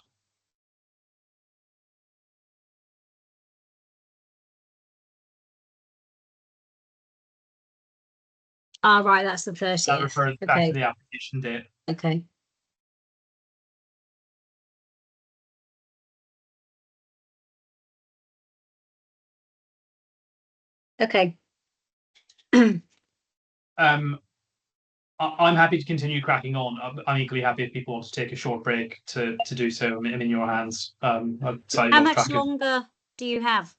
Ah, right, that's the
That
30th.
refers back
Okay.
to the application date.
Okay. Okay.
I'm happy to continue cracking on. I'm equally happy if people want to take a short break to do so. I'm in your hands. I've decided
How
what
much
track it.
longer do you have?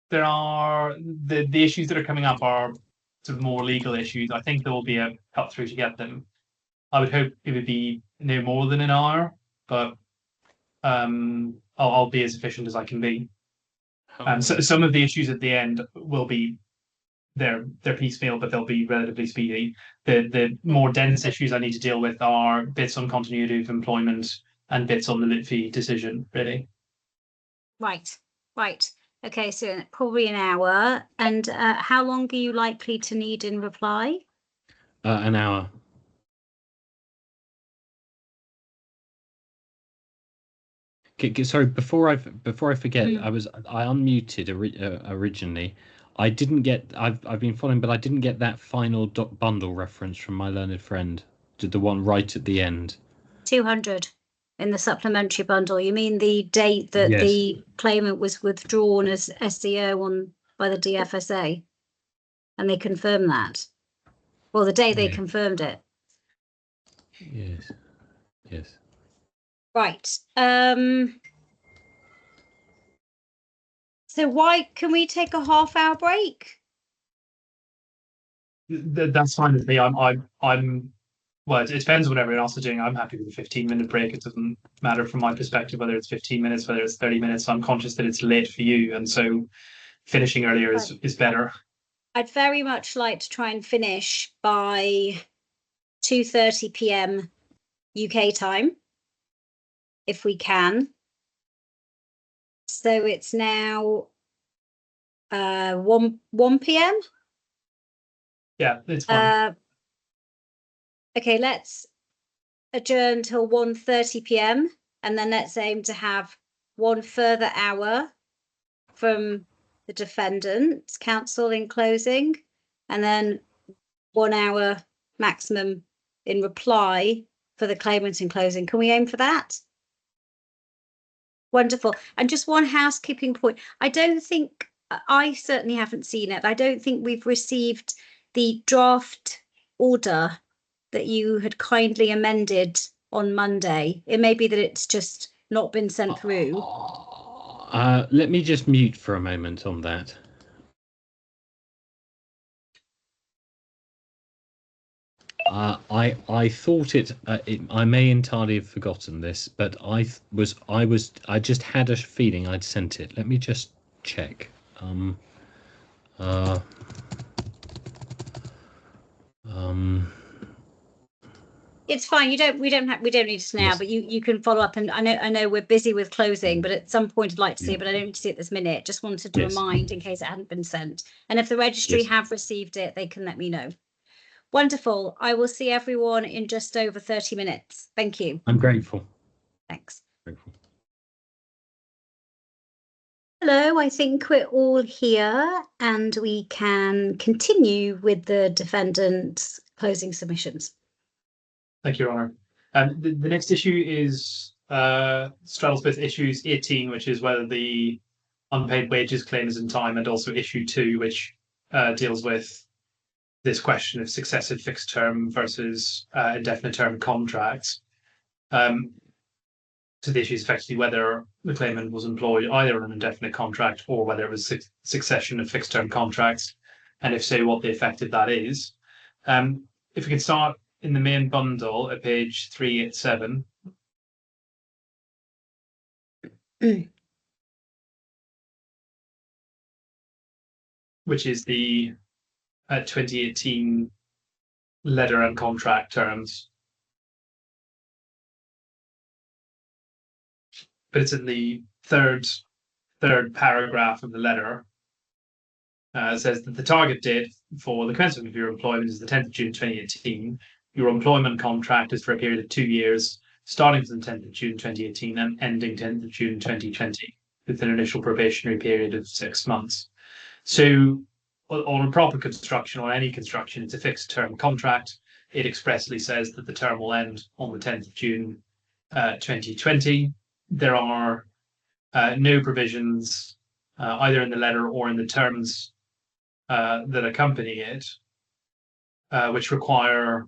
There are the issues that are coming up are sort of more legal issues. I think there will be a cut through to get them. I would hope it would be no more than an hour, but I'll be as efficient as I can be. So some of the issues at the end will be they're piecemeal, but they'll be relatively speedy. The more dense issues I need to deal with are bits on continuity of employment and bits on the lit fee decision, really.
Right. Okay, so probably an hour. And how long are you likely to need in reply?
An hour. Sorry, before I forget, I unmuted originally. I didn't get. I've been following, but I didn't get that final bundle reference from my learned friend. Did the one right at the end?
200 in the supplementary bundle. You mean the date that
Yes.
the claimant was withdrawn as SDO by the DFSA, and they confirmed that? Well, the day they confirmed it.
Yes.
Right. So why can we take a half-hour break?
That's fine with me. I'm well, it depends on what everyone else is doing. I'm happy with a 15-minute break. It doesn't matter from my perspective whether it's 15 minutes, whether it's 30 minutes. I'm conscious that it's late for you, and so finishing earlier is better.
I'd very much like to try and finish by 2:30 p.m. UK time, if we can. So it's now 1 p.m.
Yeah, it's fine.
Okay, let's adjourn till 1:30 p.m. and then let's aim to have one further hour from the defendant's counsel in closing, and then 1 hour maximum in reply for the claimant in closing. Can we aim for that? Wonderful. And just one housekeeping point. I certainly haven't seen it. I don't think we've received the draft order that you had kindly amended on Monday. It may be that it's just not been sent through.
Let me just mute for a moment on that. I thought I may entirely have forgotten this, but I just had a feeling I'd sent it. Let me just check.
It's fine. We don't need to now,
Yes.
but you can follow up. And I know we're busy with closing, but at some point I'd like to see it, but I don't need to see it this minute. Just wanted to remind in case it hadn't been sent. And if the registry have received it, they can let me know. Wonderful. I will see everyone in just over 30 minutes. Thank you.
I'm grateful.
Thanks.
Grateful.
Hello, I think we're all here and we can continue with the defendant's closing submissions.
Thank you, Your Honour. The next issue is straddles both issues 18, which is whether the unpaid wages claim is in time, and also issue 2, which deals with this question of successive fixed term versus indefinite term contracts. So the issue is effectively whether the claimant was employed either on an indefinite contract or whether it was succession of fixed term contracts, and if so, what the effect of that is. If we can start in the main bundle at page 387. Which is the 2018 letter and contract terms. But it's in the third paragraph of the letter. It says that the target date for the commencement of your employment is the 10th of June 2018. Your employment contract is for a period of 2 years, starting from the 10th of June 2018 and ending 10th of June 2020, with an initial probationary period of 6 months. So on a proper construction, or any construction, it's a fixed term contract. It expressly says that the term will end on the 10th of June 2020. There are no provisions either in the letter or in the terms that accompany it, which require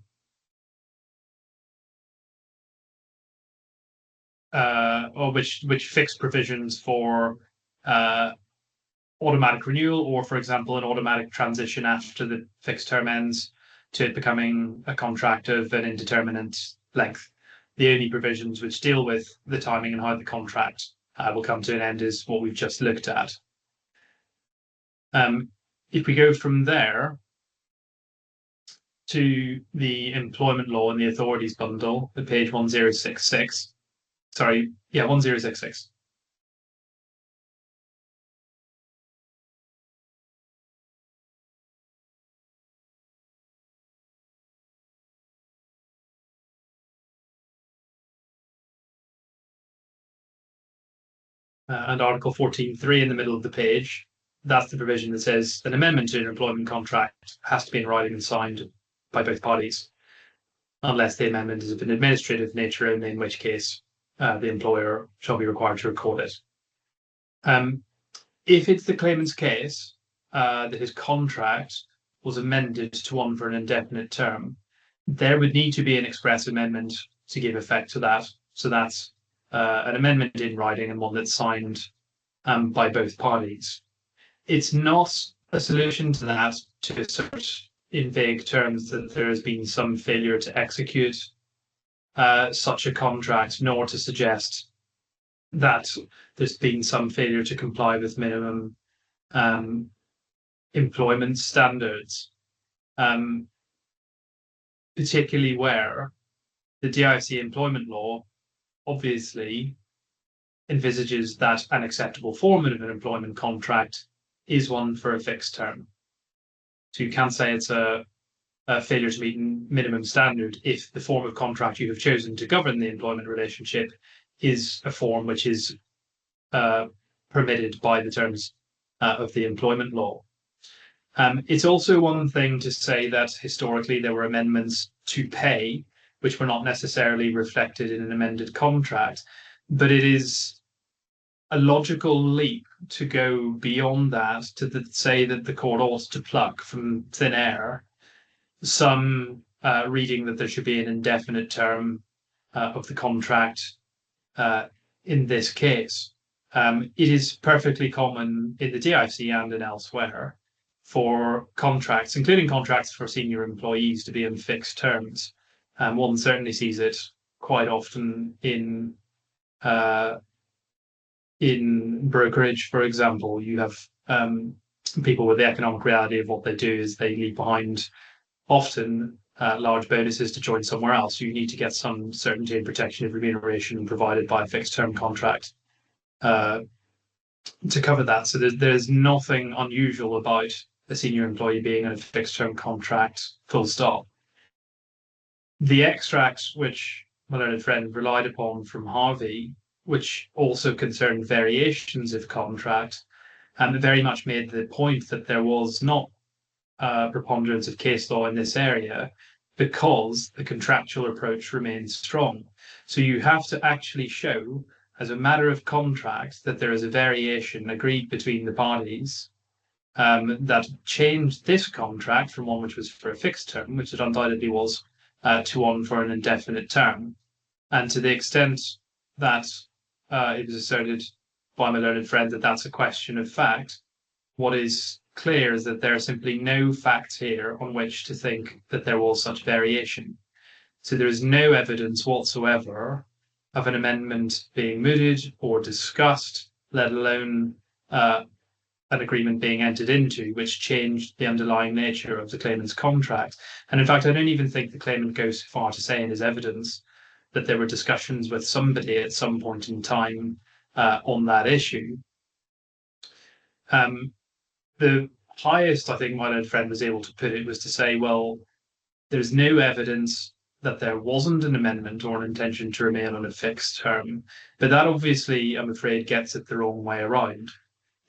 or which fix provisions for automatic renewal, or, for example, an automatic transition after the fixed term ends to it becoming a contract of an indeterminate length. The only provisions which deal with the timing and how the contract will come to an end is what we've just looked at. If we go from there to the employment law and the authorities bundle at page 1066, 1066. And Article 14.3 in the middle of the page, that's the provision that says an amendment to an employment contract has to be in writing and signed by both parties, unless the amendment is of an administrative nature only, in which case the employer shall be required to record it. If it's the claimant's case that his contract was amended to one for an indefinite term, there would need to be an express amendment to give effect to that. So that's an amendment in writing and one that's signed by both parties. It's not a solution to that to assert in vague terms that there has been some failure to execute such a contract, nor to suggest that there's been some failure to comply with minimum employment standards, particularly where the DIC employment law obviously envisages that an acceptable form of an employment contract is one for a fixed term. So you can't say it's a failure to meet minimum standard if the form of contract you have chosen to govern the employment relationship is a form which is permitted by the terms of the employment law. It's also one thing to say that historically there were amendments to pay which were not necessarily reflected in an amended contract, but it is a logical leap to go beyond that to say that the court ought to pluck from thin air some reading that there should be an indefinite term of the contract in this case. It is perfectly common in the DIC and in elsewhere for contracts, including contracts for senior employees, to be in fixed terms. One certainly sees it quite often in brokerage, for example. You have people with the economic reality of what they do is they leave behind often large bonuses to join somewhere else. You need to get some certainty and protection of remuneration provided by a fixed term contract to cover that. So there's nothing unusual about a senior employee being in a fixed term contract, full stop. The extract which my learned friend relied upon from Harvey, which also concerned variations of contract, very much made the point that there was not preponderance of case law in this area because the contractual approach remains strong. So you have to actually show, as a matter of contract, that there is a variation agreed between the parties that changed this contract from one which was for a fixed term, which it undoubtedly was, to one for an indefinite term. And to the extent that it was asserted by my learned friend that that's a question of fact, what is clear is that there are simply no facts here on which to think that there was such variation. So there is no evidence whatsoever of an amendment being mooted or discussed, let alone an agreement being entered into which changed the underlying nature of the claimant's contract. And in fact, I don't even think the claimant goes so far to say in his evidence that there were discussions with somebody at some point in time on that issue. The highest I think my learned friend was able to put it was to say, well, there's no evidence that there wasn't an amendment or an intention to remain on a fixed term. But that obviously, I'm afraid, gets it the wrong way around.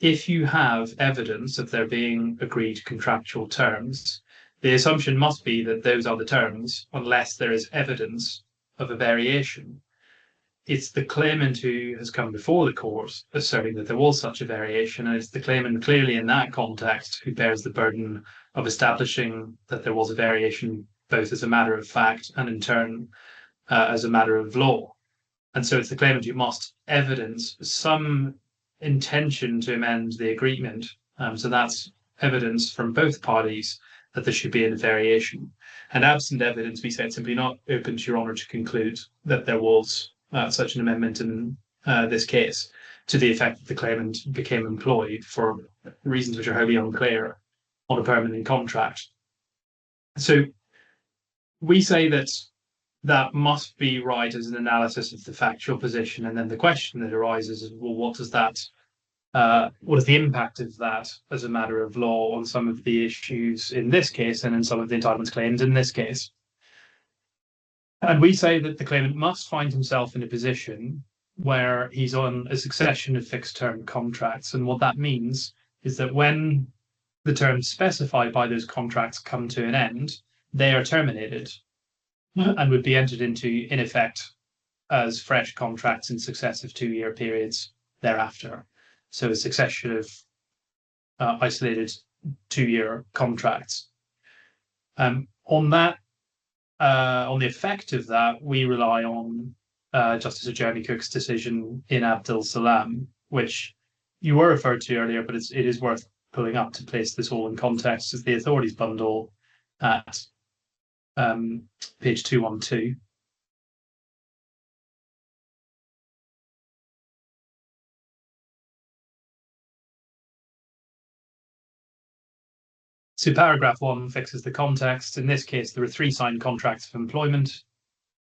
If you have evidence of there being agreed contractual terms, the assumption must be that those are the terms, unless there is evidence of a variation. It's the claimant who has come before the court asserting that there was such a variation, and it's the claimant clearly in that context who bears the burden of establishing that there was a variation, both as a matter of fact and in turn as a matter of law. And so it's the claimant who must evidence some intention to amend the agreement. So that's evidence from both parties that there should be a variation. And absent evidence, we say it's simply not open to Your Honour to conclude that there was such an amendment in this case, to the effect that the claimant became employed for reasons which are wholly unclear on a permanent contract. So we say that that must be right as an analysis of the factual position, and then the question that arises is, well, what is the impact of that as a matter of law on some of the issues in this case and in some of the entitlements claimed in this case? And we say that the claimant must find himself in a position where he's on a succession of fixed-term contracts. And what that means is that when the terms specified by those contracts come to an end, they are terminated and would be entered into, in effect, as fresh contracts in successive 2-year periods thereafter. So a succession of isolated 2-year contracts. On the effect of that, we rely on Justice Jeremy Cook's decision in Abdul Salam, which you were referred to earlier, but it is worth pulling up to place this all in context, as the authorities bundle at page 212. So paragraph 1 fixes the context. In this case, there were 3 signed contracts of employment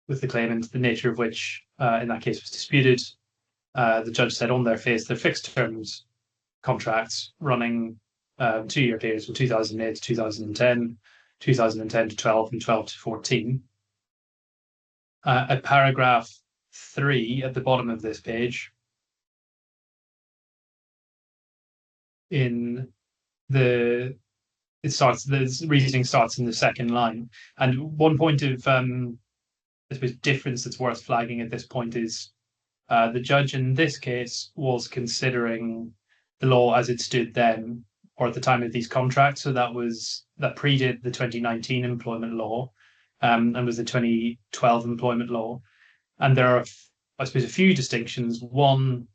with the claimant, the nature of which in that case was disputed. The judge said on their face they're fixed terms contracts running 2-year periods from 2008 to 2010, 2010 to 12, and 12 to 14. At paragraph 3 at the bottom of this page, the reasoning starts in the second line. And one point of I suppose difference that's worth flagging at this point is the judge in this case was considering the law as it stood then, or at the time of these contracts. So that predated the 2019 employment law and was the 2012 employment law. And there are, I suppose, a few distinctions. One,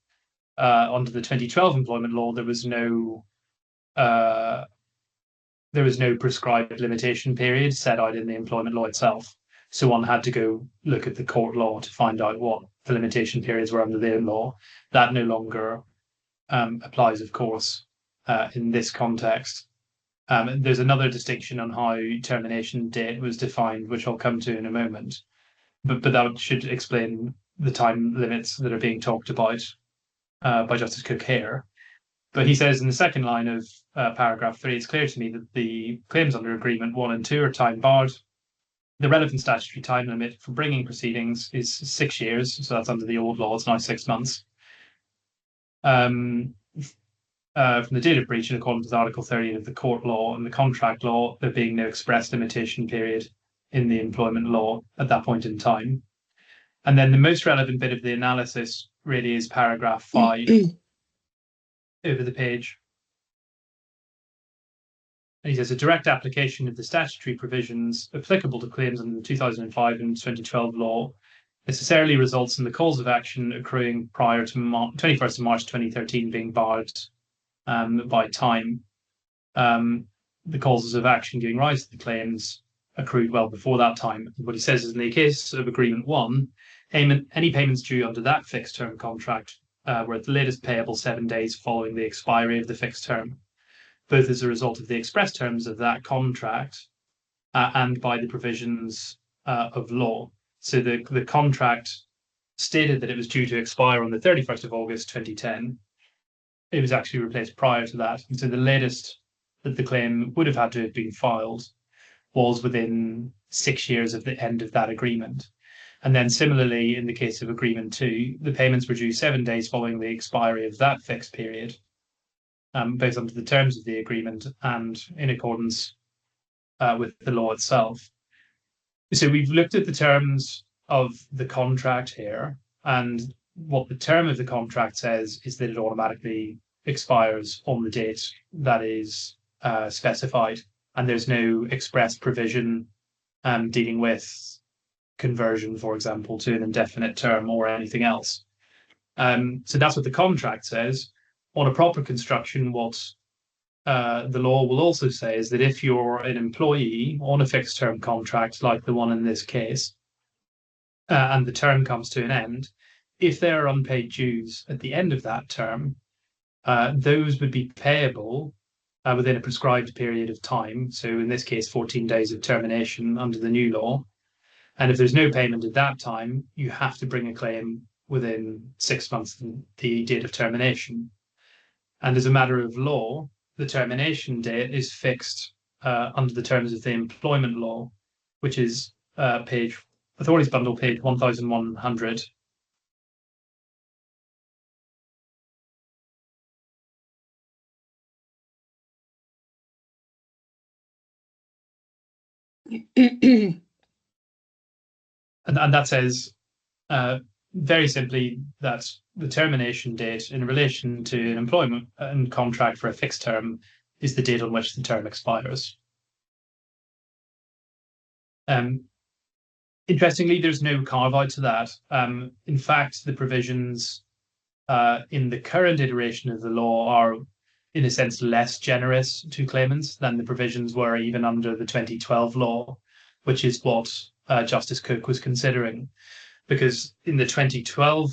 under the 2012 employment law, there was no prescribed limitation period set out in the employment law itself. So one had to go look at the court law to find out what the limitation periods were under their law. That no longer applies, of course, in this context. There's another distinction on how termination date was defined, which I'll come to in a moment. But that should explain the time limits that are being talked about by Justice Cook here. But he says in the second line of paragraph 3, it's clear to me that the claims under Agreement 1 and 2 are time barred. The relevant statutory time limit for bringing proceedings is 6 years, so that's under the old law, it's now 6 months. From the date of breach in accordance with Article 30 of the court law and the contract law, there being no express limitation period in the employment law at that point in time. And then the most relevant bit of the analysis really is paragraph 5 over the page. And he says a direct application of the statutory provisions applicable to claims under the 2005 and 2012 law necessarily results in the cause of action accruing prior to 21st of March 2013 being barred by time. The causes of action giving rise to the claims accrued well before that time. What he says is in the case of Agreement 1, any payments due under that fixed term contract were at the latest payable 7 days following the expiry of the fixed term, both as a result of the express terms of that contract and by the provisions of law. So the contract stated that it was due to expire on the 31st of August 2010. It was actually replaced prior to that. And so the latest that the claim would have had to have been filed was within 6 years of the end of that agreement. And then similarly, in the case of Agreement 2, the payments were due 7 days following the expiry of that fixed period, both under the terms of the agreement and in accordance with the law itself. So we've looked at the terms of the contract here, and what the term of the contract says is that it automatically expires on the date that is specified, and there's no express provision dealing with conversion, for example, to an indefinite term or anything else. So that's what the contract says. On a proper construction, what the law will also say is that if you're an employee on a fixed term contract, like the one in this case, and the term comes to an end, if there are unpaid dues at the end of that term, those would be payable within a prescribed period of time. So in this case, 14 days of termination under the new law. And if there's no payment at that time, you have to bring a claim within 6 months from the date of termination. And as a matter of law, the termination date is fixed under the terms of the employment law, which is Authorities Bundle, page 1100. And that says very simply that the termination date in relation to an employment and contract for a fixed term is the date on which the term expires. Interestingly, there's no carve-out to that. In fact, the provisions in the current iteration of the law are, in a sense, less generous to claimants than the provisions were even under the 2012 law, which is what Justice Cook was considering. Because in the 2012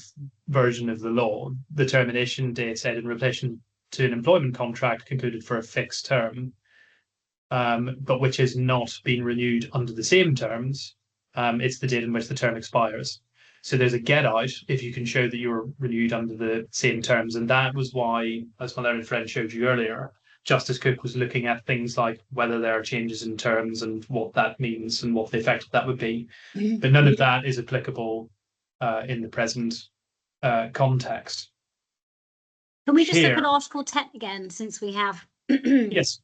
version of the law, the termination date said in relation to an employment contract concluded for a fixed term, but which has not been renewed under the same terms, it's the date in which the term expires. So there's a get out if you can show that you were renewed under the same terms. And that was why, as my learned friend showed you earlier, Justice Cook was looking at things like whether there are changes in terms and what that means and what the effect of that would be. But none of that is applicable in the present context.
Can we just look at Article 10 again, since we have...
Yes.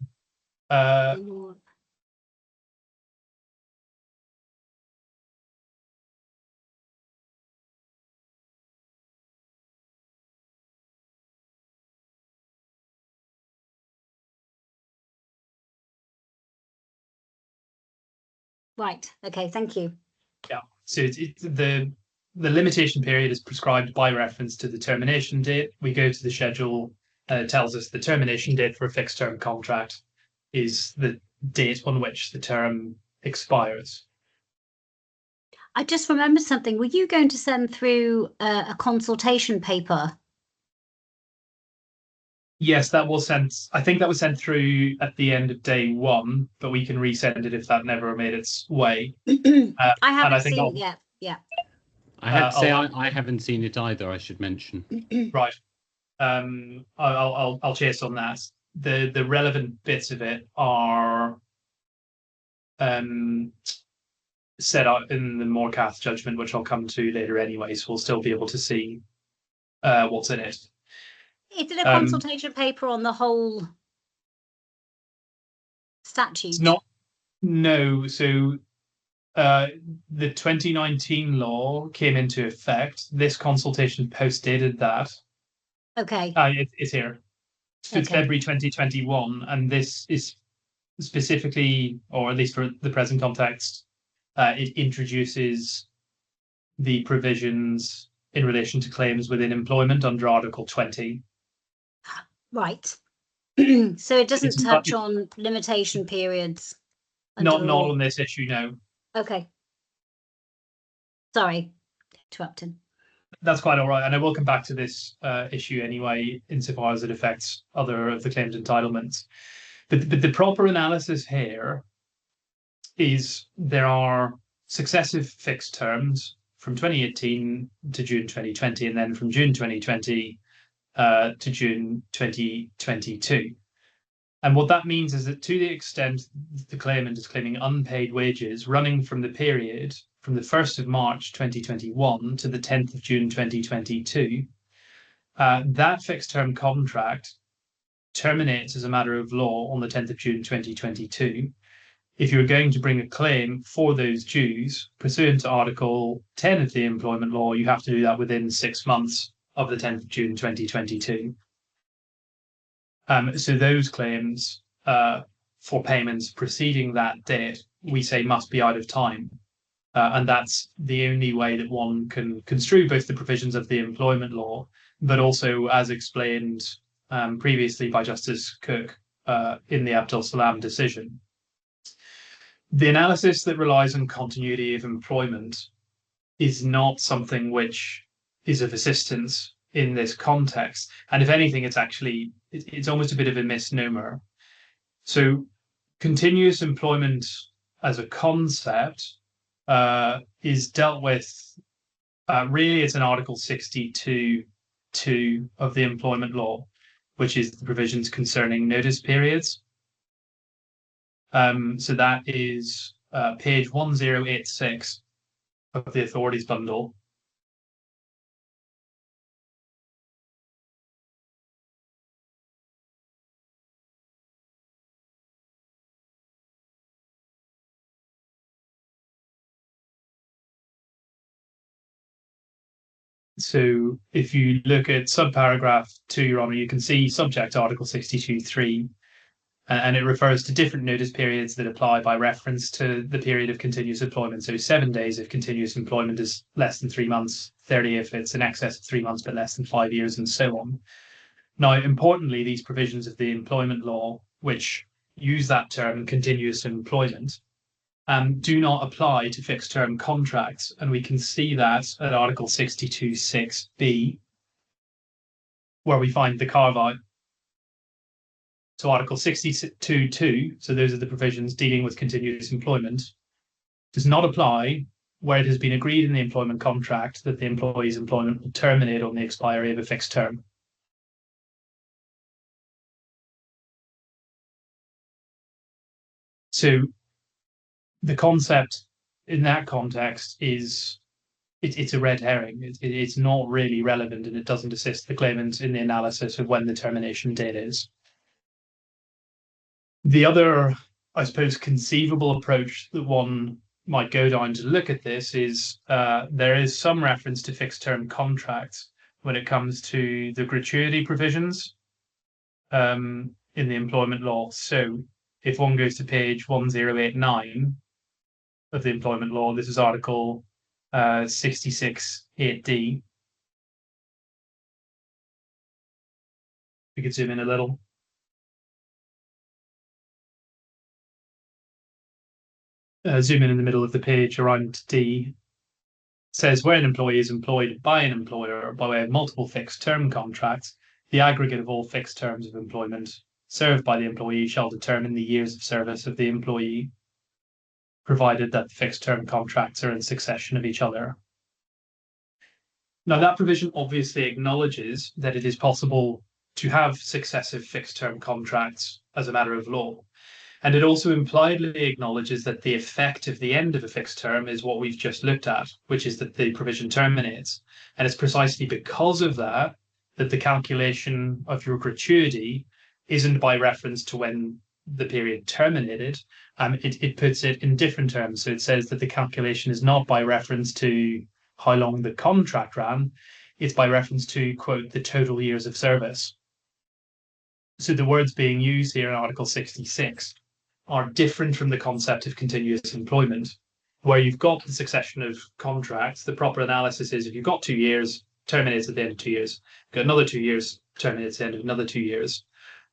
Right. Okay. Thank you.
Yeah. So the limitation period is prescribed by reference to the termination date. We go to the schedule. It tells us the termination date for a fixed term contract is the date on which the term expires.
I just remembered something. Were you going to send through a consultation paper?
Yes, that was sent. I think that was sent through at the end of day one, but we can resend it if that never made its way.
I haven't seen it yet. Yeah.
I have to say I haven't seen it either, I should mention.
Right. I'll chase on that. The relevant bits of it are set out in the Morcath judgment, which I'll come to later anyway, so we'll still be able to see what's in it.
Is it a consultation paper on the whole statute?
It's not. No. So the 2019 law came into effect. This consultation postdated that.
Okay.
It's here. So it's February 2021, and this is specifically, or at least for the present context, it introduces the provisions in relation to claims within employment under Article 20.
Right. So it doesn't touch on limitation periods.
Not on this issue, no.
Okay. Sorry, interrupting.
That's quite all right, and I will come back to this issue anyway, insofar as it affects other of the claimed entitlements. But the proper analysis here is there are successive fixed terms from 2018 to June 2020, and then from June 2020 to June 2022. And what that means is that to the extent the claimant is claiming unpaid wages running from the period from the 1st of March 2021 to the 10th of June 2022, that fixed term contract terminates as a matter of law on the 10th of June 2022. If you're going to bring a claim for those dues pursuant to Article 10 of the Employment Law, you have to do that within 6 months of the 10th of June 2022. So those claims for payments preceding that date, we say must be out of time. And that's the only way that one can construe both the provisions of the employment law, but also as explained previously by Justice Cook in the Abdul Salam decision. The analysis that relies on continuity of employment is not something which is of assistance in this context. And if anything, it's almost a bit of a misnomer. So continuous employment as a concept is dealt with, really it's in Article 62(2) of the employment law, which is the provisions concerning notice periods. So that is page 1086 of the authorities bundle. So if you look at subparagraph 2, Your Honour, you can see subject Article 62(3), and it refers to different notice periods that apply by reference to the period of continuous employment. So 7 days if continuous employment is less than 3 months, 30 if it's in excess of 3 months but less than 5 years, and so on. Now, importantly, these provisions of the employment law, which use that term continuous employment, do not apply to fixed term contracts. And we can see that at Article 62(6)(b), where we find the carve out. So Article 62(2), so those are the provisions dealing with continuous employment, does not apply where it has been agreed in the employment contract that the employee's employment will terminate on the expiry of a fixed term. So the concept in that context is it's a red herring. It's not really relevant, and it doesn't assist the claimant in the analysis of when the termination date is. The other, I suppose, conceivable approach that one might go down to look at this is there is some reference to fixed term contracts when it comes to the gratuity provisions in the employment law. So if one goes to page 1089 of the employment law, this is Article 66(8)(d). We could zoom in a little. Zoom in the middle of the page around D. It says where an employee is employed by an employer by way of multiple fixed term contracts, the aggregate of all fixed terms of employment served by the employee shall determine the years of service of the employee, provided that the fixed term contracts are in succession of each other. Now, that provision obviously acknowledges that it is possible to have successive fixed term contracts as a matter of law. And it also impliedly acknowledges that the effect of the end of a fixed term is what we've just looked at, which is that the provision terminates. And it's precisely because of that that the calculation of your gratuity isn't by reference to when the period terminated. It puts it in different terms. So it says that the calculation is not by reference to how long the contract ran. It's by reference to, quote, the total years of service. So the words being used here in Article 66 are different from the concept of continuous employment, where you've got the succession of contracts. The proper analysis is if you've got 2 years, terminates at the end of 2 years. Got another 2 years, terminates at the end of another 2 years.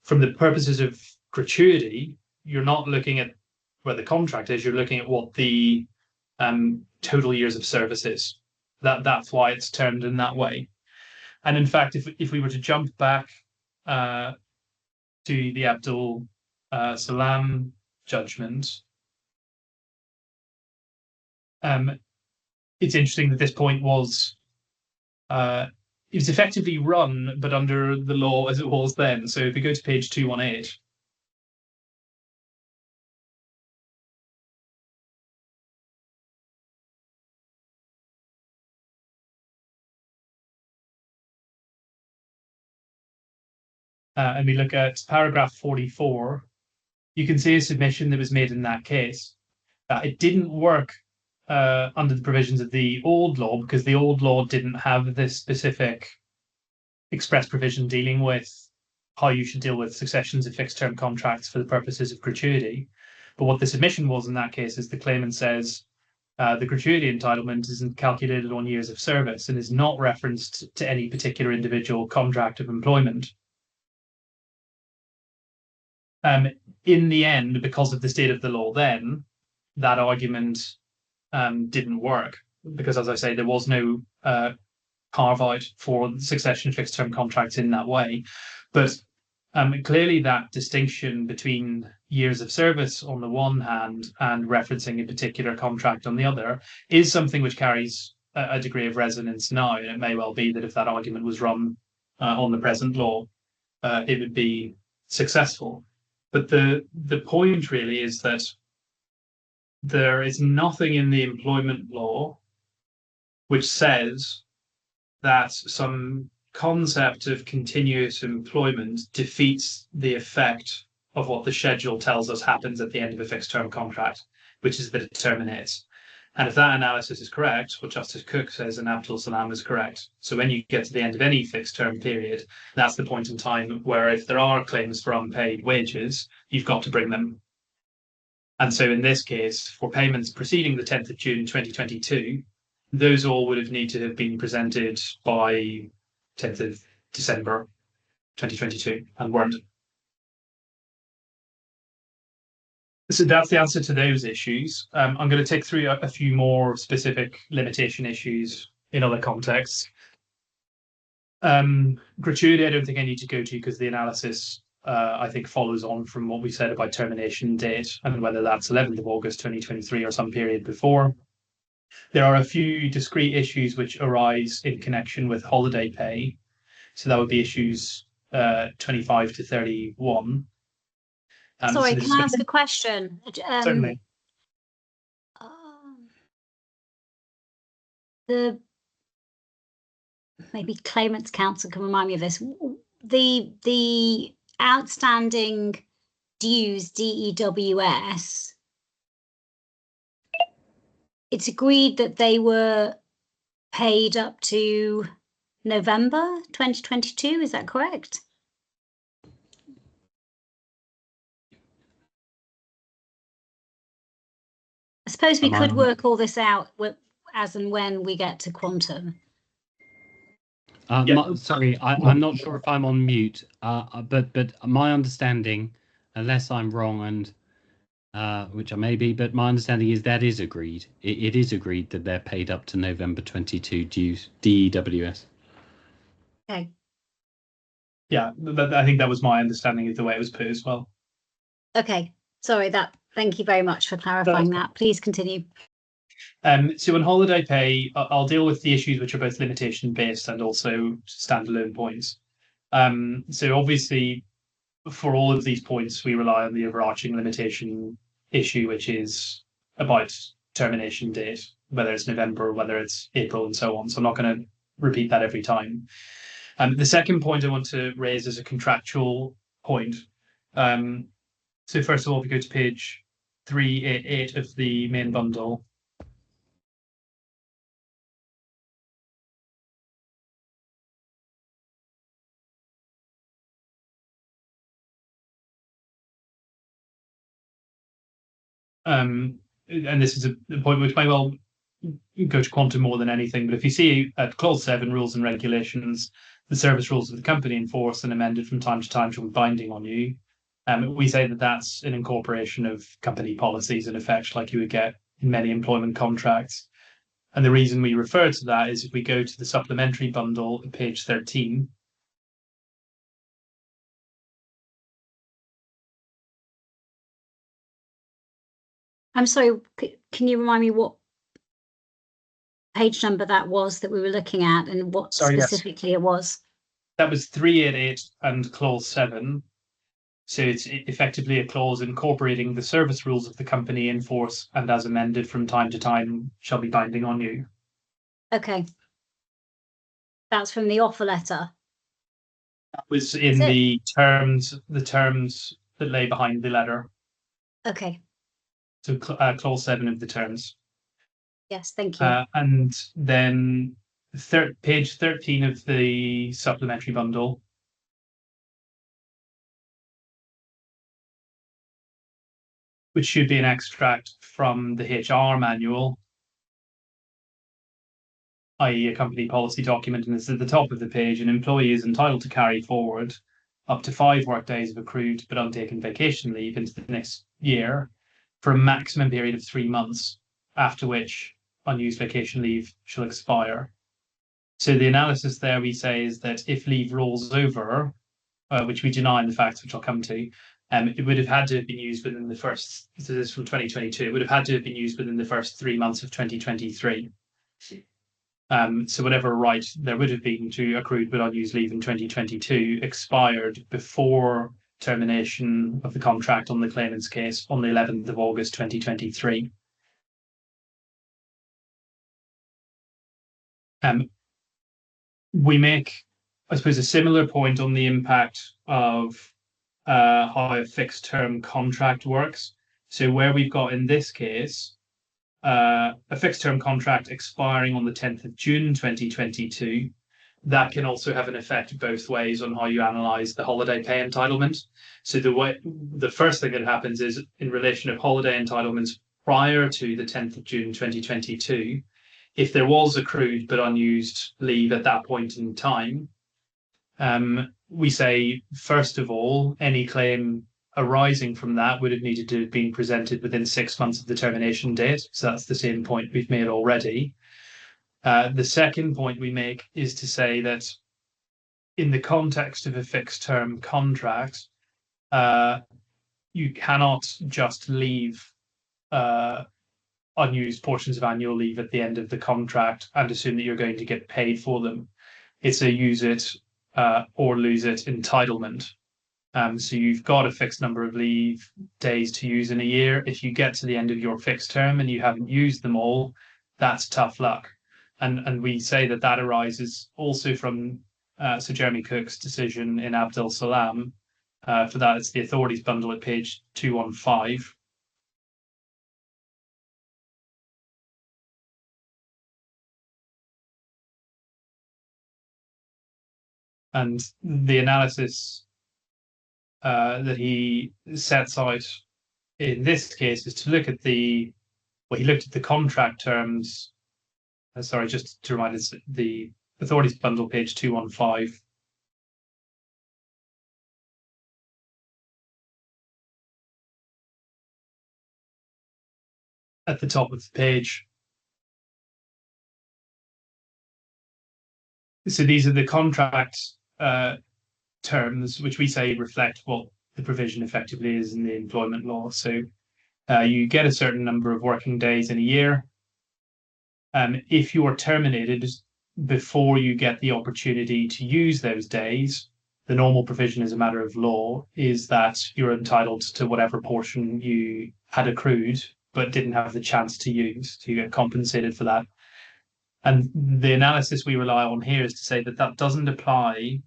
From the purposes of gratuity, you're not looking at where the contract is, you're looking at what the total years of service is. That's why it's termed in that way. And in fact, if we were to jump back to the Abdul Salam judgment, it's interesting that this point was it was effectively run, but under the law as it was then. So if we go to page 218, and we look at paragraph 44, you can see a submission that was made in that case. It didn't work under the provisions of the old law because the old law didn't have this specific express provision dealing with how you should deal with successions of fixed term contracts for the purposes of gratuity. But what the submission was in that case is the claimant says the gratuity entitlement isn't calculated on years of service and is not referenced to any particular individual contract of employment. In the end, because of the state of the law then, that argument didn't work because, as I say, there was no carve out for succession fixed term contracts in that way. But clearly that distinction between years of service on the one hand and referencing a particular contract on the other is something which carries a degree of resonance now. And it may well be that if that argument was run on the present law, it would be successful. But the point really is that there is nothing in the employment law which says that some concept of continuous employment defeats the effect of what the schedule tells us happens at the end of a fixed term contract, which is that it terminates. And if that analysis is correct, what Justice Cook says in Abdul Salam is correct. So when you get to the end of any fixed term period, that's the point in time where if there are claims for unpaid wages, you've got to bring them. And so in this case, for payments preceding the 10th of June 2022, those all would have need to have been presented by 10th of December 2022 and weren't. So that's the answer to those issues. I'm going to take through a few more specific limitation issues in other contexts. Gratuity, I don't think I need to go to because the analysis, I think, follows on from what we said about termination date and whether that's 11th of August 2023 or some period before. There are a few discrete issues which arise in connection with holiday pay. So that would be issues 25 to 31.
Sorry, can I ask a question?
Certainly.
Maybe Claimants Council can remind me of this. The outstanding dues, DEWS, it's agreed that they were paid up to November 2022, is that correct? I suppose we could work all this out as and when we get to quantum.
Sorry, I'm not sure if I'm on mute, but my understanding, unless I'm wrong, and which I may be, but my understanding is that is agreed. It is agreed that they're paid up to November 22 dues, DEWS.
Okay.
Yeah, I think that was my understanding of the way it was put as well.
Okay, sorry, thank you very much for clarifying that. Please continue.
So on holiday pay, I'll deal with the issues which are both limitation-based and also standalone points. So obviously, for all of these points, we rely on the overarching limitation issue, which is about termination date, whether it's November, whether it's April, and so on. So I'm not going to repeat that every time. The second point I want to raise is a contractual point. So first of all, if we go to page 388 of the main bundle. And this is a point which may well go to quantum more than anything, but if you see at clause 7, rules and regulations, the service rules of the company enforced and amended from time to time shall be binding on you. We say that that's an incorporation of company policies in effect, like you would get in many employment contracts. And the reason we refer to that is if we go to the supplementary bundle at page 13.
I'm sorry, can you remind me what page number that was that we were looking at and what specifically it was?
That was 388 and clause 7. So it's effectively a clause incorporating the service rules of the company in force and as amended from time to time shall be binding on you.
Okay. That's from the offer letter.
That was in the terms that lay behind the letter.
Okay.
So clause 7 of the terms.
Yes, thank you.
And then page 13 of the supplementary bundle. Which should be an extract from the HR manual, i.e. a company policy document, and it's at the top of the page. An employee is entitled to carry forward up to 5 work days of accrued but untaken vacation leave into the next year for a maximum period of 3 months, after which unused vacation leave shall expire. So the analysis there we say is that if leave rolls over, which we deny in the facts, which I'll come to, it would have had to have been used within the first, so this is from 2022, it would have had to have been used within the first 3 months of 2023. So whatever right there would have been to accrued but unused leave in 2022 expired before termination of the contract on the claimant's case on the 11th of August 2023. We make, I suppose, a similar point on the impact of how a fixed term contract works. So where we've got in this case a fixed term contract expiring on the 10th of June 2022, that can also have an effect both ways on how you analyze the holiday pay entitlement. So the first thing that happens is in relation of holiday entitlements prior to the 10th of June 2022, if there was accrued but unused leave at that point in time, we say, first of all, any claim arising from that would have needed to have been presented within 6 months of the termination date. So that's the same point we've made already. The second point we make is to say that in the context of a fixed term contract, you cannot just leave unused portions of annual leave at the end of the contract and assume that you're going to get paid for them. It's a use it or lose it entitlement. So you've got a fixed number of leave days to use in a year. If you get to the end of your fixed term and you haven't used them all, that's tough luck. And we say that that arises also from Sir Jeremy Cook's decision in Abdel Salam. For that, it's the authorities bundle at page 215. And the analysis that he sets out in this case is to look at he looked at the contract terms. Sorry, just to remind us, the authorities bundle, page 215. At the top of the page. So these are the contract terms, which we say reflect what the provision effectively is in the employment law. So you get a certain number of working days in a year. If you are terminated before you get the opportunity to use those days, the normal provision as a matter of law is that you're entitled to whatever portion you had accrued but didn't have the chance to use, so you get compensated for that. And the analysis we rely on here is to say that that doesn't apply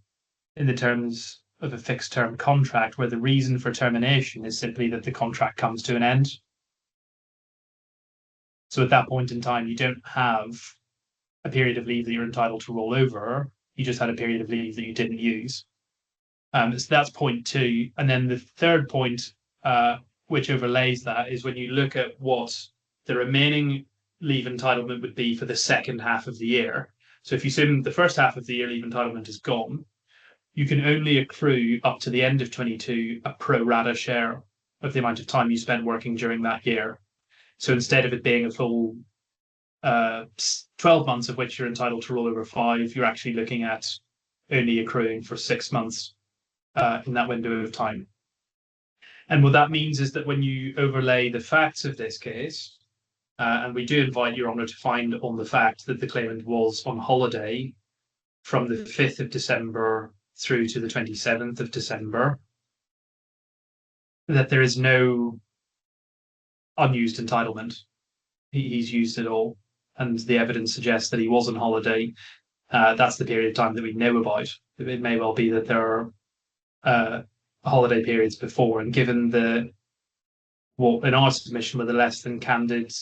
in the terms of a fixed term contract where the reason for termination is simply that the contract comes to an end. So at that point in time, you don't have a period of leave that you're entitled to roll over. You just had a period of leave that you didn't use. So that's point 2. And then the third point, which overlays that, is when you look at what the remaining leave entitlement would be for the second half of the year. So if you assume the first half of the year leave entitlement is gone, you can only accrue up to the end of 22 a pro rata share of the amount of time you spent working during that year. So instead of it being a full 12 months of which you're entitled to roll over 5, you're actually looking at only accruing for 6 months in that window of time. And what that means is that when you overlay the facts of this case, and we do invite Your Honour to find on the fact that the claimant was on holiday from the 5th of December through to the 27th of December, that there is no unused entitlement. He's used it all, and the evidence suggests that he was on holiday. That's the period of time that we know about. It may well be that there are holiday periods before, and given what in our submission were the less than candid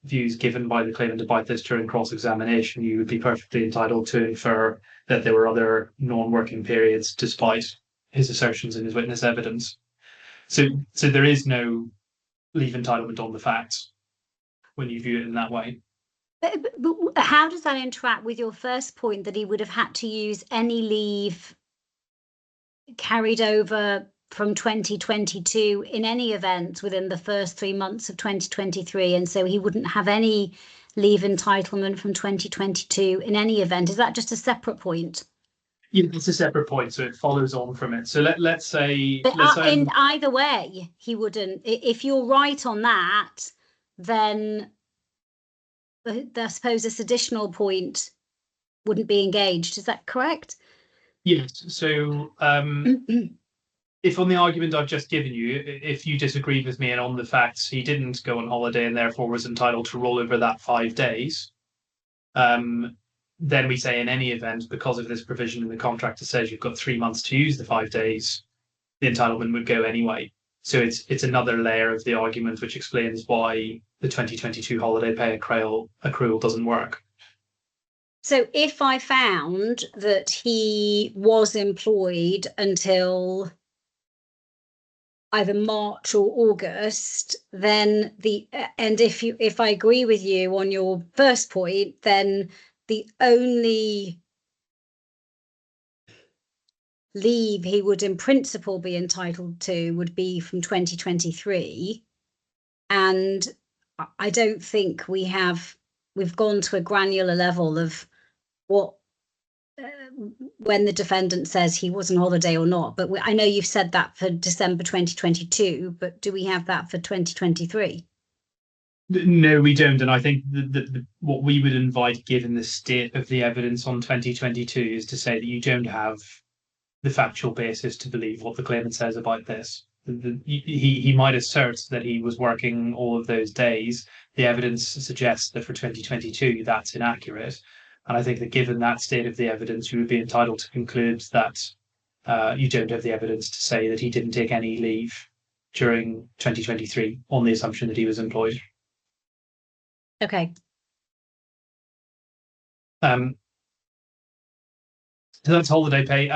views given by the claimant about this during cross-examination, you would be perfectly entitled to infer that there were other non-working periods despite his assertions in his witness evidence. So there is no leave entitlement on the facts when you view it in that way.
But how does that interact with your first point that he would have had to use any leave carried over from 2022 in any event within the first 3 months of 2023, and so he wouldn't have any leave entitlement from 2022 in any event? Is that just a separate point?
Yeah, it's a separate point, so it follows on from it. So let's say,
in either way, he wouldn't. If you're right on that, then I suppose this additional point wouldn't be engaged. Is that correct?
Yes. So if on the argument I've just given you, if you disagreed with me and on the facts he didn't go on holiday and therefore was entitled to roll over that 5 days, then we say in any event, because of this provision in the contract that says you've got 3 months to use the 5 days, the entitlement would go anyway. So it's another layer of the argument which explains why the 2022 holiday pay accrual doesn't work.
So if I found that he was employed until either March or August, then if I agree with you on your first point, then the only leave he would in principle be entitled to would be from 2023. And I don't think we've gone to a granular level of what when the defendant says he was on holiday or not. But I know you've said that for December 2022, but do we have that for 2023?
No, we don't. And I think what we would invite, given the state of the evidence on 2022, is to say that you don't have the factual basis to believe what the claimant says about this. He might assert that he was working all of those days. The evidence suggests that for 2022, that's inaccurate. And I think that given that state of the evidence, you would be entitled to conclude that you don't have the evidence to say that he didn't take any leave during 2023 on the assumption that he was employed.
Okay.
So that's holiday pay.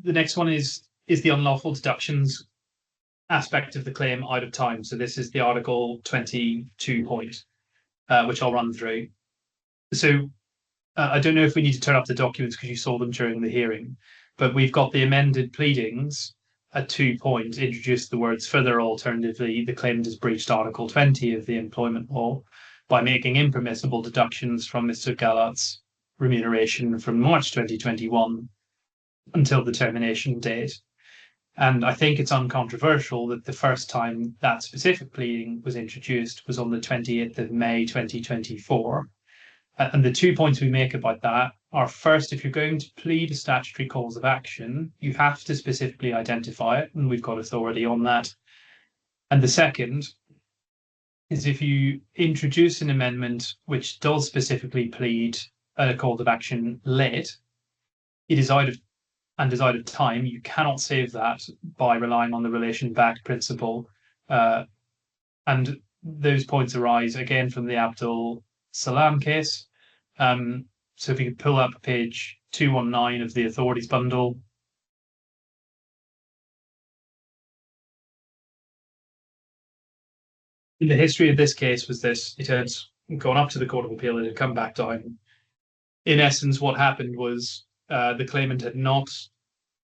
The next one is the unlawful deductions aspect of the claim out of time. So this is the Article 22 point, which I'll run through. So I don't know if we need to turn up the documents because you saw them during the hearing, but we've got the amended pleadings at 2 points introduced the words, further alternatively, the claimant has breached Article 20 of the employment law by making impermissible deductions from Mr. Gahlowt's remuneration from March 2021 until the termination date. And I think it's uncontroversial that the first time that specific pleading was introduced was on the 28th of May 2024. And the 2 points we make about that are, first, if you're going to plead a statutory cause of action, you have to specifically identify it, and we've got authority on that. And the second is if you introduce an amendment which does specifically plead a cause of action late, it is out of time. You cannot save that by relying on the relation back principle. And those points arise again from the Abdul Salam case. So if you could pull up page 219 of the authorities bundle. The history of this case was this: it had gone up to the Court of Appeal, it had come back down. In essence, what happened was the claimant had not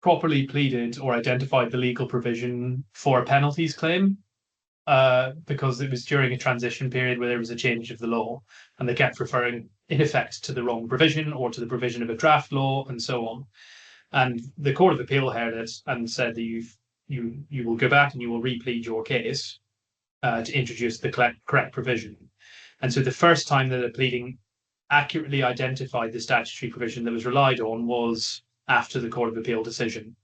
properly pleaded or identified the legal provision for a penalties claim because it was during a transition period where there was a change of the law, and they kept referring, in effect, to the wrong provision or to the provision of a draft law and so on. And the Court of Appeal heard it and said that you will go back and you will replead your case to introduce the correct provision. And so the first time that a pleading accurately identified the statutory provision that was relied on was after the Court of Appeal decision.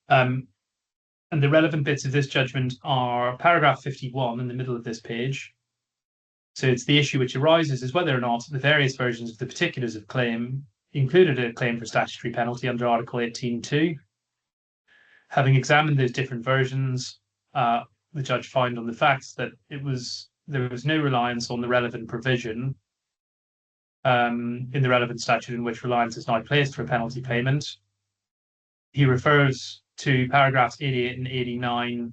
And the relevant bits of this judgment are paragraph 51 in the middle of this page, So it's the issue which arises is whether or not the various versions of the particulars of claim included a claim for statutory penalty under Article 18.2. Having examined those different versions, the judge found on the facts that there was no reliance on the relevant provision in the relevant statute in which reliance is now placed for a penalty payment. He refers to paragraphs 88 and 89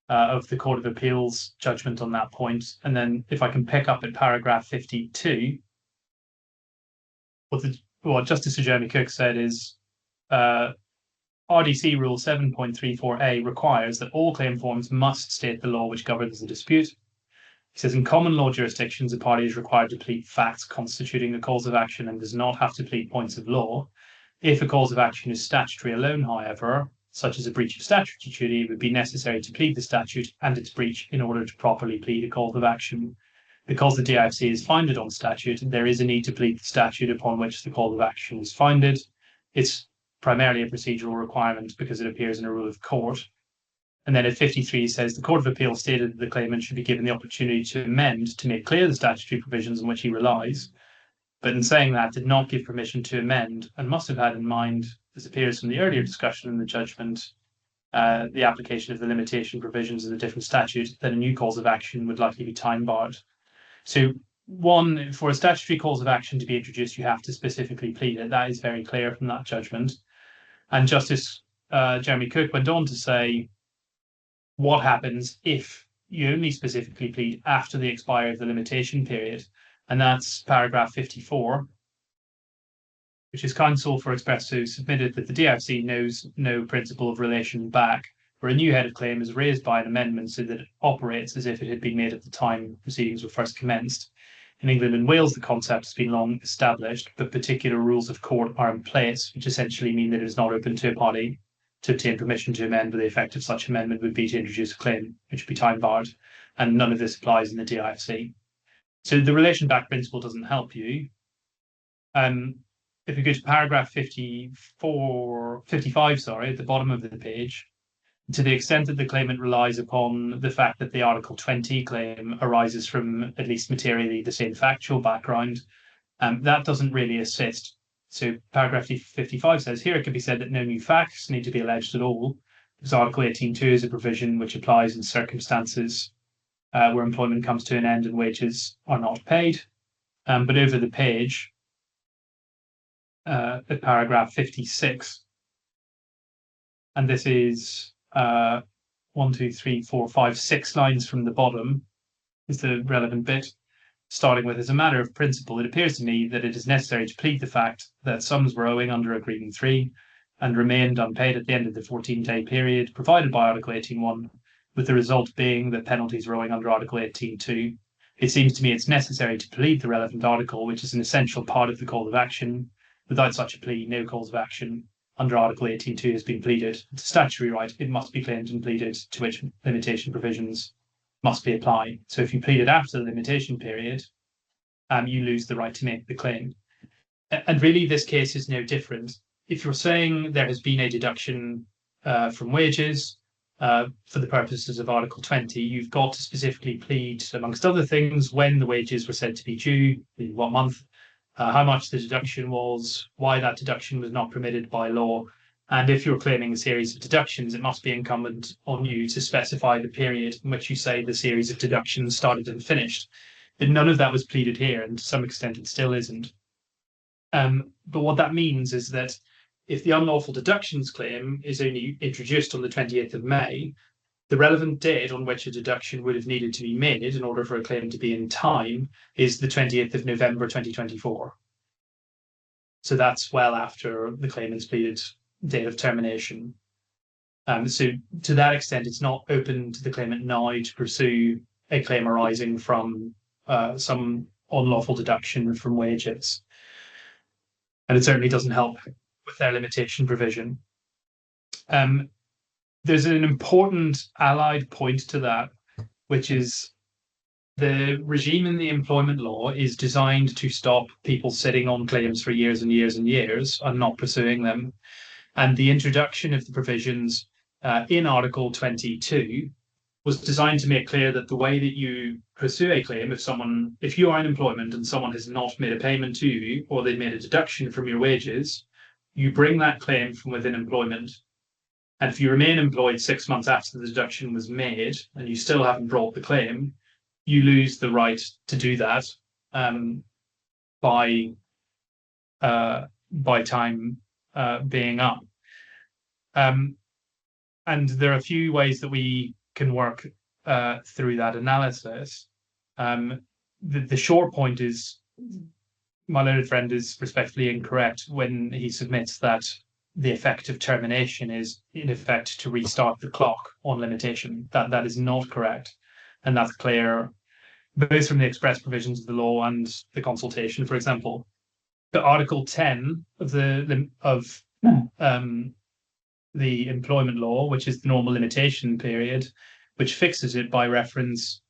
of the Court of Appeal's judgment on that point. And then if I can pick up at paragraph 52, what Justice Sir Jeremy Cook said is RDC Rule 7.34a requires that all claim forms must state the law which governs the dispute. He says in common law jurisdictions, a party is required to plead facts constituting a cause of action and does not have to plead points of law. If a cause of action is statutory alone, however, such as a breach of statutory duty, it would be necessary to plead the statute and its breach in order to properly plead a cause of action. Because the DIFC is founded on statute, there is a need to plead the statute upon which the cause of action is founded. It's primarily a procedural requirement because it appears in a rule of court. And then at 53 says the Court of Appeal stated that the claimant should be given the opportunity to amend to make clear the statutory provisions on which he relies, but in saying that did not give permission to amend and must have had in mind, as appears from the earlier discussion in the judgment, the application of the limitation provisions of the different statutes, that a new cause of action would likely be time barred. So one, for a statutory cause of action to be introduced, you have to specifically plead it. That is very clear from that judgment. And Justice Jeremy Cook went on to say, what happens if you only specifically plead after the expiry of the limitation period? And that's paragraph 54, which is counsel for Expresso submitted that the DFC knows no principle of relation back, where a new head of claim is raised by an amendment so that it operates as if it had been made at the time proceedings were first commenced. In England and Wales, the concept has been long established, but particular rules of court are in place, which essentially mean that it is not open to a party to obtain permission to amend, but the effect of such amendment would be to introduce a claim, which would be time barred, and none of this applies in the DIFC. So the relation back principle doesn't help you. If we go to paragraph 55, at the bottom of the page, to the extent that the claimant relies upon the fact that the Article 20 claim arises from at least materially the same factual background, that doesn't really assist. So paragraph 55 says, here it can be said that no new facts need to be alleged at all, because Article 18.2 is a provision which applies in circumstances where employment comes to an end and wages are not paid. But over the page, at paragraph 56, and this is 1, 2, 3, 4, 5, 6 lines from the bottom is the relevant bit, starting with, as a matter of principle, it appears to me that it is necessary to plead the fact that sums were owing under Agreement 3 and remained unpaid at the end of the 14-day period provided by Article 18.1, with the result being that penalties were owing under Article 18.2. It seems to me it's necessary to plead the relevant article, which is an essential part of the cause of action. Without such a plea, no cause of action under Article 18.2 has been pleaded. It's a statutory right. It must be claimed and pleaded, to which limitation provisions must be applied. So if you plead it after the limitation period, you lose the right to make the claim. And really, this case is no different. If you're saying there has been a deduction from wages for the purposes of Article 20, you've got to specifically plead, amongst other things, when the wages were said to be due, in what month, how much the deduction was, why that deduction was not permitted by law. And if you're claiming a series of deductions, it must be incumbent on you to specify the period in which you say the series of deductions started and finished. But none of that was pleaded here, and to some extent it still isn't. But what that means is that if the unlawful deductions claim is only introduced on the 28th of May, the relevant date on which a deduction would have needed to be made in order for a claim to be in time is the 28th of November 2024. So that's well after the claimant's pleaded date of termination. So to that extent, it's not open to the claimant now to pursue a claim arising from some unlawful deduction from wages. And it certainly doesn't help with their limitation provision. There's an important allied point to that, which is the regime in the employment law is designed to stop people sitting on claims for years and years and years and not pursuing them. And the introduction of the provisions in Article 22 was designed to make clear that the way that you pursue a claim, if you are in employment and someone has not made a payment to you, or they've made a deduction from your wages, you bring that claim from within employment. And if you remain employed 6 months after the deduction was made and you still haven't brought the claim, you lose the right to do that by time being up. And there are a few ways that we can work through that analysis. The short point is, my learned friend is respectfully incorrect when he submits that the effect of termination is in effect to restart the clock on limitation. That is not correct, and that's clear both from the express provisions of the law and the consultation. For example, the Article 10 of the employment law, which is the normal limitation period, which fixes it by reference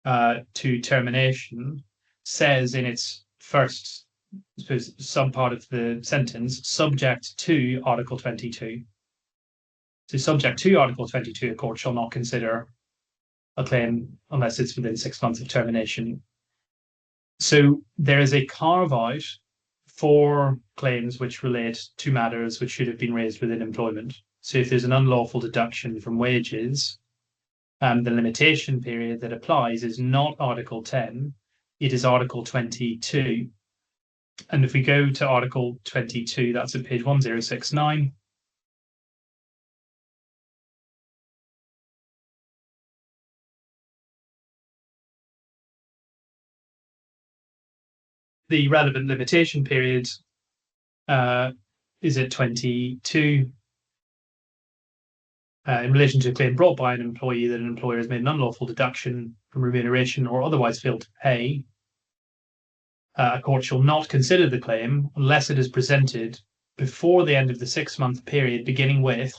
to termination, says in its first, I suppose, subpart of the sentence, subject to Article 22. So subject to Article 22, a court shall not consider a claim unless it's within 6 months of termination. So there is a carve-out for claims which relate to matters which should have been raised within employment. So if there's an unlawful deduction from wages, the limitation period that applies is not Article 10, it is Article 22. And if we go to Article 22, that's at page 1069. The relevant limitation period is at 22. In relation to a claim brought by an employee that an employer has made an unlawful deduction from remuneration or otherwise failed to pay, a court shall not consider the claim unless it is presented before the end of the 6-month period, beginning with,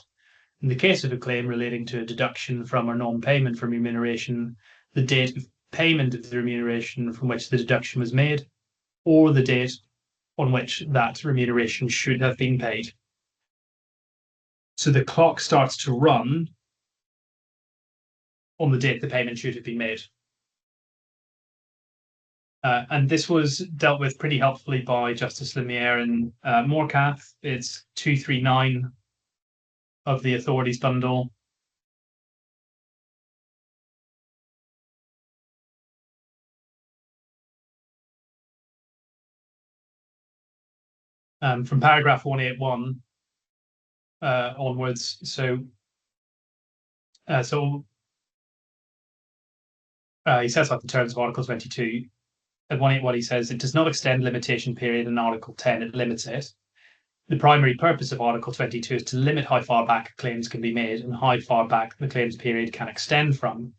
in the case of a claim relating to a deduction from or non-payment from remuneration, the date of payment of the remuneration from which the deduction was made, or the date on which that remuneration should have been paid. So the clock starts to run on the date the payment should have been made. And this was dealt with pretty helpfully by Justice Lemiere and Morcath. It's 239 of the authorities bundle. From paragraph 181 onwards. So he sets out the terms of Article 22. At 181, he says, it does not extend limitation period in Article 10, it limits it. The primary purpose of Article 22 is to limit how far back claims can be made and how far back the claims period can extend from.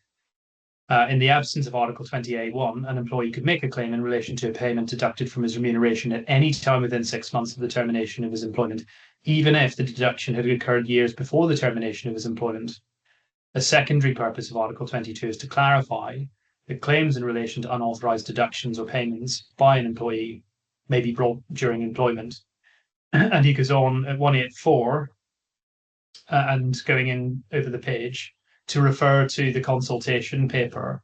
In the absence of Article 20A1, an employee could make a claim in relation to a payment deducted from his remuneration at any time within 6 months of the termination of his employment, even if the deduction had occurred years before the termination of his employment. A secondary purpose of Article 22 is to clarify that claims in relation to unauthorised deductions or payments by an employee may be brought during employment. And he goes on at 184 and going in over the page to refer to the consultation paper,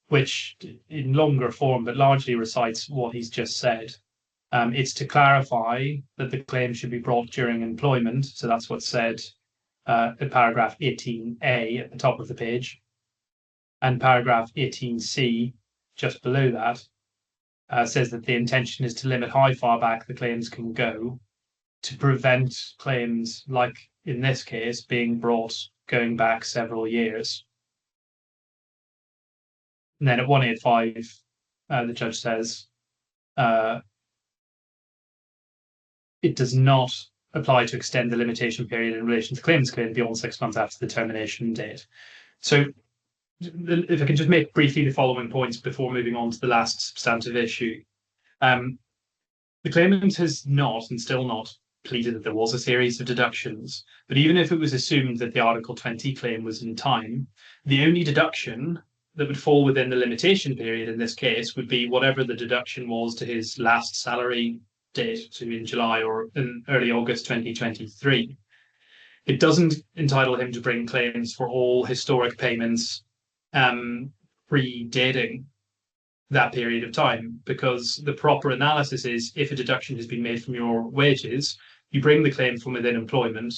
which in longer form but largely recites what he's just said. It's to clarify that the claim should be brought during employment. So that's what's said in paragraph 18A at the top of the page. And paragraph 18C, just below that, says that the intention is to limit how far back the claims can go to prevent claims, like in this case, being brought going back several years. And then at 185, the judge says it does not apply to extend the limitation period in relation to claims claim beyond 6 months after the termination date. So if I can just make briefly the following points before moving on to the last substantive issue. The claimant has not, and still not, pleaded that there was a series of deductions, but even if it was assumed that the Article 20 claim was in time, the only deduction that would fall within the limitation period in this case would be whatever the deduction was to his last salary date, so in July or in early August 2023. It doesn't entitle him to bring claims for all historic payments predating that period of time, because the proper analysis is, if a deduction has been made from your wages, you bring the claim from within employment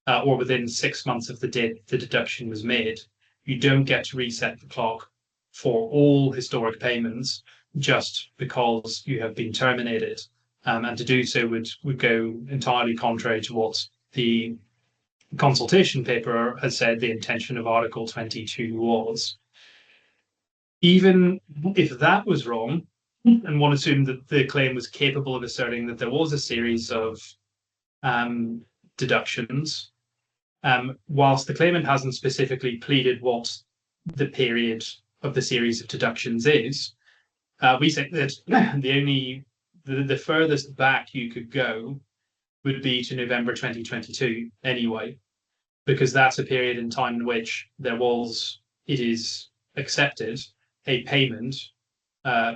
or within 6 months of the date the deduction was made. You don't get to reset the clock for all historic payments just because you have been terminated. And to do so would go entirely contrary to what the consultation paper has said the intention of Article 22 was. Even if that was wrong, and one assumed that the claim was capable of asserting that there was a series of deductions, whilst the claimant hasn't specifically pleaded what the period of the series of deductions is, we think that the furthest back you could go would be to November 2022 anyway, because that's a period in time in which it is accepted, a payment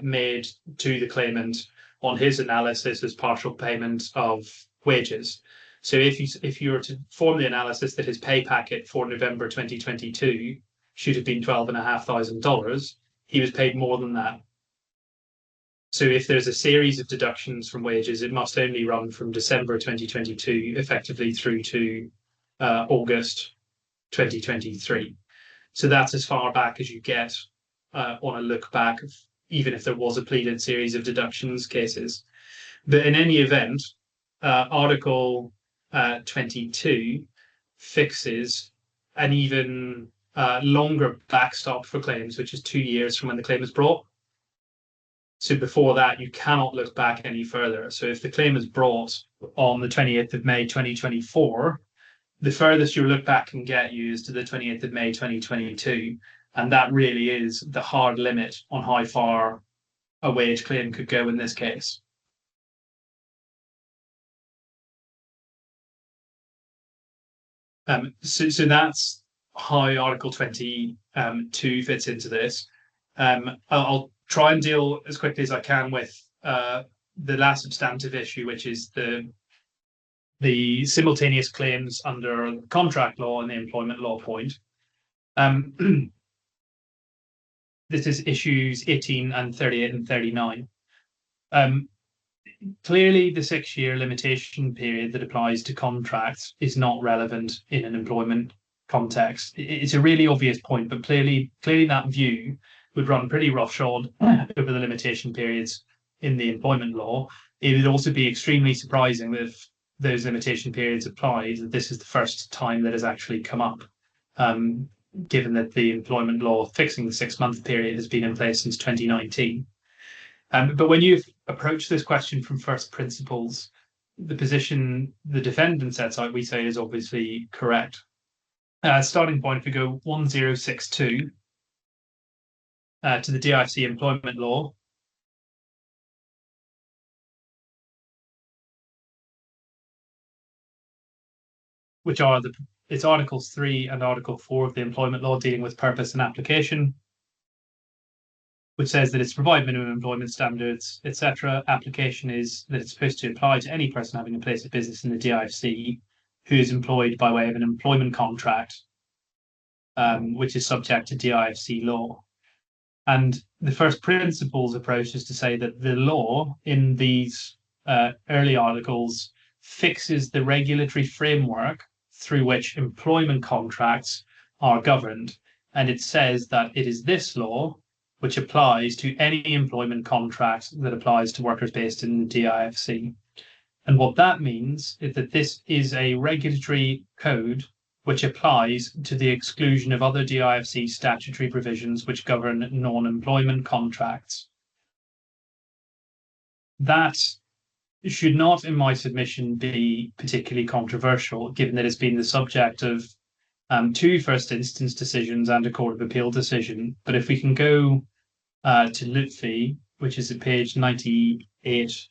made to the claimant on his analysis as partial payment of wages. So if you were to form the analysis that his pay packet for November 2022 should have been $12,500, he was paid more than that. So if there's a series of deductions from wages, it must only run from December 2022 effectively through to August 2023. So that's as far back as you get on a look back, even if there was a pleaded series of deductions cases. But in any event, Article 22 fixes an even longer backstop for claims, which is 2 years from when the claim is brought. So before that, you cannot look back any further. So if the claim is brought on the 28th of May 2024, the furthest your look back can get you is to the 28th of May 2022. And that really is the hard limit on how far a wage claim could go in this case. So that's how Article 22 fits into this. I'll try and deal as quickly as I can with the last substantive issue, which is the simultaneous claims under the contract law and the employment law point. This is issues 18 and 38 and 39. Clearly, the 6-year limitation period that applies to contracts is not relevant in an employment context. It's a really obvious point, but clearly that view would run pretty roughshod over the limitation periods in the employment law. It would also be extremely surprising that if those limitation periods apply, that this is the first time that has actually come up, given that the employment law fixing the 6-month period has been in place since 2019. But when you approach this question from first principles, the position the defendant sets out, we say, is obviously correct. Starting point, if we go 1062 to the DIFC employment law, which are it's Articles 3 and Article 4 of the employment law dealing with purpose and application, which says that it's to provide minimum employment standards, etc. Application is that it's supposed to apply to any person having a place of business in the DIFC who is employed by way of an employment contract, which is subject to DIFC law. And the first principles approach is to say that the law in these early articles fixes the regulatory framework through which employment contracts are governed. And it says that it is this law which applies to any employment contract that applies to workers based in the DIFC. And what that means is that this is a regulatory code which applies to the exclusion of other DIFC statutory provisions which govern non-employment contracts. That should not, in my submission, be particularly controversial, given that it's been the subject of 2 first instance decisions and a Court of Appeal decision. But if we can go to Lutfi, which is at page 98,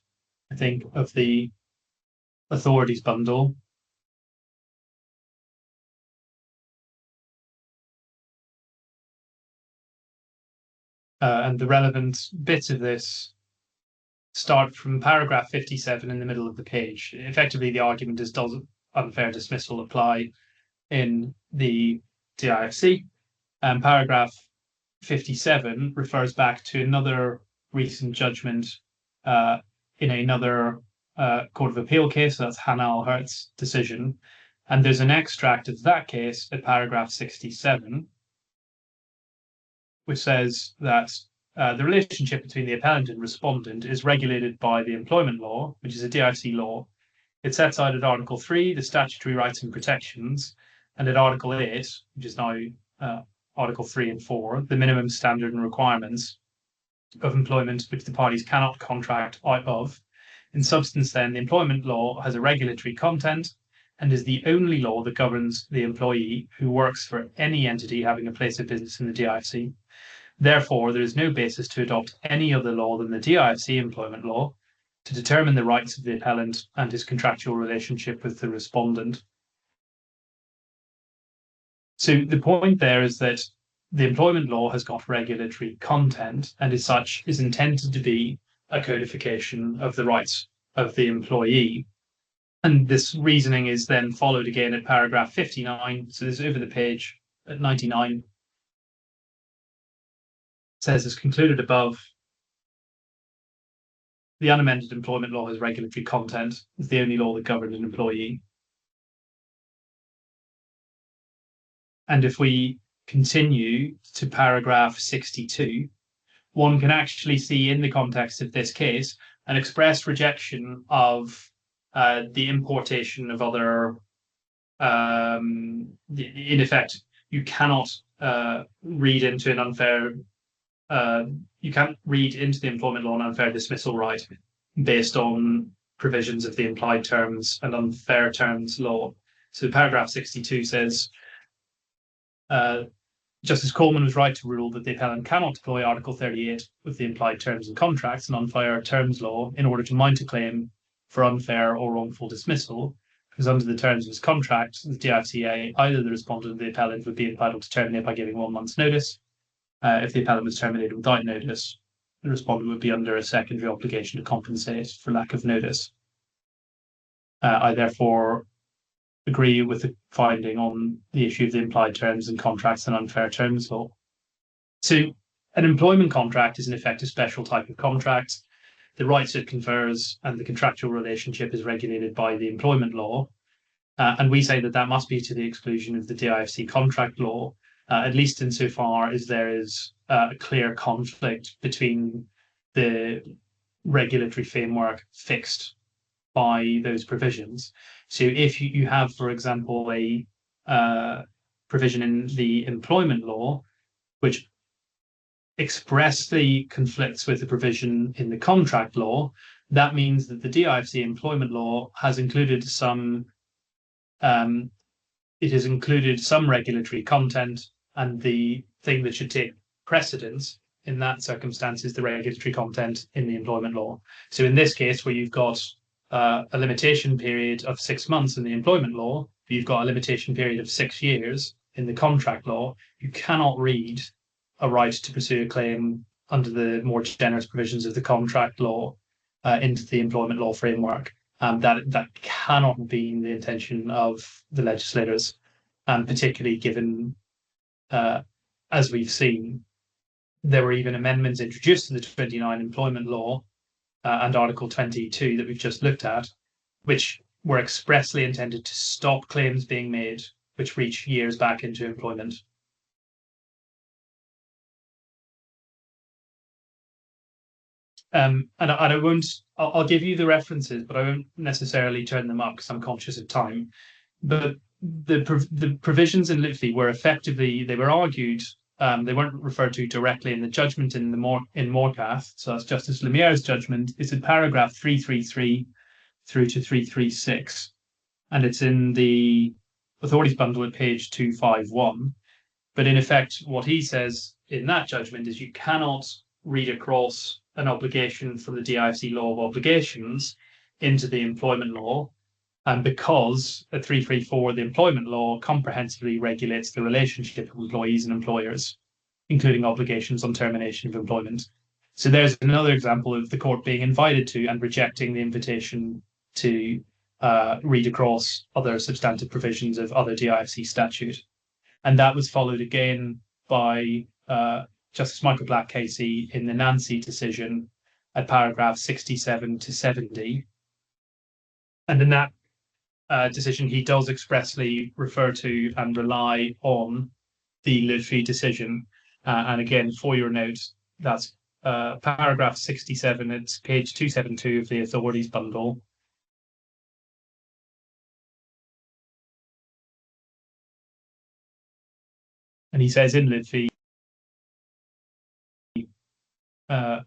I think, of the authorities bundle. And the relevant bits of this start from paragraph 57 in the middle of the page. Effectively, the argument is, unfair dismissal apply in the DIFC. And paragraph 57 refers back to another recent judgment in another Court of Appeal case. So that's Hannah Al-Hert's decision. And there's an extract of that case at paragraph 67, which says that the relationship between the appellant and respondent is regulated by the employment law, which is a DIFC law. It sets out at Article 3 the statutory rights and protections, and at Article 8, which is now Article 3 and 4, the minimum standard and requirements of employment which the parties cannot contract out of. In substance, then, the employment law has a regulatory content and is the only law that governs the employee who works for any entity having a place of business in the DIFC. Therefore, there is no basis to adopt any other law than the DIFC employment law to determine the rights of the appellant and his contractual relationship with the respondent. So the point there is that the employment law has got regulatory content and as such is intended to be a codification of the rights of the employee. And this reasoning is then followed again at paragraph 59. So this is over the page at 99. It says, as concluded above, the unamended employment law has regulatory content. It's the only law that governs an employee. And if we continue to paragraph 62, one can actually see in the context of this case an express rejection of the importation of other, in effect, you cannot read into an unfair, you can't read into the employment law an unfair dismissal right based on provisions of the implied terms and unfair terms law. So paragraph 62 says, Justice Coleman was right to rule that the appellant cannot deploy Article 38 of the implied terms and contracts and unfair terms law in order to mount a claim for unfair or wrongful dismissal, because under the terms of his contract, the DIFCA, either the respondent or the appellant would be entitled to terminate by giving 1 month's notice. If the appellant was terminated without notice, the respondent would be under a secondary obligation to compensate for lack of notice. I therefore agree with the finding on the issue of the implied terms and contracts and unfair terms law. So an employment contract is in effect a special type of contract. The rights it confers and the contractual relationship is regulated by the employment law. And we say that that must be to the exclusion of the DIFC contract law, at least insofar as there is a clear conflict between the regulatory framework fixed by those provisions. So if you have, for example, a provision in the employment law which expressly conflicts with the provision in the contract law, that means that the DIFC employment law has included some regulatory content, and the thing that should take precedence in that circumstance is the regulatory content in the employment law. So in this case, where you've got a limitation period of 6 months in the employment law, you've got a limitation period of 6 years in the contract law, you cannot read a right to pursue a claim under the more generous provisions of the contract law into the employment law framework. That cannot be the intention of the legislators, particularly given, as we've seen, there were even amendments introduced to the 29 employment law and Article 22 that we've just looked at, which were expressly intended to stop claims being made which reach years back into employment. And I won't, I'll give you the references, but I won't necessarily turn them up because I'm conscious of time. But the provisions in Litfi were effectively, they were argued, they weren't referred to directly in the judgment in Morcath. So that's Justice Lemaire's judgment. It's in paragraph 333 through to 336. And it's in the authorities bundle at page 251. But in effect, what he says in that judgment is you cannot read across an obligation from the DIFC law of obligations into the employment law, and because at 334 the employment law comprehensively regulates the relationship of employees and employers, including obligations on termination of employment. So there's another example of the court being invited to and rejecting the invitation to read across other substantive provisions of other DIFC statute. And that was followed again by Justice Michael Black Casey in the Nancy decision at paragraph 67 to 70. And in that decision, he does expressly refer to and rely on the Lutfi decision. And again, for your note, that's paragraph 67, it's page 272 of the authorities bundle. And he says in Lutfi, the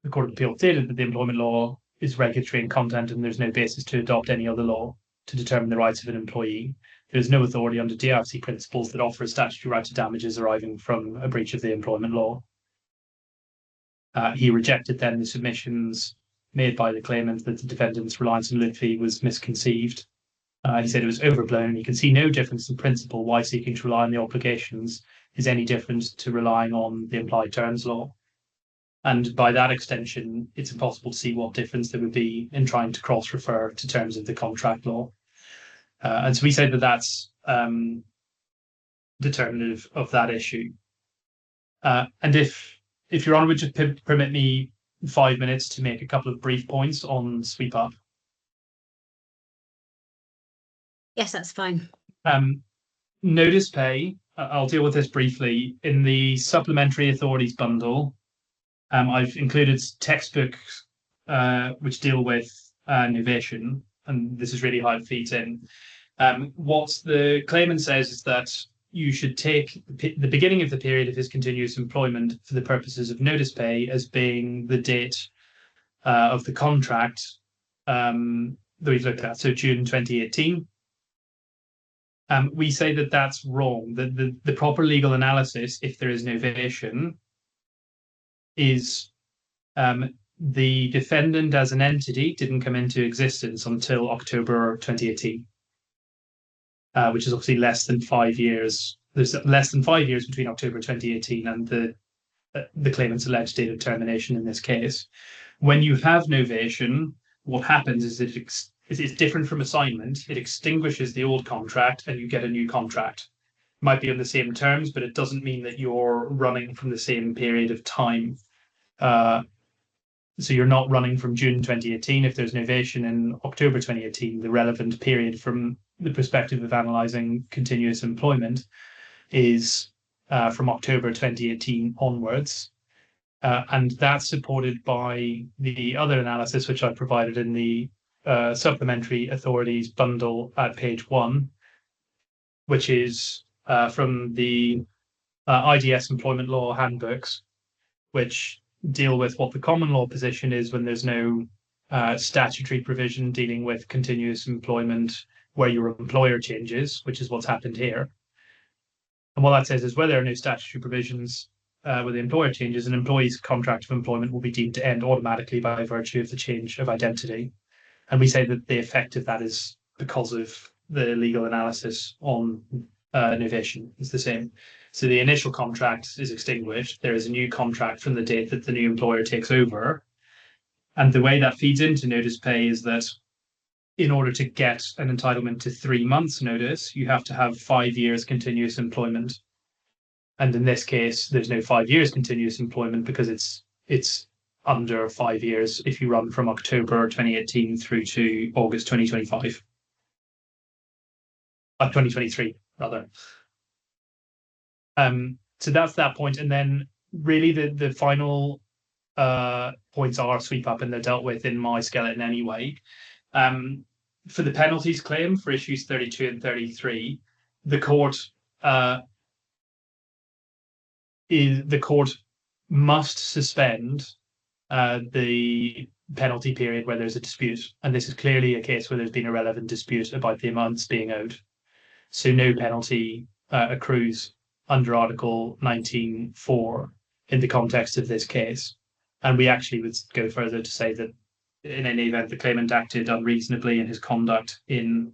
Court of Appeal stated that the employment law is regulatory in content and there's no basis to adopt any other law to determine the rights of an employee. There is no authority under DIFC principles that offer a statutory right to damages arising from a breach of the employment law. He rejected then the submissions made by the claimant that the defendant's reliance on Lutfi was misconceived. He said it was overblown. He can see no difference in principle why seeking to rely on the obligations is any different to relying on the implied terms law. And by that extension, it's impossible to see what difference there would be in trying to cross-refer to terms of the contract law. And so we say that that's determinative of that issue. And if Your Honour would just permit me 5 minutes to make a couple of brief points on sweep up.
Yes, that's fine.
Notice pay, I'll deal with this briefly. In the supplementary authorities bundle, I've included textbooks which deal with novation, and this is really how it feeds in. What the claimant says is that you should take the beginning of the period of his continuous employment for the purposes of notice pay as being the date of the contract that we've looked at, so June 2018. We say that that's wrong. The proper legal analysis, if there is novation, is the defendant as an entity didn't come into existence until October 2018, which is obviously less than 5 years. There's less than 5 years between October 2018 and the claimant's alleged date of termination in this case. When you have novation, what happens is that it's different from assignment. It extinguishes the old contract and you get a new contract. It might be on the same terms, but it doesn't mean that you're running from the same period of time. So you're not running from June 2018. If there's novation in October 2018, the relevant period from the perspective of analysing continuous employment is from October 2018 onwards. And that's supported by the other analysis which I provided in the supplementary authorities bundle at page 1, which is from the IDS employment law handbooks, which deal with what the common law position is when there's no statutory provision dealing with continuous employment where your employer changes, which is what's happened here. And what that says is where there are no statutory provisions where the employer changes, an employee's contract of employment will be deemed to end automatically by virtue of the change of identity. And we say that the effect of that is because of the legal analysis on novation is the same. So the initial contract is extinguished. There is a new contract from the date that the new employer takes over. And the way that feeds into notice pay is that in order to get an entitlement to 3 months notice, you have to have 5 years continuous employment. And in this case, there's no 5 years continuous employment because it's under 5 years if you run from October 2018 through to August 2025. 2023, rather. So that's that point. And then really the final points are sweep up and they're dealt with in my skeleton anyway. For the penalties claim for issues 32 and 33, the court must suspend the penalty period where there's a dispute. And this is clearly a case where there's been a relevant dispute about the amounts being owed. So no penalty accrues under Article 19.4 in the context of this case. And we actually would go further to say that in any event, the claimant acted unreasonably in his conduct in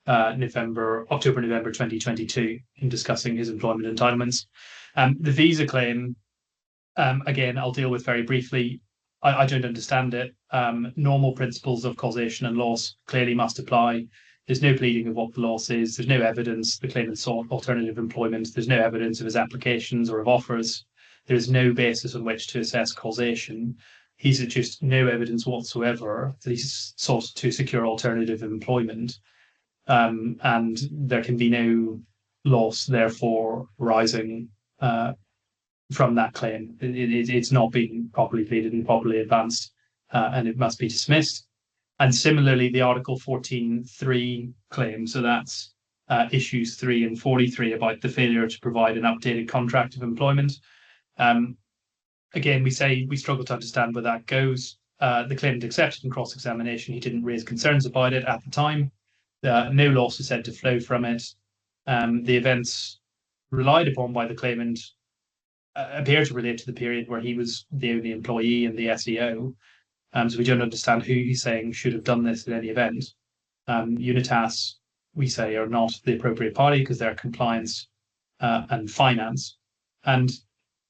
October, November 2022 in discussing his employment entitlements. The visa claim, again, I'll deal with very briefly. I don't understand it. Normal principles of causation and loss clearly must apply. There's no pleading of what the loss is. There's no evidence the claimant sought alternative employment. There's no evidence of his applications or of offers. There is no basis on which to assess causation. He's adduced no evidence whatsoever that he's sought to secure alternative employment. And there can be no loss, therefore, arising from that claim. It's not been properly pleaded and properly advanced, and it must be dismissed. And similarly, the Article 14.3 claim, so that's issues 3 and 43 about the failure to provide an updated contract of employment. Again, we say we struggle to understand where that goes. The claimant accepted in cross-examination. He didn't raise concerns about it at the time. No loss is said to flow from it. The events relied upon by the claimant appear to relate to the period where he was the only employee in the SEO. So we don't understand who he's saying should have done this in any event. Unitas, we say, are not the appropriate party because they're compliance and finance. And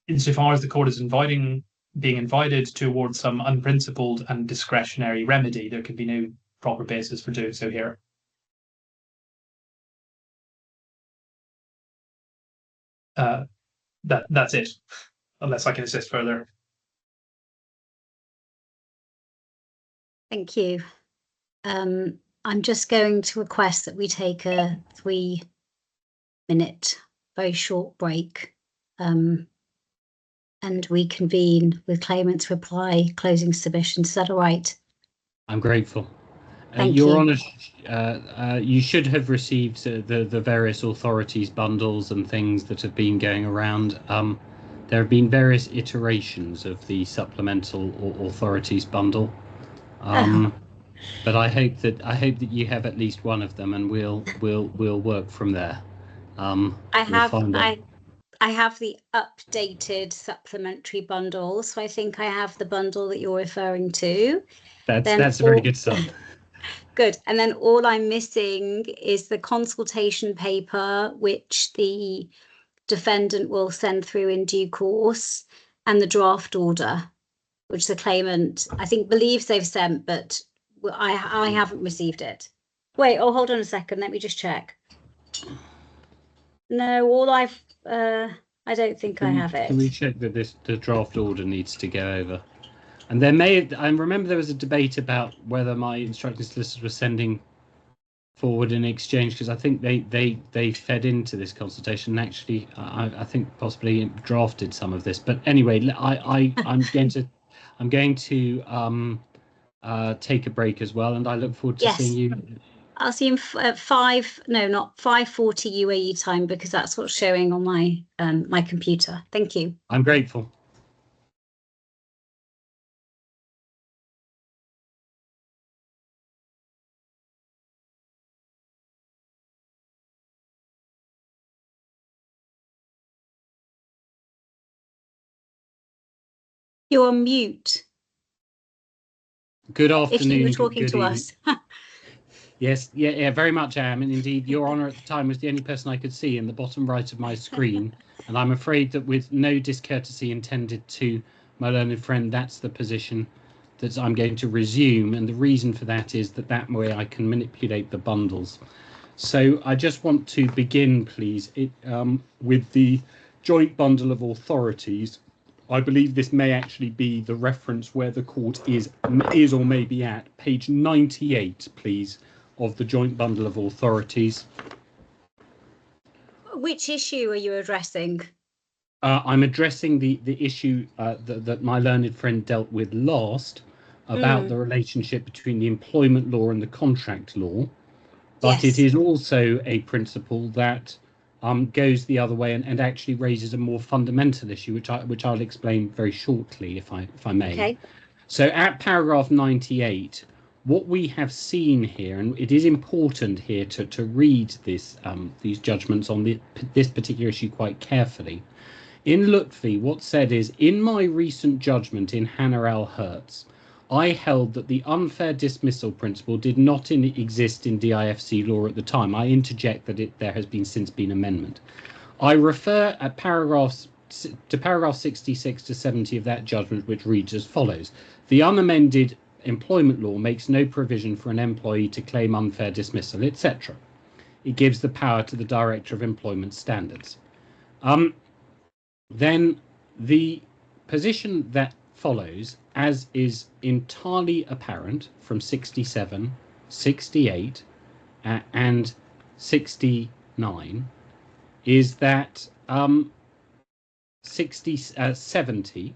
insofar as the court is being invited to award some unprincipled and discretionary remedy, there can be no proper basis for doing so here. That's it, unless I can assist further.
Thank you. I'm just going to request that we take a 3-minute, very short break, and we convene with claimant's reply, closing submissions. Is that all right?
I'm grateful.
Thank
Your
you.
Honour, you should have received the various authorities bundles and things that have been going around. There have been various iterations of the supplemental authorities bundle. But I hope that you have at least one of them, and we'll work from there.
I have the updated supplementary bundle, so I think I have the bundle that you're referring to.
That's a very good sign.
Good. And then all I'm missing is the consultation paper, which the defendant will send through in due course, and the draft order, which the claimant, I think, believes they've sent, but I haven't received it. Wait, hold on a second. Let me just check. No, I don't think I have it.
Can we check that the draft order needs to go over? And I remember there was a debate about whether my instructing solicitors were sending forward an exchange, because I think they fed into this consultation, and actually I think possibly drafted some of this. But anyway, I'm going to take a break as well, and I look forward to seeing you.
I'll see you at 5:40 UAE time, because that's what's showing on my my computer. Thank you.
I'm grateful.
You're on mute.
Good afternoon.
If you were talking to us.
Yes, yeah, very much I am. And indeed, Your Honour at the time was the only person I could see in the bottom right of my screen. And I'm afraid that with no discourtesy intended to my learned friend, that's the position that I'm going to resume. And the reason for that is that way I can manipulate the bundles. So I just want to begin, please, with the joint bundle of authorities. I believe this may actually be the reference where the court is or may be at, page 98, please, of the joint bundle of authorities.
Which issue are you addressing?
I'm addressing the issue that my learned friend dealt with last, about the relationship between the employment law and the contract law. But it is also a principle that goes the other way and actually raises a more fundamental issue, which I'll explain very shortly, if I may.
Okay.
So at paragraph 98, what we have seen here, and it is important here to read these judgments on this particular issue quite carefully. In Lutfi, what's said is, in my recent judgment in Hannah Al Hertz, I held that the unfair dismissal principle did not exist in DIFC law at the time. I interject that there has since been amendment. I refer at paragraphs 66 to 70 of that judgment, which reads as follows. The unamended employment law makes no provision for an employee to claim unfair dismissal, etc. It gives the power to the Director of Employment Standards. Then the position that follows, as is entirely apparent from 67, 68, and 69, is that 70.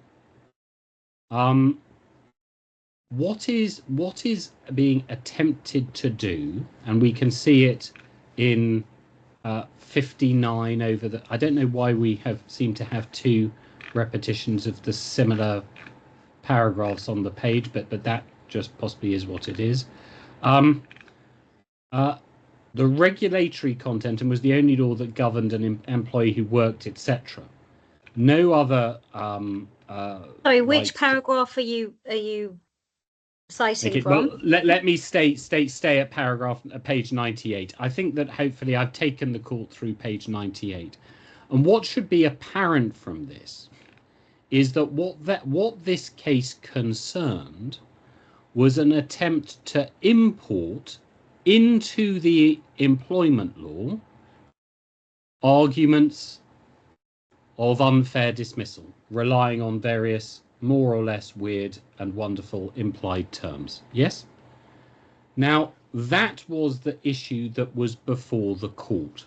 What is being attempted to do, and we can see it in 59 over the. I don't know why we seem to have two repetitions of the similar paragraphs on the page, but that just possibly is what it is. The regulatory content, and was the only law that governed an employee who worked, etc. No other.
Sorry, which paragraph are you citing
okay,
from?
well, let me stay at page 98. I think that hopefully I've taken the court through page 98, and what should be apparent from this is that what this case concerned was an attempt to import into the employment law arguments of unfair dismissal, relying on various more or less weird and wonderful implied terms. Yes? Now, that was the issue that was before the court.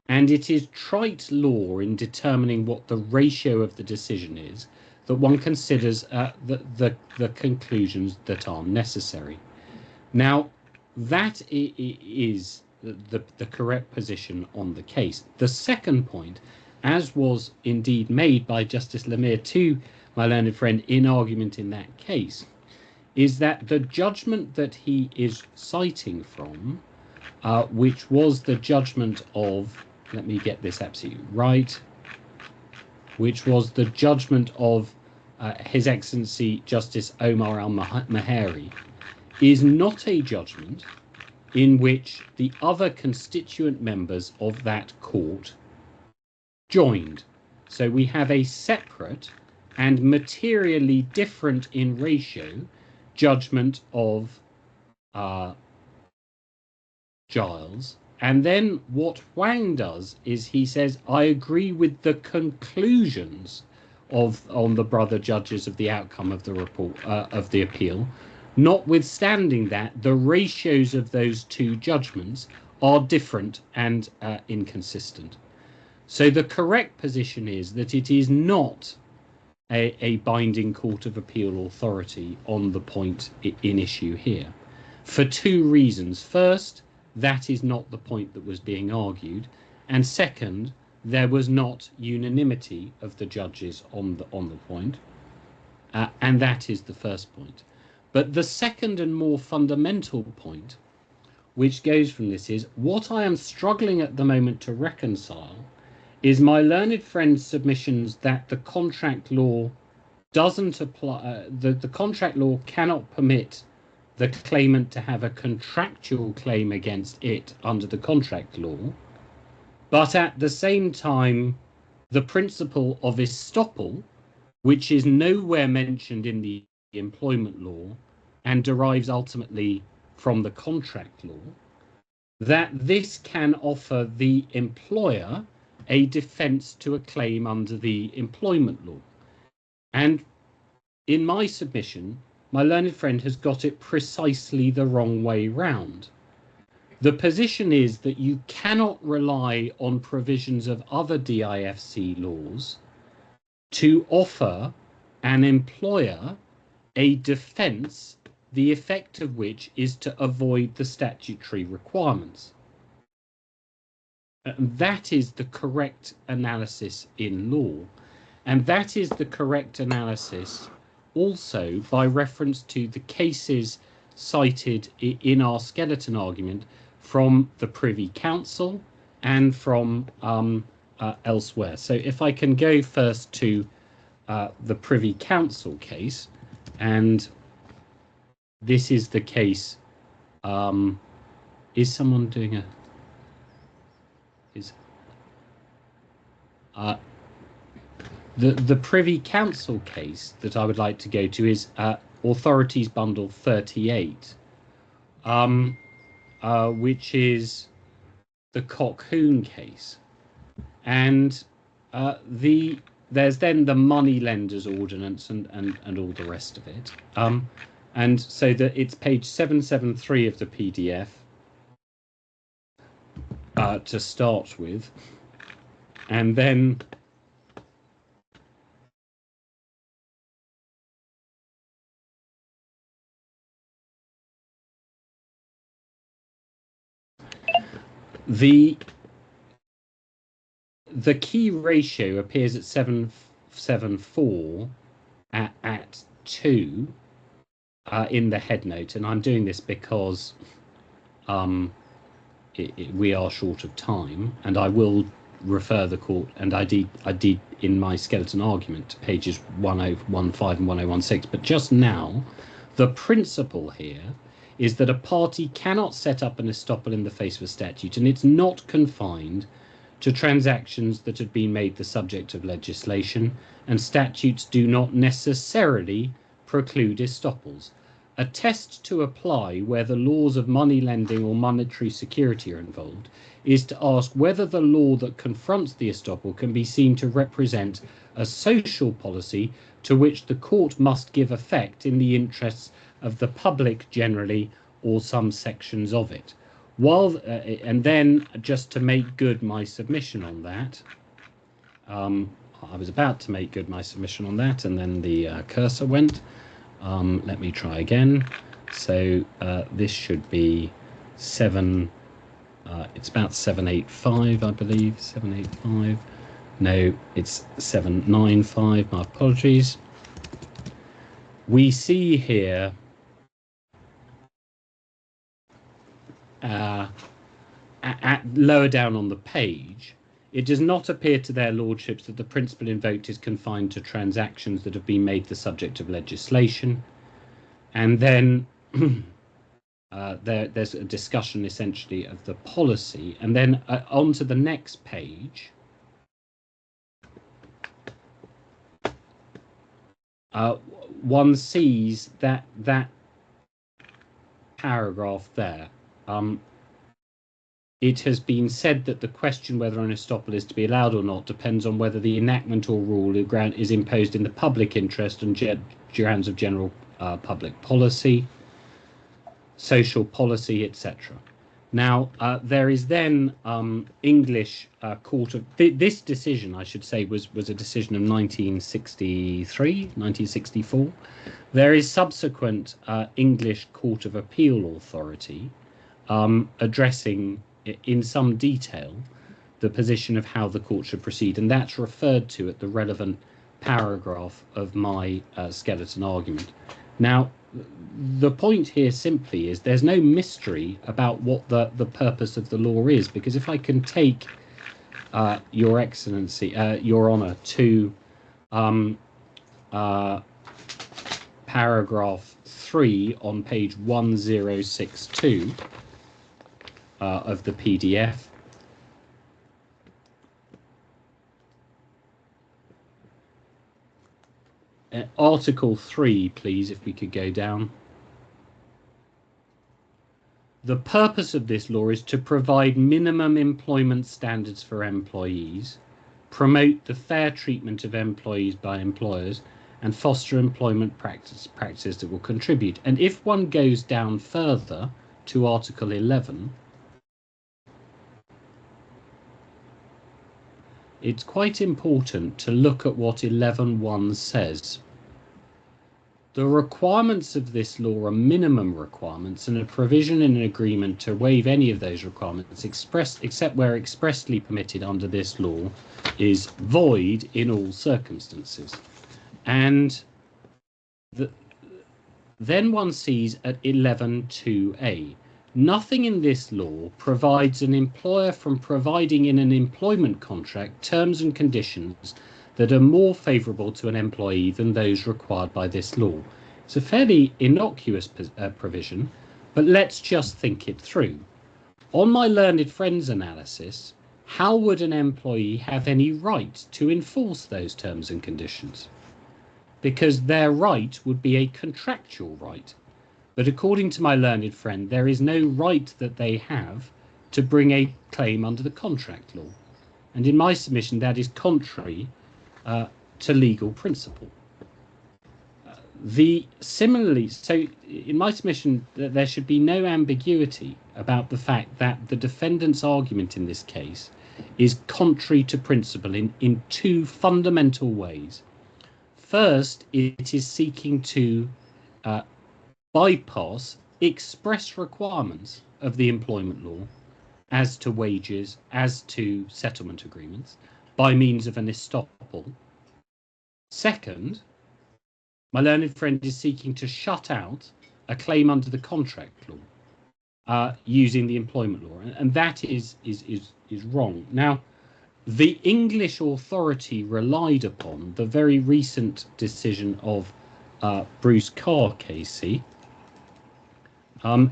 And it is trite law in determining what the ratio of the decision is that one considers the conclusions that are necessary. Now, that is the correct position on the case. The second point, as was indeed made by Justice Lemire to my learned friend in argument in that case, is that the judgment that he is citing from, which was the judgment of, let me get this absolutely right, which was the judgment of His Excellency Justice Omar al-Mahari, is not a judgment in which the other constituent members of that court joined. So we have a separate and materially different in ratio judgment of Giles. And then what Huang does is he says, I agree with the conclusions on the brother judges of the outcome of the report of the appeal. Notwithstanding that, the ratios of those two judgments are different and inconsistent. So the correct position is that it is not a binding court of appeal authority on the point in issue here, for two reasons. First, that is not the point that was being argued, and second, there was not unanimity of the judges on the point, and that is the first point. But the second and more fundamental point, which goes from this, is what I am struggling at the moment to reconcile is my learned friend's submissions that the contract law doesn't apply, the contract law cannot permit the claimant to have a contractual claim against it under the contract law, but at the same time, the principle of estoppel, which is nowhere mentioned in the employment law and derives ultimately from the contract law, that this can offer the employer a defence to a claim under the employment law. And in my submission, my learned friend has got it precisely the wrong way round. The position is that you cannot rely on provisions of other DIFC laws to offer an employer a defence, the effect of which is to avoid the statutory requirements. That is the correct analysis in law, and that is the correct analysis also by reference to the cases cited in our skeleton argument from the Privy Council and from elsewhere. So if I can go first to the Privy Council case, and this is the case. Is someone doing a? The Privy Council case that I would like to go to is Authorities Bundle 38, which is the Cockhoon case. And there's then the Moneylenders Ordinance and all the rest of it. And so it's page 773 of the PDF to start with. And then the key ratio appears at 774 at 2 in the head note, and I'm doing this because we are short of time, and I will refer the court, and I did in my skeleton argument to pages 1015 and 1016. But just now, the principle here is that a party cannot set up an estoppel in the face of a statute, and it's not confined to transactions that have been made the subject of legislation, and statutes do not necessarily preclude estoppels. A test to apply where the laws of money lending or monetary security are involved is to ask whether the law that confronts the estoppel can be seen to represent a social policy to which the court must give effect in the interests of the public generally or some sections of it. And then, just to make good my submission on that, I was about to make good my submission on that, and then the cursor went. Let me try again. So this should be 7. It's about 785, I believe. 785. No, it's 795. My apologies. We see here lower down on the page, it does not appear to their lordships that the principle invoked is confined to transactions that have been made the subject of legislation. And then there's a discussion essentially of the policy. And then on to the next page, one sees that paragraph there. It has been said that the question whether an estoppel is to be allowed or not depends on whether the enactment or rule is imposed in the public interest and grounds of general public policy, social policy, etc. Now, there is then English court of this decision, I should say, was a decision of 1963, 1964. There is subsequent English Court of Appeal authority addressing in some detail the position of how the court should proceed, and that's referred to at the relevant paragraph of my skeleton argument. Now, the point here simply is there's no mystery about what the purpose of the law is, because if I can take Your Excellency, Your Honour, to paragraph 3 on page 1062 of the PDF. Article 3, please, if we could go down. The purpose of this law is to provide minimum employment standards for employees, promote the fair treatment of employees by employers, and foster employment practices that will contribute. And if one goes down further to Article 11, it's quite important to look at what 11.1 says. The requirements of this law are minimum requirements, and a provision in an agreement to waive any of those requirements except where expressly permitted under this law is void in all circumstances. And then one sees at 11.2a, nothing in this law provides an employer from providing in an employment contract terms and conditions that are more favourable to an employee than those required by this law. It's a fairly innocuous provision, but let's just think it through. On my learned friend's analysis, how would an employee have any right to enforce those terms and conditions? because their right would be a contractual right. But according to my learned friend, there is no right that they have to bring a claim under the contract law. And in my submission, that is contrary to legal principle. Similarly, so in my submission, there should be no ambiguity about the fact that the defendant's argument in this case is contrary to principle in two fundamental ways. First, it is seeking to bypass express requirements of the employment law as to wages, as to settlement agreements, by means of an estoppel. Second, my learned friend is seeking to shut out a claim under the contract law using the employment law, and that is wrong. Now, the English authority relied upon the very recent decision of Bruce Carr KC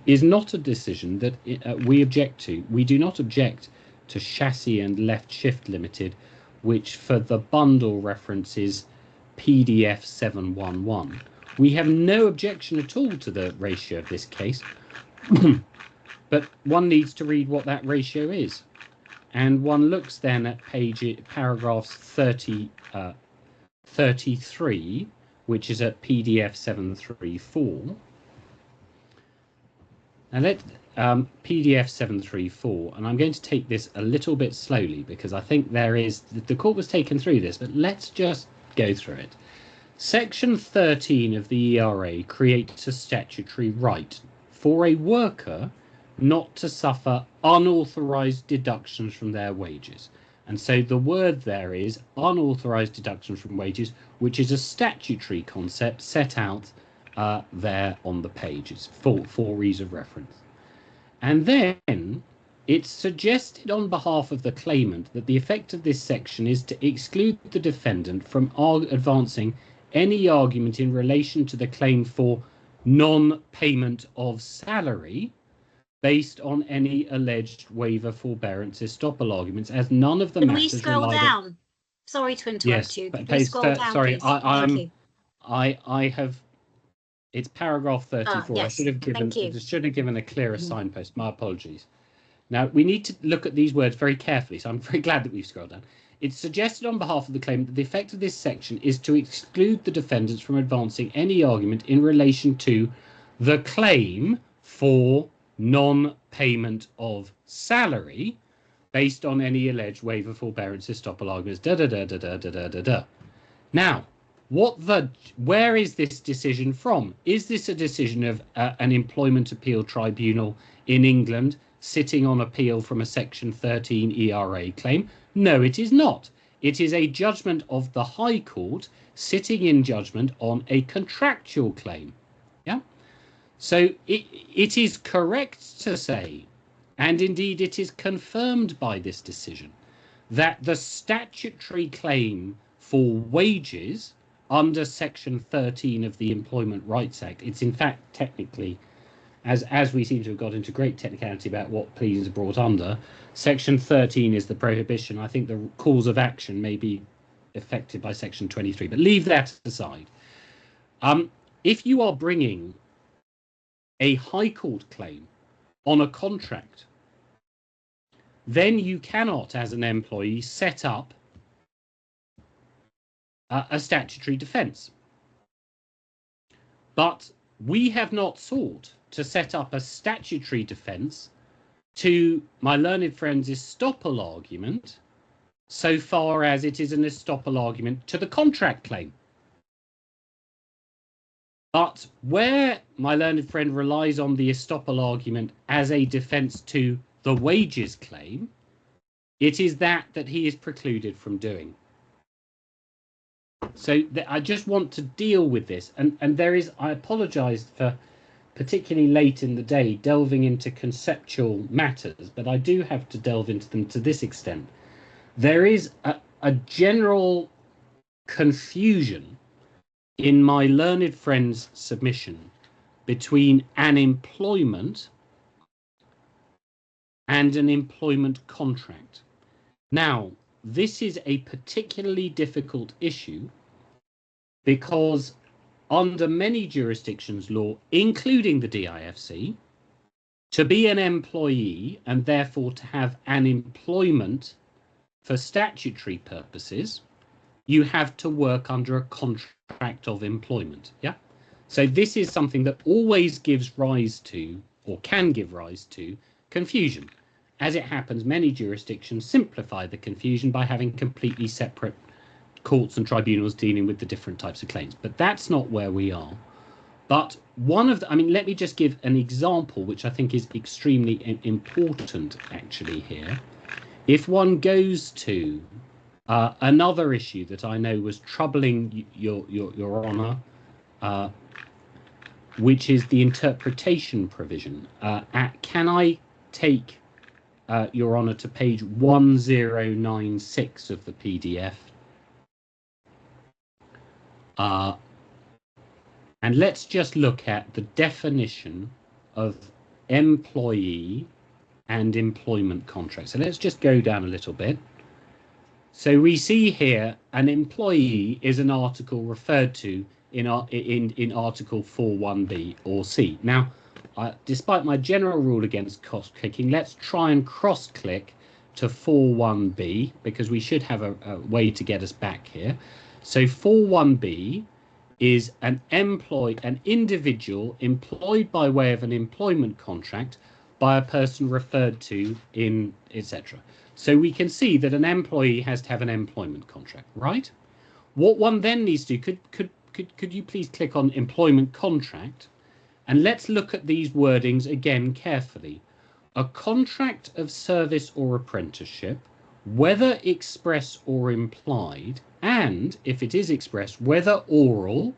is not a decision that we object to. We do not object to Chassis and Left Shift Limited, which for the bundle references PDF 711. We have no objection at all to the ratio of this case, but one needs to read what that ratio is. And one looks then at paragraphs 33, which is at PDF 734. Now let PDF 734, and I'm going to take this a little bit slowly because I think the court was taken through this, but let's just go through it. Section 13 of the ERA creates a statutory right for a worker not to suffer unauthorized deductions from their wages. And so the word there is unauthorized deductions from wages, which is a statutory concept set out there on the page. It's four ease of reference. And then it's suggested on behalf of the claimant that the effect of this section is to exclude the defendant from advancing any argument in relation to the claim for non-payment of salary based on any alleged waiver, forbearance, estoppel arguments, as none of the
Can
matters
we scroll down? Sorry to interrupt you. Can we scroll down,
sorry,
please? Thank you.
I have. It's paragraph 34.
Yes,
I should have given a clearer signpost. My apologies. Now, we need to look at these words very carefully, so I'm very glad that we've scrolled down. It's suggested on behalf of the claimant that the effect of this section is to exclude the defendants from advancing any argument in relation to the claim for non-payment of salary based on any alleged waiver, forbearance, estoppel arguments, Now, where is this decision from? Is this a decision of an employment appeal tribunal in England sitting on appeal from a Section 13 ERA claim? No, it is not. It is a judgment of the High Court sitting in judgment on a contractual claim. Yeah. So it is correct to say, and indeed it is confirmed by this decision, that the statutory claim for wages under Section 13 of the Employment Rights Act, it's in fact technically, as we seem to have got into great technicality about what pleadings are brought under, Section 13 is the prohibition. I think the cause of action may be affected by Section 23, but leave that aside. If you are bringing a High Court claim on a contract, then you cannot, as an employee, set up a statutory defence. But we have not sought to set up a statutory defence to my learned friend's estoppel argument, so far as it is an estoppel argument to the contract claim. But where my learned friend relies on the estoppel argument as a defence to the wages claim, it is that he is precluded from doing. So I just want to deal with this, and I apologise for particularly late in the day delving into conceptual matters, but I do have to delve into them to this extent. There is a general confusion in my learned friend's submission between an employment and an employment contract. Now, this is a particularly difficult issue because under many jurisdictions' law, including the DIFC, to be an employee and therefore to have an employment for statutory purposes, you have to work under a contract of employment. Yeah. So this is something that always gives rise to, or can give rise to, confusion. As it happens, many jurisdictions simplify the confusion by having completely separate courts and tribunals dealing with the different types of claims. But that's not where we are. But one of the, I mean, let me just give an example, which I think is extremely important actually here. If one goes to another issue that I know was troubling your Honour, which is the interpretation provision. Can I take Your Honour to page 1096 of the PDF? And let's just look at the definition of employee and employment contract. So let's just go down a little bit. So we see here an employee is an article referred to in Article 4.1b or C. Now, despite my general rule against cross-clicking, let's try and cross-click to 4.1b because we should have a way to get us back here. So 4.1b is an individual employed by way of an employment contract by a person referred to in etc. So we can see that an employee has to have an employment contract, right? What one then needs to do, could you please click on employment contract, and let's look at these wordings again carefully. A contract of service or apprenticeship, whether express or implied, and if it is expressed, whether oral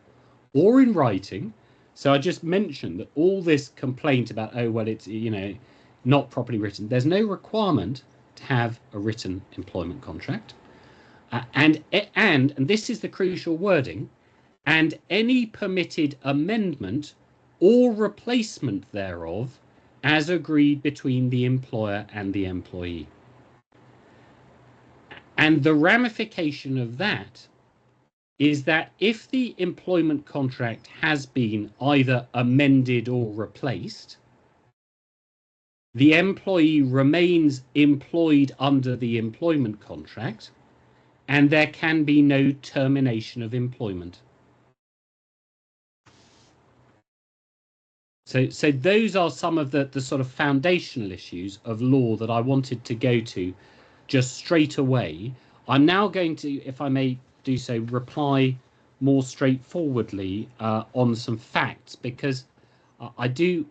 or in writing. So I just mentioned that all this complaint about, oh, well, it's, you know, not properly written. There's no requirement to have a written employment contract. And this is the crucial wording, and any permitted amendment or replacement thereof as agreed between the employer and the employee. And the ramification of that is that if the employment contract has been either amended or replaced, the employee remains employed under the employment contract, and there can be no termination of employment. So those are some of the sort of foundational issues of law that I wanted to go to just straight away. I'm now going to, if I may do so, reply more straightforwardly on some facts, because I do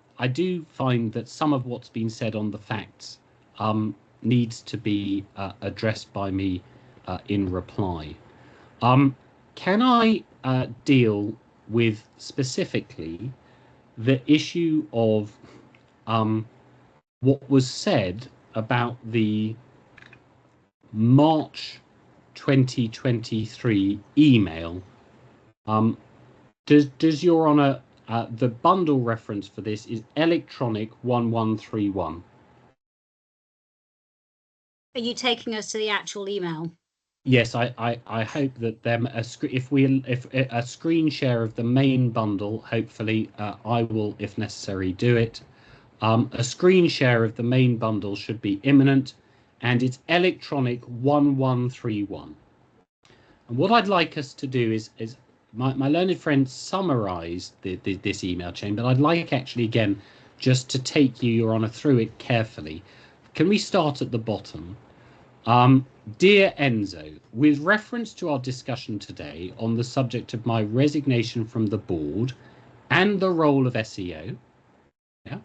find that some of what's been said on the facts needs to be addressed by me in reply. Can I deal with specifically the issue of what was said about the March 2023 email? Does Your Honour, the bundle reference for this is electronic 1131.
Are you taking us to the actual email?
Yes, I hope that if a screen share of the main bundle, hopefully I will, if necessary, do it. A screen share of the main bundle should be imminent, and it's electronic 1131. And what I'd like us to do is my learned friend summarised this email chain, but I'd like actually again just to take you, Your Honour, through it carefully. Can we start at the bottom? Dear Enzo, with reference to our discussion today on the subject of my resignation from the board and the role of SEO, yeah.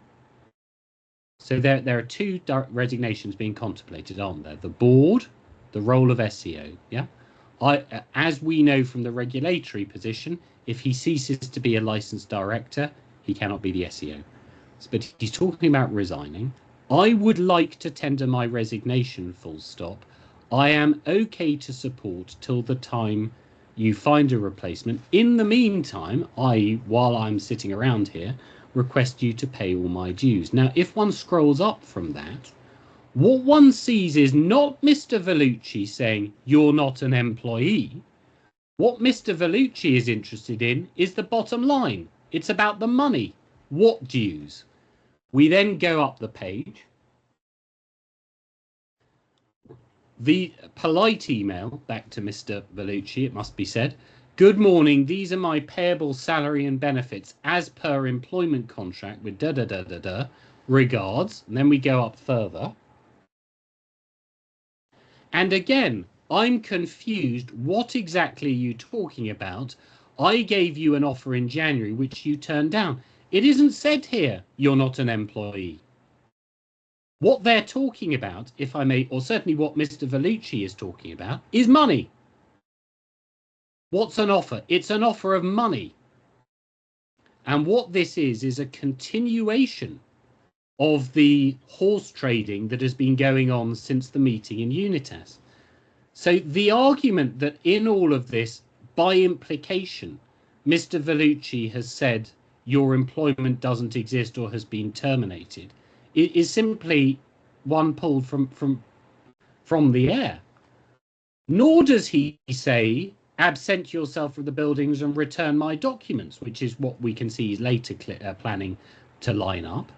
So there are two resignations being contemplated, aren't there? The board, the role of SEO, yeah. As we know from the regulatory position, if he ceases to be a licensed director, he cannot be the SEO. But he's talking about resigning. I would like to tender my resignation, full stop. I am okay to support till the time you find a replacement. In the meantime, while I'm sitting around here, request you to pay all my dues. Now, if one scrolls up from that, what one sees is not Mr. Vellucci saying, you're not an employee. What Mr. Vellucci is interested in is the bottom line. It's about the money. What dues? We then go up the page. The polite email back to Mr. Vellucci, it must be said. Good morning, these are my payable salary and benefits as per employment contract with da-da-da-da-da. Regards. And then we go up further. And again, I'm confused. What exactly are you talking about? I gave you an offer in January, which you turned down. It isn't said here you're not an employee. What they're talking about, if I may, or certainly what Mr. Vellucci is talking about, is money. What's an offer? It's an offer of money. And what this is a continuation of the horse trading that has been going on since the meeting in Unitas. So the argument that in all of this, by implication, Mr. Vellucci has said your employment doesn't exist or has been terminated, it is simply one pulled from the air. Nor does he say, absent yourself from the buildings and return my documents, which is what we can see he's later planning to line up.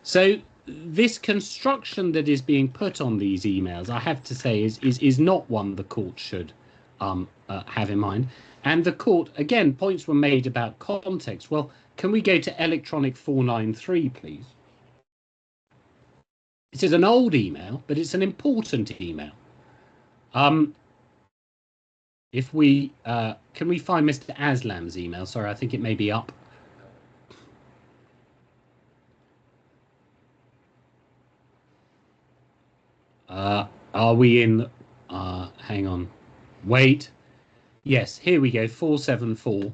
So this construction that is being put on these emails, I have to say, is not one the court should have in mind. And the court, again, points were made about context. Well, can we go to electronic 493, please? This is an old email, but it's an important email. If we can we find Mr. Aslam's email? Sorry, I think it may be up. Are we in? Hang on. Wait. Yes, here we go. 474.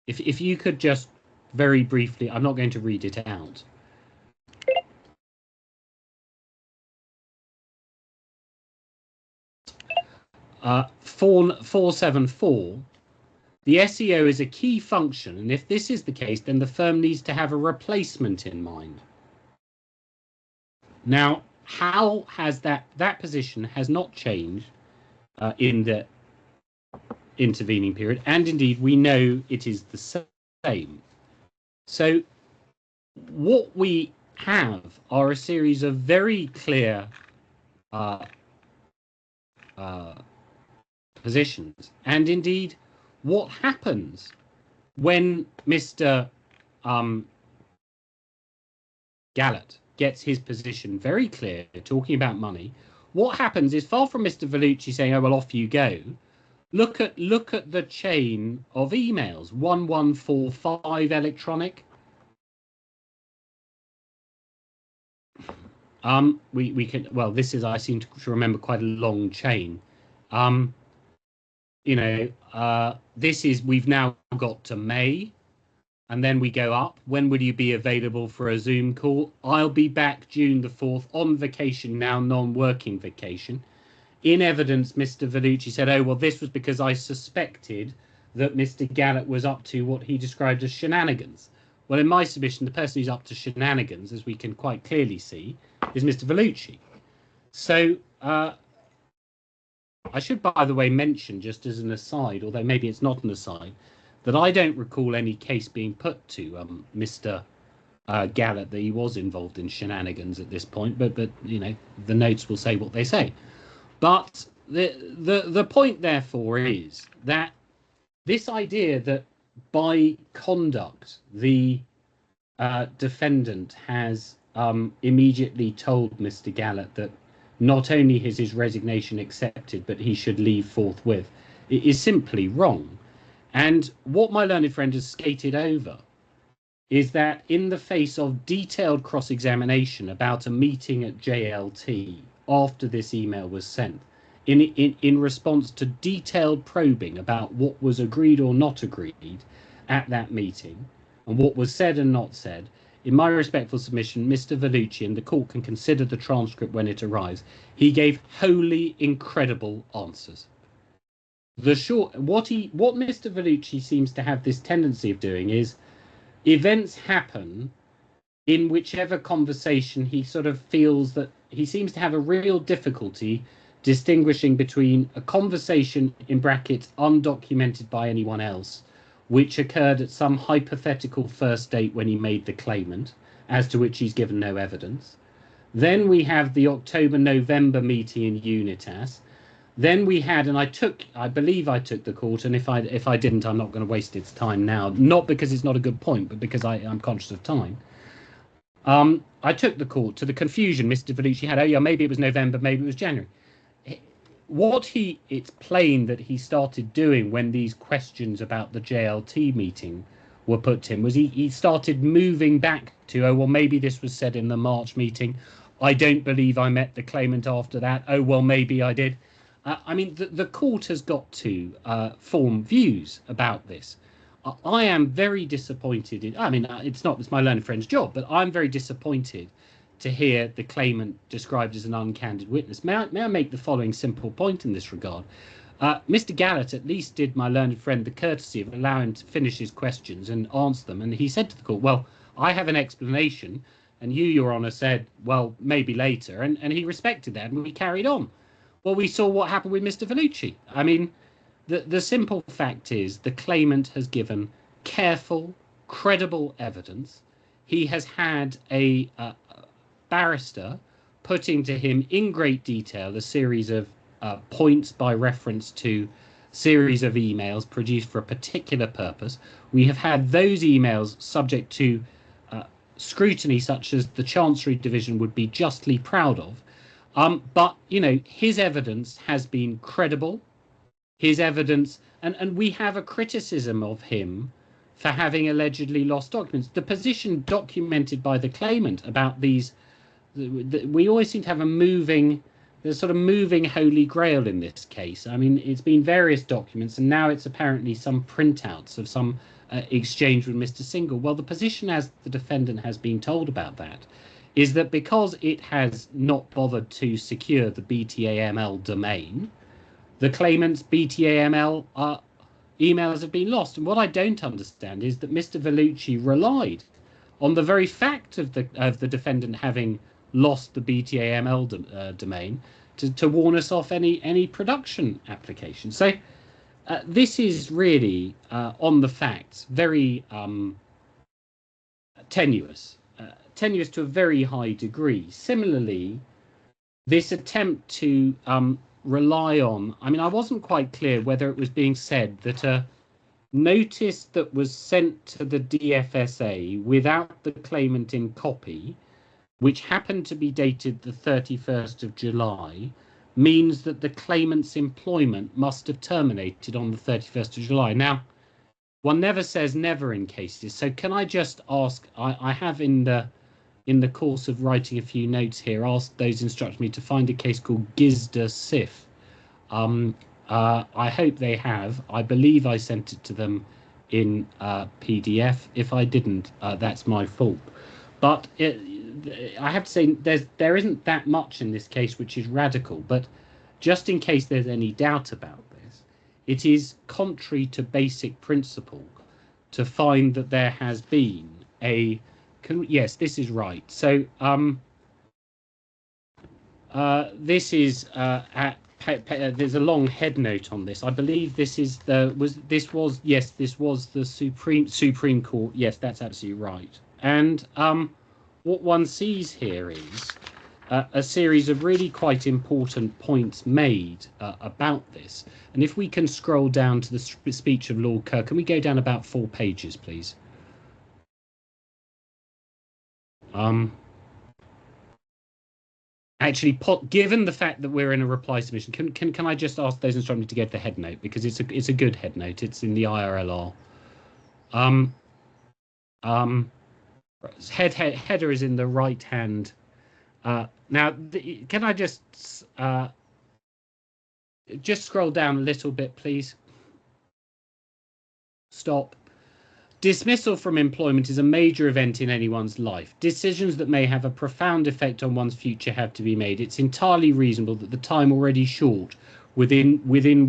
If you could just very briefly, I'm not going to read it out. Uh, 474. The SEO is a key function, and if this is the case, then the firm needs to have a replacement in mind. Now, how has that position has not changed in the intervening period, and indeed we know it is the same. So what we have are a series of very clear positions, and indeed what happens when Mr. Gahlowt gets his position very clear, talking about money. What happens is, far from Mr. Vellucci saying, "Oh well, off you go," look at the chain of emails. 1145 electronic. We can, well, this is, I seem to remember, quite a long chain. You know, this is, we've now got to May. And then we go up. When will you be available for a Zoom call? I'll be back June the 4th on vacation now, non-working vacation. In evidence, Mr. Vellucci said, oh, well, this was because I suspected that Mr. Gahlowt was up to what he described as shenanigans. Well, in my submission, the person who's up to shenanigans, as we can quite clearly see, is Mr. Vellucci. So I should, by the way, mention, just as an aside, although maybe it's not an aside, that I don't recall any case being put to Mr. Gahlowt that he was involved in shenanigans at this point, but you know, the notes will say what they say. But the point, therefore, is that this idea that by conduct the defendant has immediately told Mr. Gahlowt that not only is his resignation accepted, but he should leave forthwith, it is simply wrong. And what my learned friend has skated over is that in the face of detailed cross-examination about a meeting at JLT after this email was sent, in response to detailed probing about what was agreed or not agreed at that meeting and what was said and not said, in my respectful submission, Mr. Vellucci, and the court can consider the transcript when it arrives, he gave wholly incredible answers. What Mr. Vellucci seems to have this tendency of doing is events happen in whichever conversation he sort of feels that he seems to have a real difficulty distinguishing between a conversation, in brackets, undocumented by anyone else, which occurred at some hypothetical first date when he made the claimant, as to which he's given no evidence. Then we have the October-November meeting in Unitas. Then we had, and I believe I took the court, and if I didn't, I'm not going to waste its time now, not because it's not a good point, but because I'm conscious of time. I took the court to the confusion Mr. Vellucci had. Oh yeah, maybe it was November, maybe it was January. It's plain that he started doing when these questions about the JLT meeting were put to him was he started moving back to, oh well, maybe this was said in the March meeting. I don't believe I met the claimant after that. Oh well, maybe I did. I mean, the court has got to form views about this. I am very disappointed in, I mean, it's my learned friend's job, but I'm very disappointed to hear the claimant described as an uncandid witness. May I make the following simple point in this regard? Mr. Gahlowt at least did my learned friend the courtesy of allowing him to finish his questions and answer them. And he said to the court, well, I have an explanation. And you, Your Honour, said, well, maybe later. And he respected that and we carried on. Well, we saw what happened with Mr. Vellucci. I mean, the simple fact is the claimant has given careful, credible evidence. He has had a barrister putting to him in great detail a series of points by reference to series of emails produced for a particular purpose. We have had those emails subject to scrutiny such as the Chancery Division would be justly proud of. But, you know, his evidence has been credible. His evidence, and we have a criticism of him for having allegedly lost documents. The position documented by the claimant about these, we always seem to have there's sort of moving holy grail in this case. I mean, it's been various documents, and now it's apparently some printouts of some exchange with Mr. Singh. Well, the position as the defendant has been told about that is that because it has not bothered to secure the BTAML domain, the claimant's BTAML emails have been lost. And what I don't understand is that Mr. Vellucci relied on the very fact of the defendant having lost the BTAML domain to warn us off any production application. So this is really, on the facts, very tenuous to a very high degree. Similarly, this attempt to rely on, I mean, I wasn't quite clear whether it was being said that a notice that was sent to the DFSA without the claimant in copy, which happened to be dated the 31st of July, means that the claimant's employment must have terminated on the 31st of July. Now, one never says never in cases, so can I just ask, I have in the course of writing a few notes here, asked those instructing me to find a case called Gizda Sif. I hope they have. I believe I sent it to them in PDF. If I didn't, that's my fault. But I have to say there isn't that much in this case which is radical. But just in case there's any doubt about this, it is contrary to basic principle to find that there has been a yes, this is right. So this is there's a long head note on this. I believe this is this was the Supreme Court. Yes, that's absolutely right. And what one sees here is a series of really quite important points made about this. And if we can scroll down to the speech of Lord Kerr, can we go down about 4 pages, please? Actually, given the fact that we're in a reply submission, can I just ask those instructed to get the head note, because it's a good head note. It's in the IRLR. Header is in the right hand. Now, can I just scroll down a little bit, please? Stop. Dismissal from employment is a major event in anyone's life. Decisions that may have a profound effect on one's future have to be made. It's entirely reasonable that the time already short within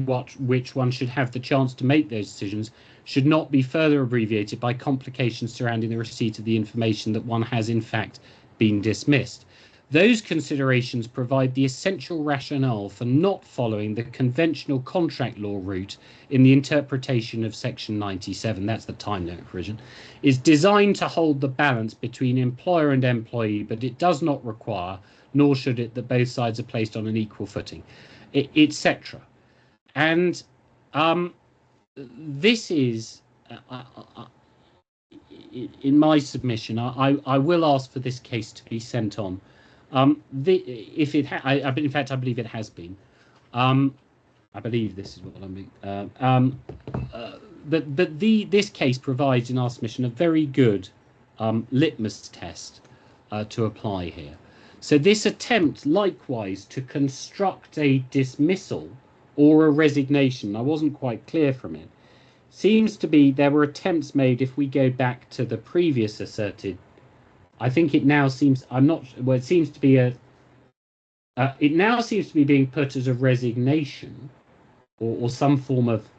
which one should have the chance to make those decisions should not be further abbreviated by complications surrounding the receipt of the information that one has in fact been dismissed. Those considerations provide the essential rationale for not following the conventional contract law route in the interpretation of Section 97, that's the time limit provision, is designed to hold the balance between employer and employee, but it does not require, nor should it, that both sides are placed on an equal footing, etc. And this is, in my submission, I will ask for this case to be sent on. If it, in fact, I believe it has been. I believe this is what I'm. But this case provides, in our submission, a very good litmus test to apply here. So this attempt, likewise, to construct a dismissal or a resignation, I wasn't quite clear from it, seems to be there were attempts made. If we go back to the previous asserted, I think it now seems, I'm not, well, it seems to be it now seems to be being put as a resignation or some form of,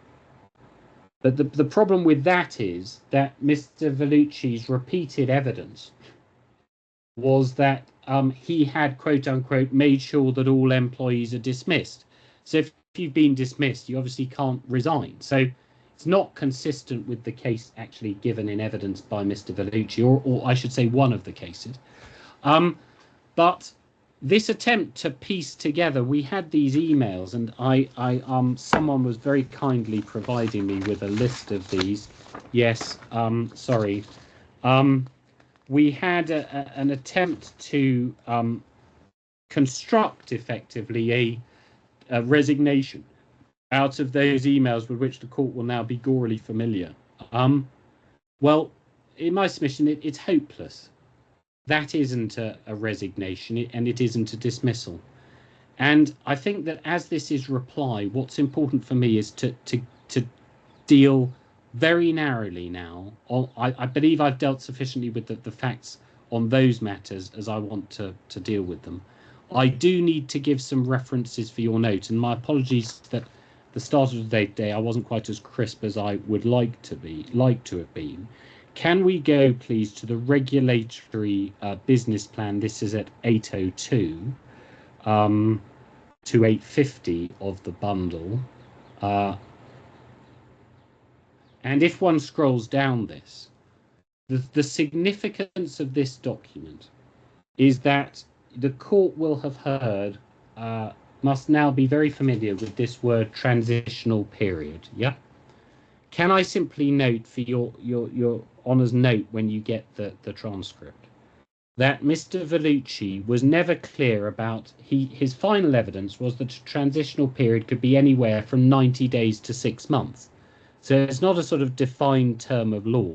but the problem with that is that Mr. Vellucci's repeated evidence was that he had, quote unquote, made sure that all employees are dismissed. So if you've been dismissed, you obviously can't resign. So it's not consistent with the case actually given in evidence by Mr. Vellucci, or I should say one of the cases. But this attempt to piece together, we had these emails, and someone was very kindly providing me with a list of these. Yes, sorry. We had an attempt to construct effectively a resignation out of those emails with which the court will now be gorily familiar. Well, in my submission, it's hopeless. That isn't a resignation, and it isn't a dismissal. And I think that as this is reply, what's important for me is to deal very narrowly now. I believe I've dealt sufficiently with the facts on those matters as I want to deal with them. I do need to give some references for your note, and my apologies that the start of the day I wasn't quite as crisp as I would like to have been. Can we go, please, to the regulatory business plan? This is at 802 to 850 of the bundle. And if one scrolls down this, the significance of this document is that the court will have heard, must now be very familiar with this word transitional period. Yeah. Can I simply note for your honour's note when you get the transcript that Mr. Vellucci was never clear about, his final evidence was that a transitional period could be anywhere from 90 days to 6 months. So it's not a sort of defined term of law.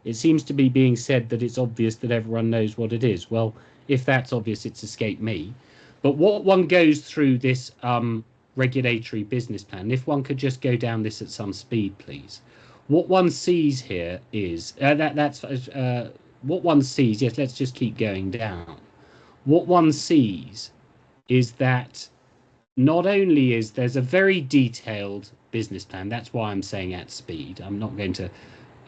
It seems to be being said that it's obvious that everyone knows what it is. Well, if that's obvious, it's escaped me. But what one goes through this regulatory business plan, if one could just go down this at some speed, please. What one sees here is, what one sees, yes, let's just keep going down. What one sees is that not only is there's a very detailed business plan, that's why I'm saying at speed, I'm not going to,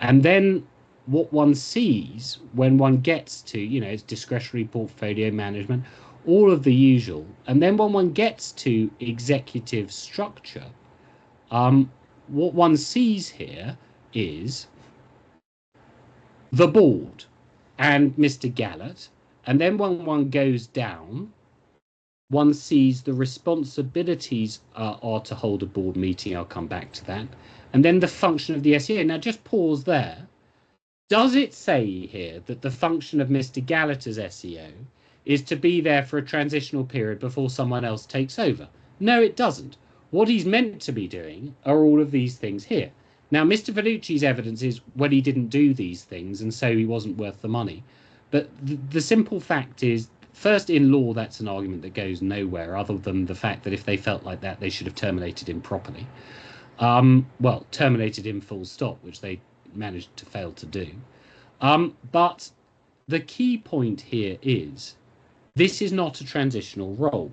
and then what one sees when one gets to, it's discretionary portfolio management, all of the usual, and then when one gets to executive structure, what one sees here is the board and Mr. Gahlowt, and then when one goes down, one sees the responsibilities are to hold a board meeting. I'll come back to that. And then the function of the SEO. Now, just pause there. Does it say here that the function of Mr. Gahlowt as SEO is to be there for a transitional period before someone else takes over? No, it doesn't. What he's meant to be doing are all of these things here. Now, Mr. Vellucci's evidence is, well, he didn't do these things, and so he wasn't worth the money. But the simple fact is, first, in law, that's an argument that goes nowhere other than the fact that if they felt like that, they should have terminated him properly. Well, terminated him full stop, which they managed to fail to do. But the key point here is, this is not a transitional role.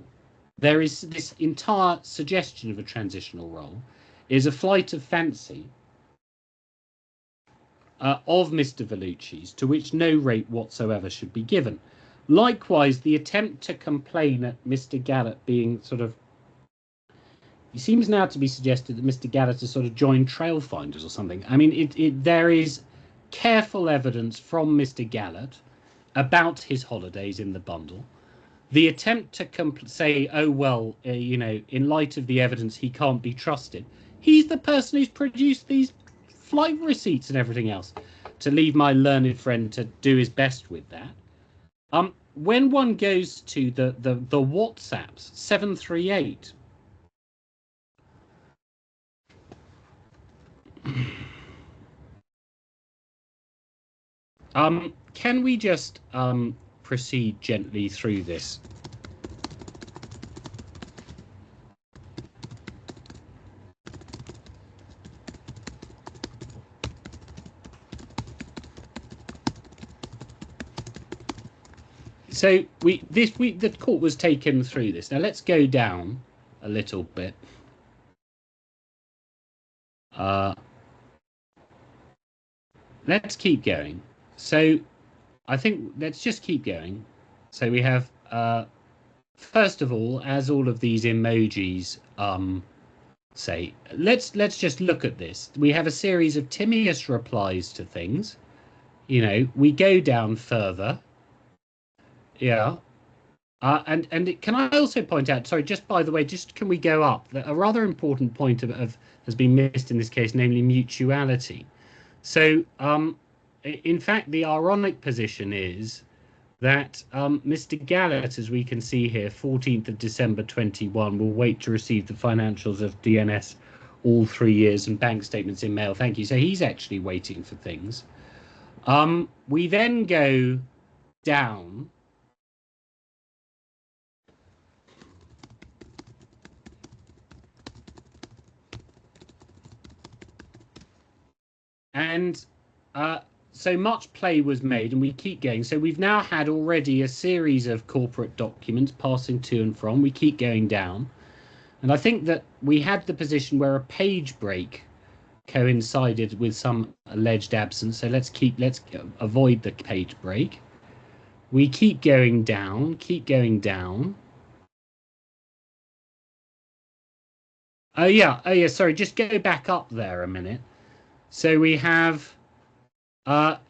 There is this entire suggestion of a transitional role is a flight of fancy of Mr. Vellucci's, to which no rate whatsoever should be given. Likewise, the attempt to complain at Mr. Gahlowt being sort of, it seems now to be suggested that Mr. Gahlowt has sort of joined trail finders or something. I mean, there is careful evidence from Mr. Gahlowt about his holidays in the bundle. The attempt to say, oh, well, in light of the evidence, he can't be trusted. He's the person who's produced these flight receipts and everything else. To leave my learned friend to do his best with that. When one goes to the WhatsApps, 738. Can we just proceed gently through this? So the court was taken through this. Now let's go down a little bit. Let's keep going. So I think let's just keep going. So we have first of all, as all of these emojis say, let's just look at this. We have a series of Timaeus replies to things. We go down further. Yeah. And can I also point out, sorry, just by the way, just can we go up? A rather important point has been missed in this case, namely mutuality. So, in fact, the ironic position is that Mr. Gahlowt, as we can see here, 14th of December 21, will wait to receive the financials of DNS all 3 years and bank statements in mail. Thank you. So he's actually waiting for things. We then go down. And so much play was made, and we keep going. So we've now had already a series of corporate documents passing to and from. We keep going down. And I think that we had the position where a page break coincided with some alleged absence. So let's avoid the page break. We keep going down, Oh yeah, sorry, just go back up there a minute. So we have,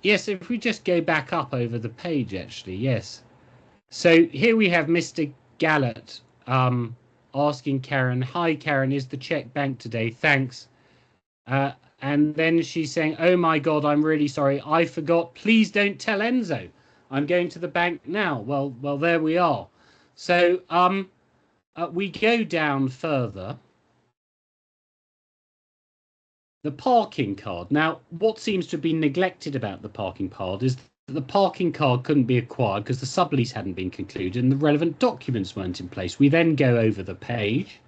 yes, if we just go back up over the page, actually, yes. So here we have Mr. Gahlowt asking Karen, hi, Karen, is the check banked today? Thanks. And then she's saying, oh, my God, I'm really sorry. I forgot. Please don't tell Enzo. I'm going to the bank now. Well, there we are. So we go down further. The parking card. Now, what seems to have been neglected about the parking card is that the parking card couldn't be acquired because the sublease hadn't been concluded and the relevant documents weren't in place. We then go over the page.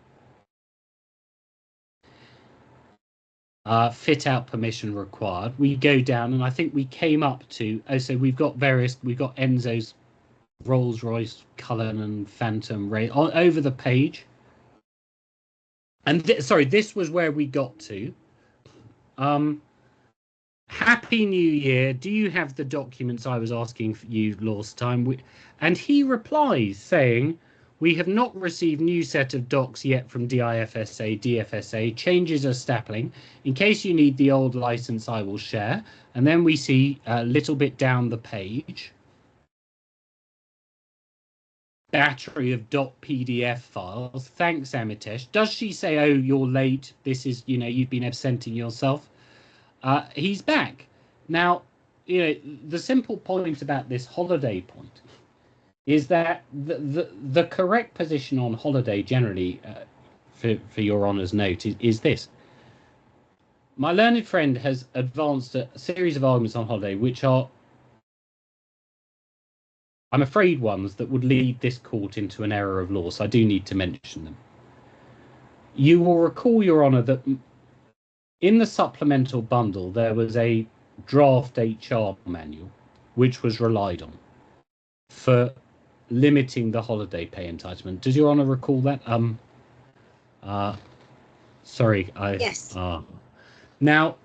Fit out permission required. We go down and I think we came up to, so we've got Enzo's Rolls Royce, Cullinan, Phantom, Ray over the page. And sorry, this was where we got to. Happy New Year. Do you have the documents I was asking for you last time? And he replies saying, we have not received new set of docs yet from DFSA. Changes are stapling. In case you need the old license, I will share. And then we see a little bit down the page. Battery of .pdf files. Thanks, Amitesh. Does she say, oh, you're late? This is, you've been absenting yourself. He's back. Now, the simple point about this holiday point is that the correct position on holiday generally, for your honour's note, is this. My learned friend has advanced a series of arguments on holiday, which are, I'm afraid, ones that would lead this court into an error of law, so I do need to mention them. You will recall, Your Honour, that in the supplemental bundle, there was a draft HR manual, which was relied on for limiting the holiday pay entitlement. Does Your Honour recall that? Sorry,
Yes.
Now,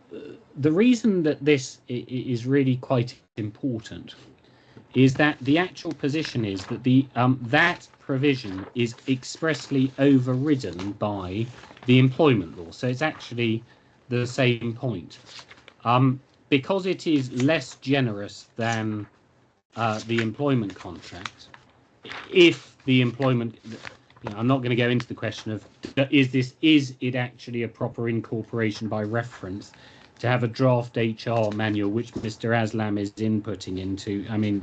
the reason that this is really quite important is that the actual position is that the that provision is expressly overridden by the employment law. So it's actually the same point. Because it is less generous than the employment contract, if the employment, I'm not going to go into the question of is it actually a proper incorporation by reference to have a draft HR manual, which Mr. Aslam is inputting into. I mean,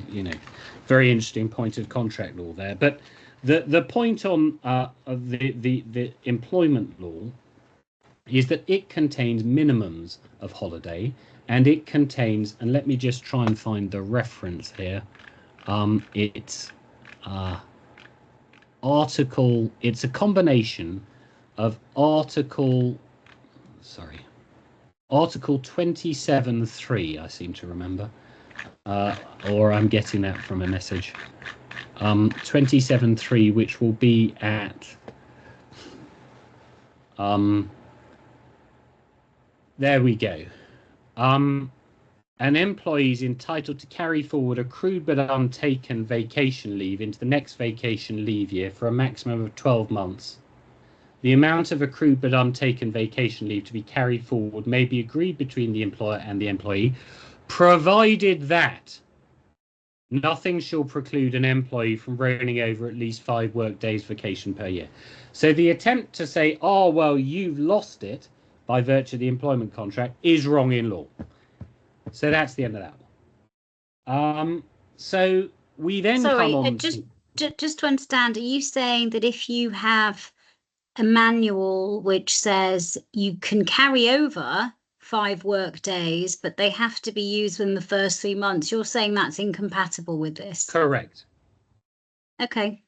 very interesting point of contract law there. But the point on the employment law is that it contains minimums of holiday, and it contains, and let me just try and find the reference here. It's article. It's a combination of Article 27.3, I seem to remember, or I'm getting that from a message. 27.3, which will be at there we go. An employee is entitled to carry forward accrued but untaken vacation leave into the next vacation leave year for a maximum of 12 months. The amount of accrued but untaken vacation leave to be carried forward may be agreed between the employer and the employee, provided that nothing shall preclude an employee from rolling over at least 5 work days vacation per year. So the attempt to say, oh, well, you've lost it by virtue of the employment contract is wrong in law. So that's the end of that one. So we then come on.
Just to understand, are you saying that if you have a manual which says you can carry over 5 work days, but they have to be used within the first 3 months, you're saying that's incompatible with this?
Correct.
Okay.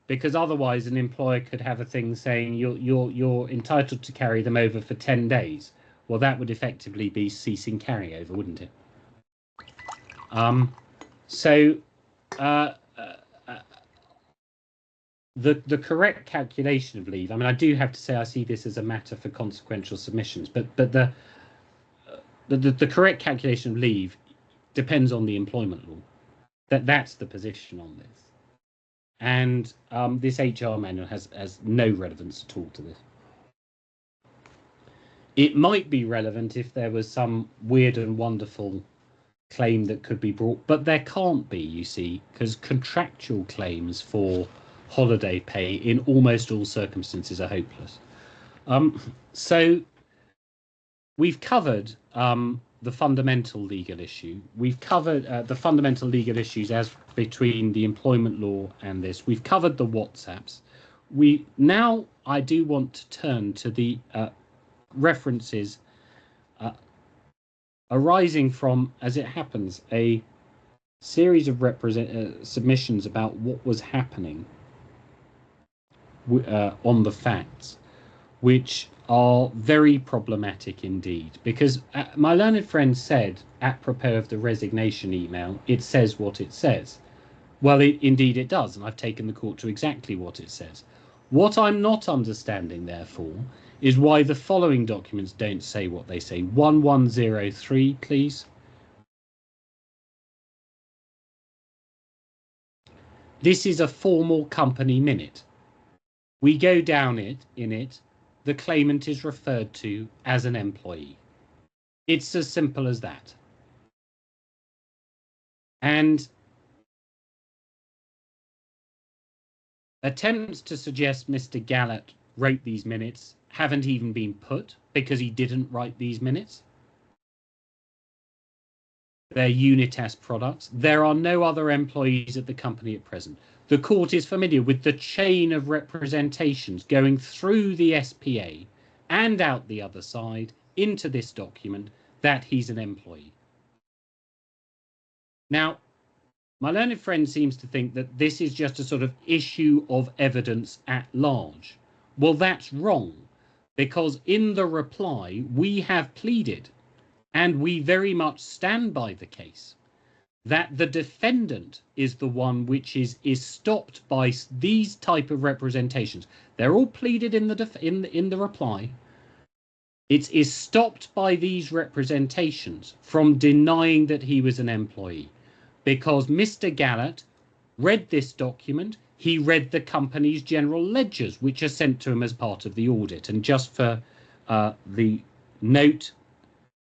Because otherwise an employer could have a thing saying you're entitled to carry them over for 10 days. Well, that would effectively be ceasing carryover, wouldn't it? The correct calculation of leave, I mean, I do have to say I see this as a matter for consequential submissions, but the correct calculation of leave depends on the employment law. That's the position on this. And this HR manual has no relevance at all to this. It might be relevant if there was some weird and wonderful claim that could be brought, but there can't be, you see, because contractual claims for holiday pay in almost all circumstances are hopeless. So we've covered the fundamental legal issue. We've covered the fundamental legal issues as between the employment law and this. We've covered the WhatsApps. Now I do want to turn to the references arising from, as it happens, a series of submissions about what was happening on the facts, which are very problematic indeed, because my learned friend said, apropos of the resignation email, it says what it says. Well, indeed it does, and I've taken the court to exactly what it says. What I'm not understanding, therefore, is why the following documents don't say what they say. 1103, please. This is a formal company minute. We go down in it, the claimant is referred to as an employee. It's as simple as that. And attempts to suggest Mr. Gahlowt wrote these minutes haven't even been put, because he didn't write these minutes. They're Unitas products. There are no other employees at the company at present. The court is familiar with the chain of representations going through the SPA and out the other side into this document that he's an employee. Now, my learned friend seems to think that this is just a sort of issue of evidence at large. Well, that's wrong, because in the reply, we have pleaded, and we very much stand by the case, that the defendant is the one which is stopped by these type of representations. They're all pleaded in the reply. It is stopped by these representations from denying that he was an employee. because Mr. Gahlowt read this document. He read the company's general ledgers, which are sent to him as part of the audit. And just for the note,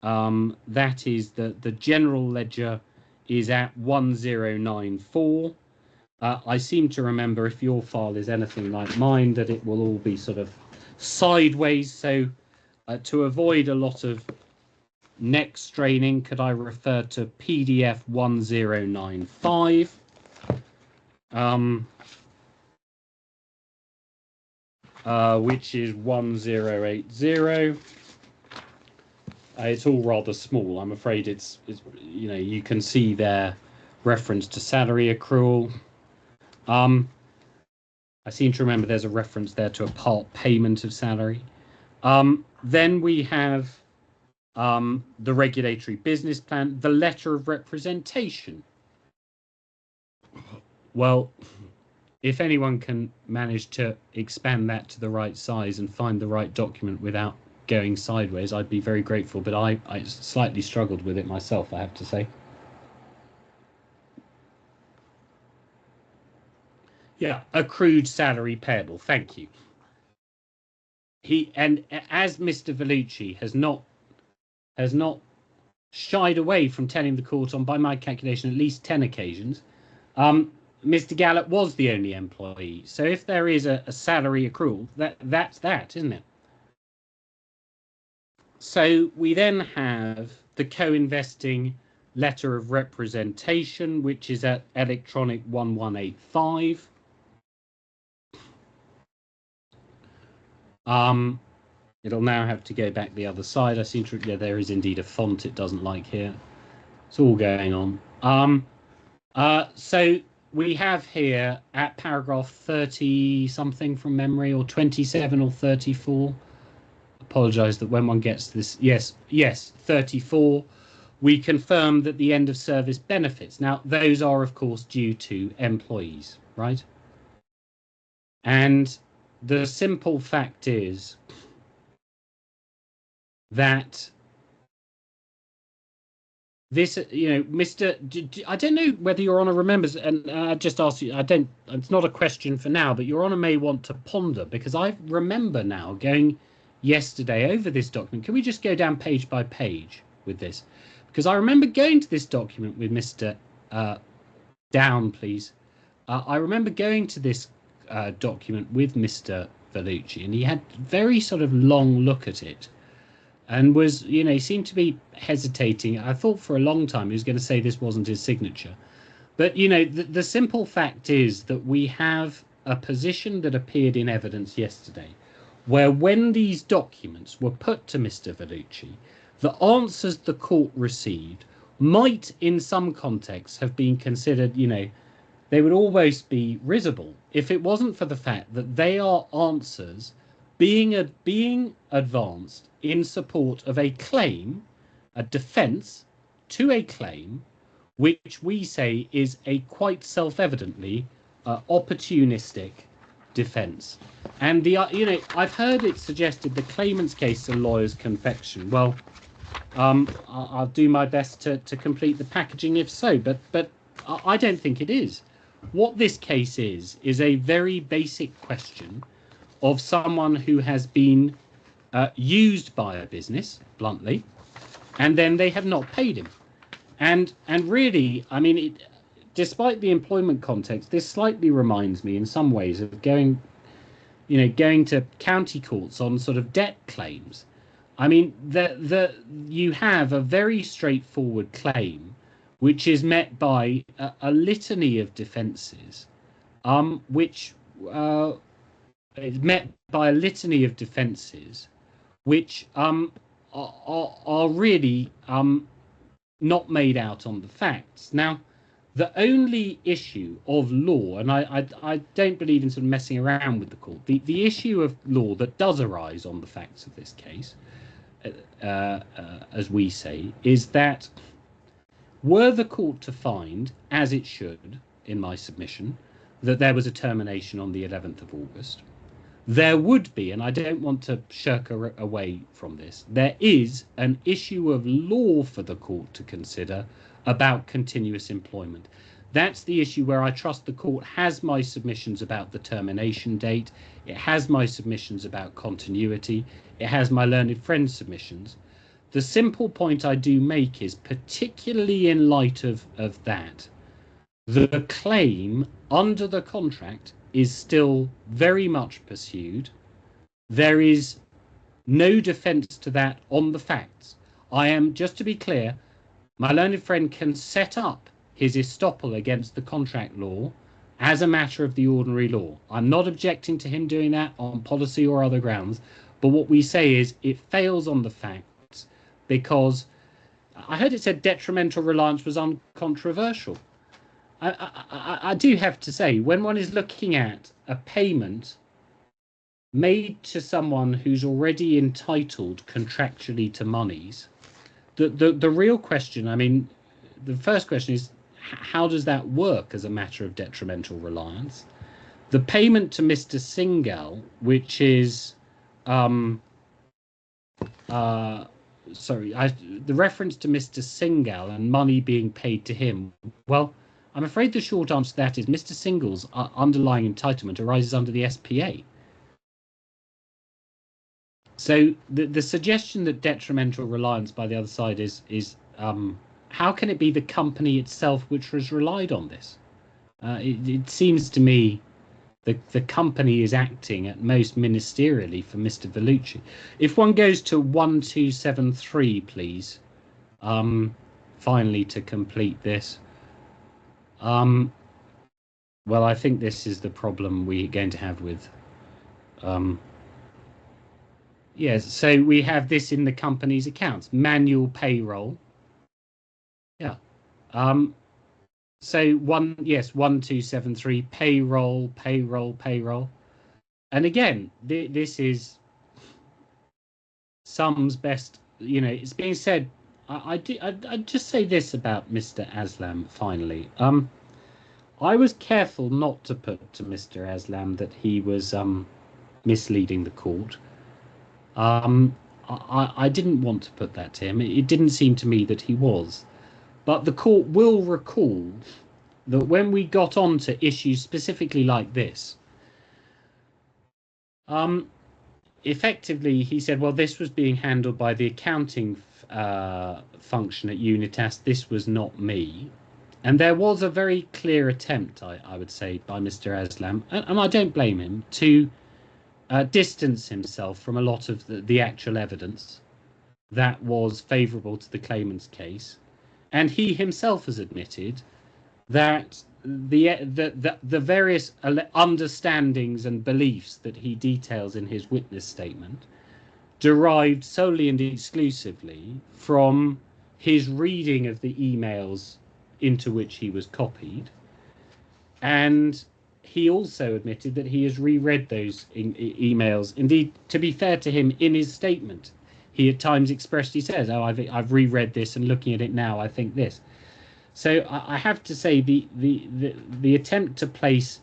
that is the general ledger is at 1094. I seem to remember, if your file is anything like mine, that it will all be sort of sideways. So to avoid a lot of neck straining, could I refer to PDF 1095? Which is 1080. It's all rather small. I'm afraid it's you know, you can see there reference to salary accrual. I seem to remember there's a reference there to a part payment of salary. Then we have the regulatory business plan, the letter of representation. Well, if anyone can manage to expand that to the right size and find the right document without going sideways, I'd be very grateful, but I slightly struggled with it myself, I have to say. Yeah, accrued salary payable, thank you. And as Mr. Vellucci has not shied away from telling the court on, by my calculation, at least 10 occasions, Mr. Gahlowt was the only employee. So if there is a salary accrual, that's that, isn't it? So we then have the co-investing letter of representation, which is at electronic 1185. It'll now have to go back the other side. I seem to, yeah, there is indeed a font it doesn't like here. It's all going on. So we have here at paragraph 30 something from memory, or 27 or 34. Apologise that when one gets to this, yes, 34. We confirm that the end of service benefits. Now, those are, of course, due to employees, right? And the simple fact is that this, you know, Mr. I don't know whether Your Honour remembers, and I just ask you, it's not a question for now, but Your Honour may want to ponder, because I remember now going yesterday over this document. Can we just go down page by page with this? Because I remember going to this document with Mr. Down, please. I remember going to this document with Mr. Vellucci, and he had a very sort of long look at it and was, you know, he seemed to be hesitating. I thought for a long time he was going to say this wasn't his signature. But, you know, the simple fact is that we have a position that appeared in evidence yesterday where, when these documents were put to Mr. Vellucci, the answers the court received might in some contexts have been considered, you know, they would almost be risible if it wasn't for the fact that they are answers being advanced in support of a claim, a defence to a claim, which we say is a quite self-evidently opportunistic defence. And the you know, I've heard it suggested the claimant's case is a lawyer's confection. Well, I'll do my best to complete the packaging if so, but I don't think it is. What this case is a very basic question of someone who has been used by a business, bluntly, and then they have not paid him. And really, I mean, despite the employment context, this slightly reminds me in some ways of going to county courts on sort of debt claims. I mean, you have a very straightforward claim, which is met by a litany of defences, which is met by a litany of defences, which are really not made out on the facts. Now, the only issue of law, and I don't believe in sort of messing around with the court, the issue of law that does arise on the facts of this case, as we say, is that were the court to find, as it should, in my submission, that there was a termination on the 11th of August, There would be, and I don't want to shirk away from this, there is an issue of law for the court to consider about continuous employment. That's the issue where I trust the court has my submissions about the termination date, it has my submissions about continuity, it has my learned friend's submissions. The simple point I do make is, particularly in light of that, the claim under the contract is still very much pursued. There is no defence to that on the facts. I am, just to be clear, my learned friend can set up his estoppel against the contract law as a matter of the ordinary law. I'm not objecting to him doing that on policy or other grounds, but what we say is it fails on the facts because I heard it said detrimental reliance was uncontroversial. I do have to say, when one is looking at a payment made to someone who's already entitled contractually to monies, the real question, I mean, the first question is, how does that work as a matter of detrimental reliance? The payment to Mr. Singh, which is, the reference to Mr. Singh and money being paid to him, well, I'm afraid the short answer to that is Mr. Singh's underlying entitlement arises under the SPA. So the suggestion that detrimental reliance by the other side is how can it be the company itself which has relied on this? It seems to me the company is acting at most ministerially for Mr. Vellucci. If one goes to 1273, please, finally to complete this. Well, I think this is the problem we're going to have with. Yes, so we have this in the company's accounts, manual payroll. Yeah. So 1273 payroll. And again, this is sums best, it's being said. I'd just say this about Mr. Aslam finally. I was careful not to put to Mr. Aslam that he was misleading the court. I didn't want to put that to him. It didn't seem to me that he was. But the court will recall that when we got on to issues specifically like this, effectively he said, well, this was being handled by the accounting function at Unitas. This was not me. And there was a very clear attempt, I would say, by Mr. Aslam, and I don't blame him, to distance himself from a lot of the actual evidence that was favourable to the claimant's case. And he himself has admitted that the various understandings and beliefs that he details in his witness statement derived solely and exclusively from his reading of the emails into which he was copied. And he also admitted that he has reread those emails. Indeed, to be fair to him, in his statement, he at times expressly says, oh, I've reread this and looking at it now, I think this. So I have to say the attempt to place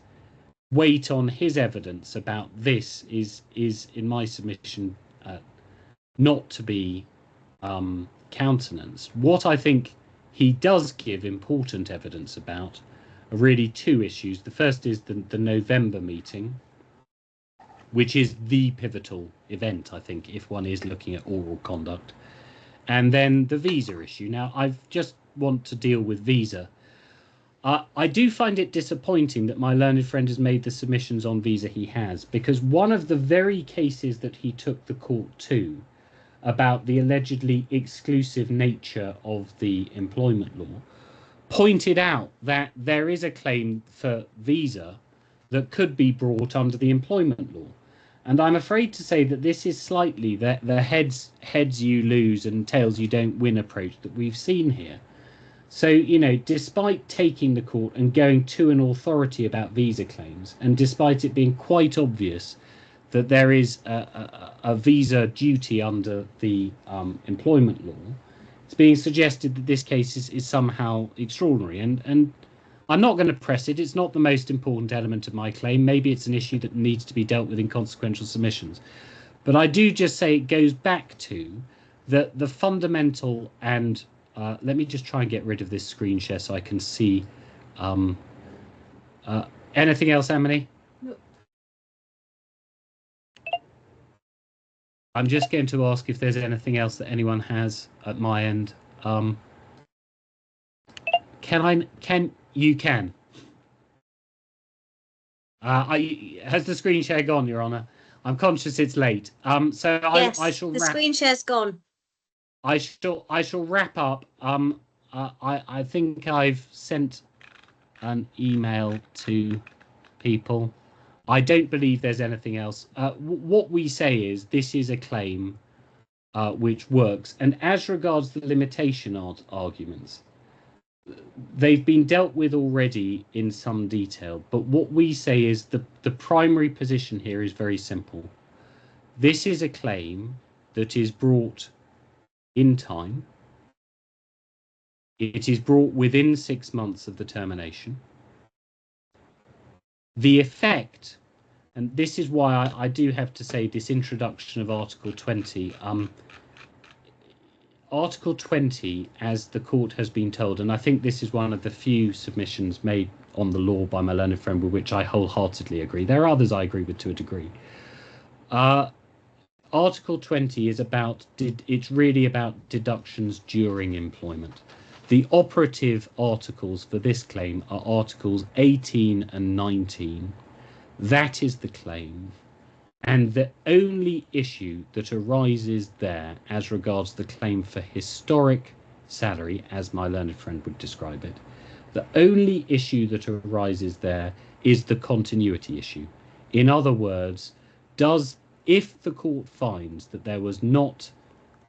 weight on his evidence about this is in my submission not to be countenanced. What I think he does give important evidence about are really two issues. The first is the November meeting, which is the pivotal event, I think, if one is looking at oral conduct. And then the visa issue. Now, I just want to deal with visa. I do find it disappointing that my learned friend has made the submissions on visa he has, because one of the very cases that he took the court to about the allegedly exclusive nature of the employment law pointed out that there is a claim for visa that could be brought under the employment law. And I'm afraid to say that this is slightly the heads you lose and tails you don't win approach that we've seen here. So, despite taking the court and going to an authority about visa claims, and despite it being quite obvious that there is a visa duty under the employment law, it's being suggested that this case is somehow extraordinary. And I'm not going to press it. It's not the most important element of my claim. Maybe it's an issue that needs to be dealt with in consequential submissions. But I do just say it goes back to the fundamental, and let me just try and get rid of this screen share so I can see. Anything else, Emily?
No.
I'm just going to ask if there's anything else that anyone has at my end. You can. Has the screen share gone, Your Honour? I'm conscious it's late. So
Yes,
I shall
the
wrap.
screen share's gone.
I shall wrap up. I think I've sent an email to people. I don't believe there's anything else. What we say is this is a claim which works, and as regards the limitation arguments, they've been dealt with already in some detail. But what we say is the primary position here is very simple. This is a claim that is brought in time. It is brought within 6 months of the termination. The effect, and this is why I do have to say this introduction of Article 20. Article 20, as the court has been told, and I think this is one of the few submissions made on the law by my learned friend with which I wholeheartedly agree. There are others I agree with to a degree. Article 20 is it's really about deductions during employment. The operative articles for this claim are Articles 18 and 19. That is the claim. And the only issue that arises there as regards the claim for historic salary, as my learned friend would describe it, the only issue that arises there is the continuity issue. In other words, if the court finds that there was not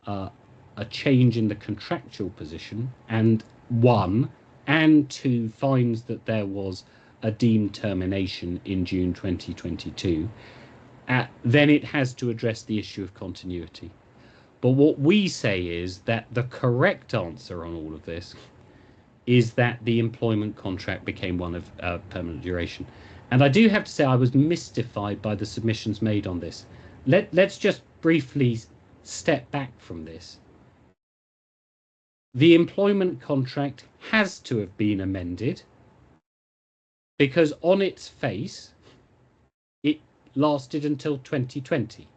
a change in the contractual position, and two, finds that there was a deemed termination in June 2022, then it has to address the issue of continuity. But what we say is that the correct answer on all of this is that the employment contract became one of permanent duration. And I do have to say I was mystified by the submissions made on this. Let's just briefly step back from this. The employment contract has to have been amended because on its face, it lasted until 2020.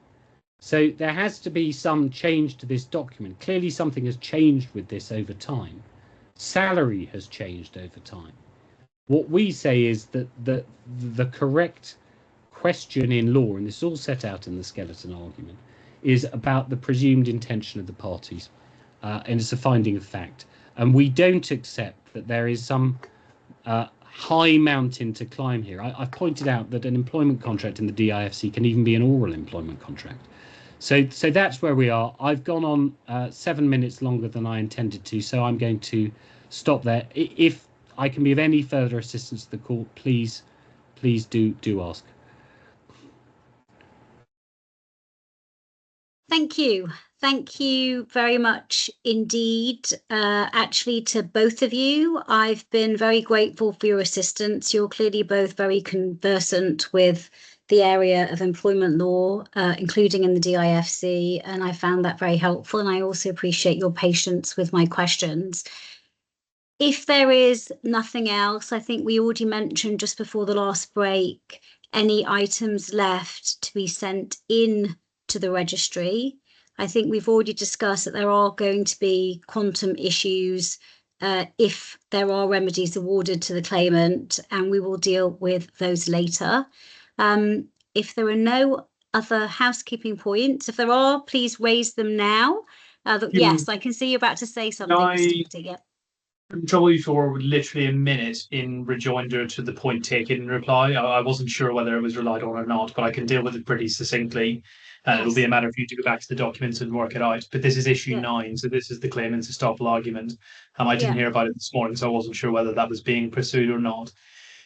So there has to be some change to this document. Clearly something has changed with this over time. Salary has changed over time. What we say is that the correct question in law, and this is all set out in the skeleton argument, is about the presumed intention of the parties. And it's a finding of fact. And we don't accept that there is some high mountain to climb here. I've pointed out that an employment contract in the DIFC can even be an oral employment contract. So that's where we are. I've gone on 7 minutes longer than I intended to, so I'm going to stop there. If I can be of any further assistance to the court, please do ask.
Thank you. Thank you very much indeed, actually, to both of you. I've been very grateful for your assistance. You're clearly both very conversant with the area of employment law, including in the DIFC, and I found that very helpful. And I also appreciate your patience with my questions. If there is nothing else, I think we already mentioned just before the last break, any items left to be sent in to the registry. I think we've already discussed that there are going to be quantum issues if there are remedies awarded to the claimant, and we will deal with those later. If there are no other housekeeping points, if there are, please raise them now. Yes, I can see you're about to say something, Mr. Whitty, yeah.
I'm trouble you for literally a minute in rejoinder to the point taken in reply. I wasn't sure whether it was relied on or not, but I can deal with it pretty succinctly. And it'll be a matter for you to go back to the documents and work it out. But this is issue 9, so this is the claimant's estoppel argument. I didn't hear about it this morning, so I wasn't sure whether that was being pursued or not.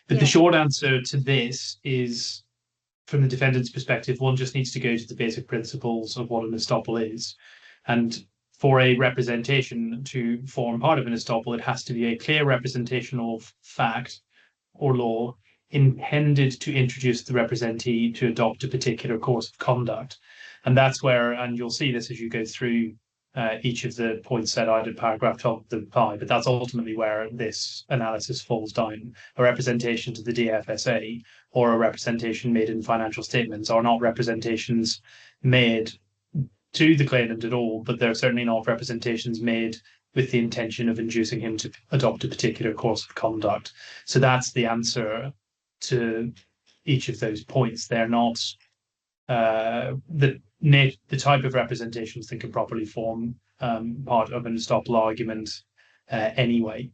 But the short answer to this is, from the defendant's perspective, one just needs to go to the basic principles of what an estoppel is. And for a representation to form part of an estoppel, it has to be a clear representation of fact or law intended to introduce the representee to adopt a particular course of conduct. And that's where, and you'll see this as you go through each of the points set out in paragraph 12 of the PI, but that's ultimately where this analysis falls down. A representation to the DFSA or a representation made in financial statements are not representations made to the claimant at all, but they're certainly not representations made with the intention of inducing him to adopt a particular course of conduct. So that's the answer to each of those points. They're not the type of representations that can properly form part of an estoppel argument anyway.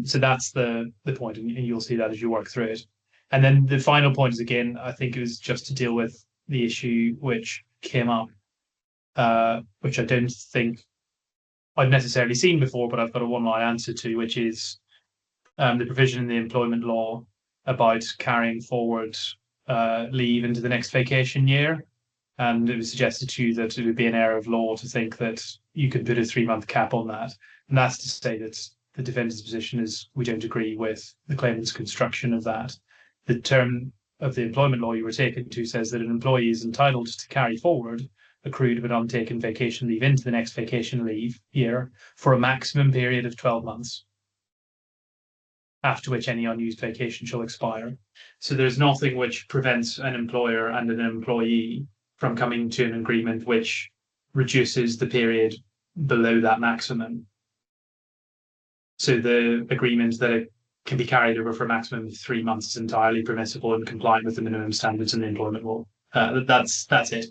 So that's the point, and you'll see that as you work through it. And then the final point is, again, I think it was just to deal with the issue which came up, which I don't think I've necessarily seen before, but I've got a one-line answer to, which is the provision in the employment law about carrying forward leave into the next vacation year. And it was suggested to you that it would be an error of law to think that you could put a 3-month cap on that. And that's to say that the defendant's position is we don't agree with the claimant's construction of that. The term of the employment law you were taken to says that an employee is entitled to carry forward accrued but untaken vacation leave into the next vacation leave year for a maximum period of 12 months, after which any unused vacation shall expire. So there's nothing which prevents an employer and an employee from coming to an agreement which reduces the period below that maximum. So the agreement that it can be carried over for a maximum of 3 months is entirely permissible and compliant with the minimum standards in the employment law. That's it.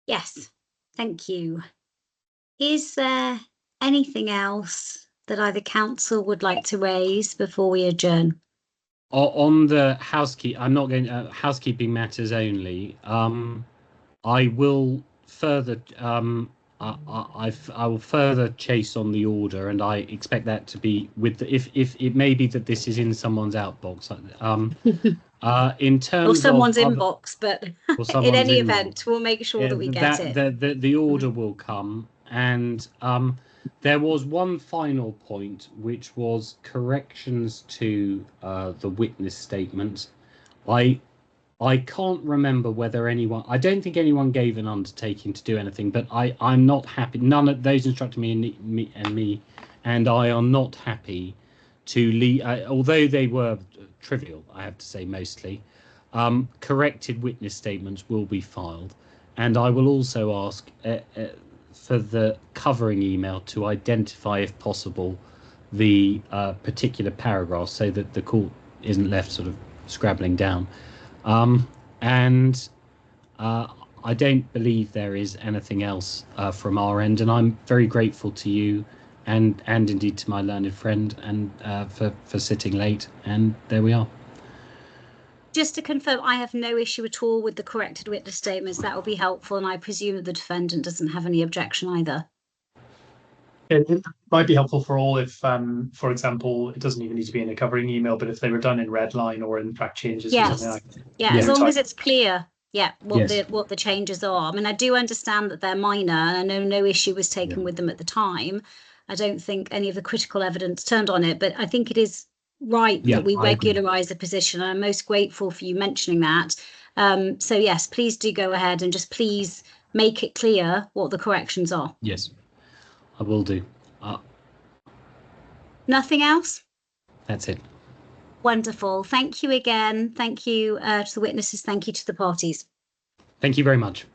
Yes, thank you. Is there anything else that either council would like to raise before we adjourn?
On the housekeeping matters only. I will further I will further chase on the order, and I expect that to be with the, if it may be that this is in someone's outbox. In terms
or someone's
of
inbox, but
someone's
in any
inbox.
event, we'll make sure that we get it.
The order will come, and there was one final point, which was corrections to the witness statement. I can't remember whether anyone. I don't think anyone gave an undertaking to do anything, but I'm not happy. None of those instructing me and I are not happy to leave, although they were trivial, I have to say, mostly. Corrected witness statements will be filed, and I will also ask for the covering email to identify, if possible, the particular paragraph, so that the court isn't left sort of scrabbling down. I don't believe there is anything else from our end, and I'm very grateful to you and indeed to my learned friend and for sitting late, and there we are.
Just to confirm, I have no issue at all with the corrected witness statements. That will be helpful, and I presume that the defendant doesn't have any objection either.
It might be helpful for all if, for example, it doesn't even need to be in a covering email, but if they were done in red line or in fact changes or something like that.
Yeah, as long as it's clear, what the changes are. I mean, I do understand that they're minor, and I know no issue was taken with them at the time. I don't think any of the critical evidence turned on it, but I think it is right that we regularise the position, and I'm most grateful for you mentioning that. So yes, please do go ahead and just please make it clear what the corrections are.
Yes, I will do.
Nothing else?
That's it.
Wonderful. Thank you again. Thank you to the witnesses. Thank you to the parties.
Thank you very much.